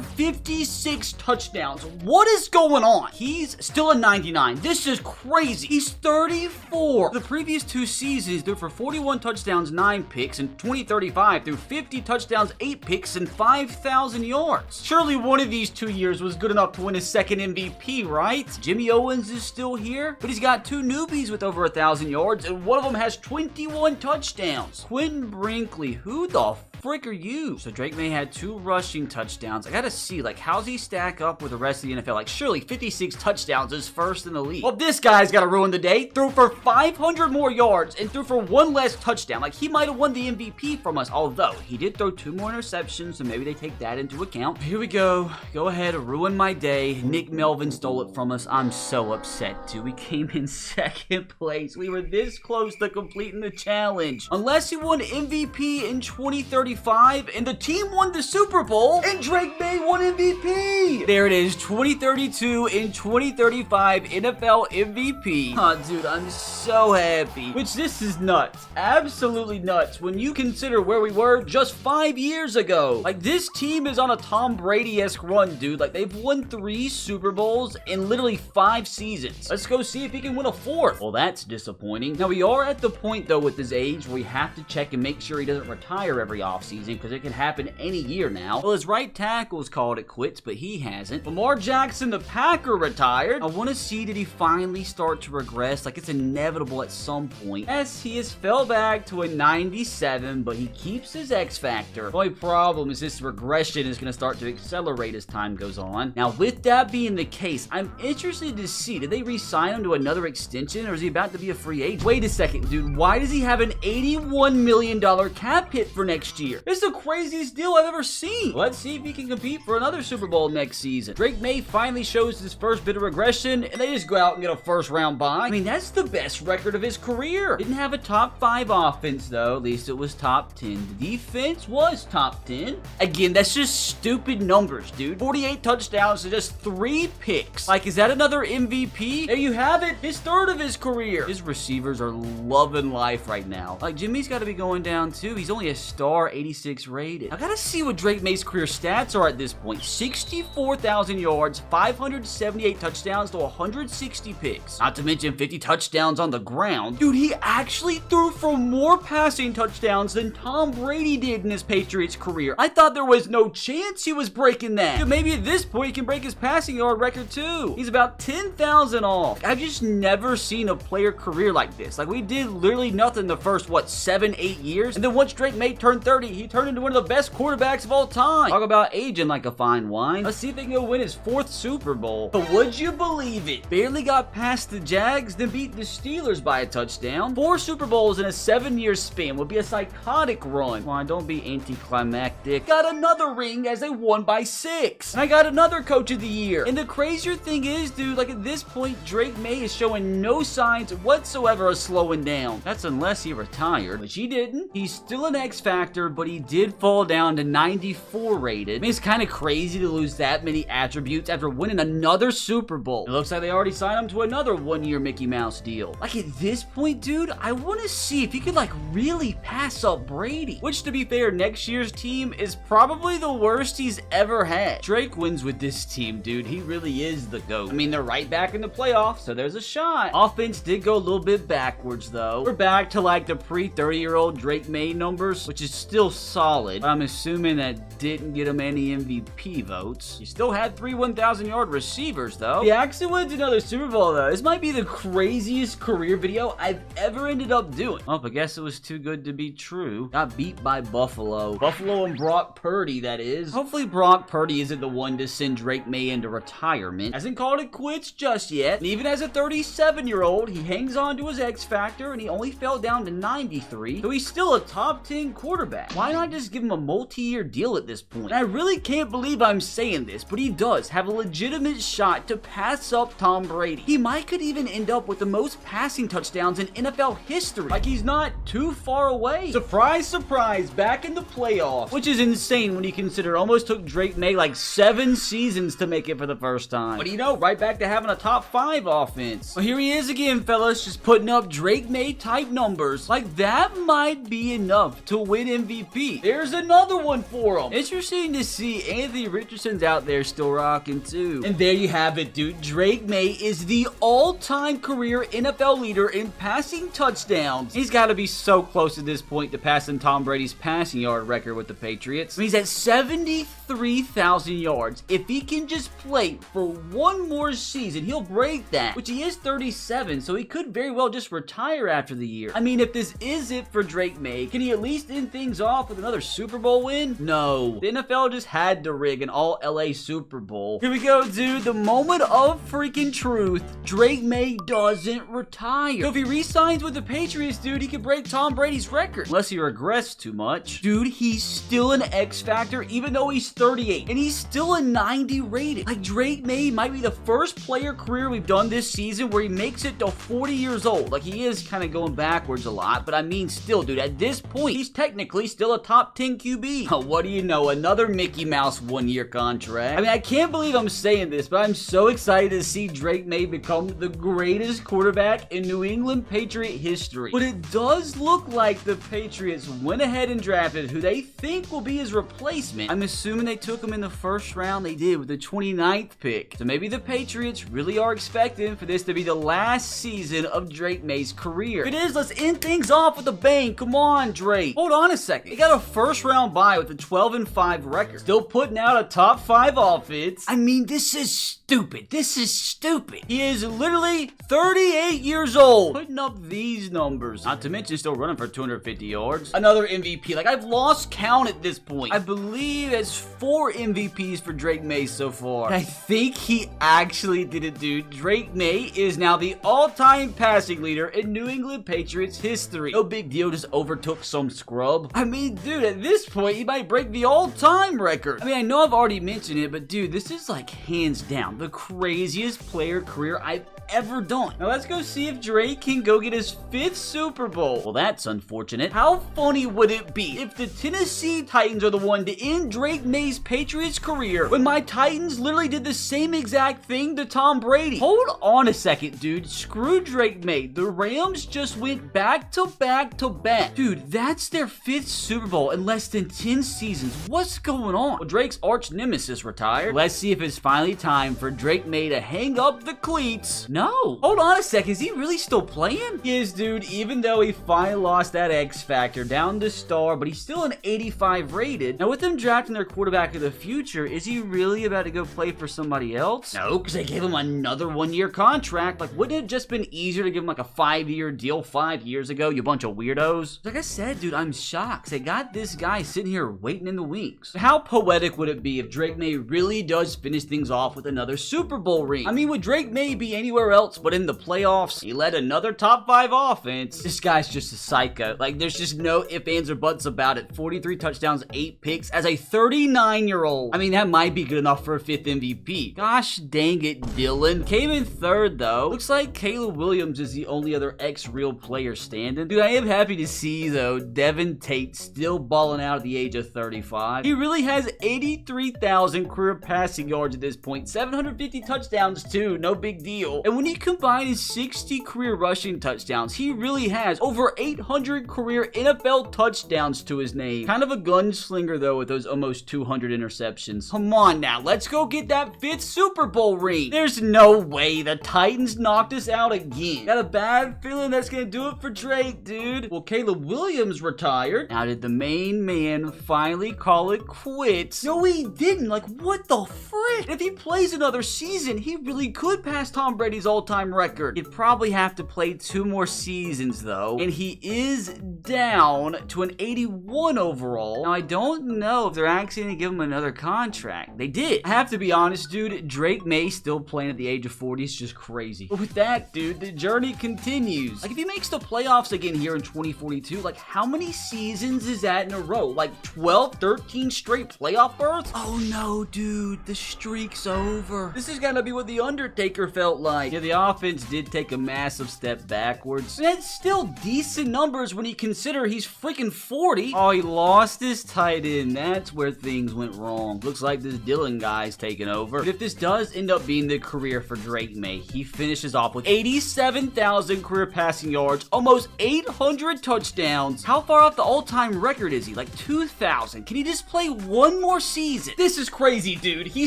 56 touchdowns. What is going on? He's still a 99. This is crazy. He's 34. The previous 2 seasons threw for 41 touchdowns, 9 picks, and 2035 threw 50 touchdowns, 8 picks, and 5,000 yards. Surely one of these 2 years was good enough to win his 2nd MVP, right? Jimmy Owens is still here, but he's got 2 newbies with over 1,000 yards, and one of them has 21 touchdowns. Quentin Brinkley, who the frick are you? So Drake May had 2 rushing touchdowns. I gotta see, like, how's he stack up with the rest of the NFL? Like, surely 56 touchdowns is 1st in the league. Well, this guy's gotta ruin the day. Threw for 500 more yards and threw for 1 less touchdown. Like, he might have won the MVP from us, although he did throw 2 more interceptions, so maybe they take that into account. Here we go. Go ahead, ruin my day. Nick Melvin stole it from us. I'm so upset, too. We came in 2nd place. We were this close to completing the challenge. Unless he won MVP in 2035 and the team won the Super Bowl and Drake May won MVP. There it is, 2032 and 2035 NFL MVP. Oh, dude, I'm so happy. Which, this is nuts. Absolutely nuts when you consider where we were just 5 years ago. Like, this team is on a Tom Brady-esque run, dude. Like, they've won 3 Super Bowls in literally 5 seasons. Let's go see if he can win a 4th. Well, that's disappointing. Now, we are at the point, though, with his age where we have to check and make sure he doesn't retire every offseason, because it can happen any year now. Well, his right tackle's called it quits, but he hasn't. Lamar Jackson, the Packer, retired. I want to see, did he finally start to regress? Like, it's inevitable at some point. Yes, he has fell back to a 97, but he keeps his X factor. The only problem is this regression is going to start to accelerate as time goes on. Now, with that being the case, I'm interested to see, did they re-sign him to another extension, or is he about to be a free agent? Wait a second, dude. Why does he have an $81 million cap hit for next year? year. It's the craziest deal I've ever seen. Let's see if he can compete for another Super Bowl next season. Drake May finally shows his first bit of regression, and they just go out and get a first round bye. I mean, that's the best record of his career. Didn't have a top 5 offense, though. At least it was top 10. The defense was top 10. Again, that's just stupid numbers, dude. 48 touchdowns to just 3 picks. Like, is that another MVP? There you have it. His third of his career. His receivers are loving life right now. Like, Jimmy's got to be going down, too. He's only a star 86 rated. I gotta see what Drake May's career stats are at this point. 64,000 yards, 578 touchdowns to 160 picks. Not to mention 50 touchdowns on the ground. Dude, he actually threw for more passing touchdowns than Tom Brady did in his Patriots career. I thought there was no chance he was breaking that. Dude, maybe at this point he can break his passing yard record too. He's about 10,000 off. I've just never seen a player career like this. Like, we did literally nothing the first, 7-8 years? And then once Drake May turned 30, he turned into one of the best quarterbacks of all time. Talk about aging like a fine wine. Let's see if they can go win his 4th Super Bowl. But would you believe it? Barely got past the Jags, then beat the Steelers by a touchdown. 4 Super Bowls in a 7-year span would be a psychotic run. Come on, don't be anticlimactic. Got another ring as they won by 6. And I got another Coach of the Year. And the crazier thing is, dude, like at this point, Drake May is showing no signs whatsoever of slowing down. That's unless he retired, which he didn't. He's still an X Factor, but he did fall down to 94 rated. I mean, it's kind of crazy to lose that many attributes after winning another Super Bowl. It looks like they already signed him to another 1-year Mickey Mouse deal. Like, at this point, dude, I want to see if he could, like, really pass up Brady. Which, to be fair, next year's team is probably the worst he's ever had. Drake wins with this team, dude. He really is the GOAT. I mean, they're right back in the playoffs, so there's a shot. Offense did go a little bit backwards, though. We're back to, like, the pre-30-year-old Drake May numbers, which is still solid. But I'm assuming that didn't get him any MVP votes. He still had 3 1,000-yard receivers, though. He actually wins another Super Bowl, though. This might be the craziest career video I've ever ended up doing. Oh, I guess it was too good to be true. Got beat by Buffalo. Buffalo and Brock Purdy, that is. Hopefully Brock Purdy isn't the one to send Drake May into retirement. Hasn't called it quits just yet. And even as a 37-year-old, he hangs on to his X Factor, and he only fell down to 93, so he's still a top 10 quarterback. Why not just give him a multi-year deal at this point? And I really can't believe I'm saying this, but he does have a legitimate shot to pass up Tom Brady. He could even end up with the most passing touchdowns in NFL history. Like, he's not too far away. Surprise, surprise, back in the playoffs, which is insane when you consider it almost took Drake May like 7 seasons to make it for the first time. But you know, right back to having a top 5 offense. Well, here he is again, fellas, just putting up Drake May type numbers. Like, that might be enough to win MVP. There's another one for him. Interesting to see Anthony Richardson's out there still rocking too. And there you have it, dude. Drake May is the all-time career NFL leader in passing touchdowns. He's got to be so close at this point to passing Tom Brady's passing yard record with the Patriots. He's at 73,000 yards. If he can just play for one more season, he'll break that, which he is 37, so he could very well just retire after the year. I mean, if this is it for Drake May, can he at least end things off with another Super Bowl win? No. The NFL just had to rig an all-LA Super Bowl. Here we go, dude. The moment of freaking truth. Drake May doesn't retire. So if he re-signs with the Patriots, dude, he could break Tom Brady's record. Unless he regressed too much. Dude, he's still an X Factor even though he's 38. And he's still a 90 rated. Like, Drake May might be the first player career we've done this season where he makes it to 40 years old. Like, he is kind of going backwards a lot, but I mean, still, dude, at this point, he's technically still a top 10 QB. What do you know? Another Mickey Mouse 1-year contract. I mean, I can't believe I'm saying this, but I'm so excited to see Drake May become the greatest quarterback in New England Patriot history. But it does look like the Patriots went ahead and drafted who they think will be his replacement. I'm assuming they took him in the first round. They did with the 29th pick. So maybe the Patriots really are expecting for this to be the last season of Drake May's career. If it is, let's end things off with a bang. Come on, Drake. Hold on a second. They got a first round bye with a 12-5 record. Still putting out a top 5 offense. I mean, this is stupid. This is stupid. He is literally 38 years old, putting up these numbers. Not to mention still running for 250 yards. Another MVP. Like, I've lost count at this point. I believe it's 4 MVPs for Drake May so far. And I think he actually did it, dude. Drake May is now the all-time passing leader in New England Patriots history. No big deal, just overtook some scrub. I mean, dude, at this point, he might break the all-time record. I mean, I know I've already mentioned it, but dude, this is like hands down the craziest player career I've ever done. Now let's go see if Drake can go get his 5th Super Bowl. Well, that's unfortunate. How funny would it be if the Tennessee Titans are the one to end Drake May's Patriots career when my Titans literally did the same exact thing to Tom Brady? Hold on a second, dude. Screw Drake May. The Rams just went back to back to back. Dude, that's their 5th Super Bowl in less than 10 seasons. What's going on? Well, Drake's arch nemesis retired. Let's see if it's finally time for Drake May to hang up the cleats. No. Hold on a sec. Is he really still playing? He is, dude. Even though he finally lost that X factor down to star, but he's still an 85 rated. Now, with them drafting their quarterback of the future, is he really about to go play for somebody else? No, because they gave him another 1-year contract. Like, wouldn't it have just been easier to give him like a 5-year deal 5 years ago, you bunch of weirdos? Like I said, dude, I'm shocked. They got this guy sitting here waiting in the wings. How poetic would it be if Drake May really does finish things off with another Super Bowl ring? I mean, would Drake May be anywhere else but in the playoffs? He led another top 5 offense. This guy's just a psycho. Like, there's just no ifs, ands, or buts about it. 43 touchdowns, 8 picks as a 39-year-old. I mean, that might be good enough for a 5th MVP. Gosh dang it, Dylan. Came in 3rd, though. Looks like Caleb Williams is the only other ex-real player standing. Dude, I am happy to see, though, Devin Tate still balling out at the age of 35. He really has 83,000 career passing yards at this point. 750 touchdowns, too. No big deal. And when you combine his 60 career rushing touchdowns, he really has over 800 career NFL touchdowns to his name. Kind of a gunslinger, though, with those almost 200 interceptions. Come on now, let's go get that 5th Super Bowl ring. There's no way the Titans knocked us out again. Got a bad feeling that's gonna do it for Drake, dude. Well, Caleb Williams retired. Now, did the main man finally call it quits? No, he didn't. Like, what the frick? If he plays another season, he really could pass Tom Brady's all-time record. He'd probably have to play 2 more seasons, though, and he is down to an 81 overall. Now, I don't know if they're actually gonna give him another contract. They did. I have to be honest, dude, Drake May still playing at the age of 40 is just crazy. But with that, dude, the journey continues. Like, if he makes the playoffs again here in 2042, like, how many seasons is that in a row? Like, 12, 13 straight playoff berths? Oh, no, dude, the streak's over. This is gonna be what The Undertaker felt like. Yeah, the offense did take a massive step backwards. And that's still decent numbers when you consider he's freaking 40. Oh, he lost his tight end. That's where things went wrong. Looks like this Dylan guy's taking over. But if this does end up being the career for Drake May, he finishes off with 87,000 career passing yards, almost 800 touchdowns. How far off the all-time record is he? Like 2,000. Can he just play 1 more season? This is crazy, dude. He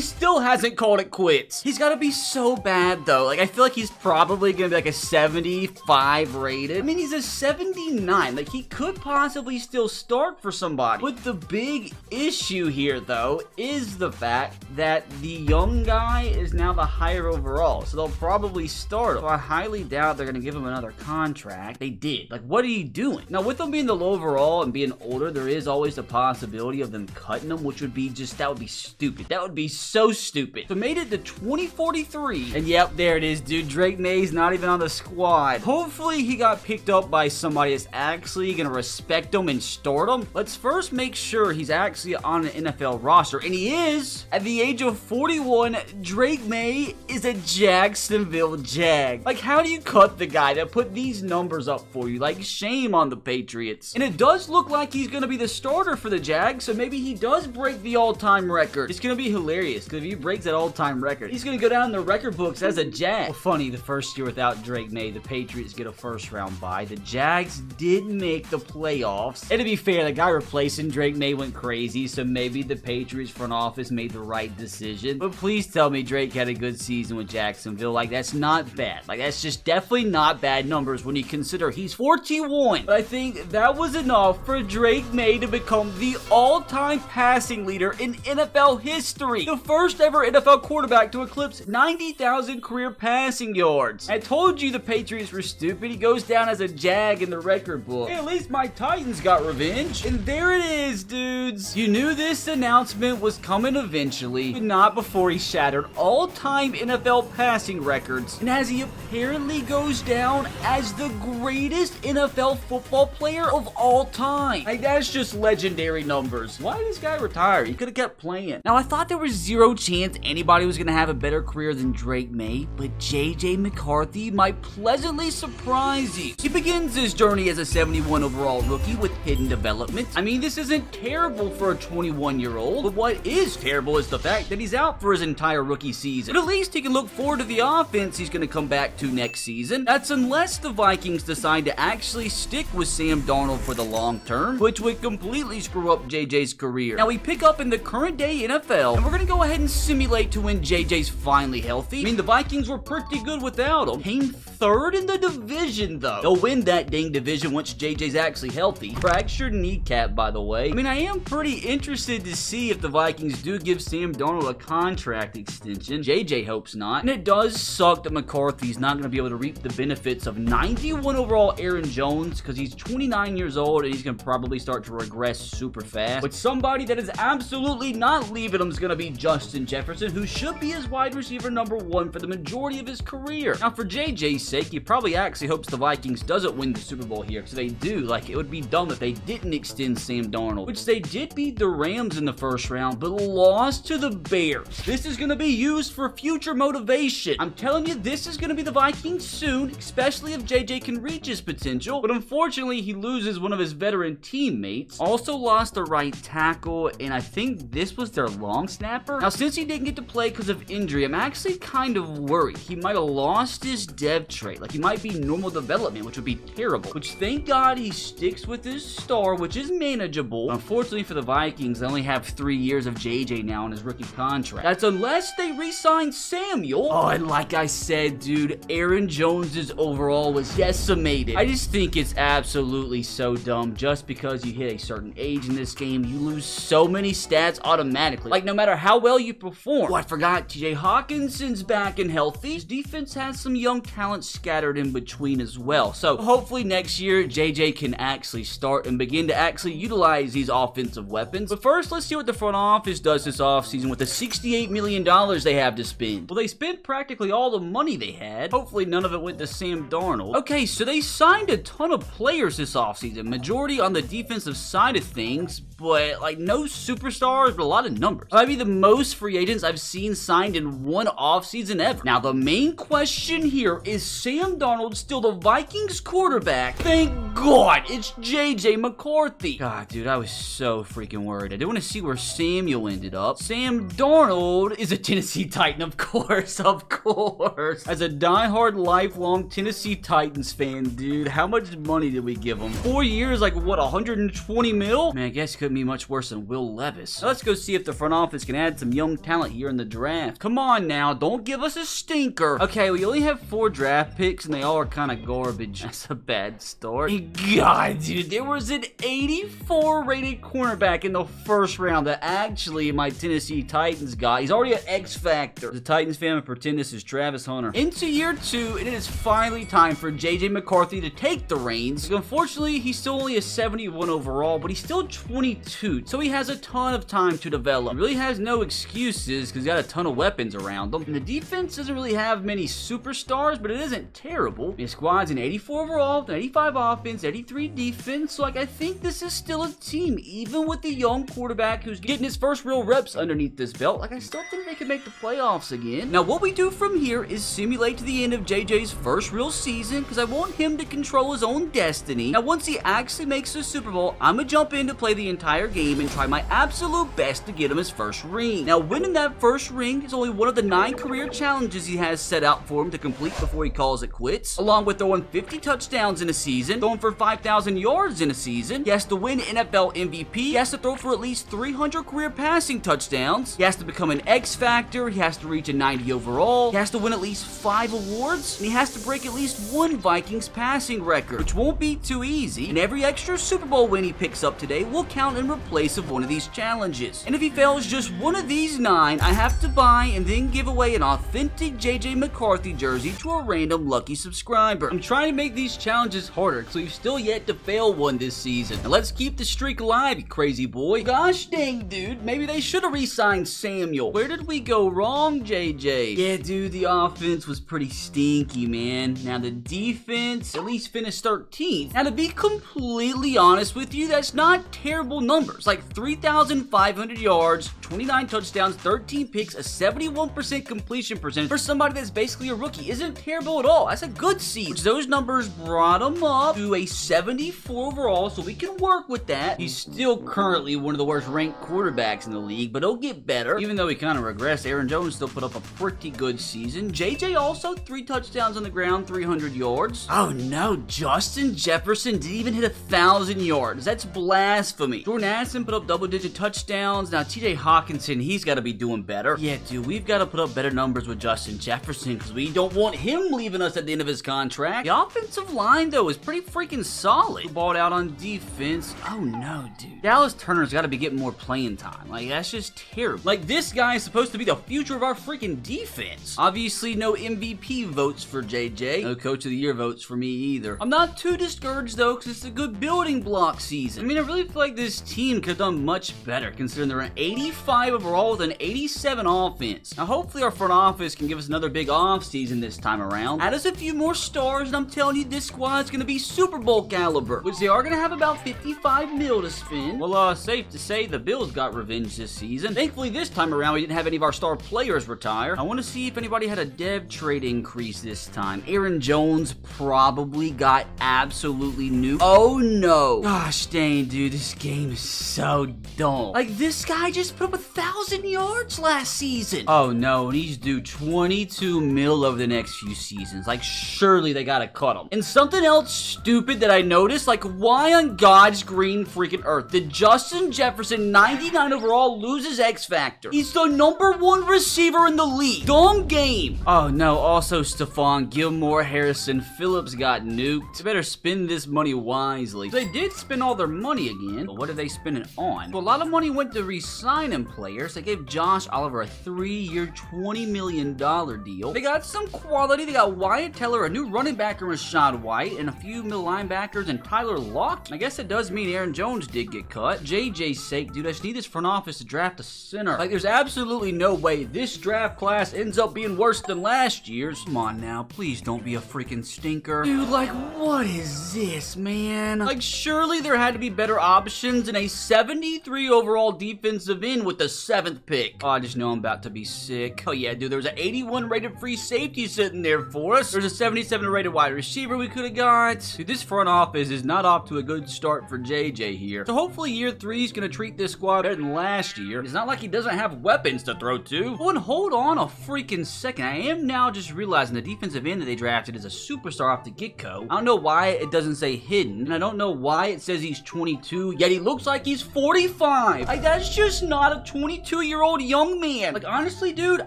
still hasn't called it quits. He's gotta be so bad, though. Like, I feel like he's probably gonna be like a 75 rated. I mean, he's a 79. Like, he could possibly still start for somebody. But the big issue here, though, is the fact that the young guy is now the higher overall. So they'll probably start him. So I highly doubt they're gonna give him another contract. They did. Like, what are you doing? Now, with him being the low overall and being older, there is always the possibility of them cutting him, which would be just, that would be stupid. That would be so stupid. So made it to 2043. And yep, there it is, dude. Drake May's not even on the squad. Hopefully he got picked up by somebody that's actually gonna respect him and start him. Let's first make sure he's actually on an NFL roster. And he is. At the age of 41, Drake May is a Jacksonville Jag. Like, how do you cut the guy that put these numbers up for you? Like, shame on the Patriots. And it does look like he's gonna be the starter for the Jags, so maybe he does break the all-time record. It's gonna be hilarious, because if he breaks that all-time record, he's gonna go down in the record books as a Jag. Well, funny, the first year without Drake May, the Patriots get a first-round bye. The Jags did make the playoffs. And to be fair, the guy replacing Drake May went crazy, so maybe the Patriots front office made the right decision. But please tell me Drake had a good season with Jacksonville. Like, that's not bad. Like, that's just definitely not bad numbers when you consider he's 41. But I think that was enough for Drake May to become the all-time passing leader in NFL history. The first ever NFL quarterback quarterback to eclipse 90,000 career passing yards. I told you the Patriots were stupid. He goes down as a Jag in the record book. Hey, at least my Titans got revenge. And there it is, dudes. You knew this announcement was coming eventually, but not before he shattered all-time NFL passing records. And as he apparently goes down as the greatest NFL football player of all time. Like, that's just legendary numbers. Why did this guy retire? He could have kept playing. Now, I thought there was zero chance anybody was going to have a better career than Drake May, but JJ McCarthy might pleasantly surprise you. He begins his journey as a 71 overall rookie with hidden development. I mean, this isn't terrible for a 21-year-old, but what is terrible is the fact that he's out for his entire rookie season. But at least he can look forward to the offense he's going to come back to next season. That's unless the Vikings decide to actually stick with Sam Darnold for the long term, which would completely screw up JJ's career. Now, we pick up in the current day NFL, and we're going to go ahead and simulate to when JJ's finally healthy. I mean, the Vikings were pretty good without him. Came third in the division, though. They'll win that dang division once JJ's actually healthy. Fractured kneecap, by the way. I mean, I am pretty interested to see if the Vikings do give Sam Darnold a contract extension. JJ hopes not. And it does suck that McCarthy's not going to be able to reap the benefits of 91 overall Aaron Jones because he's 29 years old and he's going to probably start to regress super fast. But somebody that is absolutely not leaving him is going to be Justin Jefferson, who should be his wide receiver number 1 for the majority of his career. Now, for JJ's sake, he probably actually hopes the Vikings doesn't win the Super Bowl here, because if they do, like, it would be dumb if they didn't extend Sam Darnold, which they did beat the Rams in the first round, but lost to the Bears. This is going to be used for future motivation. I'm telling you, this is going to be the Vikings soon, especially if JJ can reach his potential, but unfortunately, he loses one of his veteran teammates. Also lost the right tackle, and I think this was their long snapper. Now, since he didn't get to play because of injury, I'm actually kind of worried. He might have lost his dev trait. Like, he might be normal development, which would be terrible. Which, thank God, he sticks with his star, which is manageable. But unfortunately for the Vikings, they only have 3 years of JJ now on his rookie contract. That's unless they re-sign Samuel. Oh, and like I said, dude, Aaron Jones's overall was decimated. I just think it's absolutely so dumb. Just because you hit a certain age in this game, you lose so many stats automatically. Like, no matter how well you perform. Oh, I forgot, TJ Hawkinson's back and healthy. His defense has some young talent scattered in between as well. So hopefully next year, JJ can actually start and begin to actually utilize these offensive weapons. But first, let's see what the front office does this offseason with the $68 million they have to spend. Well, they spent practically all the money they had. Hopefully none of it went to Sam Darnold. Okay, so they signed a ton of players this offseason. Majority on the defensive side of things, but like no superstars, but a lot of numbers. Might be the most free agents I've seen signed in one offseason ever. Now, the main question here is Sam Darnold still the Vikings quarterback? Thank God it's JJ McCarthy. God, dude, I was so freaking worried. I didn't want to see where Samuel ended up. Sam Darnold is a Tennessee Titan, of course, of course. As a diehard, lifelong Tennessee Titans fan, dude, how much money did we give him? 4 years, like what, 120 mil? Man, I guess it couldn't be much worse than Will Levis. Now, let's go see if the front office can add some young talent here in the draft. Come on now, don't give us a stinker. Okay, we only have 4 draft picks and they all are kind of garbage. That's a bad start. God, dude, there was an 84 rated cornerback in the first round that actually my Tennessee Titans got. He's already an X Factor. The Titans fan would pretend this is Travis Hunter. Into year 2, and it is finally time for JJ McCarthy to take the reins. Unfortunately, he's still only a 71 overall, but he's still 22, so he has a ton of time to develop. He really has no excuses because he's got a ton of weapons around him. And the defense doesn't really have many superstars, but it isn't terrible. His squad's an 84 overall, 85 offense, 83 defense, so like I think this is still a team, even with the young quarterback who's getting his first real reps underneath this belt. Like, I still think they can make the playoffs again. Now, what we do from here is simulate to the end of JJ's first real season, because I want him to control his own destiny. Now, once he actually makes the Super Bowl, I'm gonna jump in to play the entire game and try my absolute best to get him his first ring. Now, winning that first ring is only one of the 9 career challenges he has set out for him to complete before he calls it quits, along with throwing 50 touchdowns in a season, throwing for 5,000 yards in a season. He has to win NFL MVP. He has to throw for at least 300 career passing touchdowns. He has to become an X Factor. He has to reach a 90 overall. He has to win at least 5 awards. And he has to break at least 1 Vikings passing record, which won't be too easy. And every extra Super Bowl win he picks up today will count in replace of one of these challenges. And if he fails just one of these 9, I have to buy and then give away an authentic JJ McCarthy jersey to a random lucky subscriber. I'm trying to make these challenges harder, so you've still yet to fail one this season. Now let's keep the streak alive, you crazy boy. Gosh dang, dude, maybe they should have re-signed Samuel. Where did we go wrong, JJ? Yeah, dude, the offense was pretty stinky, man. Now the defense at least finished 13th. Now to be completely honest with you, that's not terrible numbers. Like 3,500 yards, 29 touchdowns, 13 picks, a 71% completion percentage for somebody that's basically a rookie isn't terrible at all. That's a good season. Those numbers brought him up to a 74 overall, so we can work with that. He's still currently one of the worst ranked quarterbacks in the league, but he'll get better. Even though he kind of regressed, Aaron Jones still put up a pretty good season. JJ also 3 touchdowns on the ground, 300 yards. Oh no, Justin Jefferson didn't even hit 1,000 yards. That's blasphemy. Jordan Addison put up double-digit touchdowns. Now TJ Hawkinson, he's got to be doing better. Yeah, dude, we've got to put up better numbers with Justin Jefferson because we don't want him leaving us at the end of his contract. The offensive line, though, is pretty freaking solid. Balled out on defense. Oh no, dude. Dallas Turner's got to be getting more playing time. Like, that's just terrible. Like, this guy is supposed to be the future of our freaking defense. Obviously, no MVP votes for JJ. No Coach of the Year votes for me either. I'm not too discouraged, though, because it's a good building block season. I mean, I really feel like this team could have done much better, considering they're an 85 overall with an 87 offense. Now, hopefully, our front office can give us another big offseason this time around. Add us a few more stars, and I'm telling you, this squad's going to be Super Bowl caliber, which they are going to have about 55 mil to spend. Well, safe to say the Bills got revenge this season. Thankfully, this time around, we didn't have any of our star players retire. I want to see if anybody had a dev trade increase this time. Aaron Jones probably got absolutely nuked. Oh, no. Gosh dang, dude, this game is so dumb. Like, this guy just put up 1,000 yards last season. Oh, no, and he's due 22 mil over the next few seasons. Like, surely they gotta cut him. And something else stupid that I noticed, like, why on God's green freaking earth did Justin Jefferson, 99 overall, lose his X Factor? He's the #1 receiver in the league. Dumb game. Oh, no, also Stephon Gilmore, Harrison Phillips got nuked. They better spend this money wisely. They did spend all their money again, but what did they spend it on? Well, a lot of money went to re-signing players. They gave Josh Oliver a 3-year, $20 million deal. They got some quality. They got Wyatt Teller, a new running back in Rashad White, and a few middle linebackers, and Tyler Lockett. I guess it does mean Aaron Jones did get cut. JJ's sake, dude, I just need this front office to draft a center. Like, there's absolutely no way this draft class ends up being worse than last year's. Come on now, please don't be a freaking stinker. Dude, like, what is this, man? Like, surely there had to be better options than a 73 overall defensive end with the 7th pick. Oh, I just know I'm about to be sick. Oh yeah, dude, there was an 81 rated free safety sitting there for us. There's a 77 rated wide receiver we could have got. Dude, this front office is not off to a good start for JJ here. So hopefully year 3 is going to treat this squad better than last year. It's not like he doesn't have weapons to throw to. Oh, and hold on a freaking second. I am now just realizing the defensive end that they drafted is a superstar off the get-go. I don't know why it doesn't say hidden, and I don't know why it says he's 22, yet he looks like he's 45. Like, that's just not a 22-year-old young man. Like, honestly, dude,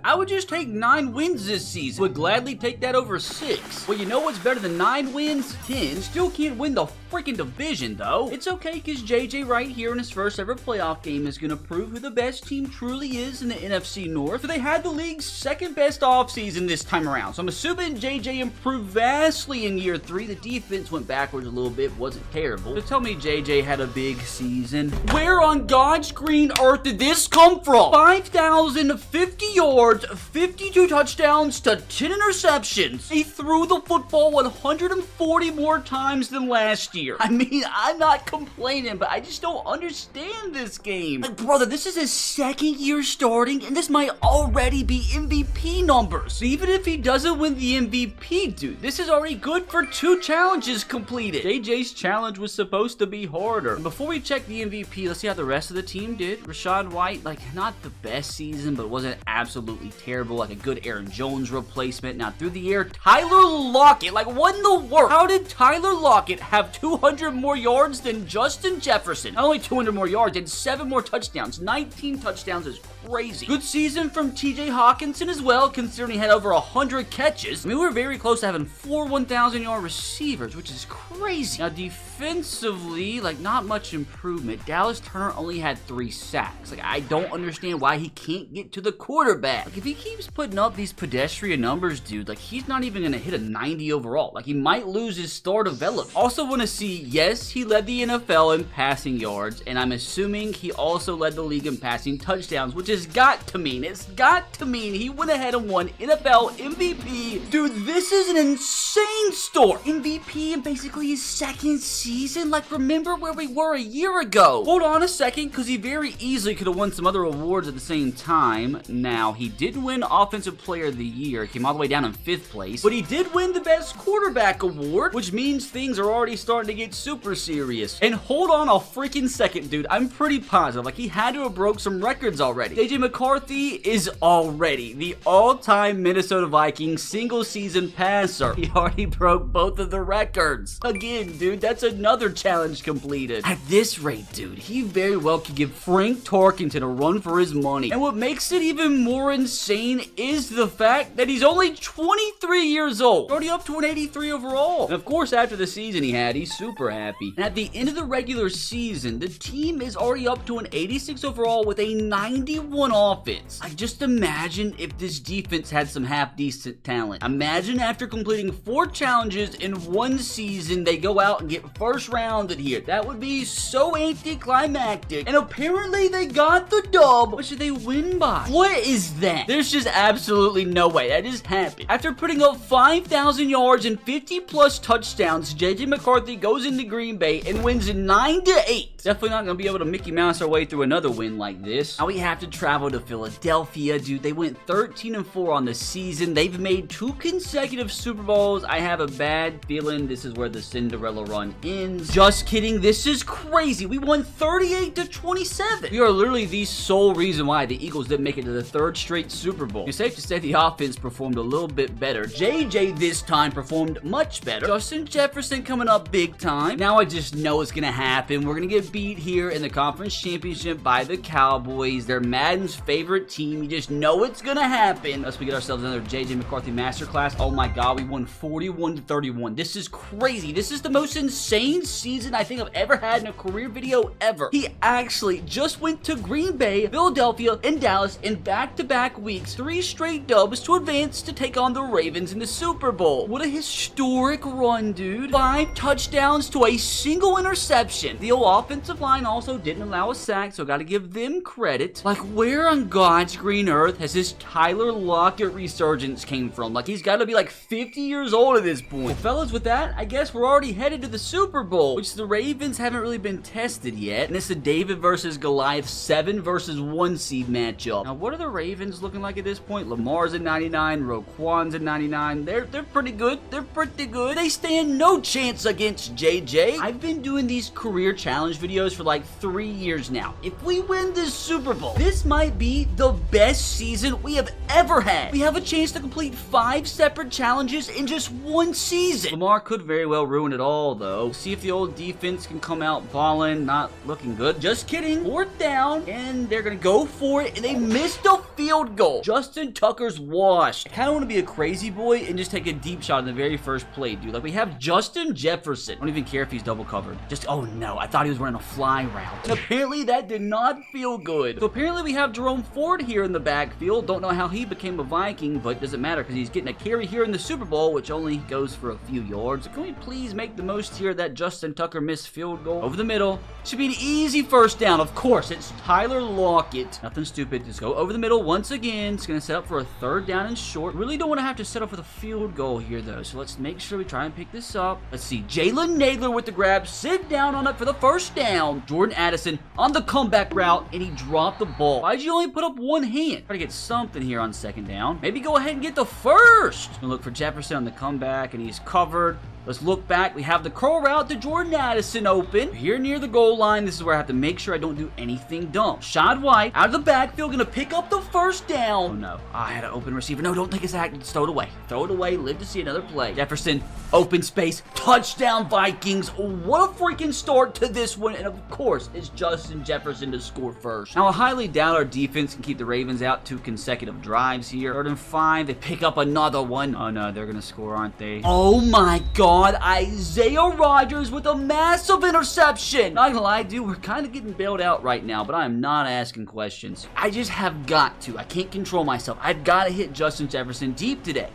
I would just take 9 wins this season. Would gladly take that over 6. Well, you know what's better than 9 wins? 10. Still can't win the freaking division, though. It's okay, because JJ right here in his first ever playoff game is going to prove who the best team truly is in the NFC North. So they had the league's 2nd best offseason this time around. So I'm assuming JJ improved vastly in year 3. The defense went backwards a little bit, wasn't terrible. So tell me JJ had a big season. Where on God's green earth did this come from? 5,050 yards, 52 touchdowns to 10 interceptions. He threw the football 140 more times than last year. I mean, I'm not complaining, but I just don't understand this game. Like, brother, this is his 2nd year starting, and this might already be MVP numbers. So even if he doesn't win the MVP, dude, this is already good for 2 challenges completed. JJ's challenge was supposed to be harder. And before we check the MVP, let's see how the rest of the team did. Rashad White, like, not the best season, but wasn't absolutely terrible. Like a good Aaron Jones replacement. Now, through the air, Tyler Lockett. Like, what in the world? How did Tyler Lockett have 200 more yards than Justin Jefferson. Not only 200 more yards, and 7 more touchdowns. 19 touchdowns is crazy. Good season from TJ Hawkinson as well, considering he had over 100 catches. I mean, we were very close to having 4 1,000-yard receivers, which is crazy. Now, defensively, like, not much improvement. Dallas Turner only had 3 sacks. Like, I don't understand why he can't get to the quarterback. Like, if he keeps putting up these pedestrian numbers, dude, like, he's not even gonna hit a 90 overall. Like, he might lose his star development. Also want to see, yes, he led the NFL in passing yards, and I'm assuming he also led the league in passing touchdowns, which has got to mean, it's got to mean he went ahead and won NFL MVP. Dude, this is an insane story. MVP in basically his second season? Like, remember where we were a year ago? Hold on a second, because he very easily could have won some other awards at the same time. Now, he did win Offensive Player of the Year, came all the way down in 5th place, but he did win the Best Quarterback Award, which means things are already starting to get super serious. And hold on a freaking second, dude. I'm pretty positive, like, he had to have broke some records already. JJ McCarthy is already the all-time Minnesota Vikings single-season passer. He already broke both of the records. Again, dude, that's another challenge completed. At this rate, dude, he very well could give Frank Tarkenton a run for his money. And what makes it even more insane is the fact that he's only 23 years old. Already up to an 83 overall. And of course, after the season he's super happy. And at the end of the regular season, the team is already up to an 86 overall with a 91 offense. Like, just imagine if this defense had some half-decent talent. Imagine after completing 4 challenges in one season, they go out and get first rounded here. That would be so anticlimactic. And apparently they got the dub. What should they win by? What is that? There's just absolutely no way that just happened. After putting up 5,000 yards and 50+ touchdowns, JJ McCarthy goes into Green Bay and wins 9-8. Definitely not going to be able to Mickey Mouse our way through another win like this. Now we have to travel to Philadelphia, dude. They went 13-4 on the season. They've made 2 consecutive Super Bowls. I have a bad feeling this is where the Cinderella run ends. Just kidding. This is crazy. We won 38-27. We are literally the sole reason why the Eagles didn't make it to the 3rd straight Super Bowl. It's safe to say the offense performed a little bit better. JJ this time performed much better. Justin Jefferson coming up big time. Now I just know it's going to happen. We're going to get beat here in the conference championship by the Cowboys. They're Madden's favorite team. You just know it's going to happen. Unless we get ourselves another JJ McCarthy masterclass. Oh my god, we won 41-31. This is crazy. This is the most insane season I think I've ever had in a career video ever. He actually just went to Green Bay, Philadelphia, and Dallas in back-to-back weeks. 3 straight dubs to advance to take on the Ravens in the Super Bowl. What a historic run, dude. 5 touchdowns to a single interception. The old offensive line also didn't allow a sack, so gotta give them credit. Like, where on God's green earth has this Tyler Lockett resurgence came from? Like, he's gotta be like 50 years old at this point. Well, fellas, with that, I guess we're already headed to the Super Bowl, which the Ravens haven't really been tested yet. And it's a David versus Goliath 7 versus 1 seed matchup. Now, what are the Ravens looking like at this point? Lamar's at 99, Roquan's at 99. They're pretty good. They're pretty good. They stand no chance against JJ. I've been doing these career challenge videos for like 3 years now. If we win this Super Bowl, this might be the best season we have ever had. We have a chance to complete 5 separate challenges in just 1 season. Lamar could very well ruin it all, though. See if the old defense can come out balling. Not looking good. Just kidding. 4th down, and they're gonna go for it, and they missed a field goal. Justin Tucker's washed. I kind of want to be a crazy boy and just take a deep shot in the very first play, dude. Like, we have Justin Jefferson. I don't even care if he's double covered. Just, oh no, I thought he was running a fly route. And apparently that did not feel good. So apparently we have Jerome Ford here in the backfield. Don't know how he became a Viking, but doesn't matter because he's getting a carry here in the Super Bowl, which only goes for a few yards. So can we please make the most here of that Justin Tucker missed field goal? Over the middle. Should be an easy first down. Of course, it's Tyler Lockett. Nothing stupid. Just go over the middle once again. It's going to set up for a 3rd down and short. Really don't want to have to set up for the field goal here, though. So let's make sure we try and pick this up. Let's see. Jalen Naylor with the grab. Sit down on it for the first down. Jordan Addison on the comeback route, and he dropped the ball. Why'd you only put up 1 hand? Try to get something here on 2nd down. Maybe go ahead and get the first. Gonna look for Jefferson on the comeback, and he's covered. Let's look back. We have the curl route to Jordan Addison open. Here near the goal line, this is where I have to make sure I don't do anything dumb. Rashad White out of the backfield, gonna pick up the first down. Oh no, I had an open receiver. No, don't take a sack. Just throw it away. Throw it away. Live to see another play. Jefferson, open space, touchdown Vikings. What a freaking start to this one. And of course, it's Justin Jefferson to score first. Now, I highly doubt our defense can keep the Ravens out 2 consecutive drives here. 3rd and 5, they pick up another one. Oh no, they're gonna score, aren't they? Oh my God. Isaiah Rodgers with a massive interception. Not gonna lie, dude, we're kind of getting bailed out right now, but I am not asking questions. I just have got to. I can't control myself. I've got to hit Justin Jefferson deep today.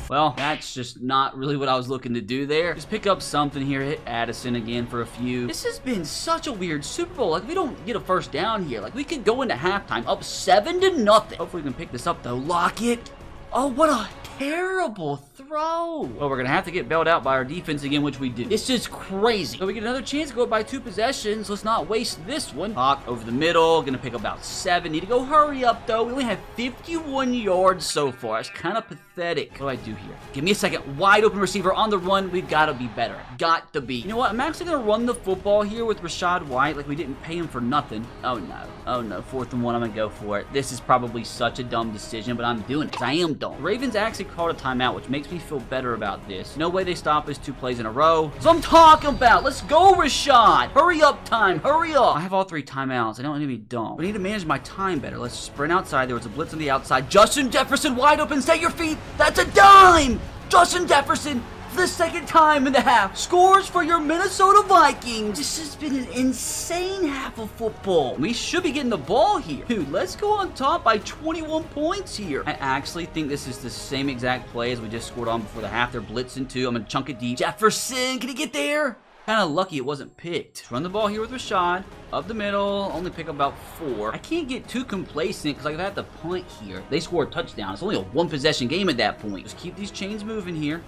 Well, that's just not really what I was looking to do there. Just pick up something here, hit Addison again for a few. This has been such a weird Super Bowl. Like, we don't get a first down here. Like, we could go into halftime up 7-0. Hopefully we can pick this up, though. Lockett. Oh, what a terrible throw. Well, we're going to have to get bailed out by our defense again, which we do. This is crazy. So we get another chance to go by 2 possessions. Let's not waste this one. Hawk over the middle. Going to pick up about 7. Need to go hurry up, though. We only have 51 yards so far. It's kind of pathetic. What do I do here? Give me a second. Wide open receiver on the run. We've got to be better. Got to be. You know what? I'm actually going to run the football here with Rashad White. Like, we didn't pay him for nothing. Oh, no. Oh, no. 4th and 1. I'm going to go for it. This is probably such a dumb decision, but I'm doing it because I am dumb. The Ravens actually called a timeout, which makes me feel better about this. No way they stop us 2 plays in a row. So I'm talking about. Let's go, Rashad. Hurry up time. Hurry up. I have all 3 timeouts. I don't need to be dumb. I need to manage my time better. Let's sprint outside. There was a blitz on the outside. Justin Jefferson wide open. Stay your feet. That's a dime. Justin Jefferson, for the 2nd time in the half, scores for your Minnesota Vikings. This has been an insane half of football. We should be getting the ball here. Dude, let's go on top by 21 points here. I actually think this is the same exact play as we just scored on before the half. They're blitzing too. I'm going to chunk it deep. Jefferson, can he get there? Kind of lucky it wasn't picked. Run the ball here with Rashad. Up the middle. Only pick up about 4. I can't get too complacent because I have to punt here. They score a touchdown. It's only a 1-possession game at that point. Just keep these chains moving here.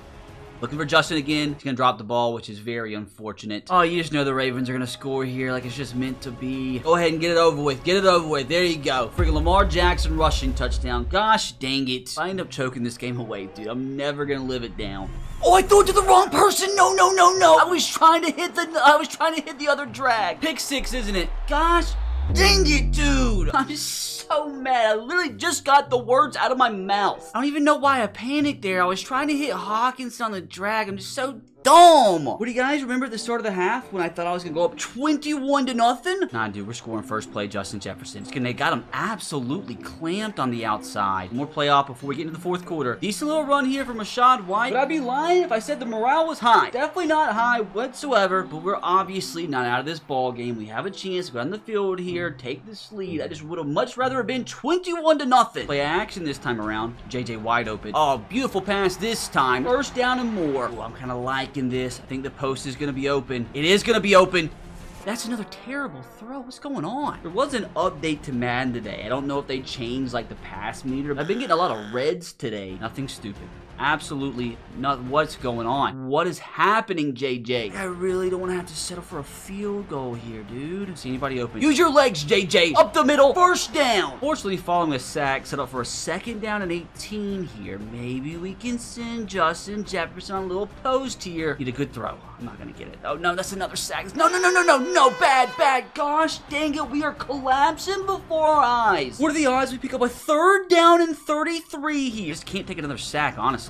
Looking for Justin again. He's going to drop the ball, which is very unfortunate. Oh, you just know the Ravens are going to score here like it's just meant to be. Go ahead and get it over with. Get it over with. There you go. Freaking Lamar Jackson rushing touchdown. Gosh dang it. If I end up choking this game away, dude, I'm never going to live it down. Oh, I threw it to the wrong person. No, no, no, no. I was trying to hit the other drag. Pick 6, isn't it? Gosh dang it, dude. I'm so mad. I literally just got the words out of my mouth. I don't even know why I panicked there. I was trying to hit Hawkins on the drag. I'm just so dumb. What do you guys remember at the start of the half when I thought I was going to go up 21-0? Nah, dude, we're scoring first play, Justin Jefferson. They got him absolutely clamped on the outside. More play off before we get into the 4th quarter. Decent little run here from Rashad White. Would I be lying if I said the morale was high? Definitely not high whatsoever, but we're obviously not out of this ball game. We have a chance to go on the field here, take this lead. I just would have much rather have been 21-0. Play action this time around. JJ wide open. Oh, beautiful pass this time. 1st down and more. Ooh, I'm kind of liking this. I think the post is going to be open. It is going to be open. That's another terrible throw. What's going on? There was an update to Madden today. I don't know if they changed like the pass meter. I've been getting a lot of reds today. Nothing stupid. Absolutely not. What's going on? What is happening, JJ? I really don't want to have to settle for a field goal here, dude. See anybody open? Use your legs, JJ. Up the middle. 1st down. Fortunately, following a sack, set up for a 2nd down and 18 here. Maybe we can send Justin Jefferson on a little post here. Need a good throw. I'm not going to get it. Oh, no, that's another sack. No, no, no, no, no, no. Bad, bad. Gosh dang it. We are collapsing before our eyes. What are the odds we pick up a 3rd down and 33 here? Just can't take another sack, honestly.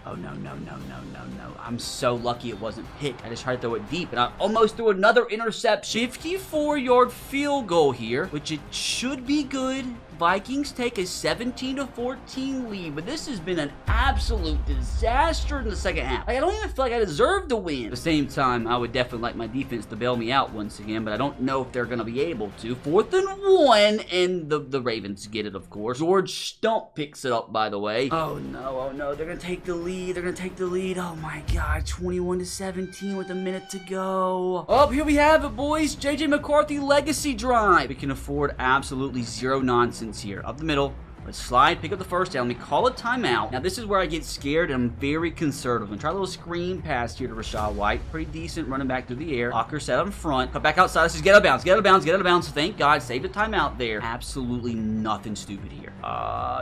Oh, no, no, no, no, no, no. I'm so lucky it wasn't picked. I just tried to throw it deep, and I almost threw another interception. 54-yard field goal here, which it should be good. Vikings take a 17-14 lead, but this has been an absolute disaster in the 2nd half. Like, I don't even feel like I deserve to win. At the same time, I would definitely like my defense to bail me out once again, but I don't know if they're going to be able to. 4th and 1, and the Ravens get it, of course. George Stump picks it up, by the way. Oh, no, they're going to take the lead. They're going to take the lead. Oh, my God, 21-17 with a minute to go. Oh, here we have it, boys. J.J. McCarthy legacy drive. We can afford absolutely zero nonsense here. Up the middle. Let's slide, pick up the first down. We call a timeout. Now, this is where I get scared, and I'm very conservative. I'm going to try a little screen pass here to Rachaad White. Pretty decent running back through the air. Walker set up in front. Cut back outside. Let's just get out of bounds. Get out of bounds. Get out of bounds. Thank God. Saved a timeout there. Absolutely nothing stupid here.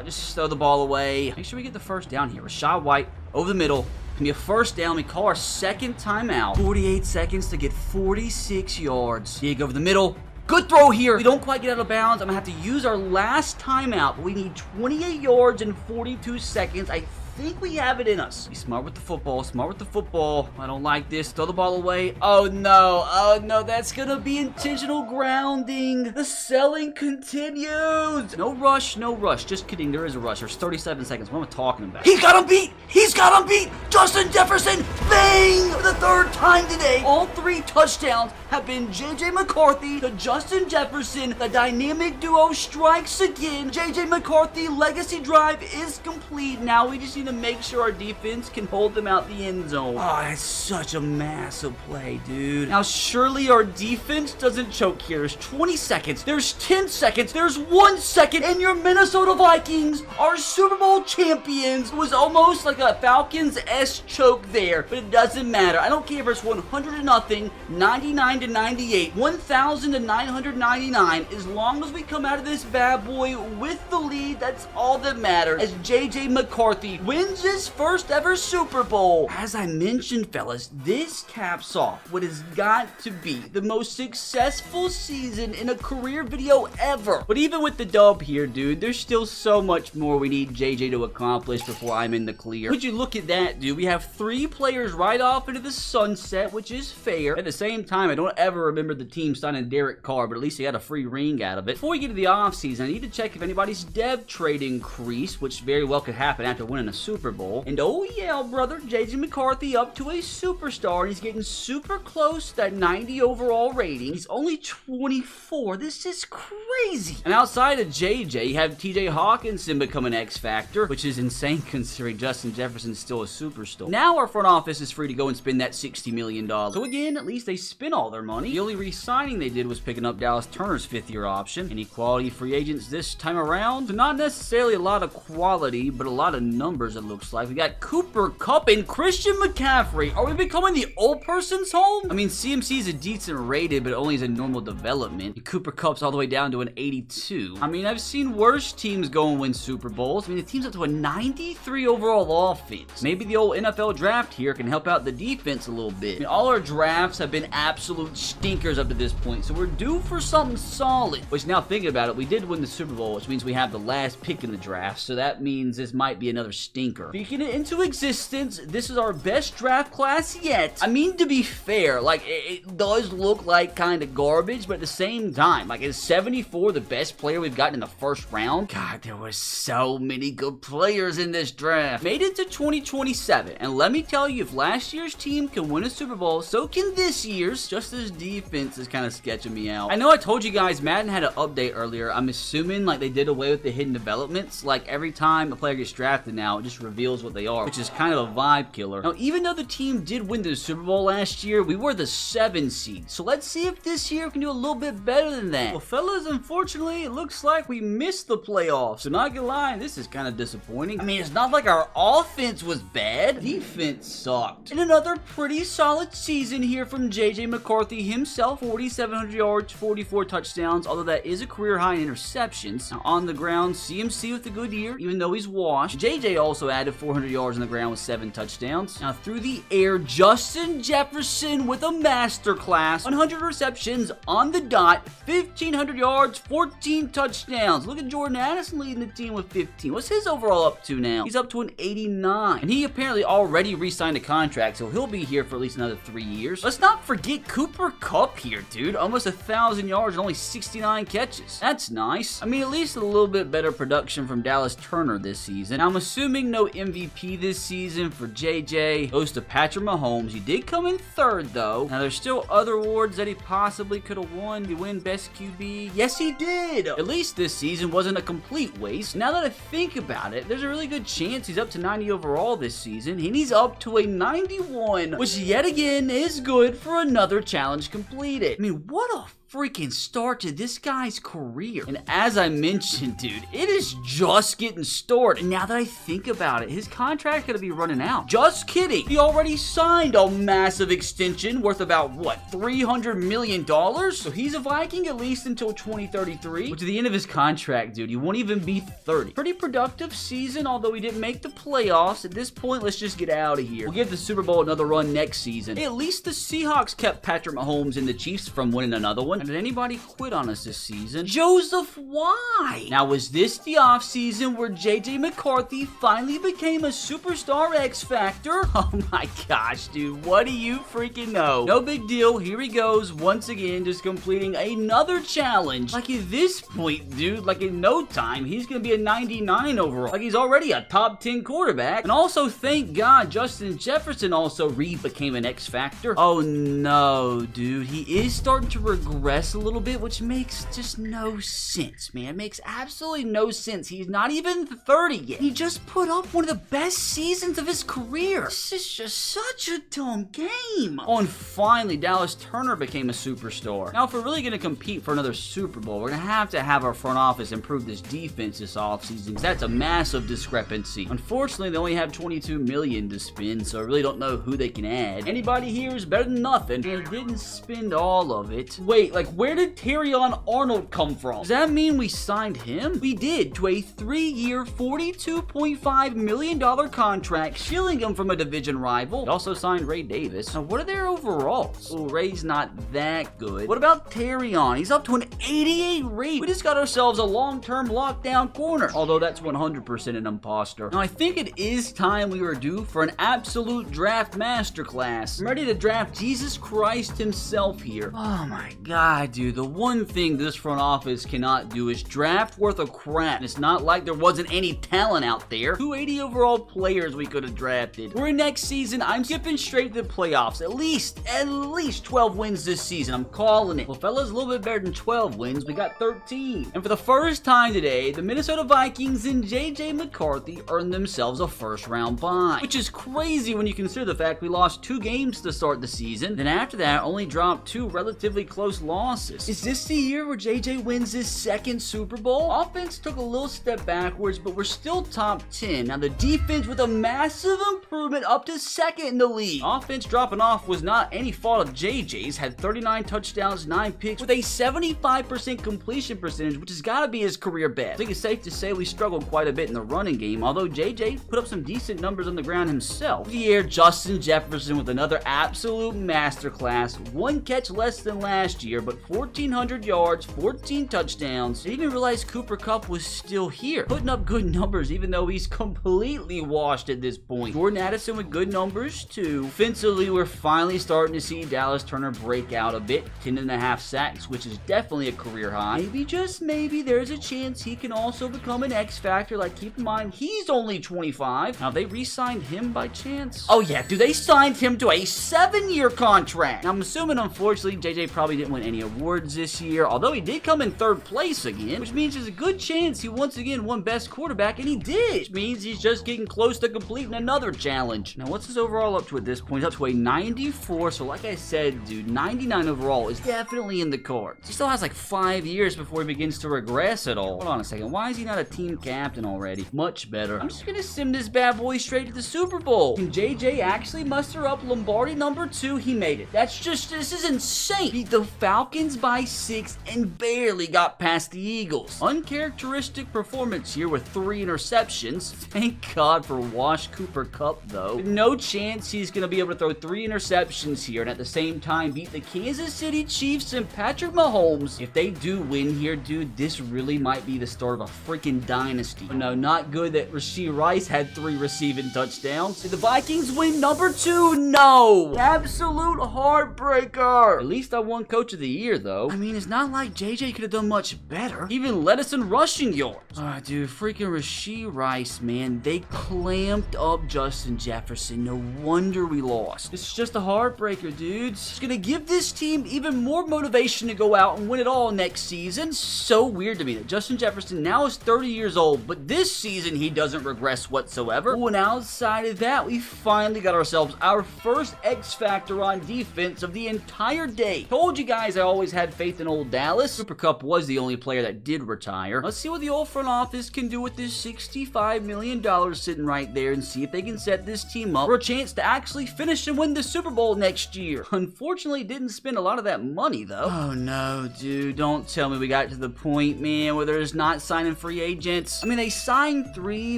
Just throw the ball away. Make sure we get the first down here. Rachaad White over the middle. Can be a first down. We call our second timeout. 48 seconds to get 46 yards. Dig over the middle. Good throw here. We don't quite get out of bounds. I'm going to have to use our last timeout. But we need 28 yards and 42 seconds. I think we have it in us. Be smart with the football. Smart with the football. I don't like this. Throw the ball away. Oh, no. Oh, no. That's going to be intentional grounding. The selling continues. No rush. No rush. Just kidding. There is a rush. There's 37 seconds. What am I talking about? He's got him beat. He's got him beat. Justin Jefferson. Bang. For the third time today. All 3 touchdowns have been J.J. McCarthy to Justin Jefferson. The dynamic duo strikes again. J.J. McCarthy legacy drive is complete. Now we just need to make sure our defense can hold them out the end zone. Oh, that's such a massive play, dude. Now, surely our defense doesn't choke here. There's 20 seconds. There's 10 seconds. There's 1 second. And your Minnesota Vikings are Super Bowl champions. It was almost like a Falcons-esque choke there, but it doesn't matter. I don't care if it's 100-0, 99-98, 1,999. As long as we come out of this bad boy with the lead, that's all that matters. As J.J. McCarthy wins his first ever Super Bowl. As I mentioned, fellas, this caps off what has got to be the most successful season in a career video ever. But even with the dub here, dude, there's still so much more we need JJ to accomplish before I'm in the clear. Would you look at that, dude? We have 3 players right off into the sunset, which is fair. At the same time, I don't ever remember the team signing Derek Carr, but at least he got a free ring out of it. Before we get to the offseason, I need to check if anybody's dev trade increased, which very well could happen after winning a Super Bowl. And oh yeah, brother, JJ McCarthy up to a superstar, and he's getting super close to that 90 overall rating. He's only 24. This is crazy. And outside of JJ, you have TJ Hawkinson become an X Factor, which is insane considering Justin Jefferson's still a superstar. Now our front office is free to go and spend that $60 million. So again, at least they spent all their money. The only re-signing they did was picking up Dallas Turner's 5th-year option. Any quality free agents this time around? So not necessarily a lot of quality, but a lot of numbers, it looks like. We got Cooper Kupp and Christian McCaffrey. Are we becoming the old person's home? I mean, CMC is a decent rated, but only is a normal development. And Cooper Kupp's all the way down to an 82. I mean, I've seen worse teams go and win Super Bowls. I mean, the team's up to a 93 overall offense. Maybe the old NFL draft here can help out the defense a little bit. I mean, all our drafts have been absolute stinkers up to this point, so we're due for something solid. Which, now thinking about it, we did win the Super Bowl, which means we have the last pick in the draft, so that means this might be another stinker. Speaking it into existence, this is our best draft class yet. I mean, to be fair, like, it does look like kind of garbage, but at the same time, like, is 74 the best player we've gotten in the first round? God, there were so many good players in this draft. Made it to 2027, and let me tell you, if last year's team can win a Super Bowl, so can this year's. Just this defense is kind of sketching me out. I know I told you guys Madden had an update earlier. I'm assuming like they did away with the hidden developments. Like every time a player gets drafted now, it just reveals what they are, which is kind of a vibe killer. Now, even though the team did win the Super Bowl last year, we were the 7 seed. So let's see if this year can do a little bit better than that. Well, fellas, unfortunately, it looks like we missed the playoffs. So not gonna lie, this is kind of disappointing. I mean, it's not like our offense was bad. Defense sucked. And another pretty solid season here from JJ McCarthy himself. 4,700 yards, 44 touchdowns, although that is a career high in interceptions. Now, on the ground, CMC with a good year, even though he's washed. JJ also added 400 yards on the ground with 7 touchdowns. Now, through the air, Justin Jefferson with a masterclass. 100 receptions on the dot, 1,500 yards, 14 touchdowns. Look at Jordan Addison leading the team with 15. What's his overall up to now? He's up to an 89. And he apparently already re-signed a contract, so he'll be here for at least another 3 years. Let's not forget Cooper Kupp here, dude. Almost 1,000 yards and only 69 catches. That's nice. I mean, at least a little bit better production from Dallas Turner this season. Now, I'm assuming no MVP this season for JJ. Goes to Patrick Mahomes. He did come in 3rd, though. Now, there's still other awards that he possibly could have won. Did he win Best QB? Yes, he did. At least this season wasn't a complete waste. Now that I think about it, there's a really good chance he's up to 90 overall this season, and he's up to a 91, which yet again is good for another challenge completed. I mean, what a freaking start to this guy's career. And as I mentioned, dude, it is just getting started. And now that I think about it, his contract's gonna be running out. Just kidding. He already signed a massive extension worth about, what, $300 million? So he's a Viking at least until 2033, which at the end of his contract, dude, he won't even be 30. Pretty productive season, although he didn't make the playoffs. At this point, let's just get out of here. We'll give the Super Bowl another run next season. Hey, at least the Seahawks kept Patrick Mahomes and the Chiefs from winning another one. And did anybody quit on us this season? Joseph, why? Now, was this the offseason where JJ McCarthy finally became a superstar X Factor? Oh my gosh, dude, what do you freaking know? No big deal. Here he goes once again, just completing another challenge. Like at this point, dude, like in no time, he's gonna be a 99 overall. Like he's already a top 10 quarterback. And also, thank God, Justin Jefferson also became an X Factor. Oh no, dude, he is starting to regress a little bit, which makes just no sense, man. It makes absolutely no sense. He's not even 30 yet. He just put up one of the best seasons of his career. This is just such a dumb game. Oh, and finally, Dallas Turner became a superstar. Now, if we're really going to compete for another Super Bowl, we're going to have our front office improve this defense this offseason, because that's a massive discrepancy. Unfortunately, they only have $22 million to spend, so I really don't know who they can add. Anybody here is better than nothing, and didn't spend all of it. Wait, like, where did Terrion Arnold come from? Does that mean we signed him? We did, to a 3-year, $42.5 million contract, shielding him from a division rival. We also signed Ray Davis. Now, what are their overalls? Oh, Ray's not that good. What about Terrion? He's up to an 88 rate. We just got ourselves a long-term lockdown corner, although that's 100% an imposter. Now, I think it is time we were due for an absolute draft masterclass. I'm ready to draft Jesus Christ himself here. Oh my god, dude. The one thing this front office cannot do is draft worth a crap. It's not like there wasn't any talent out there. 280 overall players we could have drafted. We're in next season. I'm skipping straight to the playoffs. At least 12 wins this season. I'm calling it. Well, fellas, a little bit better than 12 wins. We got 13. And for the first time today, the Minnesota Vikings and JJ McCarthy earned themselves a first-round bye, which is crazy when you consider the fact we lost 2 games to start the season. Then after that, only dropped 2 relatively close losses. Is this the year where JJ wins his second Super Bowl? Offense took a little step backwards, but we're still top 10. Now the defense with a massive improvement up to second in the league. Offense dropping off was not any fault of JJ's. Had 39 touchdowns, 9 picks, with a 75% completion percentage, which has got to be his career best. I think it's safe to say we struggled quite a bit in the running game, although JJ put up some decent numbers on the ground himself. The year, Justin Jefferson with another absolute masterclass. 1 catch less than last year, but 1,400 yards, 14 touchdowns. I didn't even realize Cooper Kupp was still here, putting up good numbers even though he's completely washed at this point. Jordan Addison with good numbers too. Offensively, we're finally starting to see Dallas Turner break out a bit. 10.5 sacks, which is definitely a career high. Maybe, just maybe, there's a chance he can also become an X Factor. Like, keep in mind, he's only 25. Now, they re-signed him by chance? Oh yeah, dude, they signed him to a 7-year contract. Now, I'm assuming, unfortunately, JJ probably didn't win any awards this year, although he did come in 3rd place again, which means there's a good chance he once again won Best Quarterback, and he did, which means he's just getting close to completing another challenge. Now, what's his overall up to at this point? He's up to a 94, so like I said, dude, 99 overall is definitely in the cards. He still has like 5 years before he begins to regress at all. Hold on a second, why is he not a team captain already? Much better. I'm just gonna send this bad boy straight to the Super Bowl. Can JJ actually muster up Lombardi number 2? He made it. This is insane. Beat the Falcons by 6 and barely got past the Eagles. Uncharacteristic performance here with 3 interceptions. Thank God for Wash Cooper Kupp though. No chance he's gonna be able to throw 3 interceptions here and at the same time beat the Kansas City Chiefs and Patrick Mahomes. If they do win here, dude, this really might be the start of a freaking dynasty. But no, not good that Rashee Rice had 3 receiving touchdowns. Did the Vikings win number 2? No! Absolute heartbreaker. At least I won Coach of the Year though. I mean, it's not like JJ could have done much better. He even led us in rushing yards. Alright, dude, freaking Rashee Rice, man. They clamped up Justin Jefferson. No wonder we lost. It's just a heartbreaker, dude. It's gonna give this team even more motivation to go out and win it all next season. So weird to me that Justin Jefferson now is 30 years old, but this season he doesn't regress whatsoever. Oh, and outside of that, we finally got ourselves our first X Factor on defense of the entire day. Told you guys I always had faith in old Dallas. Super Cup was the only player that did retire. Let's see what the old front office can do with this $65 million sitting right there and see if they can set this team up for a chance to actually finish and win the Super Bowl next year. Unfortunately, didn't spend a lot of that money though. Oh no, dude, don't tell me we got to the point, man, where there's not signing free agents. I mean, they signed 3,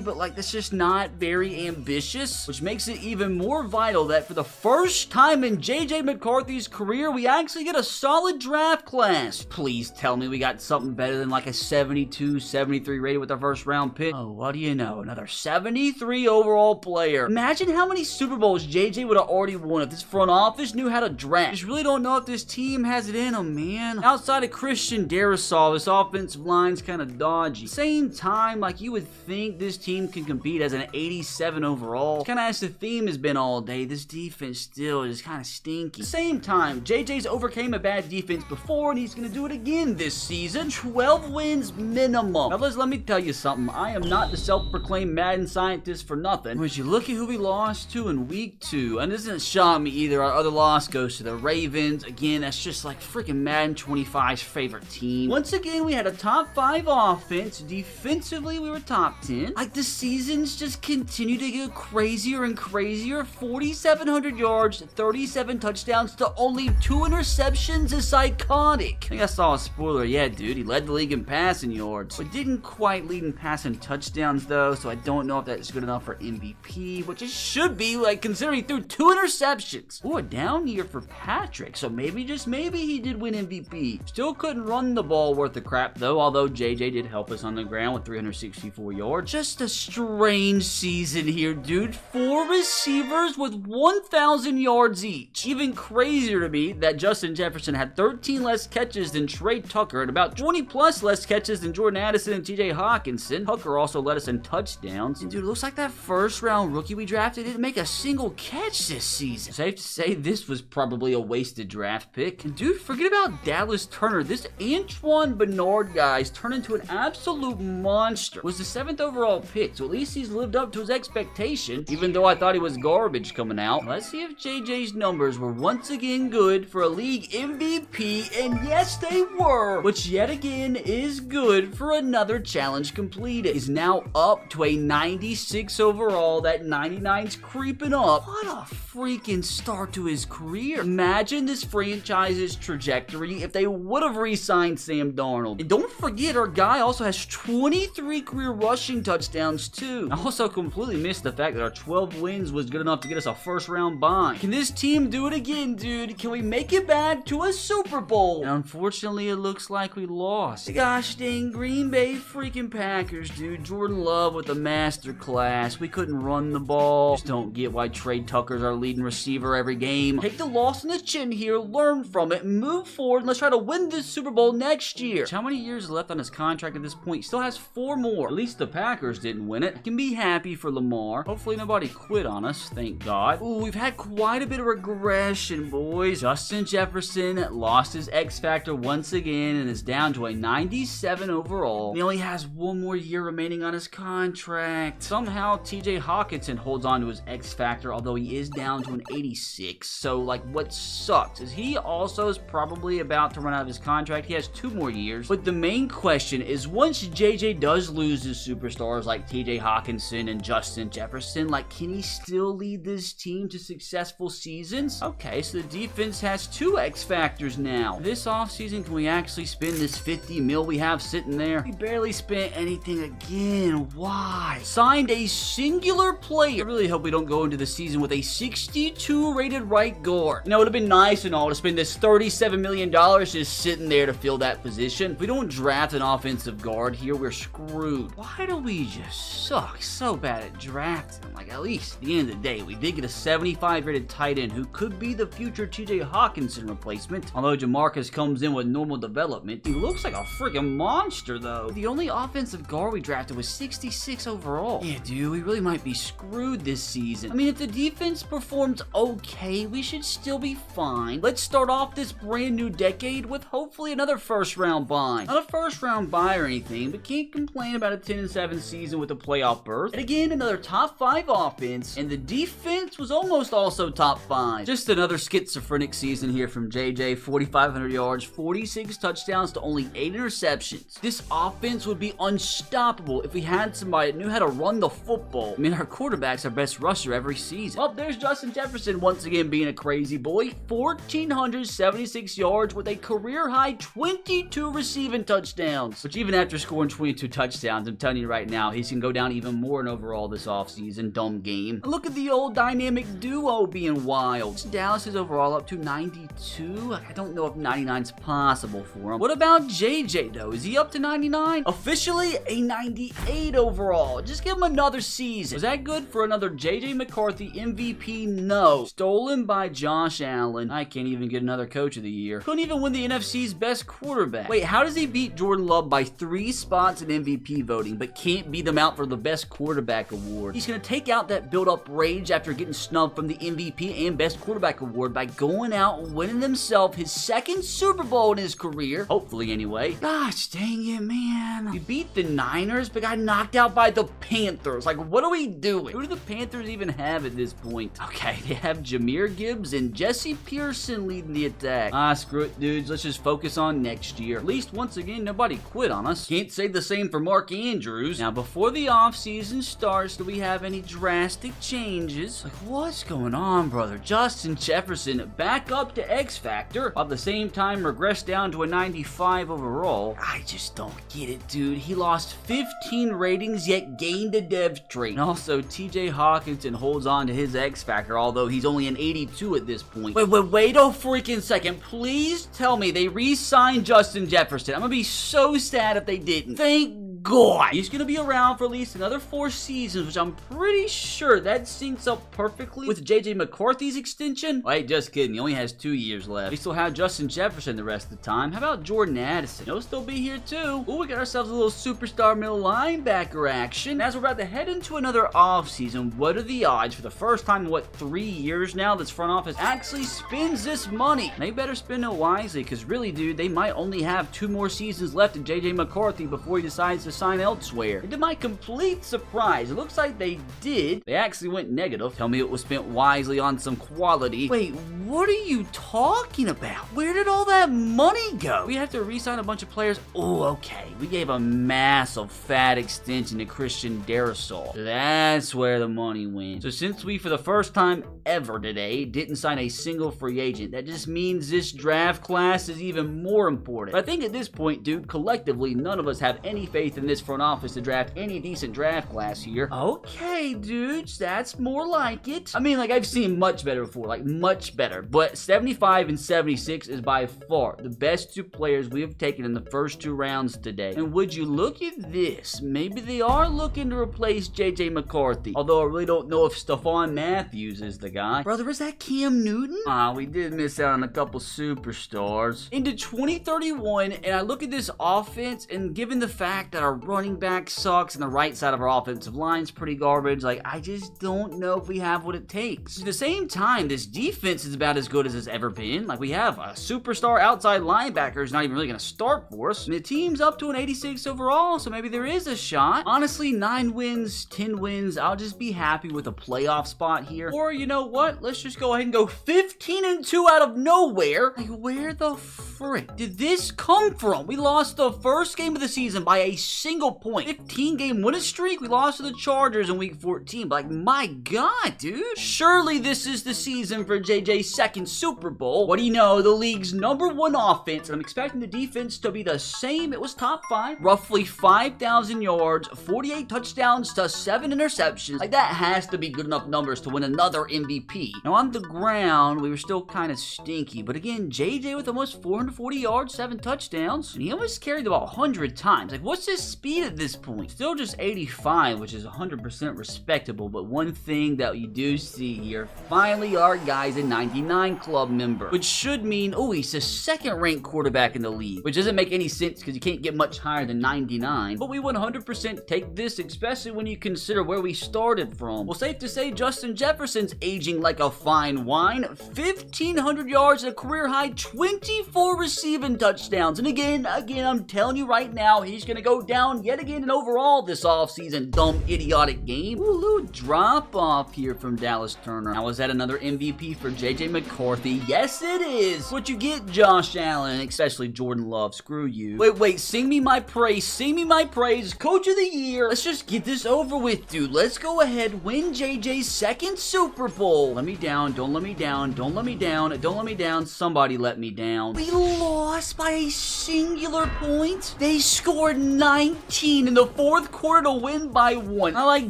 but like that's just not very ambitious, which makes it even more vital that for the first time in JJ McCarthy's career, we actually get a solid draft class. Please tell me we got something better than like a 72, 73 rated with our first round pick. Oh, what do you know? Another 73 overall player. Imagine how many Super Bowls JJ would have already won if this front office knew how to draft. Just really don't know if this team has it in them, man. Outside of Christian Darrisaw, this offensive line's kind of dodgy. Same time, like you would think this team can compete as an 87 overall. Kind of as the theme has been all day, this defense still is kind of stinky. Same time, JJ's overcame a bad defense before and he's going to do it again this season. 12 wins minimum. Now let me tell you something. I am not the self-proclaimed Madden scientist for nothing. As you look at who we lost to in week 2, and this doesn't shock me either. Our other loss goes to the Ravens. Again, that's just like freaking Madden 25's favorite team. Once again, we had a top 5 offense. Defensively, we were top 10. Like the seasons just continue to get crazier and crazier. 4,700 yards, 37 touchdowns to only 2 interceptions is psychotic. I think I saw a spoiler. Yeah, dude, he led the league in passing yards, but didn't quite lead in passing touchdowns though, so I don't know if that's good enough for MVP, which it should be, like, considering he threw 2 interceptions. Ooh, a down year for Patrick, so maybe, just maybe, he did win MVP. Still couldn't run the ball worth of crap though, although JJ did help us on the ground with 364 yards. Just a strange season here, dude. 4 receivers with 1,000 yards each. Even crazier to me that Justin Jefferson had 13 less catches than Trey Tucker and about 20 plus less catches than Jordan Addison and TJ Hawkinson. Tucker also led us in touchdowns. And dude, it looks like that first round rookie we drafted didn't make a single catch this season. Safe to say this was probably a wasted draft pick. And dude, forget about Dallas Turner. This Antoine Bernard guy's turned into an absolute monster. Was the 7th overall pick, so at least he's lived up to his expectation, even though I thought he was garbage coming out. Let's see if JJ's numbers were once again good for a league MVP, and yes, they were, which yet again is good for another challenge completed. He's now up to a 96 overall. That 99's creeping up. What a freaking start to his career. Imagine this franchise's trajectory if they would have re-signed Sam Darnold. And don't forget, our guy also has 23 career rushing touchdowns too. I also completely missed the fact that our 12 wins was good enough to get us a first round bye. Can this team do it again, dude? Can we make it back to a Super Bowl? And unfortunately, it looks like we lost. Gosh dang Green Bay freaking Packers, dude. Jordan Love with a masterclass. We couldn't run the ball. Just don't get why Trey Tucker's our leading receiver every game. Take the loss in the chin here, learn from it, and move forward, and let's try to win this Super Bowl next year. How many years left on his contract at this point? He still has 4 more. At least the Packers didn't win it. I can be happy for Lamar. Hopefully nobody quit on us, thank God. Ooh, we've had quite a bit of regression, boys. Justin Jefferson lost his X Factor once again and is down to a 97 overall. He only has 1 more year remaining on his contract. Somehow TJ Hawkinson holds on to his X Factor, although he is down to an 86. So, like, what sucks is he also is probably about to run out of his contract. He has 2 more years. But the main question is, once JJ does lose his superstars like TJ Hawkinson and Justin Jefferson, like, can he still lead this team to successful seasons? Okay, so the defense has 2 X Factors now. This offseason, can we actually spend this 50 mil we have sitting there? We barely spent anything again. Why? Signed a singular player. I really hope we don't go into the season with a 62 rated right guard. You know, it would have been nice and all to spend this $37 million just sitting there to fill that position. If we don't draft an offensive guard here, we're screwed. Why do we just suck so bad at drafting? Like, at least at the end of the day, we did get a 75 rated tight end who could be the future TJ Hawkinson replacement. Although Jamarcus comes in with normal development, he looks like a freaking monster though. The only offensive guard we drafted was 66 overall. Yeah, dude, we really might be screwed this season. I mean, if the defense performs form's okay. We should still be fine. Let's start off this brand new decade with hopefully another first round bye. Not a first round bye or anything, but can't complain about a 10-7 season with a playoff berth. And again, another top 5 offense, and the defense was almost also top 5. Just another schizophrenic season here from JJ. 4,500 yards, 46 touchdowns to only 8 interceptions. This offense would be unstoppable if we had somebody that knew how to run the football. I mean, our quarterback's our best rusher every season. Well, there's Justin Jefferson once again being a crazy boy. 1,476 yards with a career-high 22 receiving touchdowns. Which even after scoring 22 touchdowns, I'm telling you right now, he's going to go down even more in overall this offseason. Dumb game. And look at the old dynamic duo being wild. Dallas is overall up to 92. I don't know if 99's possible for him. What about JJ though? Is he up to 99? Officially a 98 overall. Just give him another season. Was that good for another JJ McCarthy MVP? No. Stolen by Josh Allen. I can't even get another coach of the year. Couldn't even win the NFC's best quarterback. Wait, how does he beat Jordan Love by 3 spots in MVP voting, but can't beat them out for the best quarterback award? He's gonna take out that built-up rage after getting snubbed from the MVP and best quarterback award by going out and winning himself his second Super Bowl in his career. Hopefully, anyway. Gosh, dang it, man. We beat the Niners, but got knocked out by the Panthers. Like, what are we doing? Who do the Panthers even have at this point? Okay, they have Jahmyr Gibbs and Jesse Pearson leading the attack. Screw it, dudes. Let's just focus on next year. At least, once again, nobody quit on us. Can't say the same for Mark Andrews. Now, before the offseason starts, do we have any drastic changes? Like, what's going on, brother? Justin Jefferson back up to X Factor, while at the same time regressed down to a 95 overall. I just don't get it, dude. He lost 15 ratings, yet gained a dev trait. And also, TJ Hawkinson holds on to his X Factor, although he's only an 82 at this point. Wait a freaking second. Please tell me they re-signed Justin Jefferson. I'm gonna be so sad if they didn't. Thank God. He's going to be around for at least another 4 seasons, which I'm pretty sure that syncs up perfectly with JJ McCarthy's extension. Wait, just kidding. He only has 2 years left. We still have Justin Jefferson the rest of the time. How about Jordan Addison? He'll still be here too. Ooh, we got ourselves a little superstar middle linebacker action. As we're about to head into another offseason, what are the odds for the first time in, what, 3 years now, this front office actually spends this money? They better spend it wisely, because really, dude, they might only have 2 more seasons left of JJ McCarthy before he decides to sign elsewhere. And to my complete surprise, it looks like they did. They actually went negative. Tell me it was spent wisely on some quality. Wait, what are you talking about? Where did all that money go? We have to re-sign a bunch of players. Oh, okay. We gave a massive fat extension to Christian Darrisaw. That's where the money went. So since we, for the first time ever today, didn't sign a single free agent, that just means this draft class is even more important. But I think at this point, dude, collectively, none of us have any faith in this front office to draft any decent draft class here. Okay, dudes, that's more like it. I mean, like, I've seen much better before, like, much better. But 75 and 76 is by far the best 2 players we have taken in the first 2 rounds today. And would you look at this? Maybe they are looking to replace JJ McCarthy. Although I really don't know if Stephon Matthews is the guy. Brother, is that Cam Newton? We did miss out on a couple superstars. Into 2031, and I look at this offense, and given the fact that our running back sucks and the right side of our offensive line's pretty garbage, like, I just don't know if we have what it takes. At the same time, this defense is about as good as it's ever been. Like, we have a superstar outside linebacker who's not even really going to start for us. And the team's up to an 86 overall, so maybe there is a shot. Honestly, 9 wins, 10 wins, I'll just be happy with a playoff spot here. Or, you know what? Let's just go ahead and go 15-2 out of nowhere. Like, where the frick did this come from? We lost the first game of the season by a single point. 15-game winning streak. We lost to the Chargers in week 14. But, like, my God, dude. Surely this is the season for JJ's second Super Bowl. What do you know? The league's #1 offense. And I'm expecting the defense to be the same. It was top 5. Roughly 5,000 yards, 48 touchdowns to 7 interceptions. Like, that has to be good enough numbers to win another MVP. Now, on the ground, we were still kind of stinky. But again, JJ with almost 440 yards, 7 touchdowns. And he almost carried the ball 100 times. Like, what's this speed at this point. Still just 85, which is 100% respectable, but one thing that you do see here, finally our guy's a 99 club member, which should mean, oh, he's a second-ranked quarterback in the league, which doesn't make any sense because you can't get much higher than 99, but we 100% take this, especially when you consider where we started from. Well, safe to say Justin Jefferson's aging like a fine wine. 1,500 yards at a career high, 24 receiving touchdowns, and again, I'm telling you right now, he's gonna go down yet again in overall this offseason. Dumb, idiotic game. Ooh, a little drop off here from Dallas Turner. Now, is that another MVP for JJ McCarthy? Yes, it is. What you get, Josh Allen, especially Jordan Love. Screw you. Wait, sing me my praise. Sing me my praise. Coach of the year. Let's just get this over with, dude. Let's go ahead, win JJ's second Super Bowl. Let me down. Don't let me down. Don't let me down. Don't let me down. Somebody let me down. We lost by a singular point. They scored 19 in the fourth quarter to win by 1. Not like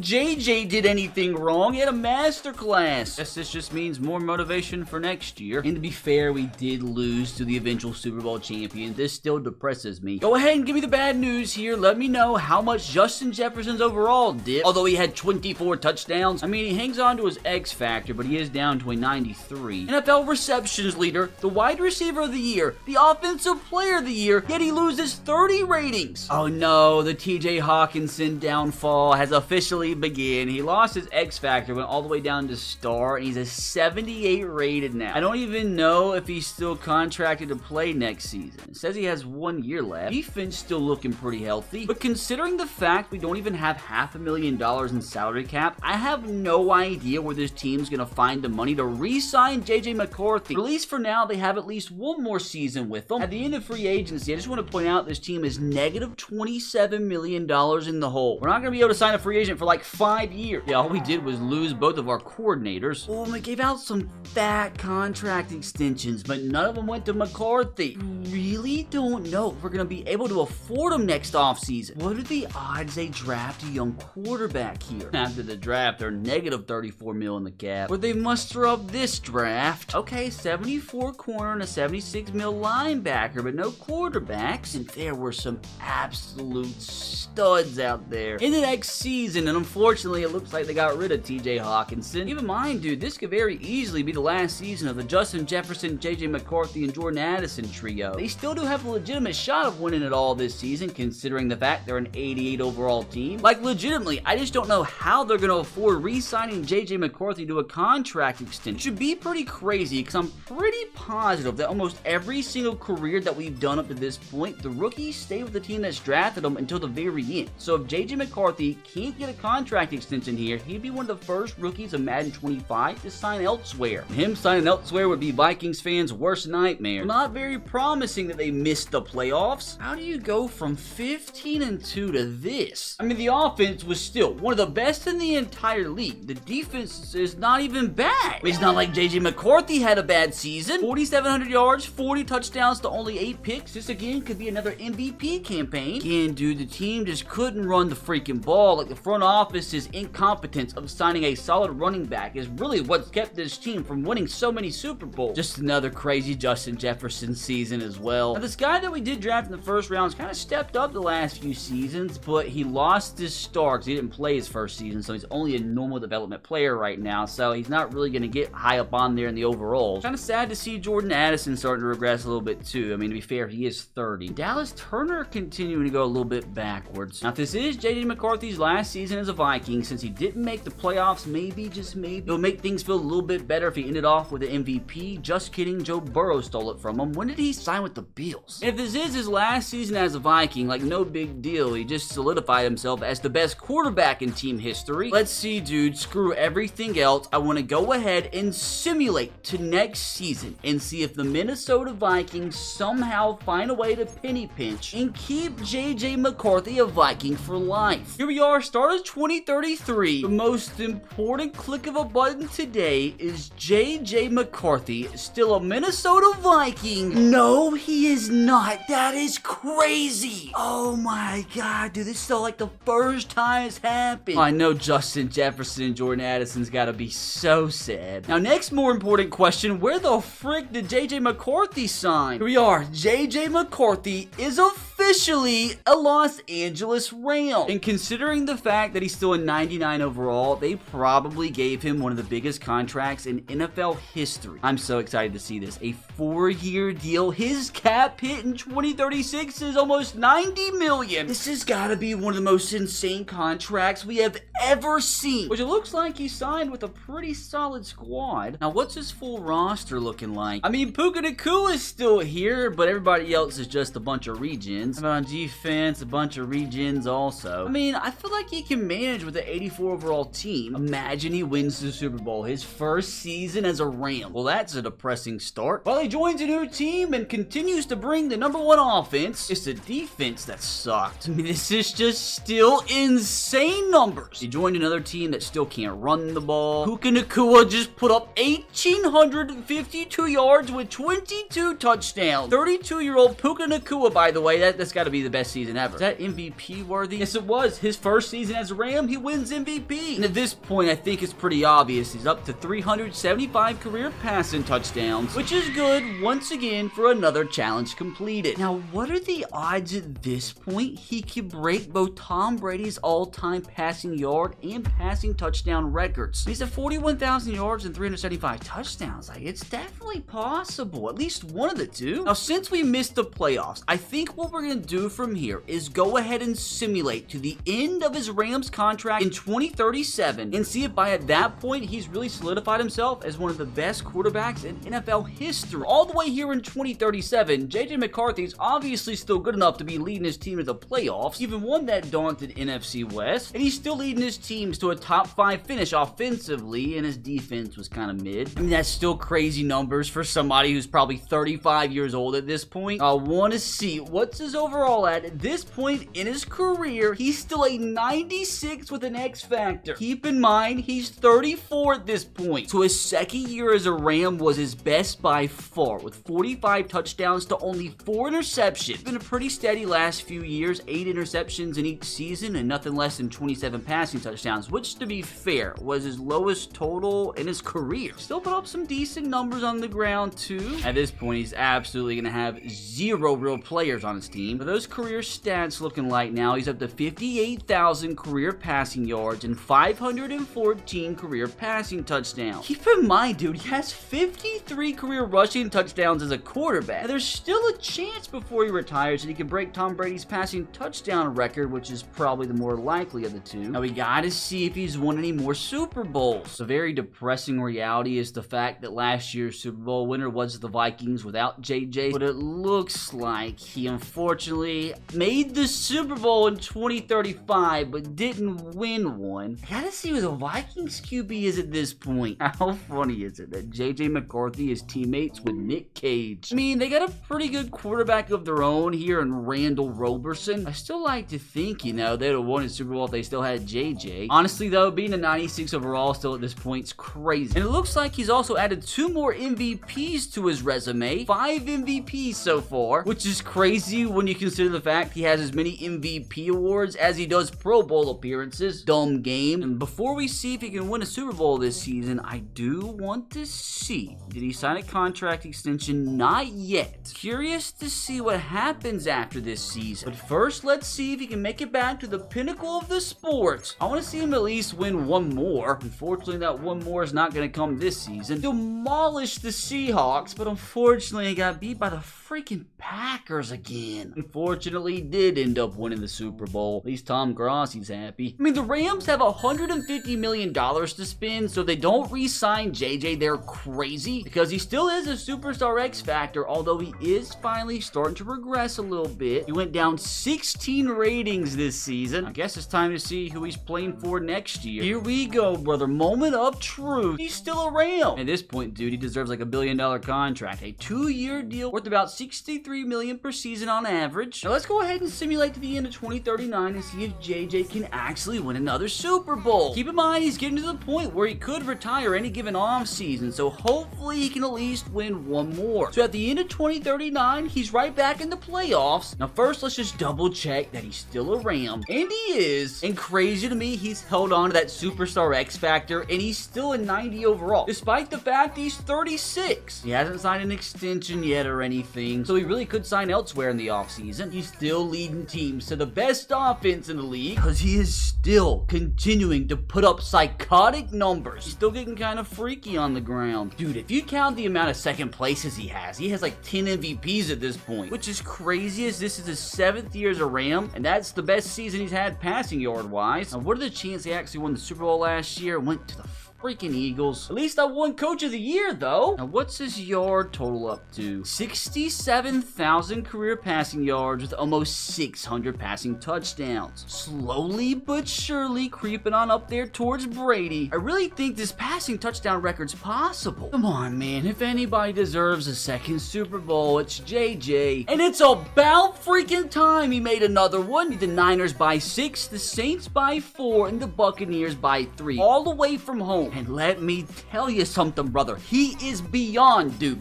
JJ did anything wrong. He had a masterclass. Guess this just means more motivation for next year. And to be fair, we did lose to the eventual Super Bowl champion. This still depresses me. Go ahead and give me the bad news here. Let me know how much Justin Jefferson's overall did. Although he had 24 touchdowns. I mean, he hangs on to his X factor, but he is down to a 93. NFL receptions leader, the wide receiver of the year, the offensive player of the year, yet he loses 30 ratings. Oh no, the TJ Hawkinson downfall has officially begun. He lost his X factor, went all the way down to star, and he's a 78 rated now. I don't even know if he's still contracted to play next season. It says he has 1 year left. Defense still looking pretty healthy, but considering the fact we don't even have $500,000 in salary cap, I have no idea where this team's gonna find the money to re-sign JJ McCarthy. At least for now, they have at least one more season with them. At the end of free agency, I just want to point out this team is negative $27 million in the hole. We're not gonna be able to sign a free agent for like 5 years. Yeah, all we did was lose both of our coordinators. Oh, and we gave out some fat contract extensions, but none of them went to McCarthy. Really don't know if we're gonna be able to afford them next offseason. What are the odds they draft a young quarterback here? After the draft, they're negative 34 mil in the cap. Where they muster up this draft. Okay, 74 corner and a 76 mil linebacker, but no quarterbacks. And there were some absolute studs out there in the next season, and unfortunately, it looks like they got rid of TJ Hawkinson. Keep in mind, dude, this could very easily be the last season of the Justin Jefferson, JJ McCarthy, and Jordan Addison trio. They still do have a legitimate shot of winning it all this season, considering the fact they're an 88 overall team. Like, legitimately, I just don't know how they're going to afford re-signing JJ McCarthy to a contract extension. It should be pretty crazy, because I'm pretty positive that almost every single career that we've done up to this point, the rookies stay with the team that's drafted them until the very end. So if JJ McCarthy can't get a contract extension here, he'd be one of the first rookies of Madden 25 to sign elsewhere. And him signing elsewhere would be Vikings fans' worst nightmare. Not very promising that they missed the playoffs. How do you go from 15-2 to this? I mean, the offense was still one of the best in the entire league. The defense is not even bad. It's not like JJ McCarthy had a bad season. 4,700 yards, 40 touchdowns to only 8 picks. This again could be another MVP campaign. Again, dude, the team just couldn't run the freaking ball. Like, the front office's incompetence of signing a solid running back is really what's kept this team from winning so many Super Bowls. Just another crazy Justin Jefferson season as well. Now, this guy that we did draft in the first round has kind of stepped up the last few seasons, but he lost his star because he didn't play his first season, so he's only a normal development player right now, so he's not really going to get high up on there in the overall. Kind of sad to see Jordan Addison starting to regress a little bit too. I mean, to be fair, he is 30. Dallas Turner continuing to go a little bit backwards. Now, if this is JJ McCarthy's last season as a Viking, since he didn't make the playoffs, maybe, just maybe, it'll make things feel a little bit better if he ended off with an MVP. Just kidding, Joe Burrow stole it from him. When did he sign with the Bills? If this is his last season as a Viking, like, no big deal. He just solidified himself as the best quarterback in team history. Let's see, dude, screw everything else. I want to go ahead and simulate to next season and see if the Minnesota Vikings somehow find a way to penny pinch and keep JJ McCarthy a Viking for life. Here we are, start of 2033. The most important click of a button today is JJ McCarthy still a Minnesota Viking. No, he is not. That is crazy. Oh my god, dude, this is like the first time it's happened. I know Justin Jefferson and Jordan Addison's gotta be so sad. Now, next more important question, where the frick did JJ McCarthy sign? Here we are, JJ McCarthy is a officially a Los Angeles Ram. And considering the fact that he's still a 99 overall, they probably gave him one of the biggest contracts in NFL history. I'm so excited to see this. A 4-year deal. His cap hit in 2036 is almost $90 million. This has got to be one of the most insane contracts we have ever seen, which it looks like he signed with a pretty solid squad. Now, what's his full roster looking like? I mean, Puka Nacua is still here, but everybody else is just a bunch of regens. How about on defense, a bunch of regens also. I mean, I feel like he can manage with the 84 overall team. Imagine he wins the Super Bowl, his first season as a Ram. Well, that's a depressing start. While he joins a new team and continues to bring the #1 offense, it's the defense that sucked. I mean, this is just still insane numbers. He joined another team that still can't run the ball. Puka Nacua just put up 1,852 yards with 22 touchdowns. 32-year-old Puka Nacua, by the way, that's got to be the best season ever. Is that MVP worthy? Yes, it was. His first season as a Ram, he wins MVP. And at this point, I think it's pretty obvious. He's up to 375 career passing touchdowns, which is good once again for another challenge completed. Now, what are the odds at this point he could break both Tom Brady's all-time passing yard and passing touchdown records? He's at 41,000 yards and 375 touchdowns. Like, it's definitely possible. At least one of the two. Now, since we missed the playoffs, I think what we're going to do from here is go ahead and simulate to the end of his Rams contract in 2037 and see if by at that point he's really solidified himself as one of the best quarterbacks in NFL history. All the way here in 2037, JJ McCarthy's obviously still good enough to be leading his team to the playoffs, even won that daunted NFC West, and he's still leading his teams to a top 5 finish offensively, and his defense was kind of mid. I mean, that's still crazy numbers for somebody who's probably 35 years old at this point. I want to see what's his overall at this point in his career. He's still a 96 with an X factor. Keep in mind, he's 34 at this point. So his second year as a Ram was his best by far, with 45 touchdowns to only 4 interceptions. Been a pretty steady last few years, 8 interceptions in each season and nothing less than 27 passing touchdowns, which, to be fair, was his lowest total in his career. Still put up some decent numbers on the ground too. At this point, he's absolutely going to have 0 real players on his team. But those career stats looking like now, he's up to 58,000 career passing yards and 514 career passing touchdowns. Keep in mind, dude, he has 53 career rushing touchdowns as a quarterback. And there's still a chance before he retires that he can break Tom Brady's passing touchdown record, which is probably the more likely of the two. Now, we gotta see if he's won any more Super Bowls. The very depressing reality is the fact that last year's Super Bowl winner was the Vikings without JJ, but it looks like he unfortunately made the Super Bowl in 2035, but didn't win one. I gotta see who the Vikings QB is at this point. How funny is it that JJ McCarthy is teammates with Nick Cage? I mean, they got a pretty good quarterback of their own here in Randall Roberson. I still like to think, you know, they'd have won a Super Bowl if they still had JJ. Honestly, though, being a 96 overall still at this point is crazy. And it looks like he's also added 2 more MVPs to his resume. 5 MVPs so far, which is crazy when you consider the fact he has as many MVP awards as he does Pro Bowl appearances. Dumb game. And before we see if he can win a Super Bowl this season, I do want to see, did he sign a contract extension? Not yet. Curious to see what happens after this season. But first, let's see if he can make it back to the pinnacle of the sport. I want to see him at least win one more. Unfortunately, that one more is not going to come this season. Demolish the Seahawks, but unfortunately, he got beat by the freaking Packers again. Unfortunately, he did end up winning the Super Bowl. At least Tom Grossi's happy. I mean, the Rams have $150 million to spend, so they don't re-sign JJ. They're crazy because he still is a superstar X factor, although he is finally starting to regress a little bit. He went down 16 ratings this season. I guess it's time to see who he's playing for next year. Here we go, brother. Moment of truth. He's still a Ram. At this point, dude, he deserves like $1 billion contract. A 2-year deal worth about $63 million per season on average. Now let's go ahead and simulate to the end of 2039 and see if JJ can actually win another Super Bowl. Keep in mind, he's getting to the point where he could retire any given off season, so hopefully he can at least win one more. So at the end of 2039, he's right back in the playoffs. Now first, let's just double check that he's still a Ram. And he is. And crazy to me, he's held on to that superstar X factor, and he's still a 90 overall, despite the fact he's 36. He hasn't signed an extension yet or anything, so he really could sign elsewhere in the offseason. playoff season. He's still leading teams to the best offense in the league because he is still continuing to put up psychotic numbers. He's still getting kind of freaky on the ground. Dude, if you count the amount of second places he has like 10 MVPs at this point, which is crazy as this is his 7th year as a Ram, and that's the best season he's had passing yard wise. Now, what are the chances he actually won the Super Bowl last year and went to the freaking Eagles? At least I won Coach of the Year, though. Now, what's his yard total up to? 67,000 career passing yards with almost 600 passing touchdowns. Slowly but surely creeping on up there towards Brady. I really think this passing touchdown record's possible. Come on, man. If anybody deserves a second Super Bowl, it's JJ. And it's about freaking time he made another one. The Niners by 6, the Saints by 4, and the Buccaneers by 3. All the way from home. And let me tell you something, brother. He is beyond due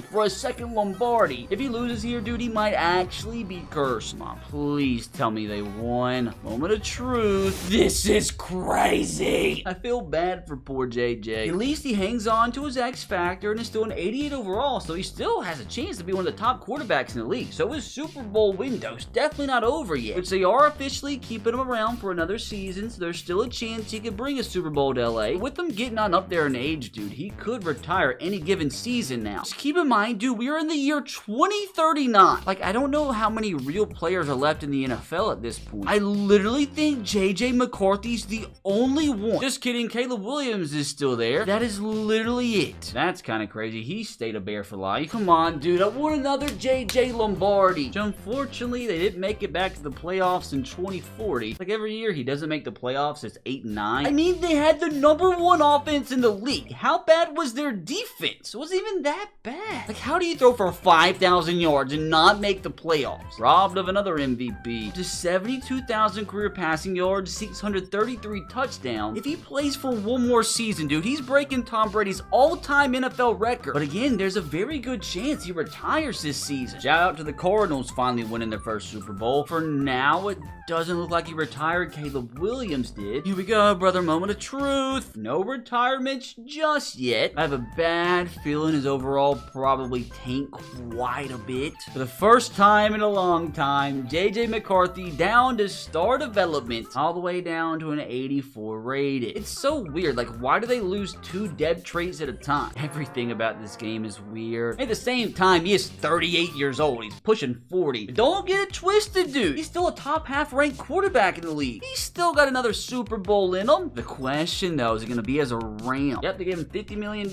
for a second Lombardi. If he loses here, dude, he might actually be cursed. Come on, please tell me they won. Moment of truth. This is crazy. I feel bad for poor JJ. At least he hangs on to his X factor and is still an 88 overall, so he still has a chance to be one of the top quarterbacks in the league. So his Super Bowl window's definitely not over yet, which they are officially keeping him around for another season, so there's still a chance he could bring a Super Bowl to LA. With him getting on up there in age, dude, he could retire any given season now. Just keep in mind, dude, we are in the year 2039. Like, I don't know how many real players are left in the NFL at this point. I literally think JJ McCarthy's the only one. Just kidding, Caleb Williams is still there. That is literally it. That's kind of crazy. He stayed a Bear for life. Come on, dude, I want another JJ Lombardi. Which, unfortunately, they didn't make it back to the playoffs in 2040. Like, every year he doesn't make the playoffs, it's 8 and 9. I mean, they had the number 1 offense in the league. How bad was their defense? It wasn't even that bad. Like, how do you throw for 5,000 yards and not make the playoffs? Robbed of another MVP. Just 72,000 career passing yards, 633 touchdowns. If he plays for one more season, dude, he's breaking Tom Brady's all-time NFL record. But again, there's a very good chance he retires this season. Shout out to the Cardinals finally winning their first Super Bowl. For now, it doesn't look like he retired. Caleb Williams did. Here we go, brother. Moment of truth. No retirements just yet. I have a bad feeling his overall probably tank quite a bit. For the first time in a long time, JJ McCarthy down to star development, all the way down to an 84 rated. It's so weird. Like, why do they lose 2 depth traits at a time? Everything about this game is weird. At the same time, he is 38 years old. He's pushing 40. But don't get it twisted, dude. He's still a top half ranked quarterback in the league. He's still got another Super Bowl in him. The question, though, is it going to be as a Ram? Yep, they gave him $50 million.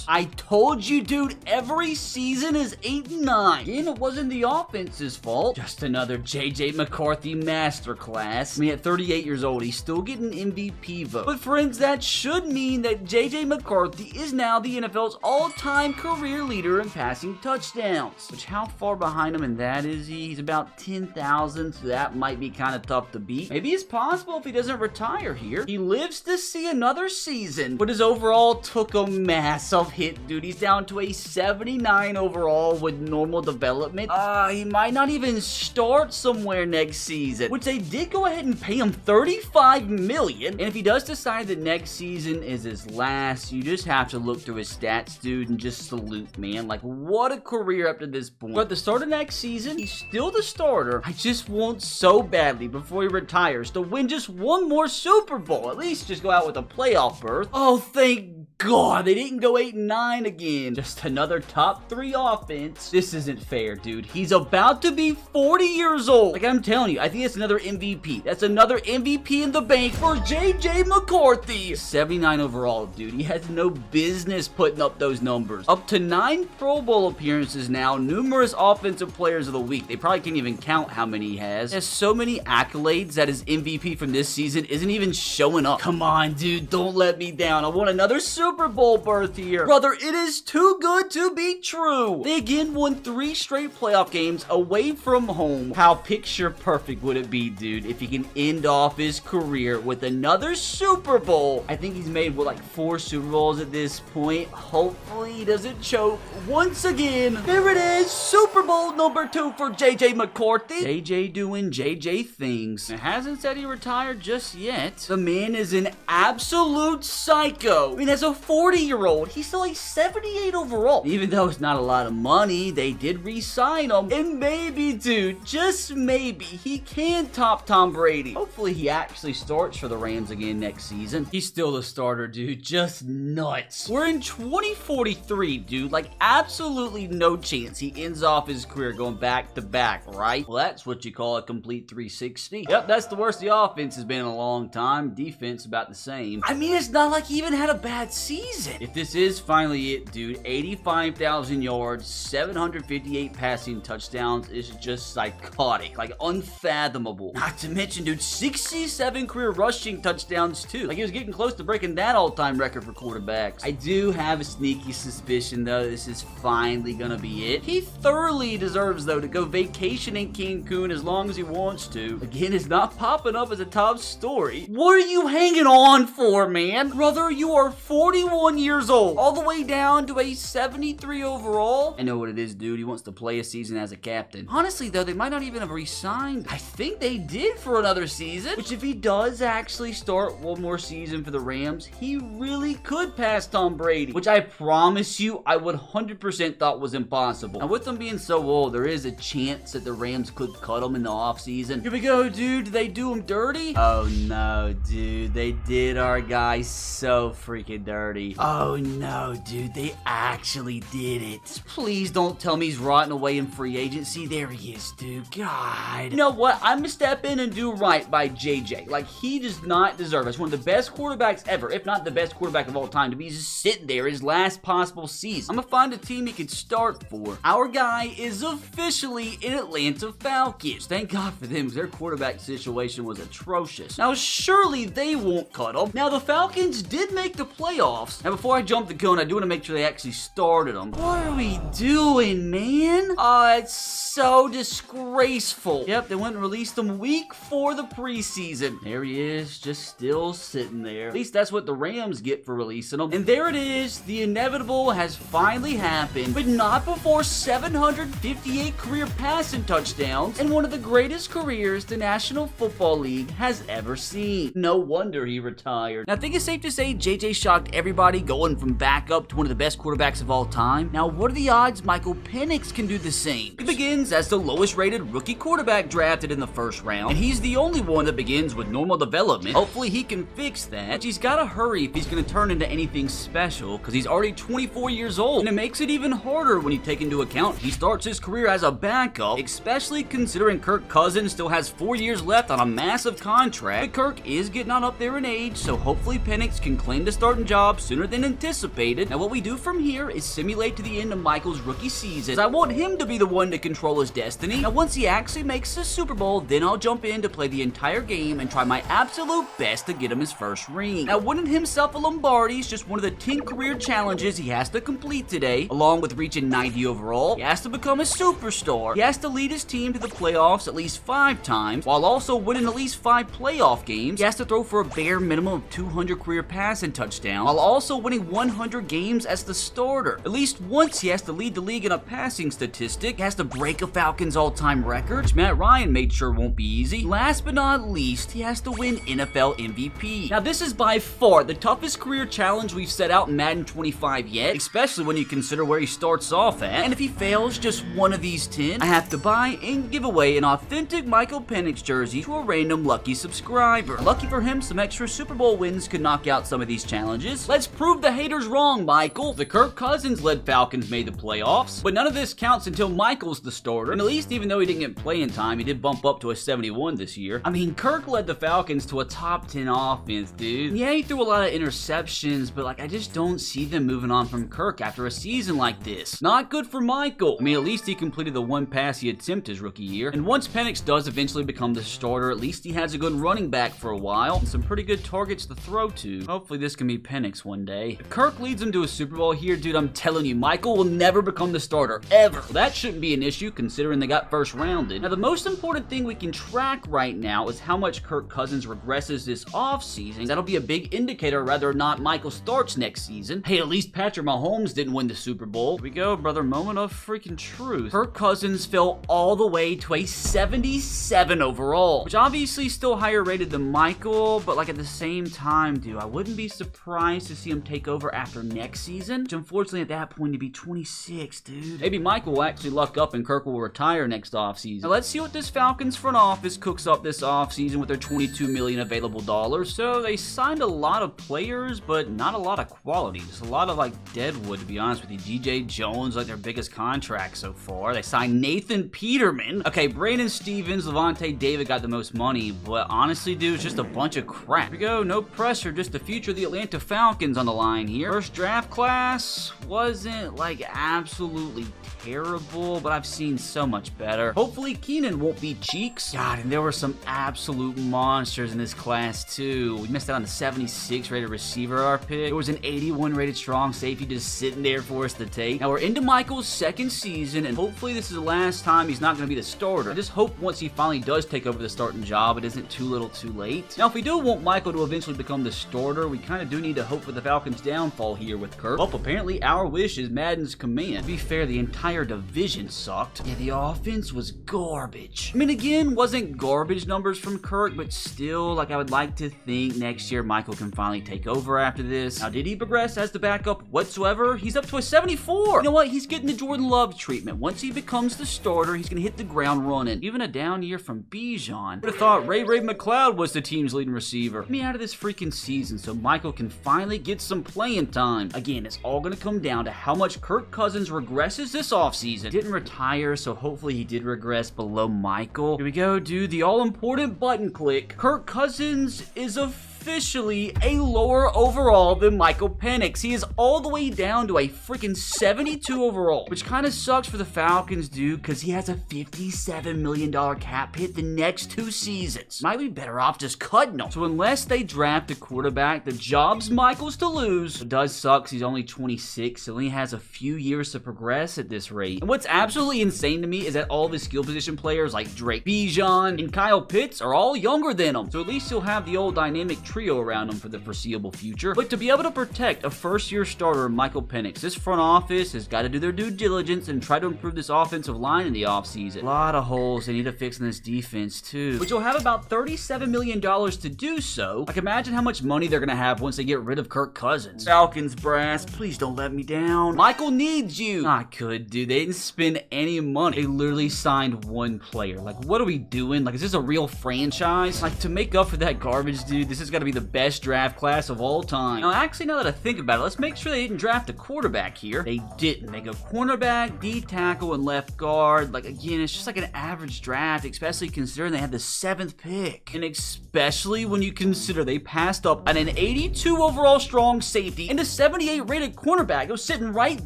I told you, dude, every season is 8 and 9. Again, it wasn't the offense's fault. Just another JJ McCarthy masterclass. I mean, at 38 years old, he's still getting MVP vote. But friends, that should mean that JJ McCarthy is now the NFL's all-time career leader in passing touchdowns. Which, how far behind him in that is he? He's about 10,000, so that might be kind of tough to beat. Maybe it's possible if he doesn't retire here. He lives to see another season, but his overall took a massive hit, dude. He's down to a 79 overall with normal development. He might not even start somewhere next season, which they did go ahead and pay him $35 million. And if he does decide that next season is his last, you just have to look through his stats, dude, and just salute, man. Like, what a career up to this point. But at the start of next season, he's still the starter. I just want so badly before he retires to win just one more Super Bowl. At least just go out with a playoff berth. Oh, thank God, they didn't go 8 and 9 again. Just another top 3 offense. This isn't fair, dude. He's about to be 40 years old. Like, I'm telling you, I think it's another MVP. That's another MVP in the bank for JJ McCarthy. 79 overall, dude. He has no business putting up those numbers. Up to 9 Pro Bowl appearances now. Numerous offensive players of the week. They probably can't even count how many he has. He has so many accolades that his MVP from this season isn't even showing up. Come on, dude. Don't let me down. I want another Super Bowl berth here. Brother, it is too good to be true. They again won 3 straight playoff games away from home. How picture perfect would it be, dude, if he can end off his career with another Super Bowl? I think he's made, what, like 4 Super Bowls at this point. Hopefully he doesn't choke once again. There it is, Super Bowl number 2 for JJ McCarthy. JJ doing JJ things. It hasn't said he retired just yet. The man is an absolute psycho. I mean, as a 40-year-old. He's still a 78 overall. Even though it's not a lot of money, they did re-sign him. And maybe, dude, just maybe, he can top Tom Brady. Hopefully he actually starts for the Rams again next season. He's still the starter, dude. Just nuts. We're in 2043, dude. Like, absolutely no chance he ends off his career going back to back, right? Well, that's what you call a complete 360. Yep, that's the worst the offense has been in a long time. Defense about the same. I mean, it's not like he even had a bad season. If this is finally it, dude, 85,000 yards, 758 passing touchdowns is just psychotic. Like, unfathomable. Not to mention, dude, 67 career rushing touchdowns, too. Like, he was getting close to breaking that all-time record for quarterbacks. I do have a sneaky suspicion, though, this is finally gonna be it. He thoroughly deserves, though, to go vacation in Cancun as long as he wants to. Again, it's not popping up as a top story. What are you hanging on for, man? Brother, you are 41 years old, all the way down to a 73 overall. I know what it is, dude. He wants to play a season as a captain. Honestly, though, they might not even have re-signed. I think they did for another season, which if he does actually start one more season for the Rams, he really could pass Tom Brady, which I promise you, I would 100% thought was impossible. Now, with them being so old, there is a chance that the Rams could cut him in the offseason. Here we go, dude. Did they do him dirty? Oh, no, dude. They did our guy so freaking dirty. Oh, no, dude. They actually did it. Please don't tell me he's rotting away in free agency. There he is, dude. God. You know what? I'm gonna step in and do right by JJ. Like, he does not deserve it. He's one of the best quarterbacks ever, if not the best quarterback of all time, to be just sitting there his last possible season. I'm gonna find a team he could start for. Our guy is officially in Atlanta Falcons. Thank God for them, because their quarterback situation was atrocious. Now, surely they won't cut him. Now, the Falcons did make the playoffs. Now, before I jump the gun, I do want to make sure they actually started them. What are we doing, man? Oh, it's so disgraceful. Yep, they went and released him week 4 the preseason. There he is, just still sitting there. At least that's what the Rams get for releasing him. And there it is. The inevitable has finally happened, but not before 758 career passing touchdowns and one of the greatest careers the National Football League has ever seen. No wonder he retired. Now, I think it's safe to say JJ shocked everybody, going from backup to one of the best quarterbacks of all time. Now, what are the odds Michael Penix can do the same? He begins as the lowest rated rookie quarterback drafted in the first round, and he's the only one that begins with normal development. Hopefully he can fix that, but he's gotta hurry if he's gonna turn into anything special, because he's already 24 years old, and it makes it even harder when you take into account he starts his career as a backup, especially considering Kirk Cousins still has 4 years left on a massive contract. But Kirk is getting on up there in age, so hopefully Penix can claim the starting job sooner than anticipated. Now, what we do from here is simulate to the end of Michael's rookie season. I want him to be the one to control his destiny. Now, once he actually makes the Super Bowl, then I'll jump in to play the entire game and try my absolute best to get him his first ring. Now, winning himself a Lombardi is just one of the 10 career challenges he has to complete today, along with reaching 90 overall. He has to become a superstar. He has to lead his team to the playoffs at least 5 times, while also winning at least 5 playoff games. He has to throw for a bare minimum of 200 career passing touchdowns, while also winning 100 games as the starter. At least once he has to lead the league in a passing statistic. He has to break a Falcons all-time record, which Matt Ryan made sure won't be easy. Last but not least, he has to win NFL MVP. Now, this is by far the toughest career challenge we've set out in Madden 25 yet, especially when you consider where he starts off at. And if he fails just one of these 10, I have to buy and give away an authentic Michael Penix jersey to a random lucky subscriber. Lucky for him, some extra Super Bowl wins could knock out some of these challenges. Let's prove the haters wrong, Michael. The Kirk Cousins-led Falcons made the playoffs, but none of this counts until Michael's the starter. And at least, even though he didn't get playing time, he did bump up to a 71 this year. I mean, Kirk led the Falcons to a top 10 offense, dude. Yeah, he threw a lot of interceptions, but like, I just don't see them moving on from Kirk after a season like this. Not good for Michael. I mean, at least he completed the one pass he attempted his rookie year. And once Penix does eventually become the starter, at least he has a good running back for a while and some pretty good targets to throw to. Hopefully this can be Penix one day. If Kirk leads him to a Super Bowl here, dude, I'm telling you, Michael will never become the starter, ever. Well, that shouldn't be an issue considering they got first rounded. Now, the most important thing we can track right now is how much Kirk Cousins regresses this offseason. That'll be a big indicator whether or not Michael starts next season. Hey, at least Patrick Mahomes didn't win the Super Bowl. Here we go, brother. Moment of freaking truth. Kirk Cousins fell all the way to a 77 overall, which obviously is still higher rated than Michael, but like at the same time, dude, I wouldn't be surprised to see him take over after next season, which unfortunately at that point he'd be 26, dude. Maybe Michael will actually luck up and Kirk will retire next offseason. Now let's see what this Falcons front office cooks up this offseason with their $22 million available dollars. So they signed a lot of players, but not a lot of quality. Just a lot of like deadwood, to be honest with you. DJ Jones, like their biggest contract so far. They signed Nathan Peterman. Okay, Brandon Stevens, Levante David got the most money, but honestly, dude, it's just a bunch of crap. Here we go, no pressure, just the future of the Atlanta Falcons on the line here. First draft class wasn't like absolutely terrible, but I've seen so much better. Hopefully Keenan won't be cheeks. God, and there were some absolute monsters in this class too. We missed out on the 76 rated receiver our pick. There was an 81 rated strong safety just sitting there for us to take. Now we're into Michael's second season, and hopefully this is the last time he's not going to be the starter. I just hope once he finally does take over the starting job, it isn't too little too late. Now if we do want Michael to eventually become the starter, we kind of do need to hope for the Falcons' downfall here with Kirk. Well, apparently our wish is Madden's command. To be fair, the entire division sucked. Yeah, the offense was garbage. I mean, again, wasn't garbage numbers from Kirk, but still, like, I would like to think next year Michael can finally take over after this. Now, did he progress as the backup whatsoever? He's up to a 74. You know what? He's getting the Jordan Love treatment. Once he becomes the starter, he's going to hit the ground running. Even a down year from Bijan. Would have thought Ray McLeod was the team's leading receiver. Get me out of this freaking season so Michael can finally get some playing time. Again, it's all going to come down to how much Kirk Cousins regresses this offseason. Didn't retire, so hopefully he did regress below Michael. Here we go, dude. The all-important button click. Kirk Cousins is officially a lower overall than Michael Penix. He is all the way down to a freaking 72 overall, which kind of sucks for the Falcons, dude, because he has a $57 million cap hit the next 2 seasons. Might be better off just cutting him. So unless they draft a quarterback, the job's Michael's to lose. It does suck 'cause he's only 26, so he only has a few years to progress at this rate. And what's absolutely insane to me is that all of his skill position players like Drake Bijan and Kyle Pitts are all younger than him. So at least he'll have the old dynamic trio around him for the foreseeable future. But to be able to protect a first-year starter, Michael Penix, this front office has got to do their due diligence and try to improve this offensive line in the offseason. A lot of holes they need to fix in this defense, too. But you'll have about $37 million to do so. Like, imagine how much money they're going to have once they get rid of Kirk Cousins. Falcons brass, please don't let me down. Michael needs you. Not good, dude. They didn't spend any money. They literally signed one player. Like, what are we doing? Like, is this a real franchise? Like, to make up for that garbage, dude, this is going to be the best draft class of all time. Now, actually, now that I think about it, let's make sure they didn't draft a quarterback here. They didn't. They go cornerback, D tackle, and left guard. Like, again, it's just like an average draft, especially considering they had the 7th pick. And especially when you consider they passed up on an 82 overall strong safety and a 78 rated cornerback. It was sitting right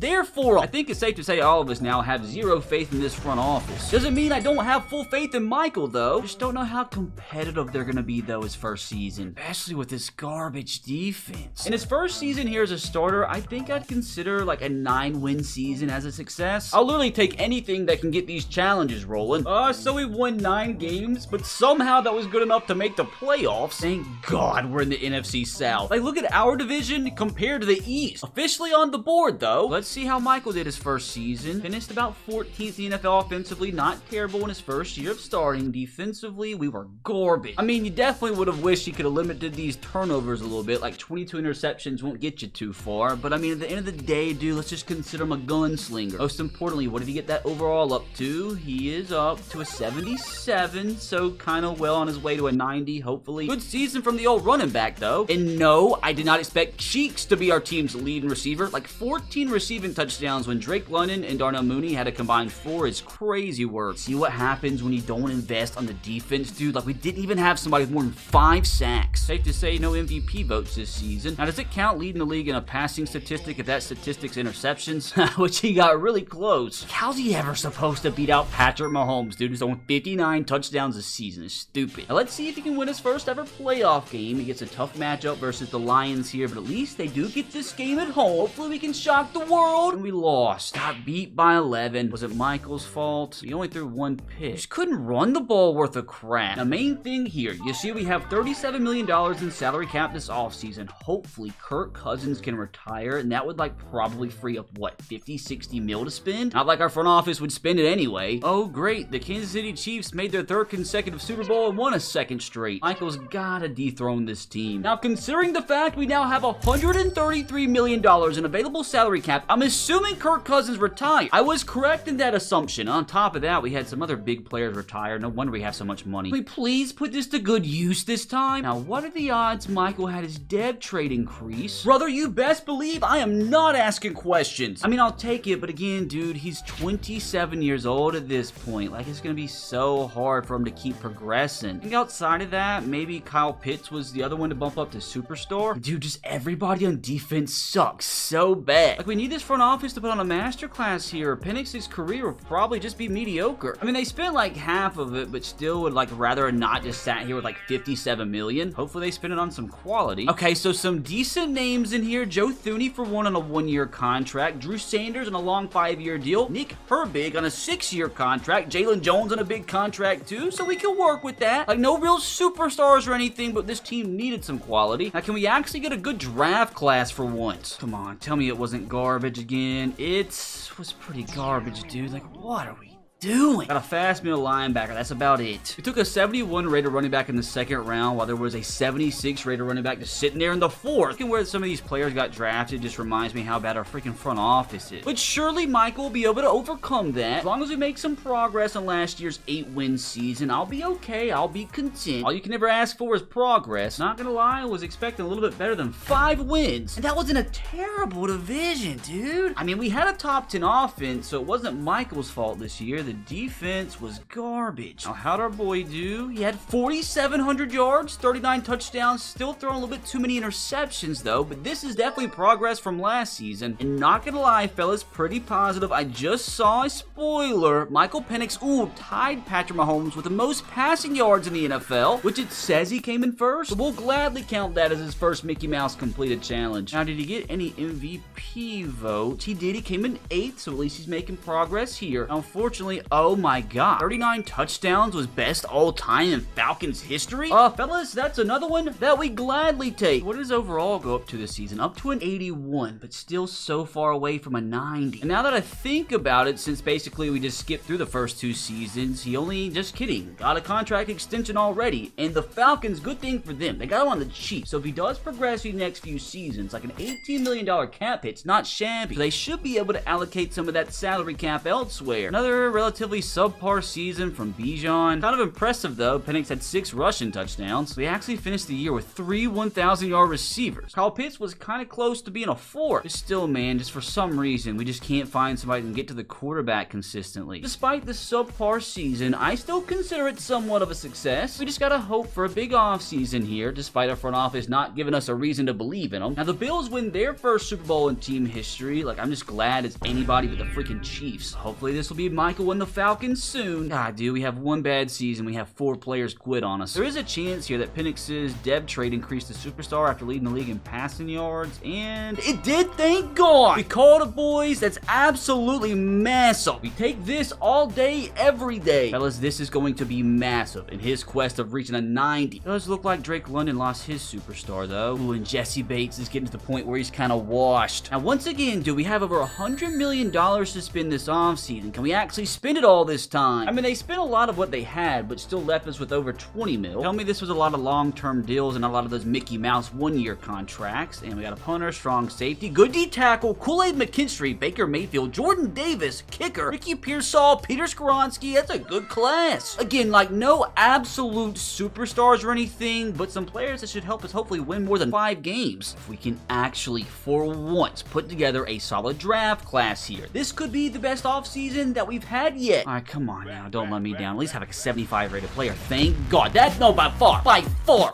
there for them. I think it's safe to say all of us now have zero faith in this front office. Doesn't mean I don't have full faith in Michael, though. Just don't know how competitive they're going to be, though, his first season. Especially with this garbage defense. In his first season here as a starter, I think I'd consider like a 9-win season as a success. I'll literally take anything that can get these challenges rolling. So we won 9 games, but somehow that was good enough to make the playoffs. Thank God we're in the NFC South. Like, look at our division compared to the East. Officially on the board, though. Let's see how Michael did his first season. Finished about 14th in the NFL offensively. Not terrible in his first year of starting. Defensively, we were garbage. I mean, you definitely would have wished he could have limited these turnovers a little bit. Like, 22 interceptions won't get you too far. But, I mean, at the end of the day, dude, let's just consider him a gunslinger. Most importantly, what did he get that overall up to? He is up to a 77, so kind of well on his way to a 90, hopefully. Good season from the old running back, though. And no, I did not expect Cheeks to be our team's leading receiver. Like, 14 receiving touchdowns when Drake London and Darnell Mooney had a combined 4 is crazy work. See what happens when you don't invest on the defense, dude? Like, we didn't even have somebody with more than 5 sacks. Safe to say, no MVP votes this season. Now, does it count leading the league in a passing statistic if that statistic's interceptions? Which he got really close. How's he ever supposed to beat out Patrick Mahomes, dude? He's throwing 59 touchdowns this season. It's stupid. Now, let's see if he can win his first ever playoff game. He gets a tough matchup versus the Lions here, but at least they do get this game at home. Hopefully we can shock the world. And we lost. Got beat by 11. Was it Michael's fault? He only threw 1 pick. Just couldn't run the ball worth a crap. The main thing here, you see we have $37 million in salary cap this offseason. Hopefully, Kirk Cousins can retire, and that would like probably free up, what, 50, 60 mil to spend? Not like our front office would spend it anyway. Oh, great. The Kansas City Chiefs made their third consecutive Super Bowl and won a second straight. Michael's gotta dethrone this team. Now, considering the fact we now have $133 million in available salary cap, I'm assuming Kirk Cousins retired. I was correct in that assumption. On top of that, we had some other big players retire. No wonder we have so much money. Can we please put this to good use this time? Now, what are the odds Michael had his dev trade increase? Brother, you best believe I am not asking questions. I mean, I'll take it, but again, dude, he's 27 years old at this point. Like, it's gonna be so hard for him to keep progressing. I think outside of that, maybe Kyle Pitts was the other one to bump up to superstar. Dude, just everybody on defense sucks so bad. Like, we need this front office to put on a masterclass here. Penix's career will probably just be mediocre. I mean, they spent like half of it, but still would like rather not just sat here with like 57 million. Hopefully they spend it on some quality. Okay, so some decent names in here. Joe Thuney for one on a 1-year contract. Drew Sanders on a long 5-year deal. Nick Herbig on a 6-year contract. Jalen Jones on a big contract too, so we can work with that. Like, no real superstars or anything, but this team needed some quality. Now, can we actually get a good draft class for once? Come on, tell me it wasn't garbage again. It was pretty garbage, dude. Like, what are we doing? Got a fast middle linebacker. That's about it. We took a 71 rated running back in the second round, while there was a 76 rated running back just sitting there in the fourth. Looking where some of these players got drafted just reminds me how bad our freaking front office is. But surely Michael will be able to overcome that. As long as we make some progress on last year's 8-win season, I'll be okay. I'll be content. All you can ever ask for is progress. Not gonna lie, I was expecting a little bit better than 5 wins. And that wasn't a terrible division, dude. I mean, we had a top 10 offense, so it wasn't Michael's fault this year. The defense was garbage. Now, how'd our boy do? He had 4,700 yards, 39 touchdowns, still throwing a little bit too many interceptions though, but this is definitely progress from last season. And not gonna lie, fellas, pretty positive. I just saw a spoiler. Michael Penix, tied Patrick Mahomes with the most passing yards in the NFL, which it says he came in first, so we'll gladly count that as his first Mickey Mouse completed challenge. Now, did he get any MVP votes? He did. He came in 8th, so at least he's making progress here. Now, unfortunately, oh my god, 39 touchdowns was best all time in Falcons history? Fellas, that's another one that we gladly take. What does overall go up to this season? Up to an 81, but still so far away from a 90. And now that I think about it, since basically we just skipped through the first 2 seasons, he only, just kidding, got a contract extension already. And the Falcons, good thing for them, they got him on the cheap. So if he does progress these next few seasons, like an $18 million cap hit's not shabby. So they should be able to allocate some of that salary cap elsewhere. Another relatively subpar season from Bijan. Kind of impressive though. Penix had 6 rushing touchdowns. We actually finished the year with 3 1,000-yard receivers. Kyle Pitts was kind of close to being a 4. But still, man, just for some reason, we just can't find somebody that can get to the quarterback consistently. Despite the subpar season, I still consider it somewhat of a success. We just gotta hope for a big offseason here, despite our front office not giving us a reason to believe in them. Now, the Bills win their first Super Bowl in team history. Like, I'm just glad it's anybody but the freaking Chiefs. Hopefully, this will be Michael and the Falcons soon. God, dude, we have one bad season. We have 4 players quit on us. There is a chance here that Penix's dev trade increased to superstar after leading the league in passing yards, and it did, thank God. We called it, boys. That's absolutely massive. We take this all day, every day. Fellas, this is going to be massive in his quest of reaching a 90. It does look like Drake London lost his superstar, though. Ooh, and Jesse Bates is getting to the point where he's kind of washed. Now, once again, do we have over $100 million to spend this offseason? Can we actually spend it all this time? I mean, they spent a lot of what they had, but still left us with over 20 mil. Tell me this was a lot of long-term deals and a lot of those Mickey Mouse 1-year contracts. And we got a punter, strong safety, good D tackle, Kool-Aid McKinstry, Baker Mayfield, Jordan Davis, kicker, Ricky Pearsall, Peter Skoronski. That's a good class. Again, like, no absolute superstars or anything, but some players that should help us hopefully win more than 5 games. If we can actually, for once, put together a solid draft class here. This could be the best offseason that we've had yet. All right, come on now. Don't let me down. At least have like a 75 rated player. Thank God. That's no, by far,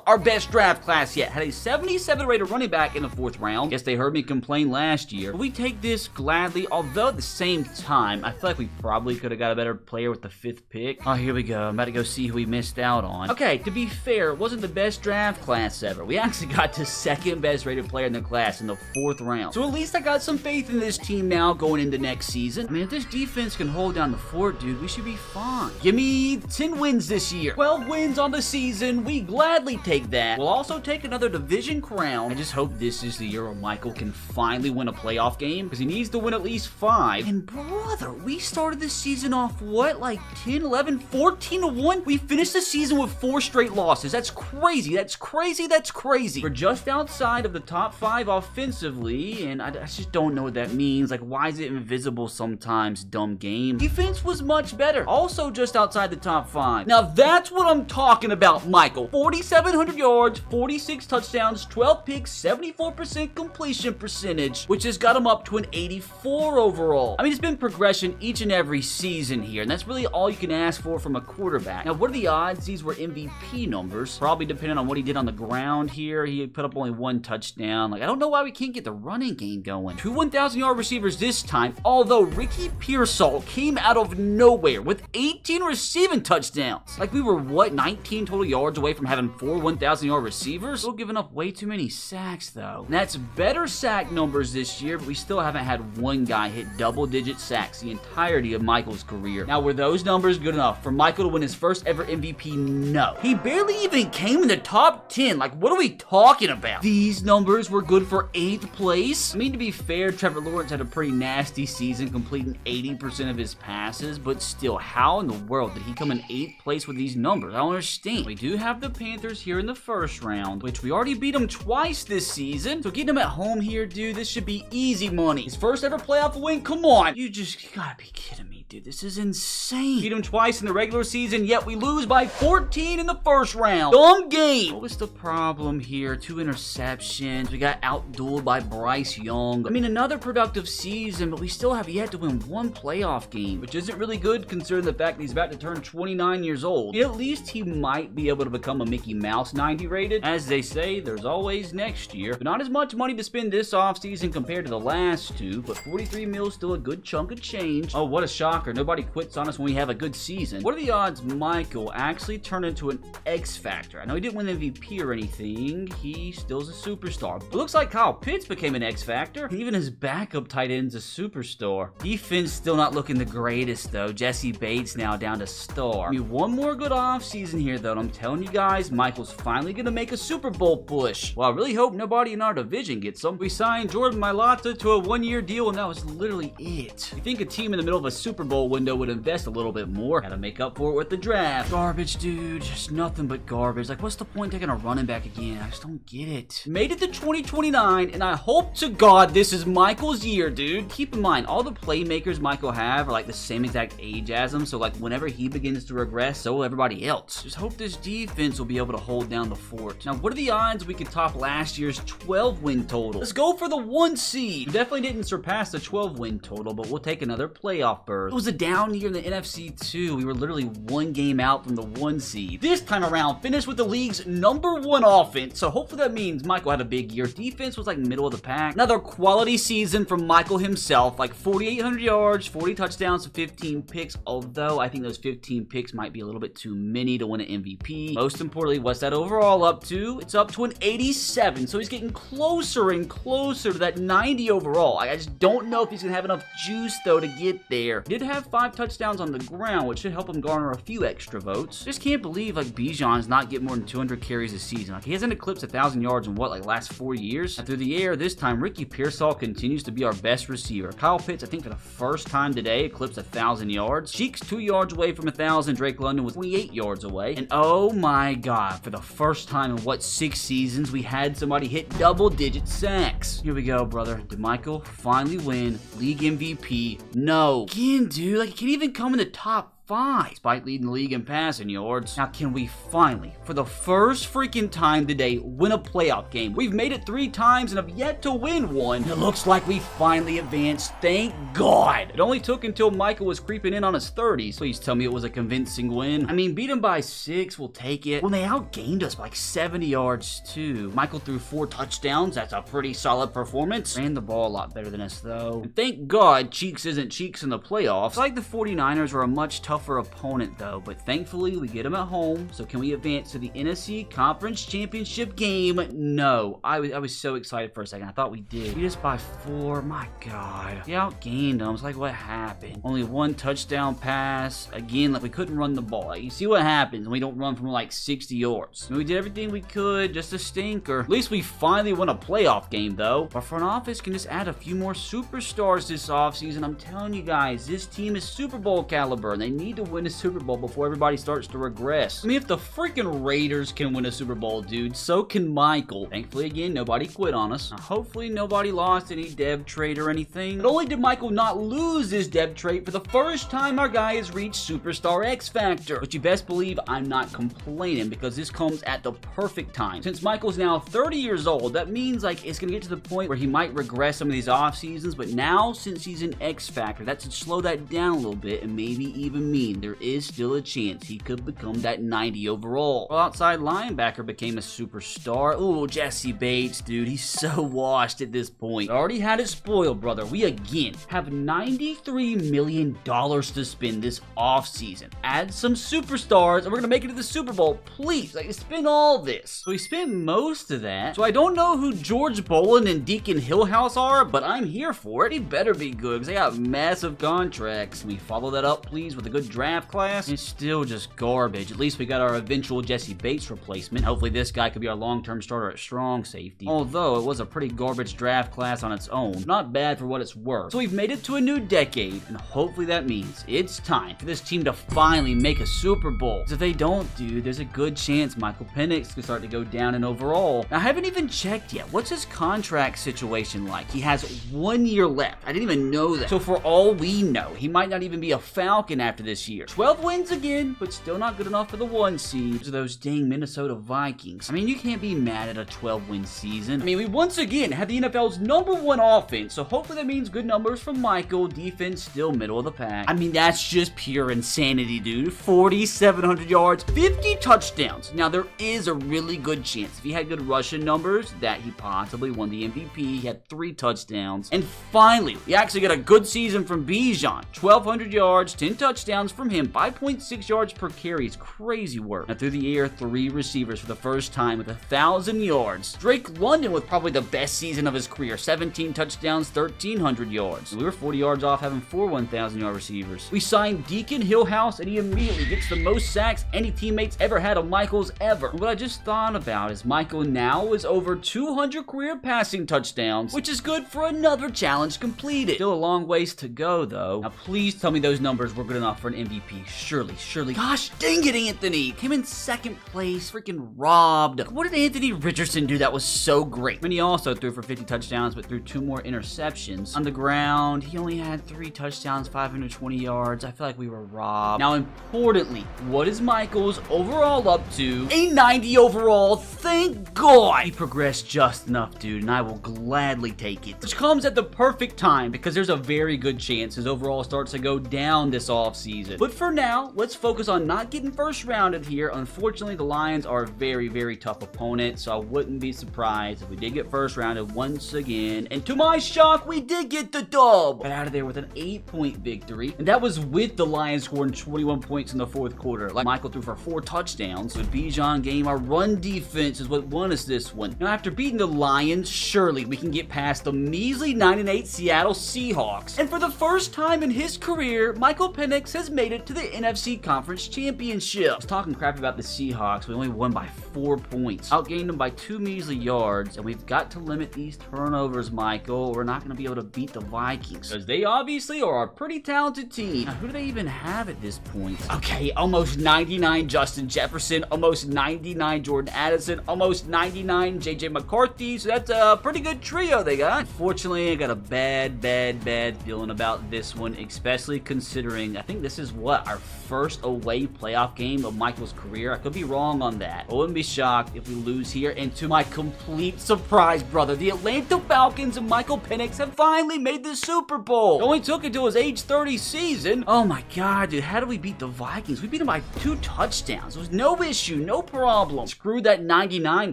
our best draft class yet. Had a 77 rated running back in the 4th round. Guess they heard me complain last year. But we take this gladly, although at the same time, I feel like we probably could have got a better player with the 5th pick. Oh, here we go. I'm about to go see who we missed out on. Okay, to be fair, it wasn't the best draft class ever. We actually got the 2nd best rated player in the class in the 4th round. So at least I got some faith in this team now going into next season. I mean, if this defense can hold down the fort, dude. We should be fine. Give me 10 wins this year. 12 wins on the season. We gladly take that. We'll also take another division crown. I just hope this is the year where Michael can finally win a playoff game, because he needs to win at least 5. And brother, we started this season off, what, like 10, 11, 14-1? We finished the season with 4 straight losses. That's crazy. That's crazy. That's crazy. We're just outside of the top 5 offensively, and I just don't know what that means. Like, why is it invisible sometimes, dumb game? Defense was much better. Also just outside the top 5. Now that's what I'm talking about, Michael. 4,700 yards, 46 touchdowns, 12 picks, 74% completion percentage, which has got him up to an 84 overall. I mean, it's been progression each and every season here, and that's really all you can ask for from a quarterback. Now, what are the odds these were MVP numbers? Probably depending on what he did on the ground here. He put up only 1 touchdown. Like, I don't know why we can't get the running game going. 2 1,000-yard receivers this time, although Ricky Pearsall came out of nowhere with 18 receiving touchdowns. Like, we were, what, 19 total yards away from having 4 1,000-yard receivers? Still giving up way too many sacks, though. And that's better sack numbers this year, but we still haven't had one guy hit double-digit sacks the entirety of Michael's career. Now, were those numbers good enough for Michael to win his first ever MVP? No. He barely even came in the top 10. Like, what are we talking about? These numbers were good for 8th place. I mean, to be fair, Trevor Lawrence had a pretty nasty season, completing 80% of his passes, but still, how in the world did he come in 8th place with these numbers? I don't understand. We do have the Panthers here in the first round, which we already beat them twice this season, so getting them at home here, dude, this should be easy money. His first ever playoff win? Come on. You gotta be kidding me, dude. This is insane. Beat him twice in the regular season, yet we lose by 14 in the first round. Dumb game. What was the problem here? 2 interceptions. We got outdueled by Bryce Young. I mean, another productive season, but we still have yet to win 1 playoff game, which isn't really good considering the fact that he's about to turn 29 years old. At least he might be able to become a Mickey Mouse 90 rated. As they say, there's always next year. But not as much money to spend this offseason compared to the last 2, but 43 mil is still a good chunk of change. Oh, what a shocker. Nobody quits on us when we have a good season. What are the odds Michael actually turned into an X Factor? I know he didn't win MVP or anything. He still is a superstar. It looks like Kyle Pitts became an X Factor. Even his backup tight end's a superstar. Defense still not looking the greatest, though. Jesse Bates now down to star. I mean, one more good offseason here, though, and I'm telling you guys, Michael's finally gonna make a Super Bowl push. Well, I really hope nobody in our division gets some. We signed Jordan Mailata to a 1-year deal, and that was literally it. You think a team in the middle of a Super Bowl window would invest a little bit more? Gotta make up for it with the draft. Garbage, dude. Just nothing but garbage. Like, what's the point taking a running back again? I just don't get it. Made it to 2029, and I hope to God this is Michael's year, dude. Keep in mind, all the playmakers Michael have are like the same exact age as him, so like whenever he begins to regress, so will everybody else. Just hope this defense will be able to hold down the fort. Now, what are the odds we could top last year's 12-win total? Let's go for the 1 seed. We definitely didn't surpass the 12-win total, but we'll take another playoff berth. It was a down year in the NFC too. We were literally 1 game out from the 1 seed. This time around, finished with the league's #1 offense, so hopefully that means Michael had a big year. Defense was like middle of the pack. Another quality season from Michael himself, like 4,800 yards, 40 touchdowns, 15 picks, although I think those 15 picks might be a little bit too many to win an MVP. Most importantly, what's that overall up to? It's up to an 87, so he's getting closer and closer to that 90 overall. I just don't know if he's gonna have enough juice, though, to get there. He did have 5 touchdowns on the ground, which should help him garner a few extra votes. Just can't believe, like, Bijan's not getting more than 200 carries a season. Like, he hasn't eclipsed 1,000 yards in, what, like, last 4 years? And through the air, this time, Ricky Pearsall continues to be our best receiver. Kyle Pitts, I think for the first time today, eclipsed 1,000 yards. Cheeks 2 yards away from 1,000. Drake London was 28 yards away. And oh my God, for the first time in, what, 6 seasons, we had somebody hit double-digit sacks. Here we go, brother. Did Michael finally win league MVP? No. Again, dude, like, he can't even come in the top 5, despite leading the league in passing yards. Now, can we finally, for the first freaking time today, win a playoff game? We've made it 3 times and have yet to win one. It looks like we finally advanced. Thank God. It only took until Michael was creeping in on his 30s. Please tell me it was a convincing win. I mean, beat him by 6, we'll take it. When they outgained us by like 70 yards, too. Michael threw 4 touchdowns. That's a pretty solid performance. Ran the ball a lot better than us, though. And thank God Cheeks isn't Cheeks in the playoffs. It's like the 49ers are a much tougher tougher opponent, though, but thankfully we get him at home. So can we advance to the NFC Conference Championship game? No. I was so excited for a second. I thought we did. We just by 4. My God. We outgained them. It's like, what happened? Only 1 touchdown pass. Again, like we couldn't run the ball. Like, you see what happens when we don't run from like 60 yards. I mean, we did everything we could. Just a stinker. At least we finally won a playoff game, though. Our front office can just add a few more superstars this offseason. I'm telling you guys, this team is Super Bowl caliber, and they need to win a Super Bowl before everybody starts to regress. I mean, if the freaking Raiders can win a Super Bowl, dude, so can Michael. Thankfully, again, nobody quit on us. Now, hopefully, nobody lost any dev trait or anything. Not only did Michael not lose his dev trait, for the first time, our guy has reached Superstar X Factor. But you best believe I'm not complaining, because this comes at the perfect time. Since Michael's now 30 years old, that means like it's gonna get to the point where he might regress some of these off seasons, but now since he's an X Factor, that should slow that down a little bit and maybe even mean there is still a chance he could become that 90 overall. Well, outside linebacker became a superstar. Ooh, Jesse Bates, dude, he's so washed at this point. I already had it spoiled, brother. We again have $93 million to spend this offseason. Add some superstars and we're gonna make it to the Super Bowl. Please, like, spend all this. So we spent most of that. So I don't know who George Bolin and Deacon Hillhouse are, but I'm here for it. He better be good because they got massive contracts. Can we follow that up, please, with a good draft class? It's still just garbage. At least we got our eventual Jesse Bates replacement. Hopefully this guy could be our long-term starter at strong safety. Although it was a pretty garbage draft class on its own. Not bad for what it's worth. So we've made it to a new decade, and hopefully that means it's time for this team to finally make a Super Bowl. Because if they don't, dude, there's a good chance Michael Penix could start to go down in overall. Now, I haven't even checked yet. What's his contract situation like? He has 1 year left. I didn't even know that. So for all we know, he might not even be a Falcon after this year. 12 wins again, but still not good enough for the 1 seed. So those dang Minnesota Vikings. I mean, you can't be mad at a 12-win season. I mean, we once again have the NFL's #1 offense, so hopefully that means good numbers from Michael. Defense still middle of the pack. I mean, that's just pure insanity, dude. 4,700 yards, 50 touchdowns. Now, there is a really good chance if he had good rushing numbers that he possibly won the MVP. He had 3 touchdowns. And finally, we actually got a good season from Bijan. 1,200 yards, 10 touchdowns from him, 5.6 yards per carry. It's crazy work. Now, through the air, 3 receivers for the first time with 1,000 yards. Drake London with probably the best season of his career. 17 touchdowns, 1,300 yards. And we were 40 yards off having 4 1,000-yard receivers. We signed Deacon Hillhouse, and he immediately gets the most sacks any teammates ever had of Michael's ever. And what I just thought about is Michael now is over 200 career passing touchdowns, which is good for another challenge completed. Still a long ways to go, though. Now, please tell me those numbers were good enough for an MVP. Surely, surely. Gosh dang it, Anthony. Came in 2nd place. Freaking robbed. What did Anthony Richardson do that was so great? I mean, he also threw for 50 touchdowns, but threw 2 more interceptions. On the ground, he only had 3 touchdowns, 520 yards. I feel like we were robbed. Now, importantly, what is Michael's overall up to? A 90 overall. Thank God. He progressed just enough, dude, and I will gladly take it. Which comes at the perfect time because there's a very good chance his overall starts to go down this offseason. But for now, let's focus on not getting first rounded here. Unfortunately, the Lions are a very, very tough opponent, so I wouldn't be surprised if we did get first rounded once again. And to my shock, we did get the dub. Got out of there with an 8-point victory, and that was with the Lions scoring 21 points in the 4th quarter. Like Michael threw for 4 touchdowns. With Bijan game, our run defense is what won us this one. Now, after beating the Lions, surely we can get past the measly 9-8 Seattle Seahawks. And for the first time in his career, Michael Penix has made it to the NFC Conference Championship. I was talking crap about the Seahawks. We only won by 4 points. Outgained them by 2 measly yards, and we've got to limit these turnovers, Michael. We're not going to be able to beat the Vikings because they obviously are a pretty talented team. Now, who do they even have at this point? Okay, almost 99 Justin Jefferson, almost 99 Jordan Addison, almost 99 JJ McCarthy. So that's a pretty good trio they got. Unfortunately, I got a bad feeling about this one, especially considering I think this is our first away playoff game of Michael's career. I could be wrong on that. I wouldn't be shocked if we lose here. And to my complete surprise, brother, the Atlanta Falcons and Michael Penix have finally made the Super Bowl. It only took until his age 30 season. Oh my God, dude, how did we beat the Vikings? We beat them by 2 touchdowns. It was no issue, no problem. Screw that 99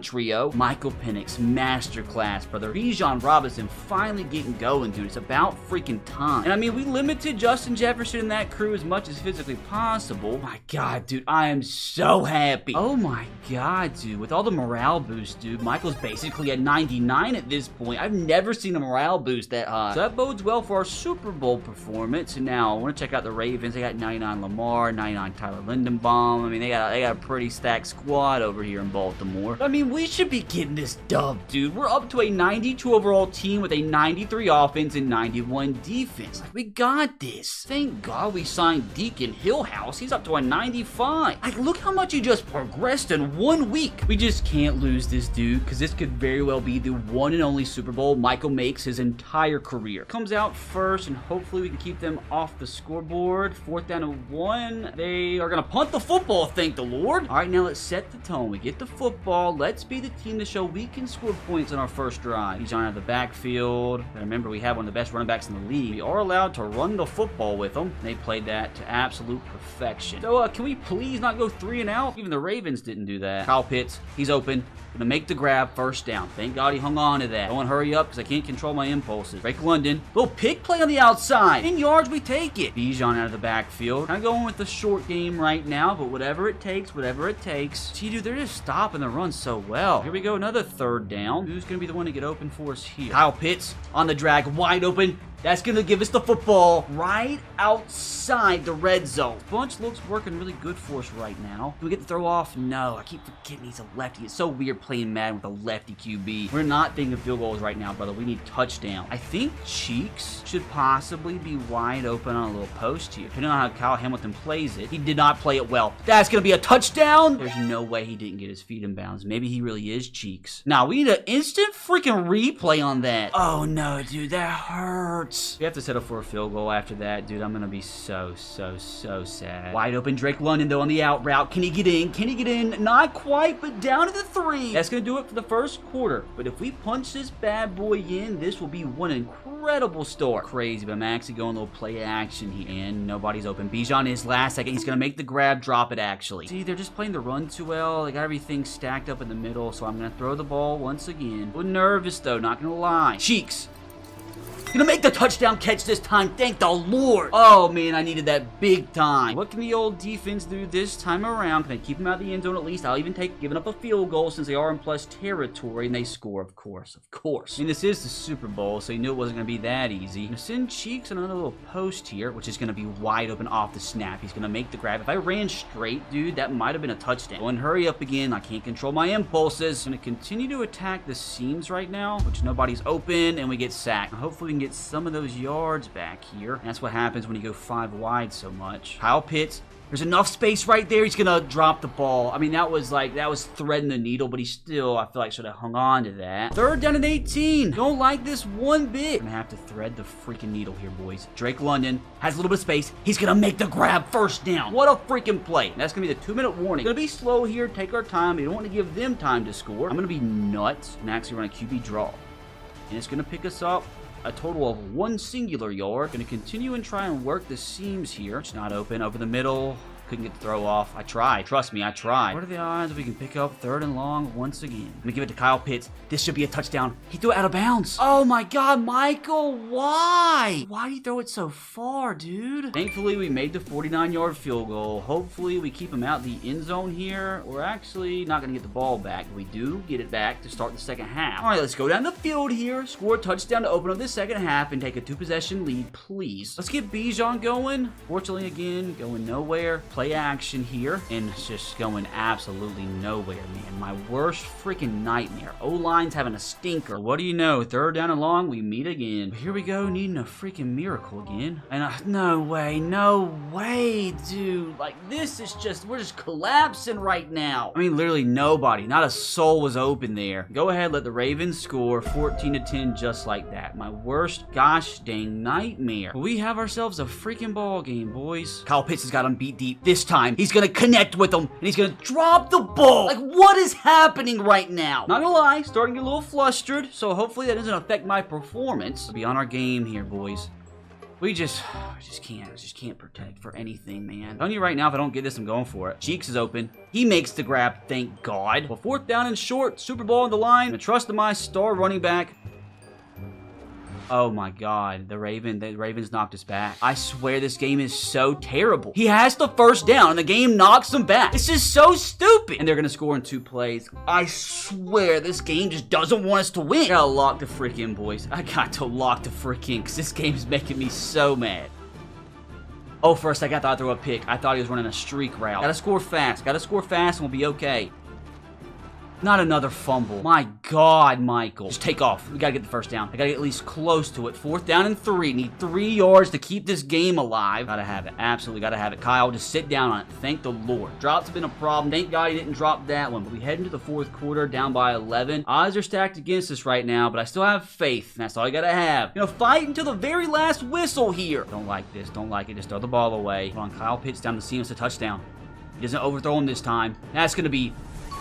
trio. Michael Penix, masterclass, brother. Bijan Robinson finally getting going, dude. It's about freaking time. And I mean, we limited Justin Jefferson and that crew as much much as physically possible. My God, dude, I am so happy. Oh my God, dude, with all the morale boost, dude, Michael's basically at 99 at this point. I've never seen a morale boost that high. So that bodes well for our Super Bowl performance. And now I want to check out the Ravens. They got 99 Lamar, 99 Tyler Lindenbaum. I mean, they got a pretty stacked squad over here in Baltimore. I mean, we should be getting this dub, dude. We're up to a 92 overall team with a 93 offense and 91 defense. Like, we got this. Thank God we signed Deacon Hillhouse. He's up to a 95. Like, look how much he just progressed in 1 week. We just can't lose this dude, because this could very well be the one and only Super Bowl Michael makes his entire career. Comes out first, and hopefully we can keep them off the scoreboard. 4th down and 1. They are going to punt the football, thank the Lord. All right, now let's set the tone. We get the football. Let's be the team to show we can score points on our first drive. He's on out of the backfield. And remember, we have one of the best running backs in the league. We are allowed to run the football with them. They played that to absolute perfection. So, can we please not go 3 and out? Even the Ravens didn't do that. Kyle Pitts, he's open. Gonna make the grab, first down. Thank God he hung on to that. Don't hurry up because I can't control my impulses. Drake London. Little pick play on the outside. In yards, we take it. Bijan out of the backfield. I'm going with the short game right now, but whatever it takes, whatever it takes. See, dude, they're just stopping the run so well. Here we go, another 3rd down. Who's gonna be the one to get open for us here? Kyle Pitts on the drag, wide open. That's going to give us the football right outside the red zone. Bunch looks working really good for us right now. Do we get the throw off? No. I keep forgetting he's a lefty. It's so weird playing Madden with a lefty QB. We're not thinking field goals right now, brother. We need touchdown. I think Cheeks should possibly be wide open on a little post here. Depending on how Kyle Hamilton plays it. He did not play it well. That's going to be a touchdown. There's no way he didn't get his feet in bounds. Maybe he really is Cheeks. Now, we need an instant freaking replay on that. Oh, no, dude. That hurts. We have to settle for a field goal after that, dude. I'm gonna be so sad. Wide open Drake London, though, on the out route. Can he get in? Can he get in? Not quite, but down to the 3. That's gonna do it for the first quarter. But if we punch this bad boy in, this will be one incredible start. Crazy, but I'm actually going a little play action here. And nobody's open. Bijan is last second. He's gonna make the grab, drop it actually. See, they're just playing the run too well. They got everything stacked up in the middle, so I'm gonna throw the ball once again. A little nervous, though, not gonna lie. Cheeks. Gonna make the touchdown catch this time, thank the Lord. Oh man, I needed that big time. What can the old defense do this time around? Can I keep them out of the end zone at least? I'll even take giving up a field goal since they are in plus territory and they score, of course. I mean, this is the Super Bowl, so you knew it wasn't gonna be that easy. I'm gonna send Cheeks on another little post here, which is gonna be wide open off the snap. He's gonna make the grab. If I ran straight, dude, that might have been a touchdown. Go and hurry up again. I can't control my impulses. I'm gonna continue to attack the seams right now, which nobody's open, and we get sacked. Hopefully we can get some of those yards back here. And that's what happens when you go 5 wide so much. Kyle Pitts. There's enough space right there. He's gonna drop the ball. I mean, that was threading the needle, but he still, I feel like, should have hung on to that. 3rd down and 18. Don't like this one bit. I'm gonna have to thread the freaking needle here, boys. Drake London has a little bit of space. He's gonna make the grab, first down. What a freaking play. That's gonna be the 2-minute warning. Gonna be slow here. Take our time. We don't want to give them time to score. I'm gonna be nuts and actually run a QB draw. And it's gonna pick us up a total of 1 singular yard. Gonna continue and try and work the seams here. It's not open. Over the middle. Couldn't get the throw off. I tried. Trust me, I tried. What are the odds we can pick up 3rd and long once again? I'm gonna give it to Kyle Pitts. This should be a touchdown. He threw it out of bounds. Oh my God, Michael, why? Why do you throw it so far, dude? Thankfully, we made the 49-yard field goal. Hopefully, we keep him out the end zone here. We're actually not gonna get the ball back. We do get it back to start the second half. All right, let's go down the field here. Score a touchdown to open up the second half and take a 2-possession lead, please. Let's get Bijan going. Fortunately, again, going nowhere. Play action here, and it's just going absolutely nowhere, man. My worst freaking nightmare. O-line's having a stinker. What do you know? 3rd down and long, we meet again. Here we go, needing a freaking miracle again. And no way, dude. Like, this is just, we're just collapsing right now. I mean, literally nobody, not a soul was open there. Go ahead, let the Ravens score 14-10 just like that. My worst gosh dang nightmare. But we have ourselves a freaking ball game, boys. Kyle Pitts has got him beat deep. This time, he's gonna connect with him, and he's gonna drop the ball. Like, what is happening right now? Not gonna lie, starting to get a little flustered, so hopefully that doesn't affect my performance. We'll be on our game here, boys. We just can't protect for anything, man. I'm telling you right now, if I don't get this, I'm going for it. Cheeks is open. He makes the grab, thank God. Well, 4th down and short, Super Bowl on the line. I'm gonna trust in my star running back. Oh my God, the Ravens knocked us back. I swear this game is so terrible. He has the first down and the game knocks him back. This is so stupid. And they're gonna score in 2 plays. I swear this game just doesn't want us to win. I gotta lock the frick in, boys. I got to lock the frick in because this game is making me so mad. Oh, for a second I thought I'd throw a pick. I thought he was running a streak route. Gotta score fast. Gotta score fast and we'll be okay. Not another fumble. My God, Michael. Just take off. We gotta get the first down. I gotta get at least close to it. 4th down and 3. Need 3 yards to keep this game alive. Gotta have it. Absolutely gotta have it. Kyle, just sit down on it. Thank the Lord. Drops have been a problem. Thank God he didn't drop that one. But we head into the 4th quarter down by 11. Odds are stacked against us right now, but I still have faith. And that's all I gotta have. You know, fight until the very last whistle here. Don't like this. Don't like it. Just throw the ball away. Come on, Kyle Pitts down the seam. It's a touchdown. He doesn't overthrow him this time. That's gonna be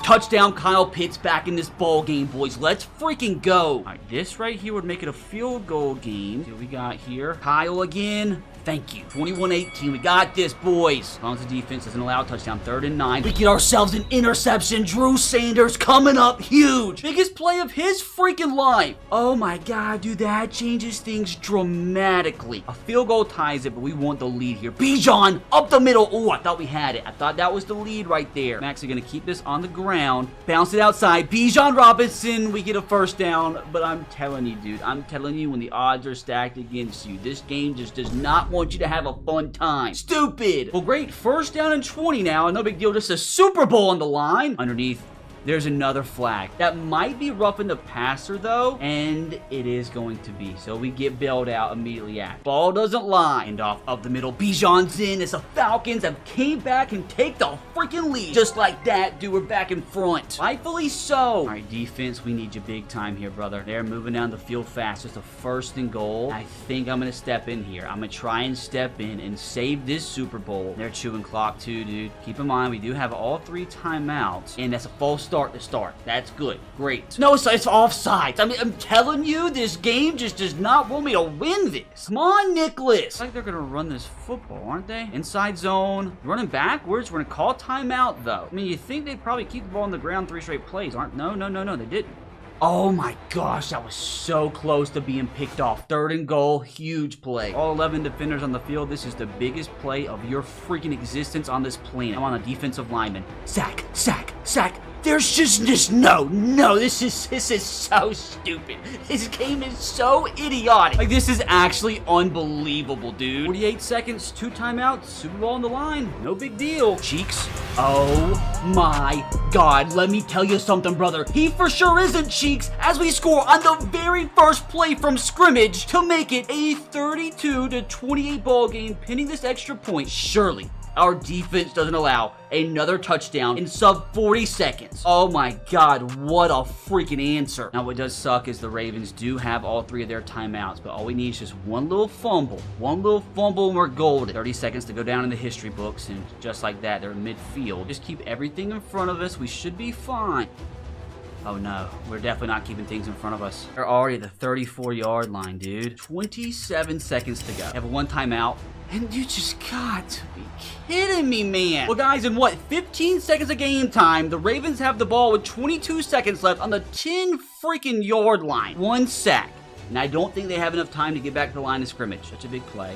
touchdown. Kyle Pitts back in this ball game, boys. Let's freaking go. All right, this right here would make it a field goal game. See what we got here. Kyle again. Thank you. 21-18. We got this, boys. As long as the defense doesn't allow a touchdown. 3rd and 9. We get ourselves an interception. Drew Sanders coming up huge. Biggest play of his freaking life. Oh my God, dude. That changes things dramatically. A field goal ties it, but we want the lead here. Bijan up the middle. Oh, I thought we had it. I thought that was the lead right there. I'm actually going to keep this on the ground. Bounce it outside. Bijan Robinson. We get a first down. But I'm telling you, dude. I'm telling you, when the odds are stacked against you, this game just does not want you to have a fun time. Stupid. Well, great. 1st down and 20 now. No big deal. Just a Super Bowl on the line. Underneath, there's another flag. That might be roughing the passer, though, and it is going to be. So we get bailed out immediately after. Ball doesn't lie. End off up the middle. Bijan's in. It's the Falcons have came back and take the freaking lead. Just like that, dude. We're back in front. Rightfully so. All right, defense, we need you big time here, brother. They're moving down the field fast. Just a 1st and goal. I think I'm going to step in here. I'm going to try and step in and save this Super Bowl. They're chewing clock, too, dude. Keep in mind, we do have all 3 timeouts, and that's a false start to start. That's good. Great. No, so it's offsides. I mean, I'm telling you, this game just does not want me to win this. Come on, Nicholas. Looks like they're going to run this football, aren't they? Inside zone. Running backwards. We're going to call timeout, though. I mean, you think they'd probably keep the ball on the ground 3 straight plays, aren't? No, they didn't. Oh my gosh, that was so close to being picked off. 3rd and goal, huge play. All 11 defenders on the field. This is the biggest play of your freaking existence on this planet. I'm on a defensive lineman. Sack, sack, sack. There's just no. This is so stupid. This game is so idiotic. Like, this is actually unbelievable, dude. 48 seconds, 2 timeouts, Super Bowl on the line. No big deal. Cheeks. Oh my God. Let me tell you something, brother. He for sure isn't Cheeks, as we score on the very first play from scrimmage to make it a 32-28 ball game, pinning this extra point. Surely our defense doesn't allow another touchdown in sub 40 seconds. Oh my God, what a freaking answer. Now, what does suck is the Ravens do have all 3 of their timeouts, but all we need is just one little fumble. One little fumble and we're golden. 30 seconds to go down in the history books, and just like that, they're in midfield. Just keep everything in front of us. We should be fine. Oh no, we're definitely not keeping things in front of us. They're already at the 34-yard line, dude. 27 seconds to go. Have a 1 timeout. And you just got to be kidding me, man. Well, guys, in what, 15 seconds of game time, the Ravens have the ball with 22 seconds left on the 10 freaking yard line. 1 sack. And I don't think they have enough time to get back to the line of scrimmage. Such a big play.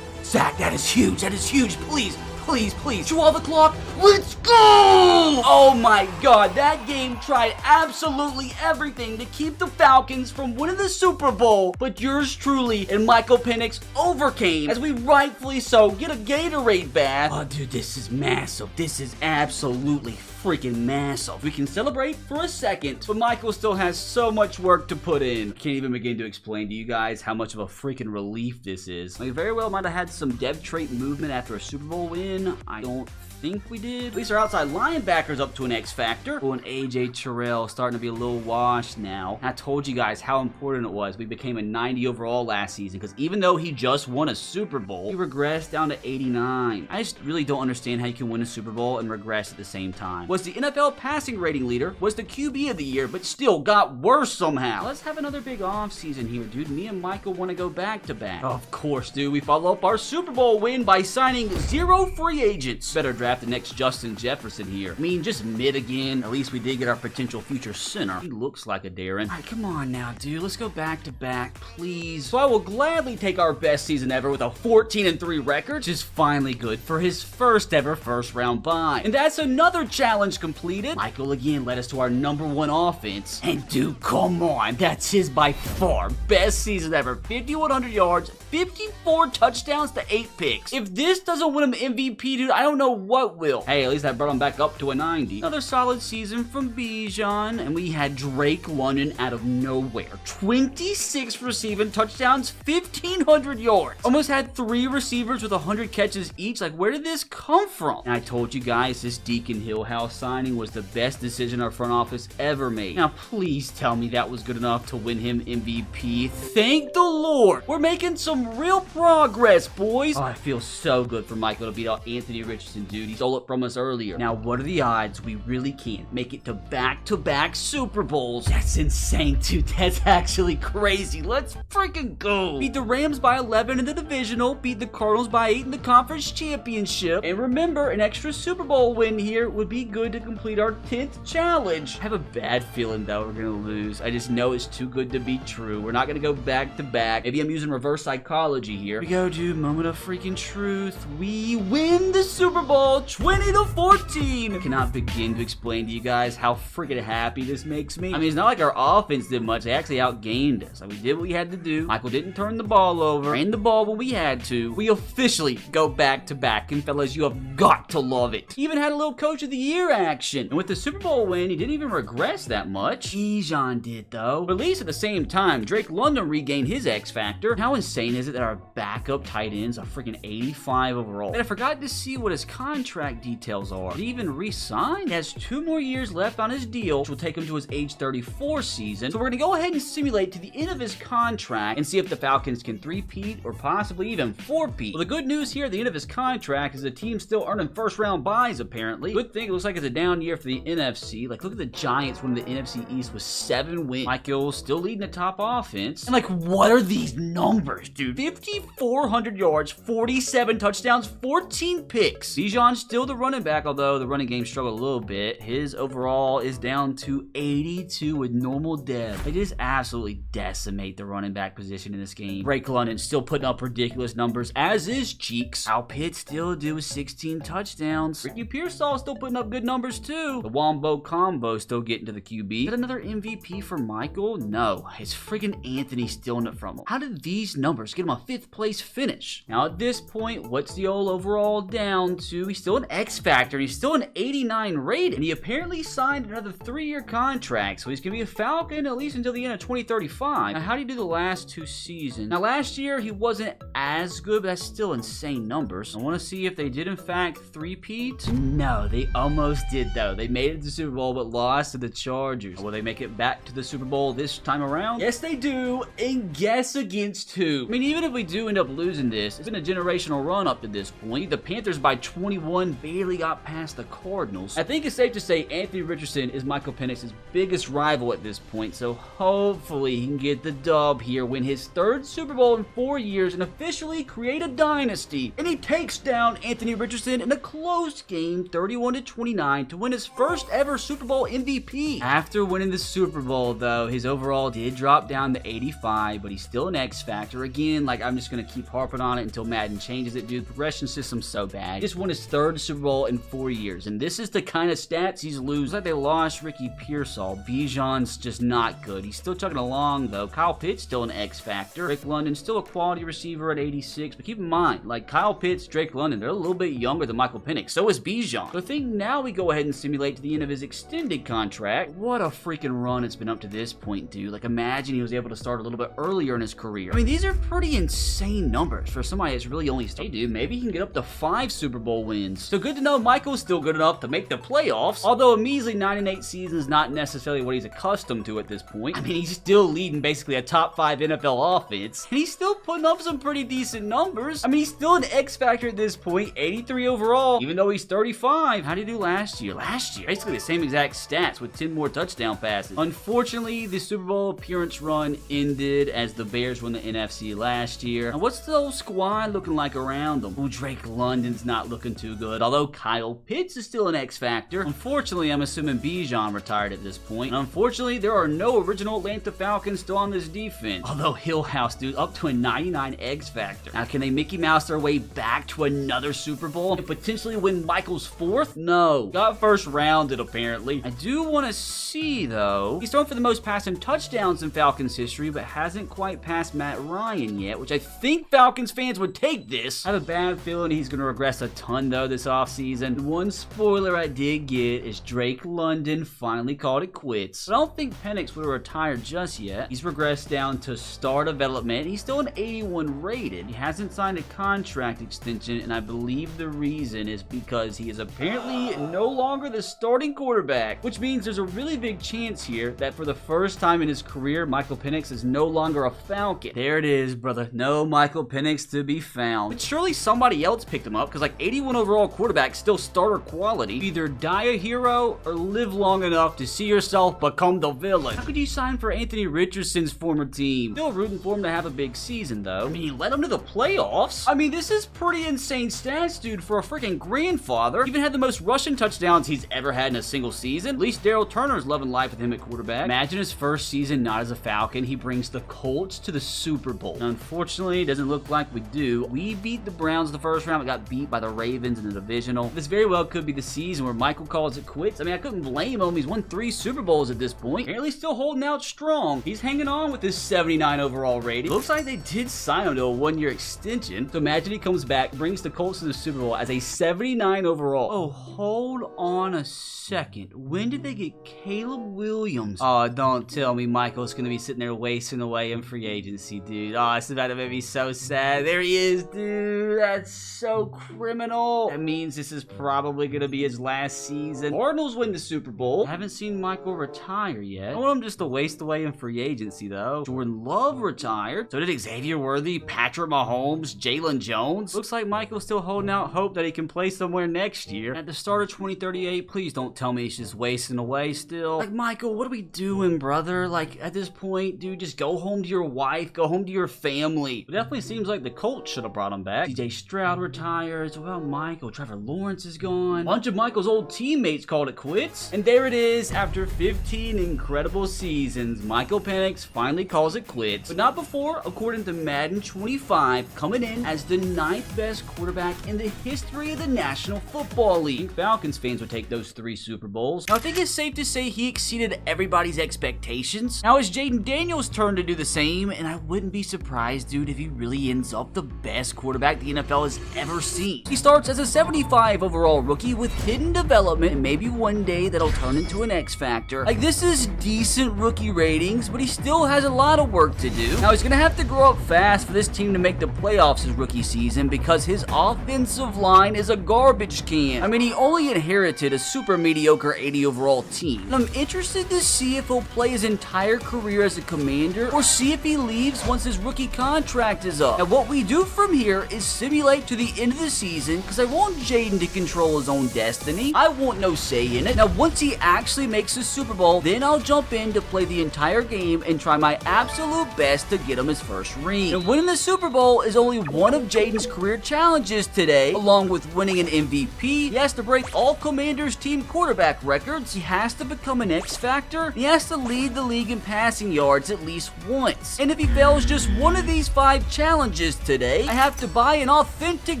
Sack, that is huge. That is huge. Please. Please. Draw the clock. Let's go! Oh my God, that game tried absolutely everything to keep the Falcons from winning the Super Bowl, but yours truly and Michael Penix overcame, as we rightfully so get a Gatorade bath. Oh, dude, this is massive. This is absolutely freaking massive. We can celebrate for a second, but Michael still has so much work to put in. Can't even begin to explain to you guys how much of a freaking relief this is. Like, very well might have had some dev trait movement after a Super Bowl win. I don't think we did. At least our outside linebacker's up to an X factor. Oh, and AJ Terrell starting to be a little washed now. I told you guys how important it was. We became a 90 overall last season, because even though he just won a Super Bowl, he regressed down to 89. I just really don't understand how you can win a Super Bowl and regress at the same time. Was the NFL passing rating leader, was the QB of the year, but still got worse somehow. Let's have another big off season here, dude. Me and Michael want to go back to back. Oh, of course, dude. We follow up our Super Bowl win by signing 0 free agents. Better draft draft the next Justin Jefferson here. I mean, just mid again. At least we did get our potential future center. He looks like a Darren. All right, come on now, dude. Let's go back to back, please. So I will gladly take our best season ever with a 14-3 record, which is finally good for his first ever first round bye. And that's another challenge completed. Michael again led us to our #1 offense. And dude, come on. That's his by far best season ever. 5,100 yards, 54 touchdowns to 8 picks. If this doesn't win him MVP, dude, I don't know what will. Hey, at least that brought him back up to a 90. Another solid season from Bijan, and we had Drake London out of nowhere. 26 receiving touchdowns, 1,500 yards. Almost had 3 receivers with 100 catches each. Like, where did this come from? And I told you guys this Deacon Hillhouse signing was the best decision our front office ever made. Now, please tell me that was good enough to win him MVP. Thank the Lord. We're making some real progress, boys. Oh, I feel so good for Michael to beat out Anthony Richardson, dude. He stole it from us earlier. Now, what are the odds we really can make it to back-to-back Super Bowls? That's insane, dude. That's actually crazy. Let's freaking go. Beat the Rams by 11 in the divisional, beat the Cardinals by 8 in the conference championship. And remember, an extra Super Bowl win here would be good to complete our 10th challenge. I have a bad feeling, though, we're going to lose. I just know it's too good to be true. We're not going to go back-to-back. Maybe I'm using reverse psychology here. Here we go, dude. Moment of freaking truth. We win the Super Bowl 20-14. I cannot begin to explain to you guys how freaking happy this makes me. I mean, it's not like our offense did much. They actually outgained us. Like, we did what we had to do. Michael didn't turn the ball over. Ran the ball when we had to. We officially go back-to-back. And fellas, you have got to love it. He even had a little Coach of the Year action. And with the Super Bowl win, he didn't even regress that much. Bijan did, though. But at least at the same time, Drake London regained his X factor. How insane is it that our backup tight ends are freaking 85 overall? And I forgot to see what his contract details are. Did he even re-sign? He has 2 more years left on his deal, which will take him to his age 34 season. So we're going to go ahead and simulate to the end of his contract and see if the Falcons can 3-peat or possibly even 4-peat. Well, the good news here at the end of his contract is the team's still earning first round buys, apparently. Good thing it looks like it's a down year for the NFC. Like, look at the Giants winning the NFC East with 7 wins. Michael still leading the top offense. And like, what are these numbers, dude? 5,400 yards, 47 touchdowns, 14 picks. Bijan's still the running back, although the running game struggled a little bit. His overall is down to 82 with normal depth. They just absolutely decimate the running back position in this game. Drake London still putting up ridiculous numbers, as is Cheeks. Kyle Pitts still due with 16 touchdowns. Ricky Pearsall still putting up good numbers too. The Wombo combo still getting to the QB. Got another MVP for Michael? No, it's friggin' Anthony stealing it from him. How did these numbers get him a 5th place finish? Now at this point, what's the old overall down to? He's still an X factor. He's still an 89 rated, and he apparently signed another 3-year contract, so he's gonna be a Falcon at least until the end of 2035. Now how did he do the last 2 seasons? Now last year he wasn't as good, but that's still insane numbers. I want to see if they did in fact 3-peat. No, they almost did though. They made it to the Super Bowl but lost to the Chargers. Will they make it back to the Super Bowl this time around? Yes, they do. And guess against who? I mean, even if we do end up losing this, it's been a generational run up to this point. The Panthers by 21 barely got past the Cardinals. I think it's safe to say Anthony Richardson is Michael Penix's biggest rival at this point, so hopefully he can get the dub here, win his 3rd Super Bowl in 4 years, and officially create a dynasty. And he takes down Anthony Richardson in a close game, 31-29, to win his first ever Super Bowl MVP. After winning the Super Bowl, though, his overall did drop down to 85, but he's still an X factor. Again, like, I'm just gonna keep harping on it until Madden changes it, dude. The progression system's so bad. He just won his 3rd Super Bowl in 4 years, and this is the kind of stats he's losing. It's like they lost Ricky Pearsall. Bijan's just not good. He's still chugging along, though. Kyle Pitts still an X factor. Drake London still a quality receiver at 86, but keep in mind, like Kyle Pitts, Drake London, they're a little bit younger than Michael Penix. So is Bijan. So I think now we go ahead and simulate to the end of his extended contract. What a freaking run it's been up to this point, dude. Like, imagine he was able to start a little bit earlier in his career. I mean, these are pretty insane numbers for somebody that's really only started. Hey, dude, maybe he can get up to 5 Super Bowl wins. So good to know Michael's still good enough to make the playoffs, although a measly 9-8 season is not necessarily what he's accustomed to at this point. I mean, he's still leading basically a top 5 NFL offense, and he's still putting up some pretty decent numbers. I mean, he's still an X factor at this point, 83 overall, even though he's 35. How did he do last year? Last year, basically the same exact stats with 10 more touchdown passes. Unfortunately, the Super Bowl appearance run ended as the Bears won the NFC last year. And what's the whole squad looking like around them? Well, Drake London's not looking too good, although Kyle Pitts is still an X factor. Unfortunately, I'm assuming Bijan retired at this point. And unfortunately, there are no original Atlanta Falcons still on this defense. Although Hill House, dude, up to a 99 X factor. Now, can they Mickey Mouse their way back to another Super Bowl and potentially win Michael's 4th? No. Got first rounded, apparently. I do want to see, though. He's thrown for the most passing touchdowns in Falcons history, but hasn't quite passed Matt Ryan yet, which I think Falcons fans would take this. I have a bad feeling he's going to regress a ton, though, this offseason. The one spoiler I did get is Drake London finally called it quits. But I don't think Penix would have retired just yet. He's regressed down to star development. He's still an 81 rated. He hasn't signed a contract extension, and I believe the reason is because he is apparently no longer the starting quarterback, which means there's a really big chance here that for the first time in his career, Michael Penix is no longer a Falcon. There it is, brother. No Michael Penix to be found. But surely somebody else picked him up, because like 81 overall quarterback, still starter quality. Either die a hero or live long enough to see yourself become the villain. How could you sign for Anthony Richardson's former team? Still rooting for him to have a big season, though. I mean, you led him to the playoffs. I mean, this is pretty insane stats, dude, for a freaking grandfather. Even had the most rushing touchdowns he's ever had in a single season. At least Daryl Turner's loving life with him at quarterback. Imagine his first season not as a Falcon. He brings the Colts to the Super Bowl. Now, unfortunately, it doesn't look like we do. We beat the Browns in the first round, but got beat by the Ravens in the divisional. This very well could be the season where Michael calls it quits. I mean, I couldn't blame him. He's won 3 Super Bowls at this point. Apparently still holding out strong. He's hanging on with his 79 overall rating. Looks like they did sign him to a 1-year extension. So imagine he comes back, brings the Colts to the Super Bowl as a 79 overall. Oh, hold on a second. When did they get Caleb Williams? Oh, don't tell me Michael's gonna be sitting there wasting away in free agency, dude. Oh, it's about to make me so sad. There he is, dude. That's so criminal. That means this is probably gonna be his last season. Cardinals win the Super Bowl. I haven't seen Michael retire yet. I don't want him just to waste away in free agency, though. Jordan Love retired. So did Xavier Worthy, Patrick Mahomes, Jalen Jones. Looks like Michael's still holding out hope that he can play somewhere next year. At the start of 2038, please don't tell me he's just wasting away still. Like, Michael, what are we doing, brother? Like, at this point, dude, just go home to your wife, go home to your family. It definitely seems like the Colts should have brought him back. CJ Stroud retires. Well, Michael, Trevor Lawrence is gone. A bunch of Michael's old teammates called it quits. And there it is. After 15 incredible seasons, Michael Penix finally calls it quits. But not before, according to Madden 25, coming in as the 9th best quarterback in the history of the National Football League. I think Falcons fans would take those 3 Super Bowls. Now, I think it's safe to say he exceeded everybody's expectations. Now, it's Jaden Daniels' turn to do the same, and I wouldn't be surprised, dude, if he really ends up the best quarterback the NFL has ever seen. He starts as a 75 overall rookie with hidden development, and maybe one day that'll turn into an X factor. Like, this is decent rookie ratings, but he still has a lot of work to do. Now, he's gonna have to grow up fast for this team to make the playoffs his rookie season because his offensive line is a garbage can. I mean, he only inherited a super mediocre 80 overall team. And I'm interested to see if he'll play his entire career as a Commander or see if he leaves once his rookie contract is up. Now, what we do from here is simulate to the end of the season because I want Jaden to control his own destiny. I want no say in it. Now, once he actually makes the Super Bowl, then I'll jump in to play the entire game and try my absolute best to get him his first ring. And winning the Super Bowl is only one of Jaden's career challenges today. Along with winning an MVP, he has to break all Commanders team quarterback records. He has to become an X factor. He has to lead the league in passing yards at least once. And if he fails just one of these 5 challenges today, I have to buy an authentic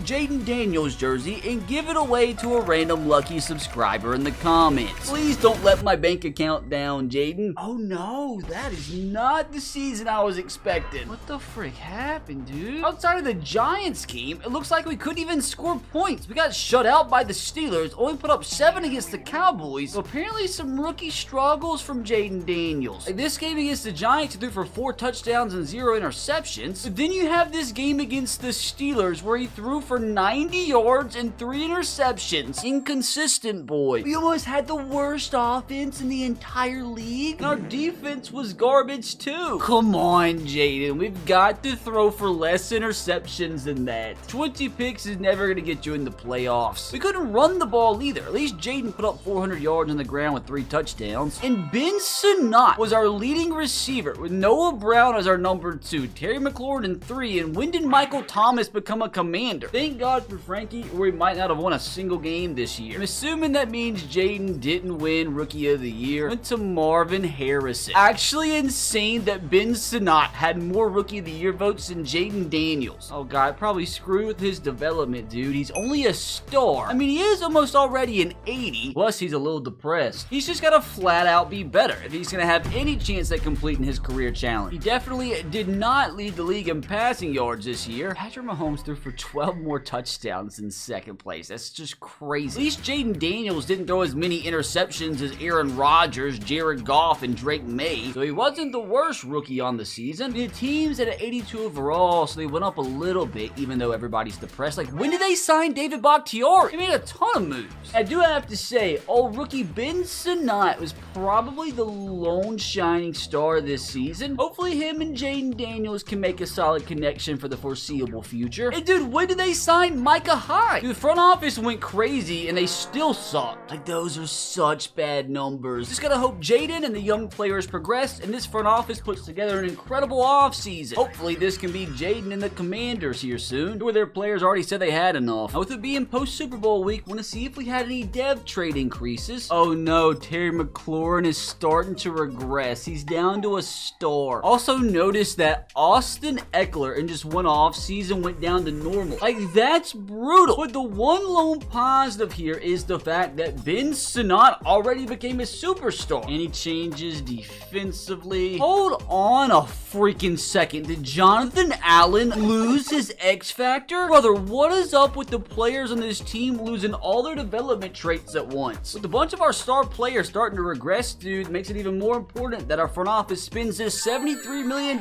Jaden Daniels jersey and give it away to a random lucky subscriber in the comments. Please don't let my bank account down, Jaden. Oh no, that is not the season I was expecting. What the frick happened, dude? Outside of the Giants game, it looks like we couldn't even score points. We got shut out by the Steelers, only put up 7 against the Cowboys. So apparently some rookie struggles from Jaden Daniels. Like this game against the Giants, he threw for 4 touchdowns and 0 interceptions. But then you have this game against the Steelers where he threw for 90 yards and 3 interceptions. Inconsistent, boy. We almost had the worst offense in the entire league, and our defense was garbage too. Come on, Jaden. We've got to throw for less interceptions than that. 20 picks is never going to get you in the playoffs. We couldn't run the ball either. At least Jaden put up 400 yards on the ground with 3 touchdowns. And Ben Sinnott was our leading receiver, with Noah Brown as our number 2, Terry McLaurin in 3, and when did Michael Thomas become a Commander? Thank God for Frankie. where he might not have won a single game this year. I'm assuming that means Jaden didn't win Rookie of the Year. Went to Marvin Harrison. Actually insane that Ben Sinnott had more Rookie of the Year votes than Jaden Daniels. Oh god, probably screwed with his development, dude. He's only a star. I mean, he is almost already an 80. Plus, he's a little depressed. He's just gotta flat out be better if he's gonna have any chance at completing his career challenge. He definitely did not lead the league in passing yards this year. Patrick Mahomes threw for 12 more touchdowns in second place. That's just crazy. At least Jaden Daniels didn't throw as many interceptions as Aaron Rodgers, Jared Goff, and Drake May, so he wasn't the worst rookie on the season. The team's at an 82 overall, so they went up a little bit, even though everybody's depressed. Like, when did they sign David Bakhtiari? They made a ton of moves. I do have to say, old rookie Ben Sinnott was probably the lone shining star this season. Hopefully him and Jaden Daniels can make a solid connection for the foreseeable future. And dude, when did they sign Micah Hyde? Dude, the front office went crazy and they still sucked. Like, those are such bad numbers. Just gotta hope Jaden and the young players progress and this front office puts together an incredible offseason. Hopefully this can be Jaden and the Commanders here soon, where their players already said they had enough. Now, with it being post Super Bowl week, want to see if we had any dev trade increases. Oh no, Terry McLaurin is starting to regress. He's down to a star. Also notice that Austin Eckler in just one off season went down to normal. Like, that's brutal. But the one lone positive here is the fact that Ben Sinnott already became a superstar. Any changes defensively? Hold on a freaking second. Did Jonathan Allen lose his X factor? Brother, what is up with the players on this team losing all their development traits at once? With a bunch of our star players starting to regress, dude, makes it even more important that our front office spends this $73 million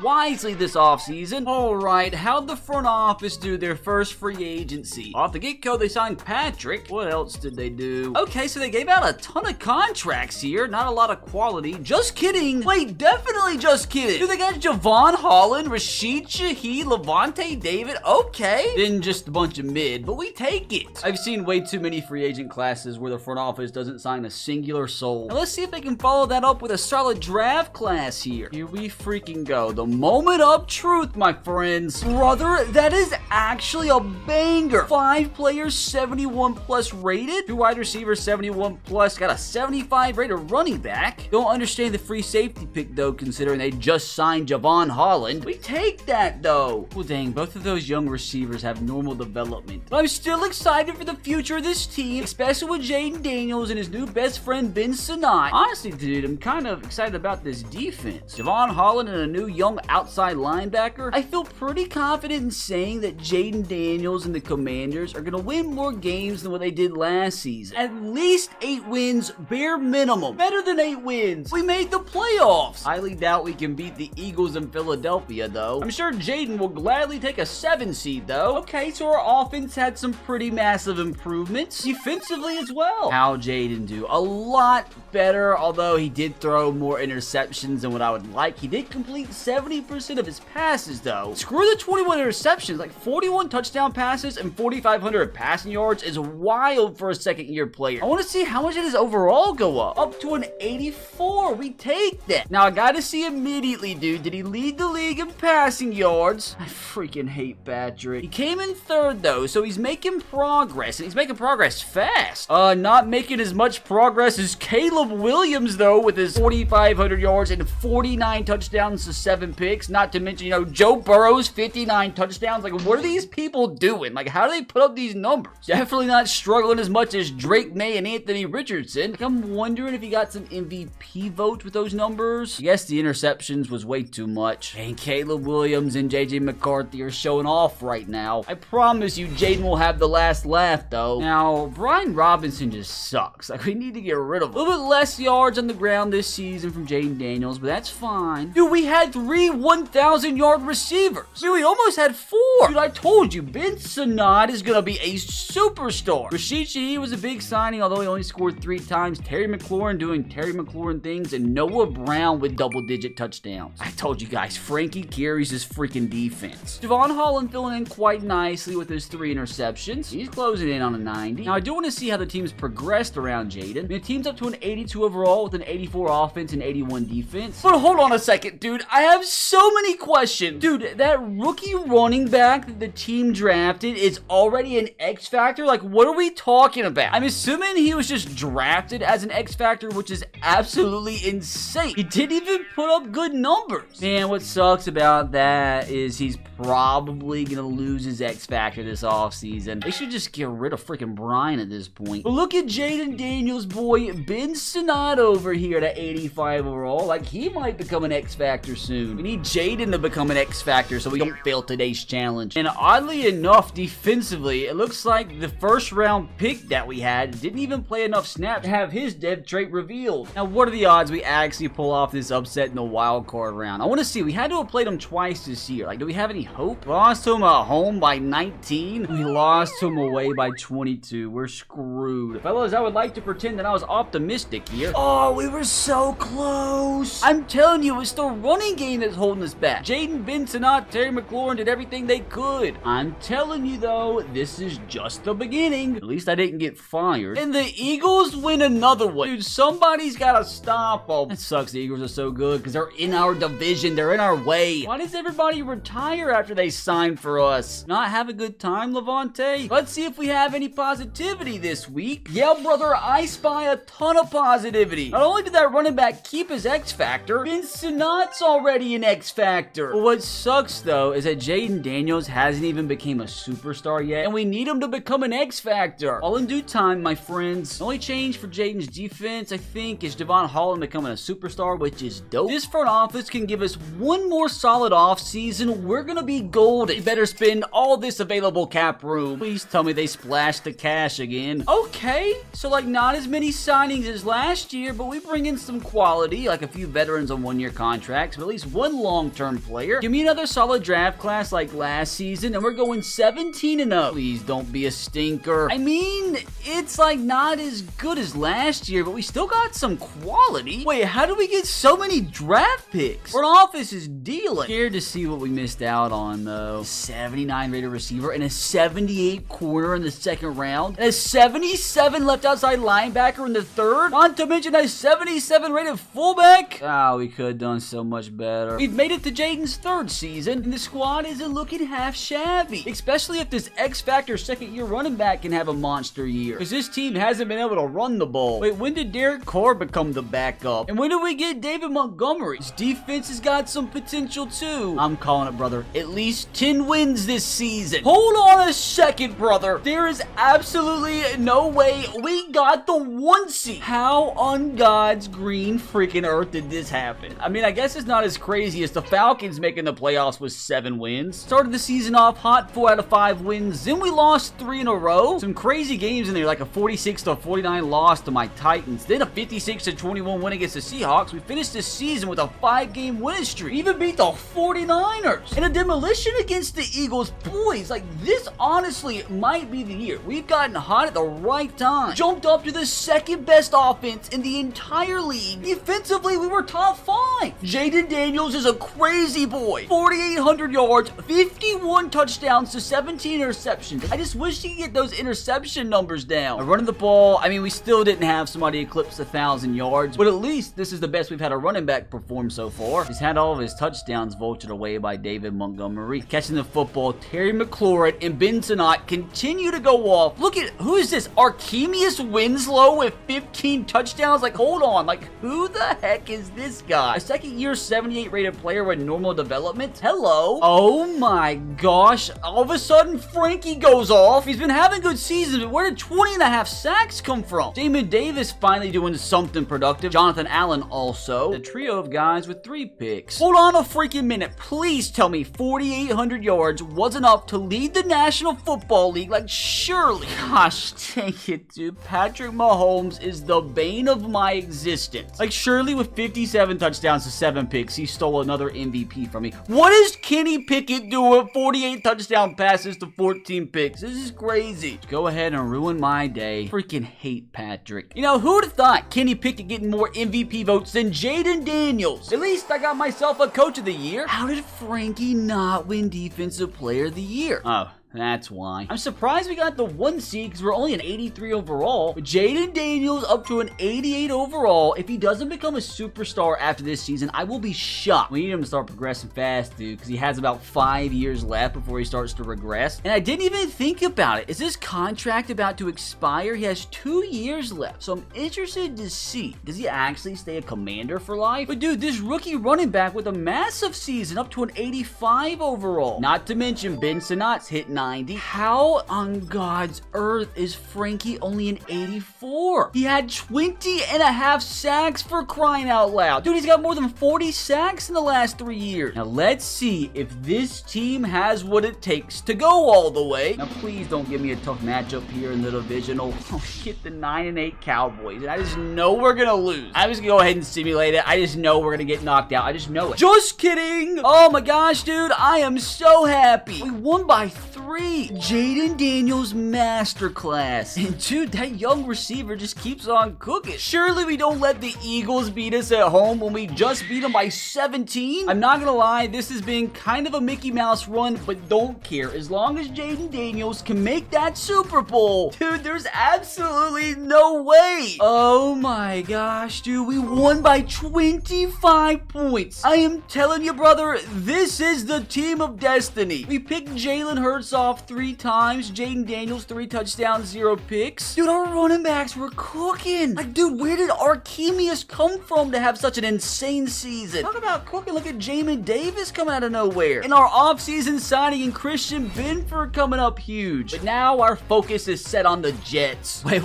wisely this offseason. Alright, how'd the front office do their first free agency? Off the get-go, they signed Patrick. What else did they do? Okay, so they gave out a ton of contracts here. Not a lot of quality. Just kidding. Wait, definitely just kidding. Dude, they got Javon Holland, Rashid Shaheed, Levante David. Okay. Then just a bunch of mid, but we take it. I've seen way too many free agent classes where the front office doesn't sign a singular soul. Now let's see if they can follow that up with a solid draft class here. Here we freaking go. The moment of truth, my friends. Brother, that is actually a banger. 5 players, 71 plus rated. 2 wide receivers, 71 plus. Got a 75 rated running back. Don't understand the free safety pick though, considering they just signed Javon Holland. We take that though. Well dang, both of those young receivers have normal development. But I'm still excited for the future of this team, especially with Jaden Daniels and his new best friend Ben Sinnott. Honestly, dude, I'm kind of excited about this defense. Javon Holland and a new young outside linebacker. I feel pretty confident in saying that Jaden Daniels and the Commanders are going to win more games than what they did last season. At least 8 wins, bare minimum. Better than 8 wins. We made the playoffs. Highly doubt we can beat the Eagles in Philadelphia, though. I'm sure Jaden will gladly take a 7 seed, though. Okay, so our offense had some pretty massive improvements. Defensively as well. How'd Jaden do? A lot better, although he did throw more interceptions than what I would like. He did complete 70% of his passes, though. Screw the 21 interceptions. Like, 41 touchdown passes and 4,500 passing yards is wild for a second-year player. I want to see how much did his overall go up. Up to an 84. We take that. Now, I gotta see immediately, dude. Did he lead the league in passing yards? I freaking hate Patrick. He came in 3rd, though, so he's making progress, and he's making progress fast. Not making as much progress as Caleb Williams, though, with his 4,500 yards and 49 touchdowns to 7 picks. Not to mention, you know, Joe Burrow's 59 touchdowns. Like, what are these people doing? Like, how do they put up these numbers? Definitely not struggling as much as Drake May and Anthony Richardson. Like, I'm wondering if he got some MVP votes with those numbers. I guess the interceptions was way too much. And Caleb Williams and JJ McCarthy are showing off right now. I promise you, Jaden will have the last laugh, though. Now, Brian Robinson just sucks. Like, we need to get rid of him. A little bit less yards on the ground this season from Jaden Daniels, but that's fine. Dude, we had 3 1,000-yard receivers. Dude, we almost had 4. Dude, I told you, Ben Sinnott is gonna be a superstar. Rashid Shaheed was a big signing, although he only scored 3 times. Terry McLaurin doing Terry McLaurin things, and Noah Brown with double-digit touchdowns. I told you guys, Frankie carries his freaking defense. Javon Holland filling in quite nicely with his 3 interceptions. He's closing in on a 90. Now, I do want to see how the team's progressed around Jaden. I mean, the team's up to an 82 overall with an 84 offense and 81 defense. But hold on a second, dude. I have so many questions. Dude, that rookie running back that the team drafted is already already an X Factor? Like, what are we talking about? I'm assuming he was just drafted as an X Factor, which is absolutely insane. He didn't even put up good numbers. Man, what sucks about that is he's probably gonna lose his X Factor this offseason. They should just get rid of freaking Brian at this point. But look at Jaden Daniels' boy, Ben Sinnott over here at 85 overall. Like, he might become an X Factor soon. We need Jaden to become an X Factor so we don't fail today's challenge. And oddly enough, defensively, it looks like the first round pick that we had didn't even play enough snaps to have his dev trait revealed. Now, what are the odds we actually pull off this upset in the wild card round? I want to see. We had to have played him twice this year. Like, do we have any hope? Lost to him at home by 19. We lost to him away by 22. We're screwed. Fellas, I would like to pretend that I was optimistic here. Oh, we were so close. I'm telling you, it's the running game that's holding us back. Jaden, Ben Sinnott, Terry McLaurin did everything they could. I'm telling you, though, this is just the beginning. At least I didn't get fired. And the Eagles win another one. Dude, somebody's got to stop them. That sucks. The Eagles are so good because they're in our division. They're in our way. Why does everybody retire after they sign for us? Not have a good time, Levante? Let's see if we have any positivity this week. Yeah, brother, I spy a ton of positivity. Not only did that running back keep his X Factor, Ben Sinnott's already an X Factor. But what sucks, though, is that Jaden Daniels hasn't even become a superstar yet, and we need him to become an X Factor. All in due time, my friends. The only change for Jaden's defense, I think, is Devon Holland becoming a superstar, which is dope. This front office can give us one more solid offseason. We're gonna be golden. You better spend all this available cap room. Please tell me they splashed the cash again. Okay, so like not as many signings as last year, but we bring in some quality, like a few veterans on one-year contracts, but at least one long-term player. Give me another solid draft class like last season, and we're going 17-0. Please don't be a stinker. I mean, it's like not as good as last year, but we still got some quality. Wait, how do we get so many draft picks? Front office is dealing. Scared to see what we missed out on, though. 79 rated receiver and a 78 corner in the second round, and a 77 left outside linebacker in the third. Not to mention a 77 rated fullback. Oh, we could have done so much better. We've made it to Jaden's third season, and the squad isn't looking half shabby, especially if this X Factor second-year running back can have a monster year, because this team hasn't been able to run the ball. Wait, when did Derek Carr become the backup? And when did we get David Montgomery? His defense has got some potential too. I'm calling it, brother. At least 10 wins this season. Hold on a second, brother. There is absolutely no way we got the 1 seed. How on God's green freaking earth did this happen? I mean, I guess it's not as crazy as the Falcons making the playoffs with 7 wins. Started the season off hot, 4 out of 5 wins. Then we lost 3 in a row. Some crazy games in there, like a 46-49 loss to my Titans. Then a 56-21 win against the Seahawks. We finished this season with a 5-game winning streak. We even beat the 49ers. And a demolition against the Eagles. Boys, like this honestly might be the year. We've gotten hot at the right time. Jumped up to the second best offense in the entire league. Defensively, we were top 5. Jaden Daniels is a crazy boy. 4,800 yards, 51 touchdowns to 17 interceptions. I just wish he could get those interception numbers down. Running the ball, I mean, we still didn't have somebody eclipse 1,000 yards, but at least this is the best we've had a running back perform so far. He's had all of his touchdowns vultured away by David Montgomery. Catching the football, Terry McLaurin and Ben Sinnott continue to go off. Look at, who is this? Archemius Winslow with 15 touchdowns? Like, hold on. Like, who the heck is this guy? A second-year 78 rated player with normal development? Hello? Oh my gosh. All of a sudden, Frankie goes off. He's been having good seasons, but where did 20.5 sacks come from? Damon Davis finally doing something productive. Jonathan Allen also. A trio of guys with 3 picks. Hold on a freaking minute. Please tell me 4,800 yards was enough to lead the National Football League. Like, surely. Gosh, dang it, dude. Patrick Mahomes is the bane of my existence. Like, surely with 57 touchdowns to 7 picks, he stole another MVP from me. What is Kenny Pickett doing? 48 touchdown passes to 14 picks. This is crazy. Go ahead and ruin my day. Freaking hate Patrick. You know, who would have thought Kenny Pickett getting more MVP votes than Jaden Daniels? At least I got myself a coach of the year. How did Frankie not win Defensive Player of the Year? Oh, That's why. I'm surprised we got the 1 seed because we're only an 83 overall. But Jaden Daniels up to an 88 overall. If he doesn't become a superstar after this season, I will be shocked. We need him to start progressing fast, dude, because he has about 5 years left before he starts to regress. And I didn't even think about it. Is this contract about to expire? He has 2 years left. So I'm interested to see, does he actually stay a Commander for life? But dude, this rookie running back with a massive season up to an 85 overall. Not to mention Ben Sinat's hit 90. How on God's earth is Frankie only an 84? He had 20.5 sacks, for crying out loud. Dude, he's got more than 40 sacks in the last 3 years. Now let's see if this team has what it takes to go all the way. Now please don't give me a tough matchup here in the divisional. Oh, get the 9-8 Cowboys. And I just know we're gonna lose. I'm just gonna go ahead and simulate it. I just know we're gonna get knocked out. I just know it. Just kidding. Oh my gosh, dude. I am so happy. We won by 3. Jaden Daniels masterclass. And dude, that young receiver just keeps on cooking. Surely we don't let the Eagles beat us at home when we just beat them by 17? I'm not gonna lie, this has been kind of a Mickey Mouse run, but don't care. As long as Jaden Daniels can make that Super Bowl, dude, there's absolutely no way. Oh my gosh, dude, we won by 25 points. I am telling you, brother, this is the team of destiny. We picked Jalen Hurts off 3 times, Jaden Daniels 3 touchdowns, 0 picks. Dude, our running backs were cooking. Like, dude, where did Archemius come from to have such an insane season? Talk about cooking. Look at Jamin Davis coming out of nowhere. And our offseason signing in Christian Benford coming up huge. But now our focus is set on the Jets. Wait.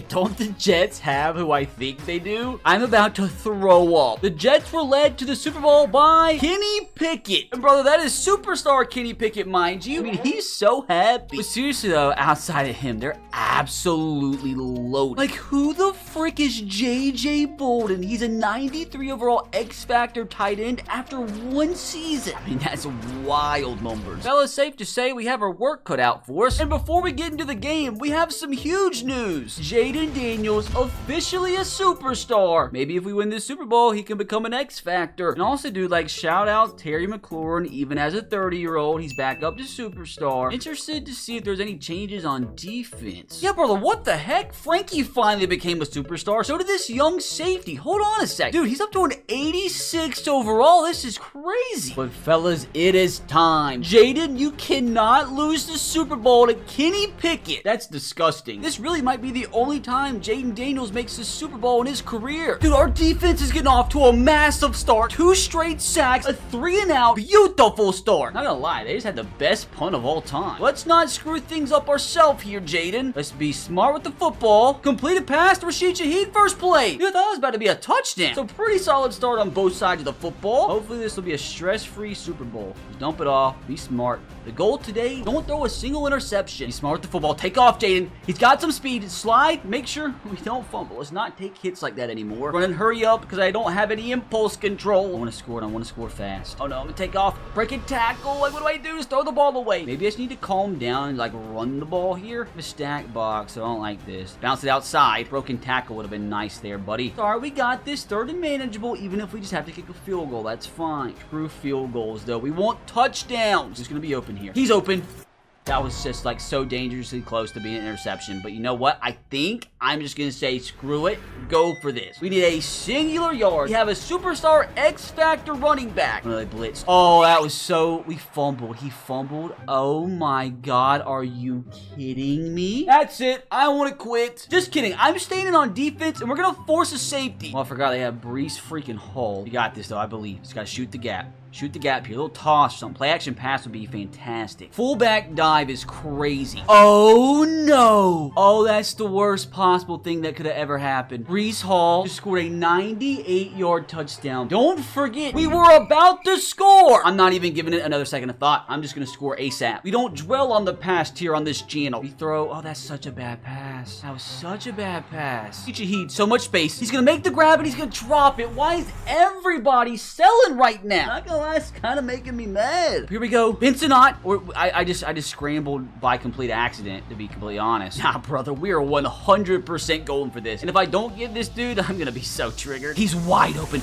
Don't the Jets have who I think they do? I'm about to throw up. The Jets were led to the Super Bowl by Kenny Pickett. And brother, that is superstar Kenny Pickett, mind you. I mean, he's so happy. But seriously though, outside of him, they're absolutely loaded. Like, who the frick is J.J. Bolden? He's a 93 overall X-Factor tight end after 1 season. I mean, that's wild numbers. Fellas, safe to say we have our work cut out for us. And before we get into the game, we have some huge news. Jaden Daniels officially a superstar. Maybe if we win this Super Bowl, he can become an X-Factor. And also, dude, like, shout out Terry McLaurin. Even as a 30-year-old, he's back up to superstar. Interested to see if there's any changes on defense. Yeah, brother, what the heck? Frankie finally became a superstar. So did this young safety. Hold on a sec. Dude, he's up to an 86 overall. This is crazy. But fellas, it is time. Jaden, you cannot lose the Super Bowl to Kenny Pickett. That's disgusting. This really might be the only time Jaden Daniels makes the Super Bowl in his career. Dude, our defense is getting off to a massive start. 2 straight sacks, a 3-and-out, beautiful start. Not gonna lie, they just had the best punt of all time. Let's not screw things up ourselves here, Jaden. Let's be smart with the football. Complete a pass to Rashid Shaheed first play. Dude, I thought it was about to be a touchdown. So pretty solid start on both sides of the football. Hopefully this will be a stress-free Super Bowl. Just dump it off. Be smart. The goal today, don't throw a single interception. Be smart with the football. Take off, Jaden. He's got some speed. Slide. Make sure we don't fumble. Let's not take hits like that anymore. Run and hurry up because I don't have any impulse control. I want to score and I want to score fast. Oh no, I'm going to take off. Break and tackle. Like, what do I do? Just throw the ball away. Maybe I just need to calm down and like run the ball here. The stack box. So I don't like this. Bounce it outside. Broken tackle would have been nice there, buddy. Sorry, we got this. 3rd and manageable. Even if we just have to kick a field goal, that's fine. Screw field goals though. We want touchdowns. He's going to be open here. He's open. That was just like so dangerously close to being an interception. But you know what? I think I'm just going to say screw it. Go for this. We need a singular yard. We have a superstar X-Factor running back. Oh, they blitzed. Oh, that was so... We fumbled. He fumbled. Oh my God. Are you kidding me? That's it. I want to quit. Just kidding. I'm staying in on defense and we're going to force a safety. Oh, I forgot they have Breece freaking Hall. You got this though, I believe. Just got to shoot the gap. Shoot the gap here. A little toss. Some play action pass would be fantastic. Fullback dive is crazy. Oh, no. Oh, that's the worst possible thing that could have ever happened. Breece Hall just scored a 98-yard touchdown. Don't forget, we were about to score. I'm not even giving it another second of thought. I'm just going to score ASAP. We don't dwell on the past here on this channel. We throw. Oh, that's such a bad pass. That was such a bad pass. Shaheed, so much space. He's going to make the grab and he's going to drop it. Why is everybody selling right now? Not gonna lie, it's kind of making me mad. Here we go. Bensinot. Or I just scrambled by complete accident, to be completely honest. Nah, brother, we are 100% going for this. And if I don't get this dude, I'm gonna be so triggered. He's wide open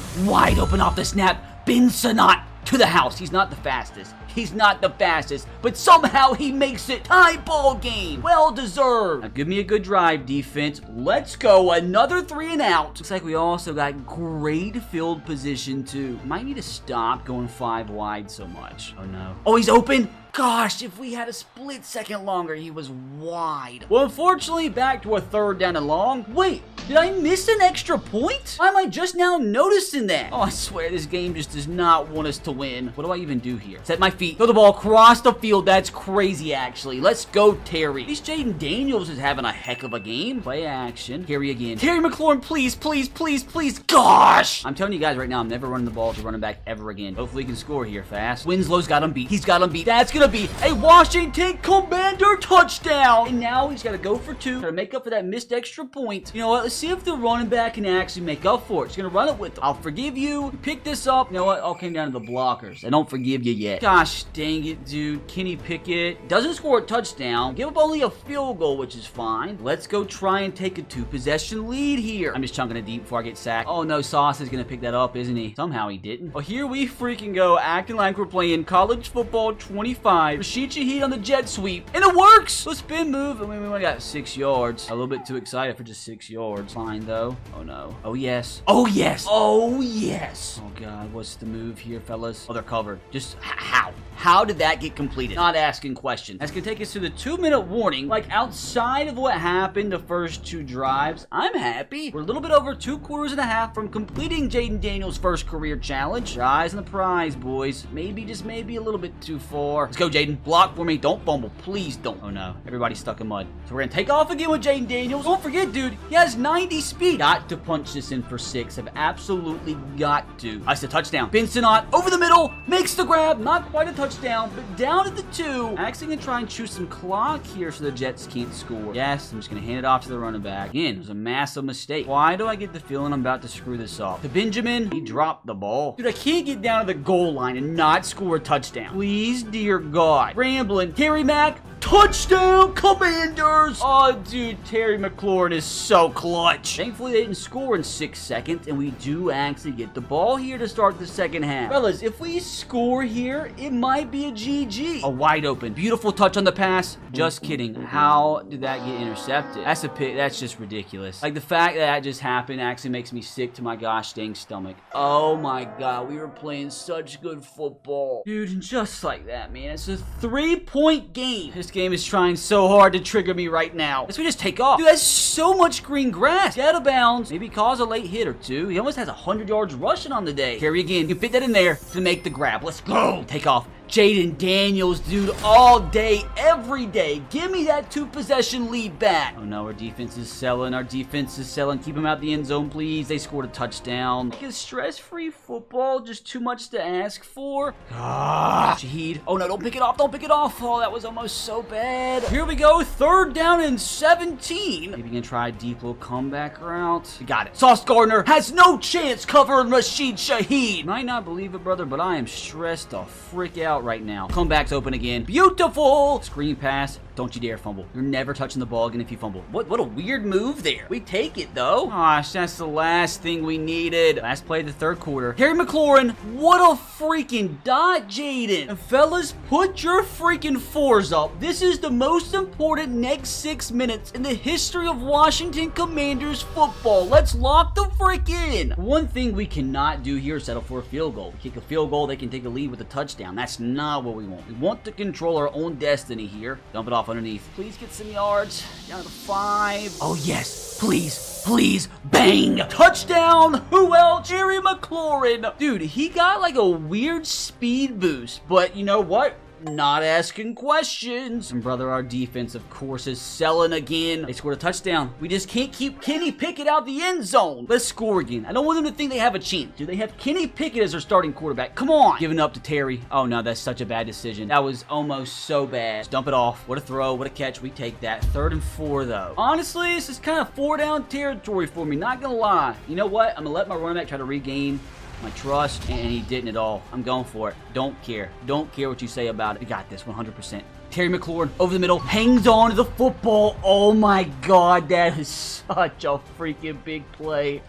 off the snap. Bensinot. to the house. He's not the fastest. He's not the fastest, but somehow he makes it. Tie ball game. Well deserved. Now give me a good drive, defense. Let's go. Another 3 and out. Looks like we also got great field position too. Might need to stop going 5 wide so much. Oh no. Oh, he's open. Gosh, if we had a split second longer, he was wide. Well, unfortunately, back to a 3rd down and long. Wait, did I miss an extra point? Why am I just now noticing that? Oh, I swear this game just does not want us to win. What do I even do here? Set my feet, throw the ball across the field. That's crazy, actually. Let's go, Terry. At least Jaden Daniels is having a heck of a game. Play action. Terry again. Terry McLaurin, please, please, please, please. Gosh! I'm telling you guys right now, I'm never running the ball to running back ever again. Hopefully, he can score here fast. Winslow's got him beat. He's got him beat. That's gonna be a Washington Commander touchdown. And now he's got to go for 2. Got to make up for that missed extra point. You know what? Let's see if the running back can actually make up for it. He's going to run it with them. I'll forgive you. Pick this up. You know what? All came down to the blockers. I don't forgive you yet. Gosh dang it, dude. Kenny Pickett doesn't score a touchdown. Give up only a field goal, which is fine. Let's go try and take a 2-possession lead here. I'm just chunking it deep before I get sacked. Oh no, Sauce is going to pick that up, isn't he? Somehow he didn't. Well, here we freaking go, acting like we're playing college football 25. Rashid Shaheed on the jet sweep, and it works. Let's spin move. I mean, we only got 6 yards. A little bit too excited for just 6 yards. Fine though. Oh no. Oh yes. Oh yes. Oh yes. Oh god, what's the move here, fellas? Oh, they're covered. Just how? How did that get completed? Not asking questions. That's gonna take us to the 2-minute warning. Like, outside of what happened the first 2 drives, I'm happy. We're a little bit over 2 quarters and a half from completing Jaden Daniels' first career challenge. Your eyes on the prize, boys. Maybe, just maybe a little bit too far. Let's go, Jaden. Block for me. Don't fumble. Please don't. Oh no. Everybody's stuck in mud. So we're gonna take off again with Jaden Daniels. Don't forget, dude, he has 90 speed. Got to punch this in for 6. I've absolutely got to. That's a touchdown. Benson over the middle. Makes the grab. Not quite a touchdown, but down at the 2. Actually gonna try and chew some clock here so the Jets can't score. Yes, I'm just gonna hand it off to the running back. Again, it was a massive mistake. Why do I get the feeling I'm about to screw this up? To Benjamin, he dropped the ball. Dude, I can't get down to the goal line and not score a touchdown. Please, dear God. Rambling. Terry Mack. Touchdown, Commanders! Oh, dude, Terry McLaurin is so clutch. Thankfully, they didn't score in 6 seconds, and we do actually get the ball here to start the second half. Fellas, if we score here, it might be a GG. A wide open. Beautiful touch on the pass. Just kidding. How did that get intercepted? That's a pick. That's just ridiculous. Like, the fact that just happened actually makes me sick to my gosh dang stomach. Oh, my God. We were playing such good football. Dude, just like that, man. It's a 3-point game. This game is trying so hard to trigger me right now. Let's just take off. Dude, that's so much green grass. Get out of bounds. Maybe cause a late hit or 2. He almost has 100 yards rushing on the day. Carry again. You can fit that in there to make the grab. Let's go. Take off. Jaden Daniels, dude, all day, every day. Give me that 2-possession lead back. Oh no, our defense is selling. Our defense is selling. Keep them out the end zone, please. They scored a touchdown. Is stress-free football just too much to ask for? Shaheed. Oh no, don't pick it off. Don't pick it off. Oh, that was almost so bad. Here we go. 3rd down and 17. Maybe gonna try a deep little comeback route. We got it. Sauce Gardner has no chance covering Rashid Shaheed. You might not believe it, brother, but I am stressed the frick out right now. Comeback's open again. Beautiful! Screen pass. Don't you dare fumble. You're never touching the ball again if you fumble. What a weird move there. We take it, though. Gosh, that's the last thing we needed. Last play of the 3rd quarter. Terry McLaurin, what a freaking dot, Jaden. And fellas, put your freaking 4s up. This is the most important next 6 minutes in the history of Washington Commanders football. Let's lock the frick in. One thing we cannot do here is settle for a field goal. We kick a field goal, they can take a lead with a touchdown. That's not what we want. We want to control our own destiny here. Dump it off underneath. Please get some yards. Down to 5. Oh, yes. Please. Please. Bang. Touchdown. Who else? Terry McLaurin. Dude, he got like a weird speed boost. But you know what? Not asking questions. And brother, our defense, of course, is selling again. They scored a touchdown. We just can't keep Kenny Pickett out the end zone. Let's score again. I don't want them to think they have a chance. Do they have Kenny Pickett as their starting quarterback? Come on. Giving up to Terry. Oh, no, that's such a bad decision. That was almost so bad. Just dump it off. What a throw. What a catch. We take that. 3rd and 4, though. Honestly, this is kind of 4-down territory for me. Not gonna lie. You know what? I'm gonna let my running back try to regain my trust, and he didn't at all. I'm going for it. Don't care. Don't care what you say about it. We got this 100%. Terry McLaurin over the middle, hangs on to the football. Oh my God, that is such a freaking big play.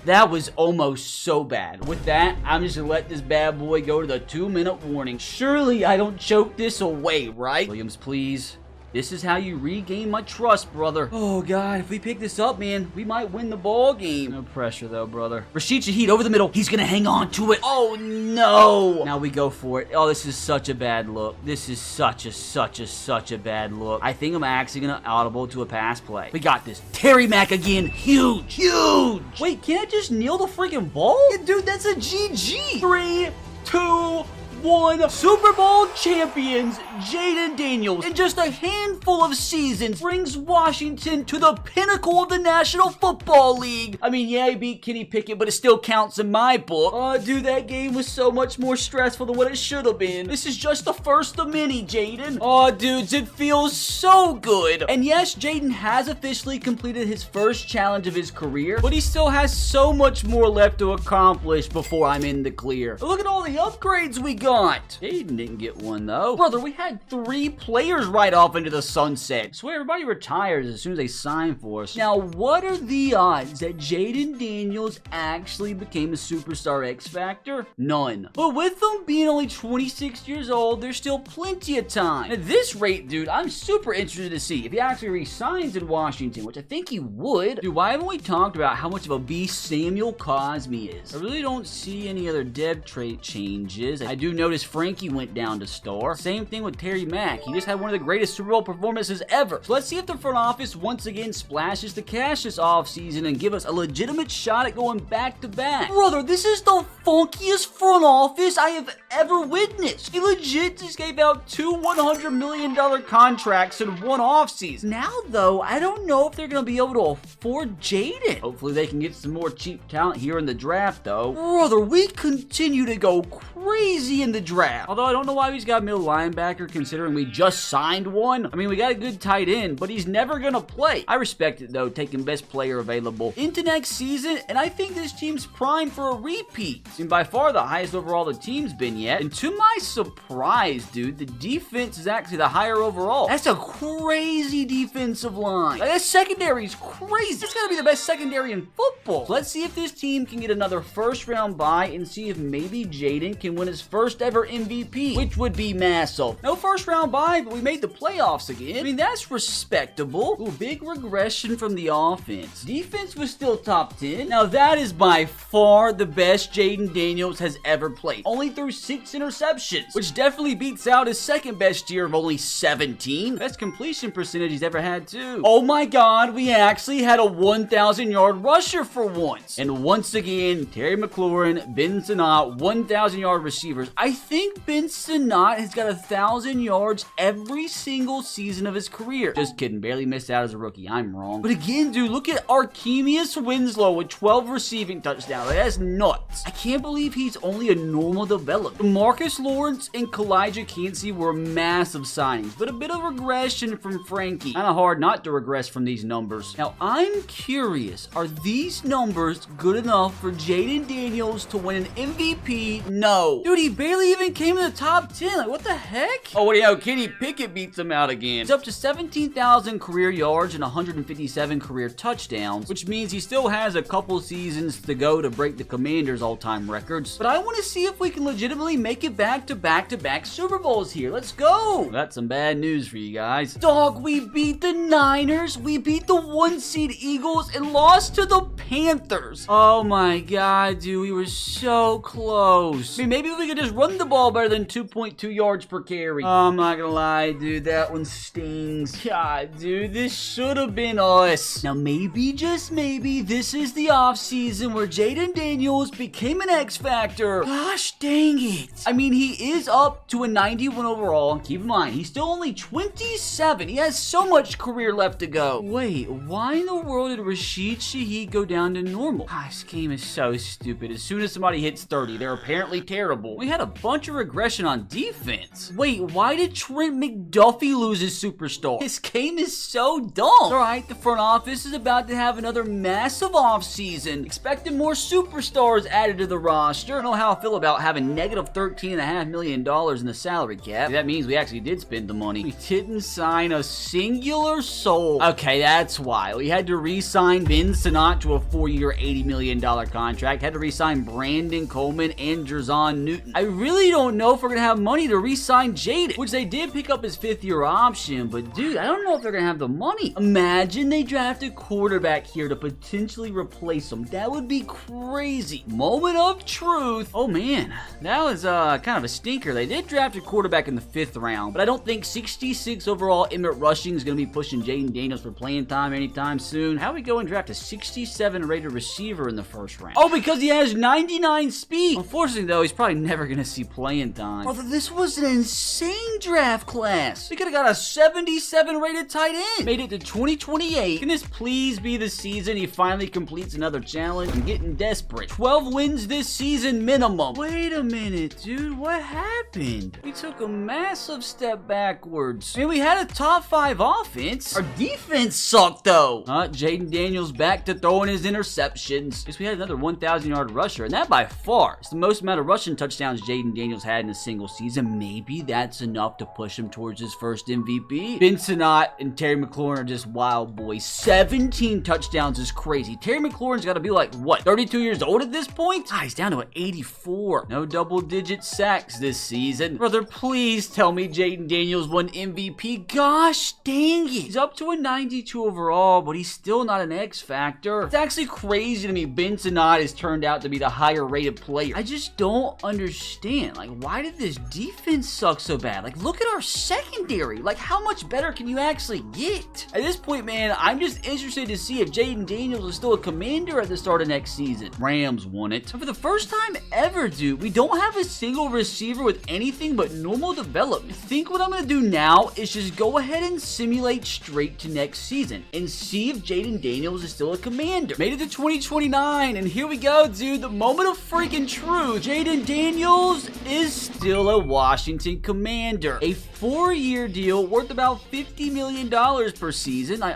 That was almost so bad. With that, I'm just gonna let this bad boy go to the 2-minute warning. Surely I don't choke this away, right? Williams, please. This is how you regain my trust, brother. Oh, God, if we pick this up, man, we might win the ball game. No pressure, though, brother. Rashid Shaheed over the middle. He's gonna hang on to it. Oh, no. Now we go for it. Oh, this is such a bad look. This is such a bad look. I think I'm actually gonna audible to a pass play. We got this. Terry Mack again. Huge. Wait, can't I just kneel the freaking ball? Yeah, dude, that's a GG. 3, 2, 1. Super Bowl champions Jayden Daniels in just a handful of seasons brings Washington to the pinnacle of the National Football League. I mean, yeah, he beat Kenny Pickett, but it still counts in my book. Oh, dude, that game was so much more stressful than what it should have been. This is just the first of many, Jayden. Oh, dudes, it feels so good. And yes, Jayden has officially completed his first challenge of his career, but he still has so much more left to accomplish before I'm in the clear. But look at all the upgrades we got. Jayden didn't get one, though. Brother, we had 3 players right off into the sunset. I swear everybody retires as soon as they sign for us. Now, what are the odds that Jayden Daniels actually became a superstar X Factor? None. But with him being only 26 years old, there's still plenty of time. At this rate, dude, I'm super interested to see if he actually resigns in Washington, which I think he would. Dude, why haven't we talked about how much of a beast Samuel Cosme is? I really don't see any other dev trait changes. I do notice Frankie went down to star. Same thing with Terry Mack. He just had one of the greatest Super Bowl performances ever. So let's see if the front office once again splashes the cash this offseason and give us a legitimate shot at going back-to-back. Brother, this is the funkiest front office I have ever witnessed. He legit just gave out 2 $100 million contracts in one offseason. Now, though, I don't know if they're going to be able to afford Jayden. Hopefully, they can get some more cheap talent here in the draft, though. Brother, we continue to go crazy in the draft. Although I don't know why he's got middle linebacker considering we just signed one. I mean, we got a good tight end, but he's never gonna play. I respect it though, taking best player available into next season, and I think this team's primed for a repeat. And by far the highest overall the team's been yet. And to my surprise, dude, the defense is actually the higher overall. That's a crazy defensive line. Like, that secondary is crazy. It's gotta be the best secondary in football. So let's see if this team can get another first round bye and see if maybe Jayden can win his first ever MVP, which would be massive. No first round bye, but we made the playoffs again. I mean, that's respectable. Ooh, big regression from the offense. Defense was still top 10. Now that is by far the best Jayden Daniels has ever played. Only threw 6 interceptions, which definitely beats out his second best year of only 17. Best completion percentage he's ever had too. Oh my God, we actually had a 1,000-yard rusher for once. And once again, Terry McLaurin, Ben Sinnott, 1,000-yard receivers. I think Ben Sinnott has got 1,000 yards every single season of his career. Just kidding, barely missed out as a rookie. I'm wrong. But again, dude, look at Archemius Winslow with 12 receiving touchdowns. Like, that's nuts. I can't believe he's only a normal development. Marcus Lawrence and Kalijah Kancey were massive signings, but a bit of regression from Frankie. Kind of hard not to regress from these numbers. Now, I'm curious, are these numbers good enough for Jayden Daniels to win an MVP? No. Dude, he barely even came in the top 10. Like, what the heck? Oh, what do you know? Kenny Pickett beats him out again. He's up to 17,000 career yards and 157 career touchdowns, which means he still has a couple seasons to go to break the Commanders' all-time records. But I want to see if we can legitimately make it back to back-to-back Super Bowls here. Let's go. That's some bad news for you guys. Dog, we beat the Niners, we beat the 1-seed Eagles, and lost to the Panthers. Oh my God, dude, we were so close. I mean, maybe we could just run the ball better than 2.2 yards per carry. Oh, I'm not gonna lie, dude, that one stings. God, dude, this should have been us. Now, maybe, just maybe, this is the offseason where Jayden Daniels became an X Factor. Gosh dang it. I mean, he is up to a 91 overall. Keep in mind, he's still only 27. He has so much career left to go. Wait, why in the world did Rashid Shaheed go down to normal? This game is so stupid. As soon as somebody hits 30, they're apparently terrible. We had a bunch of regression on defense. Wait, why did Trent McDuffie lose his superstar? This game is so dumb. Alright, the front office is about to have another massive offseason. Expecting more superstars added to the roster. I don't know how I feel about having negative $13.5 million in the salary cap. That means we actually did spend the money. We didn't sign a singular soul. Okay, that's why. We had to re-sign Ben Sinnott to a 4-year, $80 million contract. Had to re-sign Brandon Coleman and Jerzon Newton. I really don't know if we're going to have money to re-sign Jaden, which they did pick up his 5th-year option, but dude, I don't know if they're going to have the money. Imagine they draft a quarterback here to potentially replace him. That would be crazy. Moment of truth. Oh man, that was kind of a stinker. They did draft a quarterback in the 5th round, but I don't think 66 overall Emmett Rushing is going to be pushing Jaden Daniels for playing time anytime soon. How we go and draft a 67 rated receiver in the 1st round? Oh, because he has 99 speed. Unfortunately though, he's probably never going to see playing time. Brother, this was an insane draft class. We could have got a 77 rated tight end. Made it to 2028. Can this please be the season he finally completes another challenge? I'm getting desperate. 12 wins this season minimum. Wait a minute, dude. What happened? We took a massive step backwards. I mean, we had a top 5 offense. Our defense sucked though. Jaden Daniels back to throwing his interceptions. Guess we had another 1,000-yard rusher, and that by far is the most amount of rushing touchdowns Jaden Daniels had in a single season. Maybe that's enough to push him towards his first MVP. Ben Sinnott and Terry McLaurin are just wild boys. 17 touchdowns is crazy. Terry McLaurin's got to be like, what, 32 years old at this point? He's down to an 84. No double-digit sacks this season. Brother, please tell me Jaden Daniels won MVP. Gosh dang it. He's up to a 92 overall, but he's still not an X factor. It's actually crazy to me Ben Sinnott has turned out to be the higher rated player. I just don't understand. Like, why did this defense suck so bad? Like, look at our secondary. Like, how much better can you actually get? At this point, man, I'm just interested to see if Jaden Daniels is still a Commander at the start of next season. Rams won it. And for the first time ever, dude, we don't have a single receiver with anything but normal development. I think what I'm going to do now is just go ahead and simulate straight to next season and see if Jaden Daniels is still a Commander. Made it to 2029, and here we go, dude. The moment of freaking truth. Jaden Daniels is still a Washington Commander. A 4-year deal worth about $50 million per season. I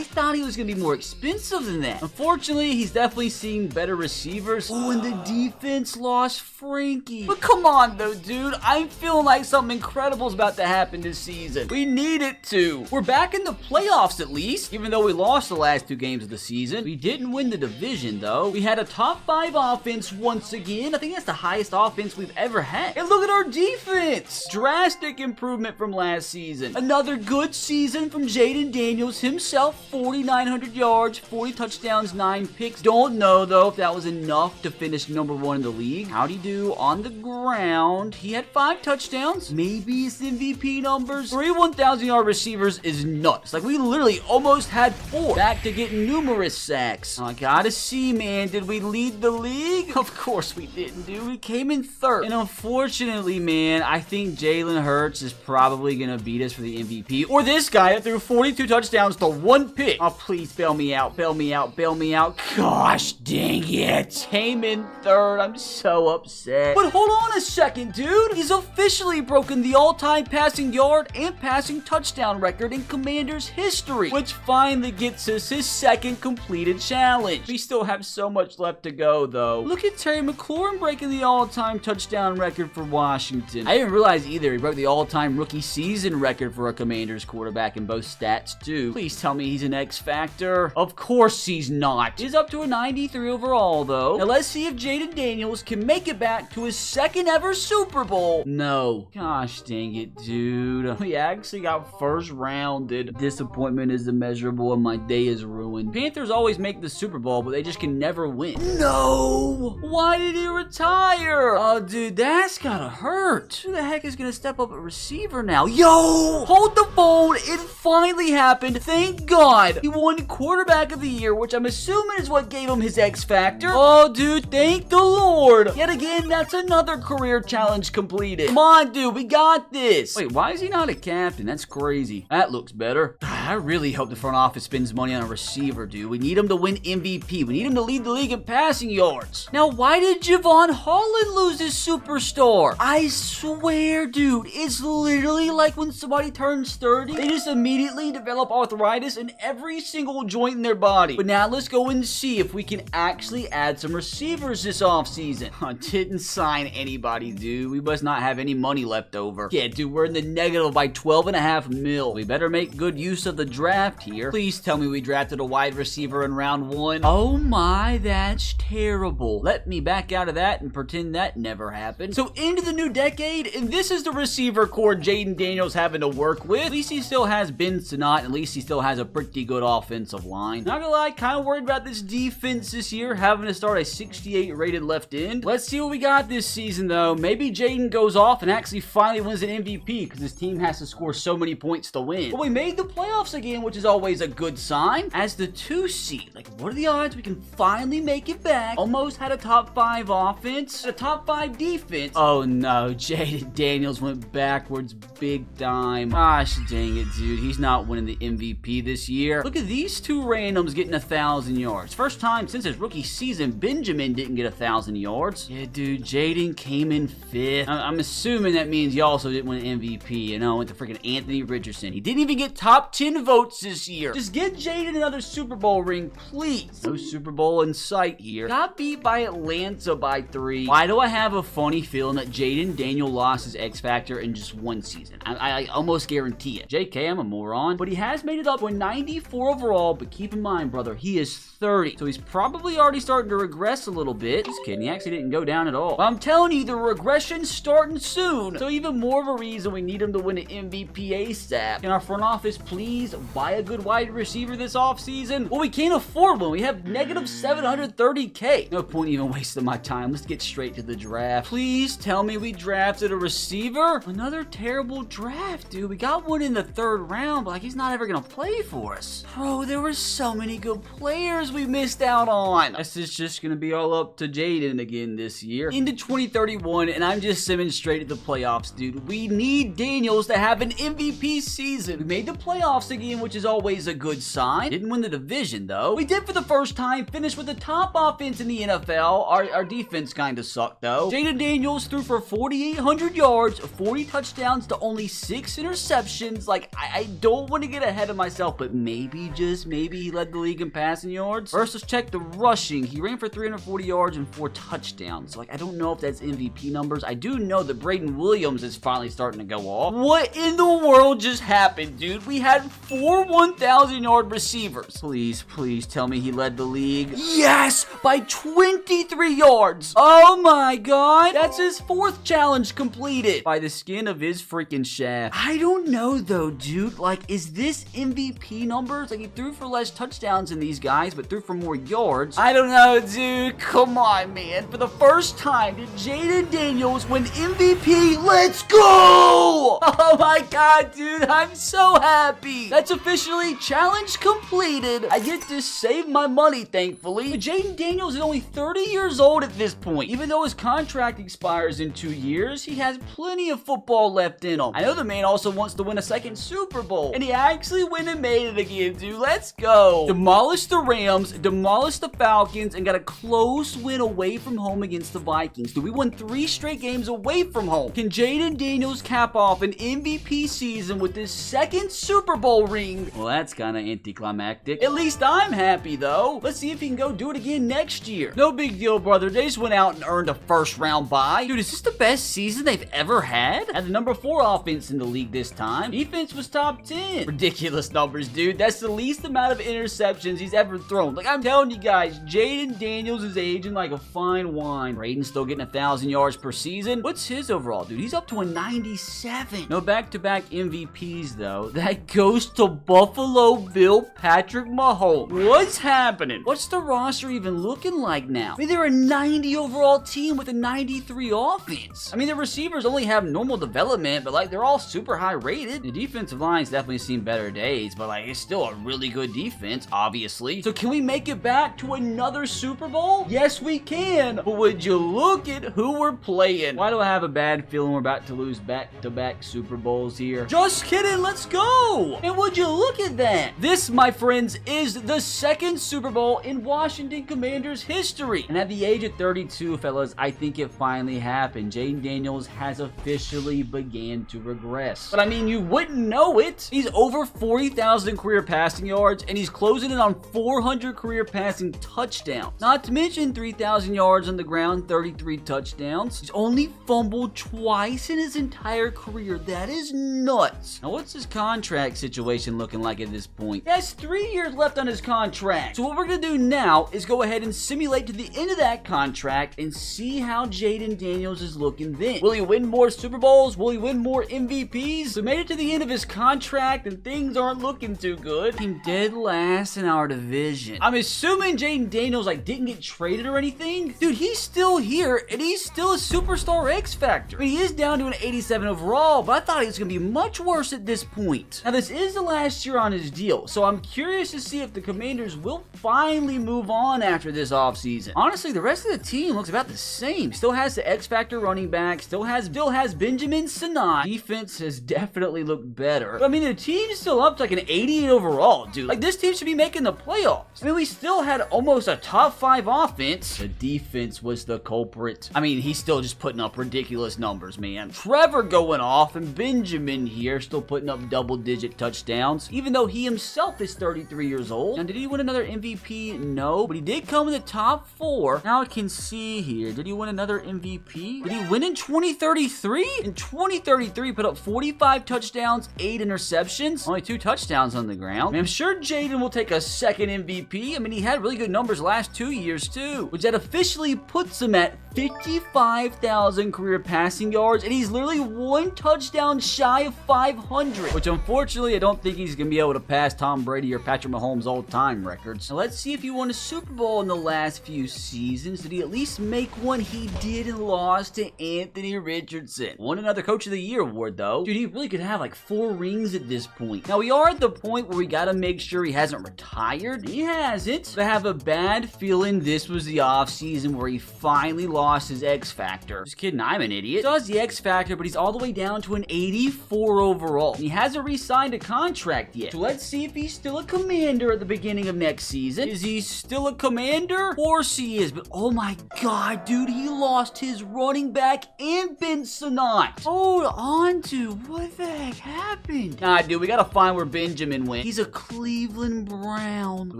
thought he was going to be more expensive than that. Unfortunately, he's definitely seen better receivers. Oh, and the defense lost Frankie. But come on, though, dude. I'm feeling like something incredible is about to happen this season. We need it to. We're back in the playoffs at least, even though we lost the last 2 games of the season. We didn't win the division, though. We had a top 5 offense once again. I think that's the highest offense we've ever had. And look at our defense. Drastic improvement from last season. Another good season from Jaden Daniels himself. 4,900 yards, 40 touchdowns, 9 picks. Don't know, though, if that was enough to finish number 1 in the league. How'd he do on the ground? He had 5 touchdowns. Maybe his MVP numbers. 3 1,000-yard receivers is nuts. Like, we literally almost had 4. Back to getting numerous sacks. I gotta see, man. Did we lead the league? Of course we didn't, dude. We came in 3rd. And unfortunately, man, I think Jalen Hurts is probably gonna beat us for the MVP. Or this guy that threw 42 touchdowns to 1 pick. Oh, please bail me out. Bail me out. Bail me out. Gosh dang it. Came in 3rd. I'm so upset. But hold on a second, dude. He's officially broken the all-time passing yard and passing touchdown record in Commanders history, which finally gets us his 2nd completed challenge. We still have so much left to go, though. Look at Terry McLaurin breaking the all-time touchdown record for Washington. I didn't realize either he broke the all-time rookie season record for a Commanders quarterback in both stats, too. Please tell me he's an X factor. Of course he's not. He's up to a 93 overall, though. Now let's see if Jaden Daniels can make it back to his 2nd ever Super Bowl. No. Gosh dang it, dude. We actually got 1st rounded. Disappointment is immeasurable and my day is ruined. Panthers always make the Super Bowl, but they just can never win. No! Why did he retire? Oh, dude, that's gotta hurt. Who the heck is gonna step up at receiver now? Yo! Hold the phone. It finally happened. Thank God. He won quarterback of the year, which I'm assuming is what gave him his X factor. Oh, dude, thank the Lord. Yet again, that's another career challenge completed. Come on, dude, we got this. Wait, why is he not a captain? That's crazy. That looks better. I really hope the front office spends money on a receiver, dude. We need him to win MVP. We need him to lead the league in passing yards. Now, why did Javon Holland lose his superstar? I swear, dude, it's literally like when somebody turns 30, they just immediately develop arthritis in every single joint in their body. But now let's go and see if we can actually add some receivers this offseason. I didn't sign anybody, dude. We must not have any money left over. Yeah, dude, we're in the negative by 12.5 mil. We better make good use of the draft here. Please tell me we drafted a wide receiver receiver in round 1. Oh my, that's terrible. Let me back out of that and pretend that never happened. So into the new decade, and this is the receiver core Jayden Daniels having to work with. At least he still has Ben Sinnott. At least he still has a pretty good offensive line. Not gonna lie, kind of worried about this defense this year, having to start a 68 rated left end. Let's see what we got this season though. Maybe Jayden goes off and actually finally wins an MVP because his team has to score so many points to win. But we made the playoffs again, which is always a good sign. As the 2 seed, like what are the odds we can finally make it back? Almost had a top 5 offense, a top 5 defense. Oh no, Jayden Daniels went backwards big time. Gosh dang it, dude. He's not winning the MVP this year. Look at these 2 randoms getting 1,000 yards. First time since his rookie season, Benjamin didn't get 1,000 yards. Yeah, dude, Jayden came in 5th. I'm assuming that means he also didn't win an MVP. You know, went to freaking Anthony Richardson. He didn't even get top 10 votes this year. Just get Jayden another Super Bowl ring, please. No Super Bowl in sight here. Got beat by Atlanta by 3. Why do I have a funny feeling that Jayden Daniel lost his X Factor in just 1 season? I almost guarantee it. JK, I'm a moron. But he has made it up to a 94 overall, but keep in mind, brother, he is 30. So he's probably already starting to regress a little bit. Just kidding, he actually didn't go down at all. But I'm telling you, the regression's starting soon. So even more of a reason we need him to win an MVP ASAP. Can our front office please buy a good wide receiver this offseason? Well, we can't afford one. We have negative 730K. No point even wasting my time. Let's get straight to the draft. Please tell me we drafted a receiver. Another terrible draft, dude. We got one in the 3rd round, but like he's not ever gonna play for us. Bro, there were so many good players we missed out on. This is just gonna be all up to Jayden again this year. Into 2031, and I'm just simming straight to the playoffs, dude. We need Daniels to have an MVP season. We made the playoffs again, which is always a good sign. Didn't win the division, though. We did for the first time finish with the top offense in the NFL. Our defense kind of sucked, though. Jayden Daniels threw for 4,800 yards, 40 touchdowns to only 6 interceptions. Like, I don't want to get ahead of myself, but maybe, just maybe, he led the league in passing yards. First, let's check the rushing. He ran for 340 yards and 4 touchdowns. So, like, I don't know if that's MVP numbers. I do know that Braden Williams is finally starting to go off. What in the world just happened, dude? We had 4 1,000-yard receivers. Please, please tell me he led the league. Yes! By 23 yards. Oh my god. That's his 4th challenge completed. By the skin of his freaking shaft. I don't know though, dude. Like, is this MVP numbers? Like, he threw for less touchdowns than these guys, but threw for more yards. I don't know, dude. Come on, man. For the first time, did Jayden Daniels win MVP? Let's go! Oh my god, dude. I'm so happy. That's officially challenge completed. I get to save my money, thankfully. But Jayden Daniels is only 30 years old at this point. Even though his contract expires in 2 years, he has plenty of football left in him. I know the man also wants to win a 2nd Super Bowl. And he actually went and made it again, dude. Let's go. Demolished the Rams, demolished the Falcons, and got a close win away from home against the Vikings. Dude, we won 3 straight games away from home. Can Jayden Daniels cap off an MVP season with his 2nd Super Bowl ring? Well, that's kind of anticlimactic. At least I'm happy, though. Let's see if he can go do it again next year. No big deal, brother. They just went out and earned a 1st round bye. Dude, is this the best season they've ever had? Had the number 4 offense in the league this time. Defense was top 10. Ridiculous numbers, dude. That's the least amount of interceptions he's ever thrown. Like, I'm telling you guys, Jayden Daniels is aging like a fine wine. Braden's still getting 1,000 yards per season. What's his overall, dude? He's up to a 97. No back-to-back MVPs, though. That goes to Buffalo Bill Patrick Mahomes. What's happening? What's the roster even looking like now? I mean, they're a 90 overall team with a 93 offense. I mean, the receivers only have normal development, but like, they're all super high rated. The defensive line's definitely seen better days, but like, it's still a really good defense, obviously. So can we make it back to another Super Bowl? Yes, we can. But would you look at who we're playing? Why do I have a bad feeling we're about to lose back-to-back Super Bowls here? Just kidding, let's go. And would you look at that? This, my friends, is the 2nd Super Bowl in Washington Commanders history. And at the age of 32, fellas, I think it finally happened. Jayden Daniels has officially began to regress. But I mean, you wouldn't know it. He's over 40,000 career passing yards, and he's closing in on 400 career passing touchdowns. Not to mention 3,000 yards on the ground, 33 touchdowns. He's only fumbled twice in his entire career. That is nuts. Now, what's his contract situation looking like at this point? He has 3 years left on on his contract. So what we're going to do now is go ahead and simulate to the end of that contract and see how Jaden Daniels is looking then. Will he win more Super Bowls? Will he win more MVPs? So made it to the end of his contract and things aren't looking too good. Came dead last in our division. I'm assuming Jaden Daniels didn't get traded or anything. Dude, he's still here and he's still a superstar X Factor. I mean, he is down to an 87 overall, but I thought he was going to be much worse at this point. Now, this is the last year on his deal, so I'm curious to see if the Commanders will finally move on after this offseason. Honestly, the rest of the team looks about the same. Still has the X Factor running back, still has Benjamin Sanat. Defense has definitely looked better. But I mean, the team's still up to an 88 overall, dude. This team should be making the playoffs. I mean, we still had almost a top 5 offense. The defense was the culprit. I mean, he's still just putting up ridiculous numbers, man. Trevor going off and Benjamin here still putting up double-digit touchdowns, even though he himself is 33 years old. Now, did he win another MVP? No, but he did come in the top 4. Now I can see here. Did he win another MVP? Did he win in 2033? In 2033, put up 45 touchdowns, 8 interceptions, only 2 touchdowns on the ground. I mean, I'm sure Jaden will take a second MVP. I mean, he had really good numbers the last 2 years too, which that officially puts him at 55,000 career passing yards, and he's literally 1 touchdown shy of 500, which unfortunately I don't think he's going to be able to pass Tom Brady or Patrick Mahomes all-time records. Now let's see if he won a Super Bowl in the last few seasons. Did he at least make one? He did and lost to Anthony Richardson. Won another Coach of the Year award though. Dude, he really could have 4 rings at this point. Now we are at the point where we got to make sure he hasn't retired. He hasn't, but I have a bad feeling this was the offseason where he finally lost his X Factor. Just kidding, I'm an idiot. He has the X Factor, but he's all the way down to an 84 overall. And he hasn't re-signed a contract yet. So let's see if he's still a Commander at the beginning of next season. Is he still a Commander? Of course he is, but oh my god, dude, he lost his running back and Ben Sanat. Hold on to what the heck happened? Nah, dude, we gotta find where Benjamin went. He's a Cleveland Brown. It'll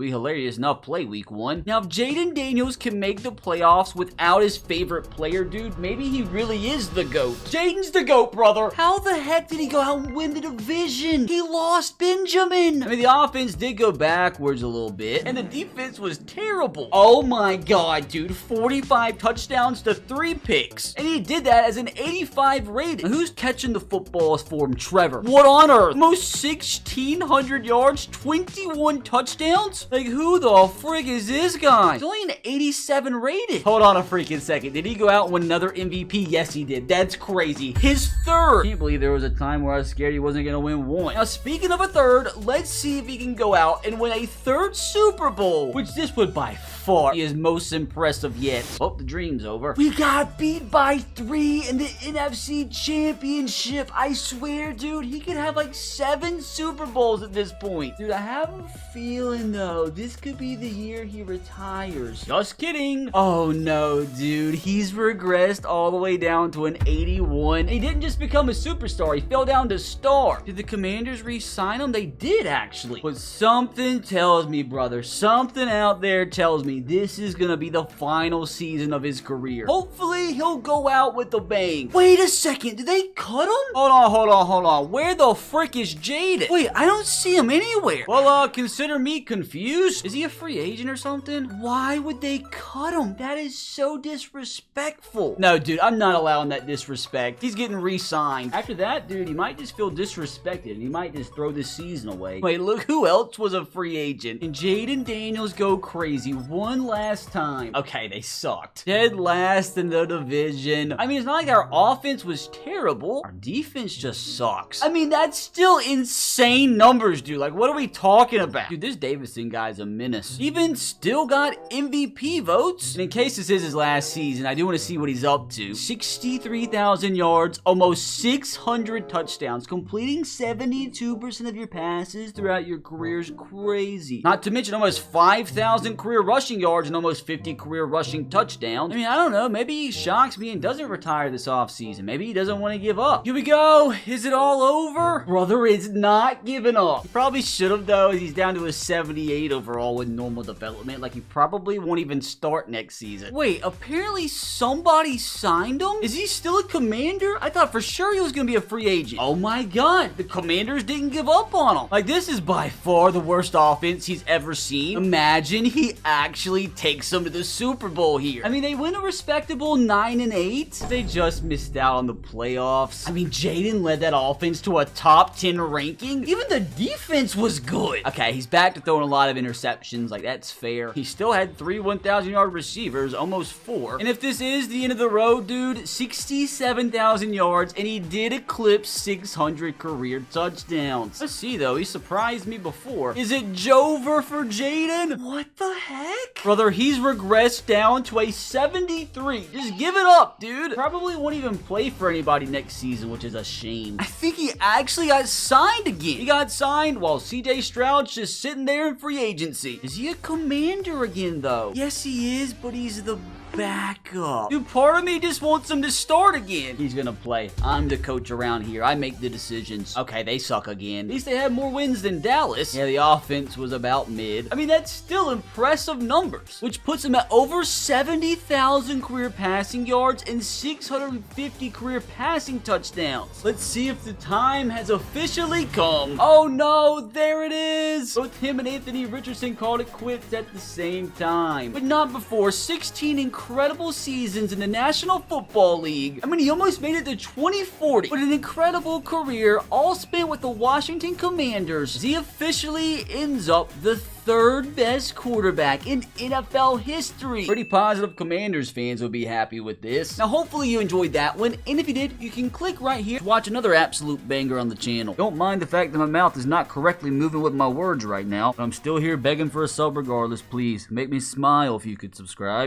be hilarious enough play week 1. Now, if Jaden Daniels can make the playoffs without his favorite player, dude, maybe he really is the GOAT. Jaden's the GOAT, brother. How the heck did he go out and win the division? He lost Benjamin. I mean, the offense did go backwards a little bit, and the defense was terrible. Oh my god, dude. 45 touchdowns to 3 picks. And he did that as an 85 rating. Now, who's catching the footballs for him? Trevor. What on earth? Most 1,600 yards, 21 touchdowns? Who the frig is this guy? He's only an 87 rated. Hold on a freaking second. Did he go out and win another MVP? Yes, he did. That's crazy. His 3rd. I can't believe there was a time where I was scared he wasn't going to win 1. Now, speaking of a 3rd, let's see if he can go out and win a 3rd Super Bowl, which this would by far be his most impressive yet. Oh, the dream's over. We got beat by 3 in the NFC Championship. I swear, dude, he could have 7 Super Bowls at this point. Dude, I have a feeling, though, this could be the year he retires. Just kidding. Oh, no, dude. He's regressed all the way down to an 81. He didn't just become a superstar. He fell down to star. Did the Commanders re-sign him? They did, actually. But something tells me, brother, something out there tells me this is going to be the final season of his career. Hopefully, he'll go out with a bang. Wait a second. Did they cut him? Hold on. Where the frick is Jaden? Wait, I don't see him anywhere. Well, consider me confused. Is he a free agent or something? Why would they cut him? That is so disrespectful. No, dude, I'm not allowing that disrespect. He's getting re-signed. After that, dude, he might just feel disrespected and he might just throw this season away. Wait, look who else was a free agent. And Jaden Daniels go crazy one last time. Okay, they sucked. Dead last in the division. I mean, it's not like our offense was terrible. Our defense just sucks. I mean, that's still insane numbers, dude. What are we talking about? Dude, this Davidson guy's a menace. Even still got MVP votes. And in case this is his last season, I do want to see what he's up to. 63,000 yards, almost 600 touchdowns, completing 72% of your passes throughout your career is crazy. Not to mention almost 5,000 career rushing yards and almost 50 career rushing touchdowns. I mean, I don't know. Maybe he shocks me and doesn't retire this offseason. Maybe he doesn't want to give up. Here we go. Is it all over? Brother is not giving up. He probably should have, though, as he's down to a 78 overall with normal development. He probably won't even start next season. Wait, apparently somebody signed him? Is he still a Commander? I thought for sure he was going to be a free agent. Oh my god, the Commanders didn't give up on him. This is by far the worst offense offense he's ever seen. Imagine he actually takes them to the Super Bowl here. I mean, they win a respectable 9-8. They just missed out on the playoffs. I mean, Jaden led that offense to a top 10 ranking. Even the defense was good. Okay, he's back to throwing a lot of interceptions. Like, that's fair. He still had 3 1,000-yard receivers, almost 4. And if this is the end of the road, dude, 67,000 yards, and he did eclipse 600 career touchdowns. Let's see, though. He surprised me before. Is it Jover for Jaden? What the heck? Brother, he's regressed down to a 73. Just give it up, dude. Probably won't even play for anybody next season, which is a shame. I think he actually got signed again. He got signed while CJ Stroud's just sitting there in free agency. Is he a Commander again, though? Yes, he is, but he's the backup. Dude, part of me just wants him to start again. He's gonna play. I'm the coach around here. I make the decisions. Okay, they suck again. At least they had more wins than Dallas. Yeah, the offense was about mid. I mean, that's still impressive numbers, which puts him at over 70,000 career passing yards and 650 career passing touchdowns. Let's see if the time has officially come. Oh no, there it is. Both him and Anthony Richardson called it quits at the same time, but not before 16 incredible seasons in the National Football League. I mean, he almost made it to 2040 with an incredible career, all spent with the Washington Commanders. He officially ends up the third best quarterback in NFL history. Pretty positive Commanders fans will be happy with this. Now, hopefully you enjoyed that one, and if you did, you can click right here to watch another absolute banger on the channel. Don't mind the fact that my mouth is not correctly moving with my words right now, but I'm still here begging for a sub regardless. Please, make me smile if you could subscribe.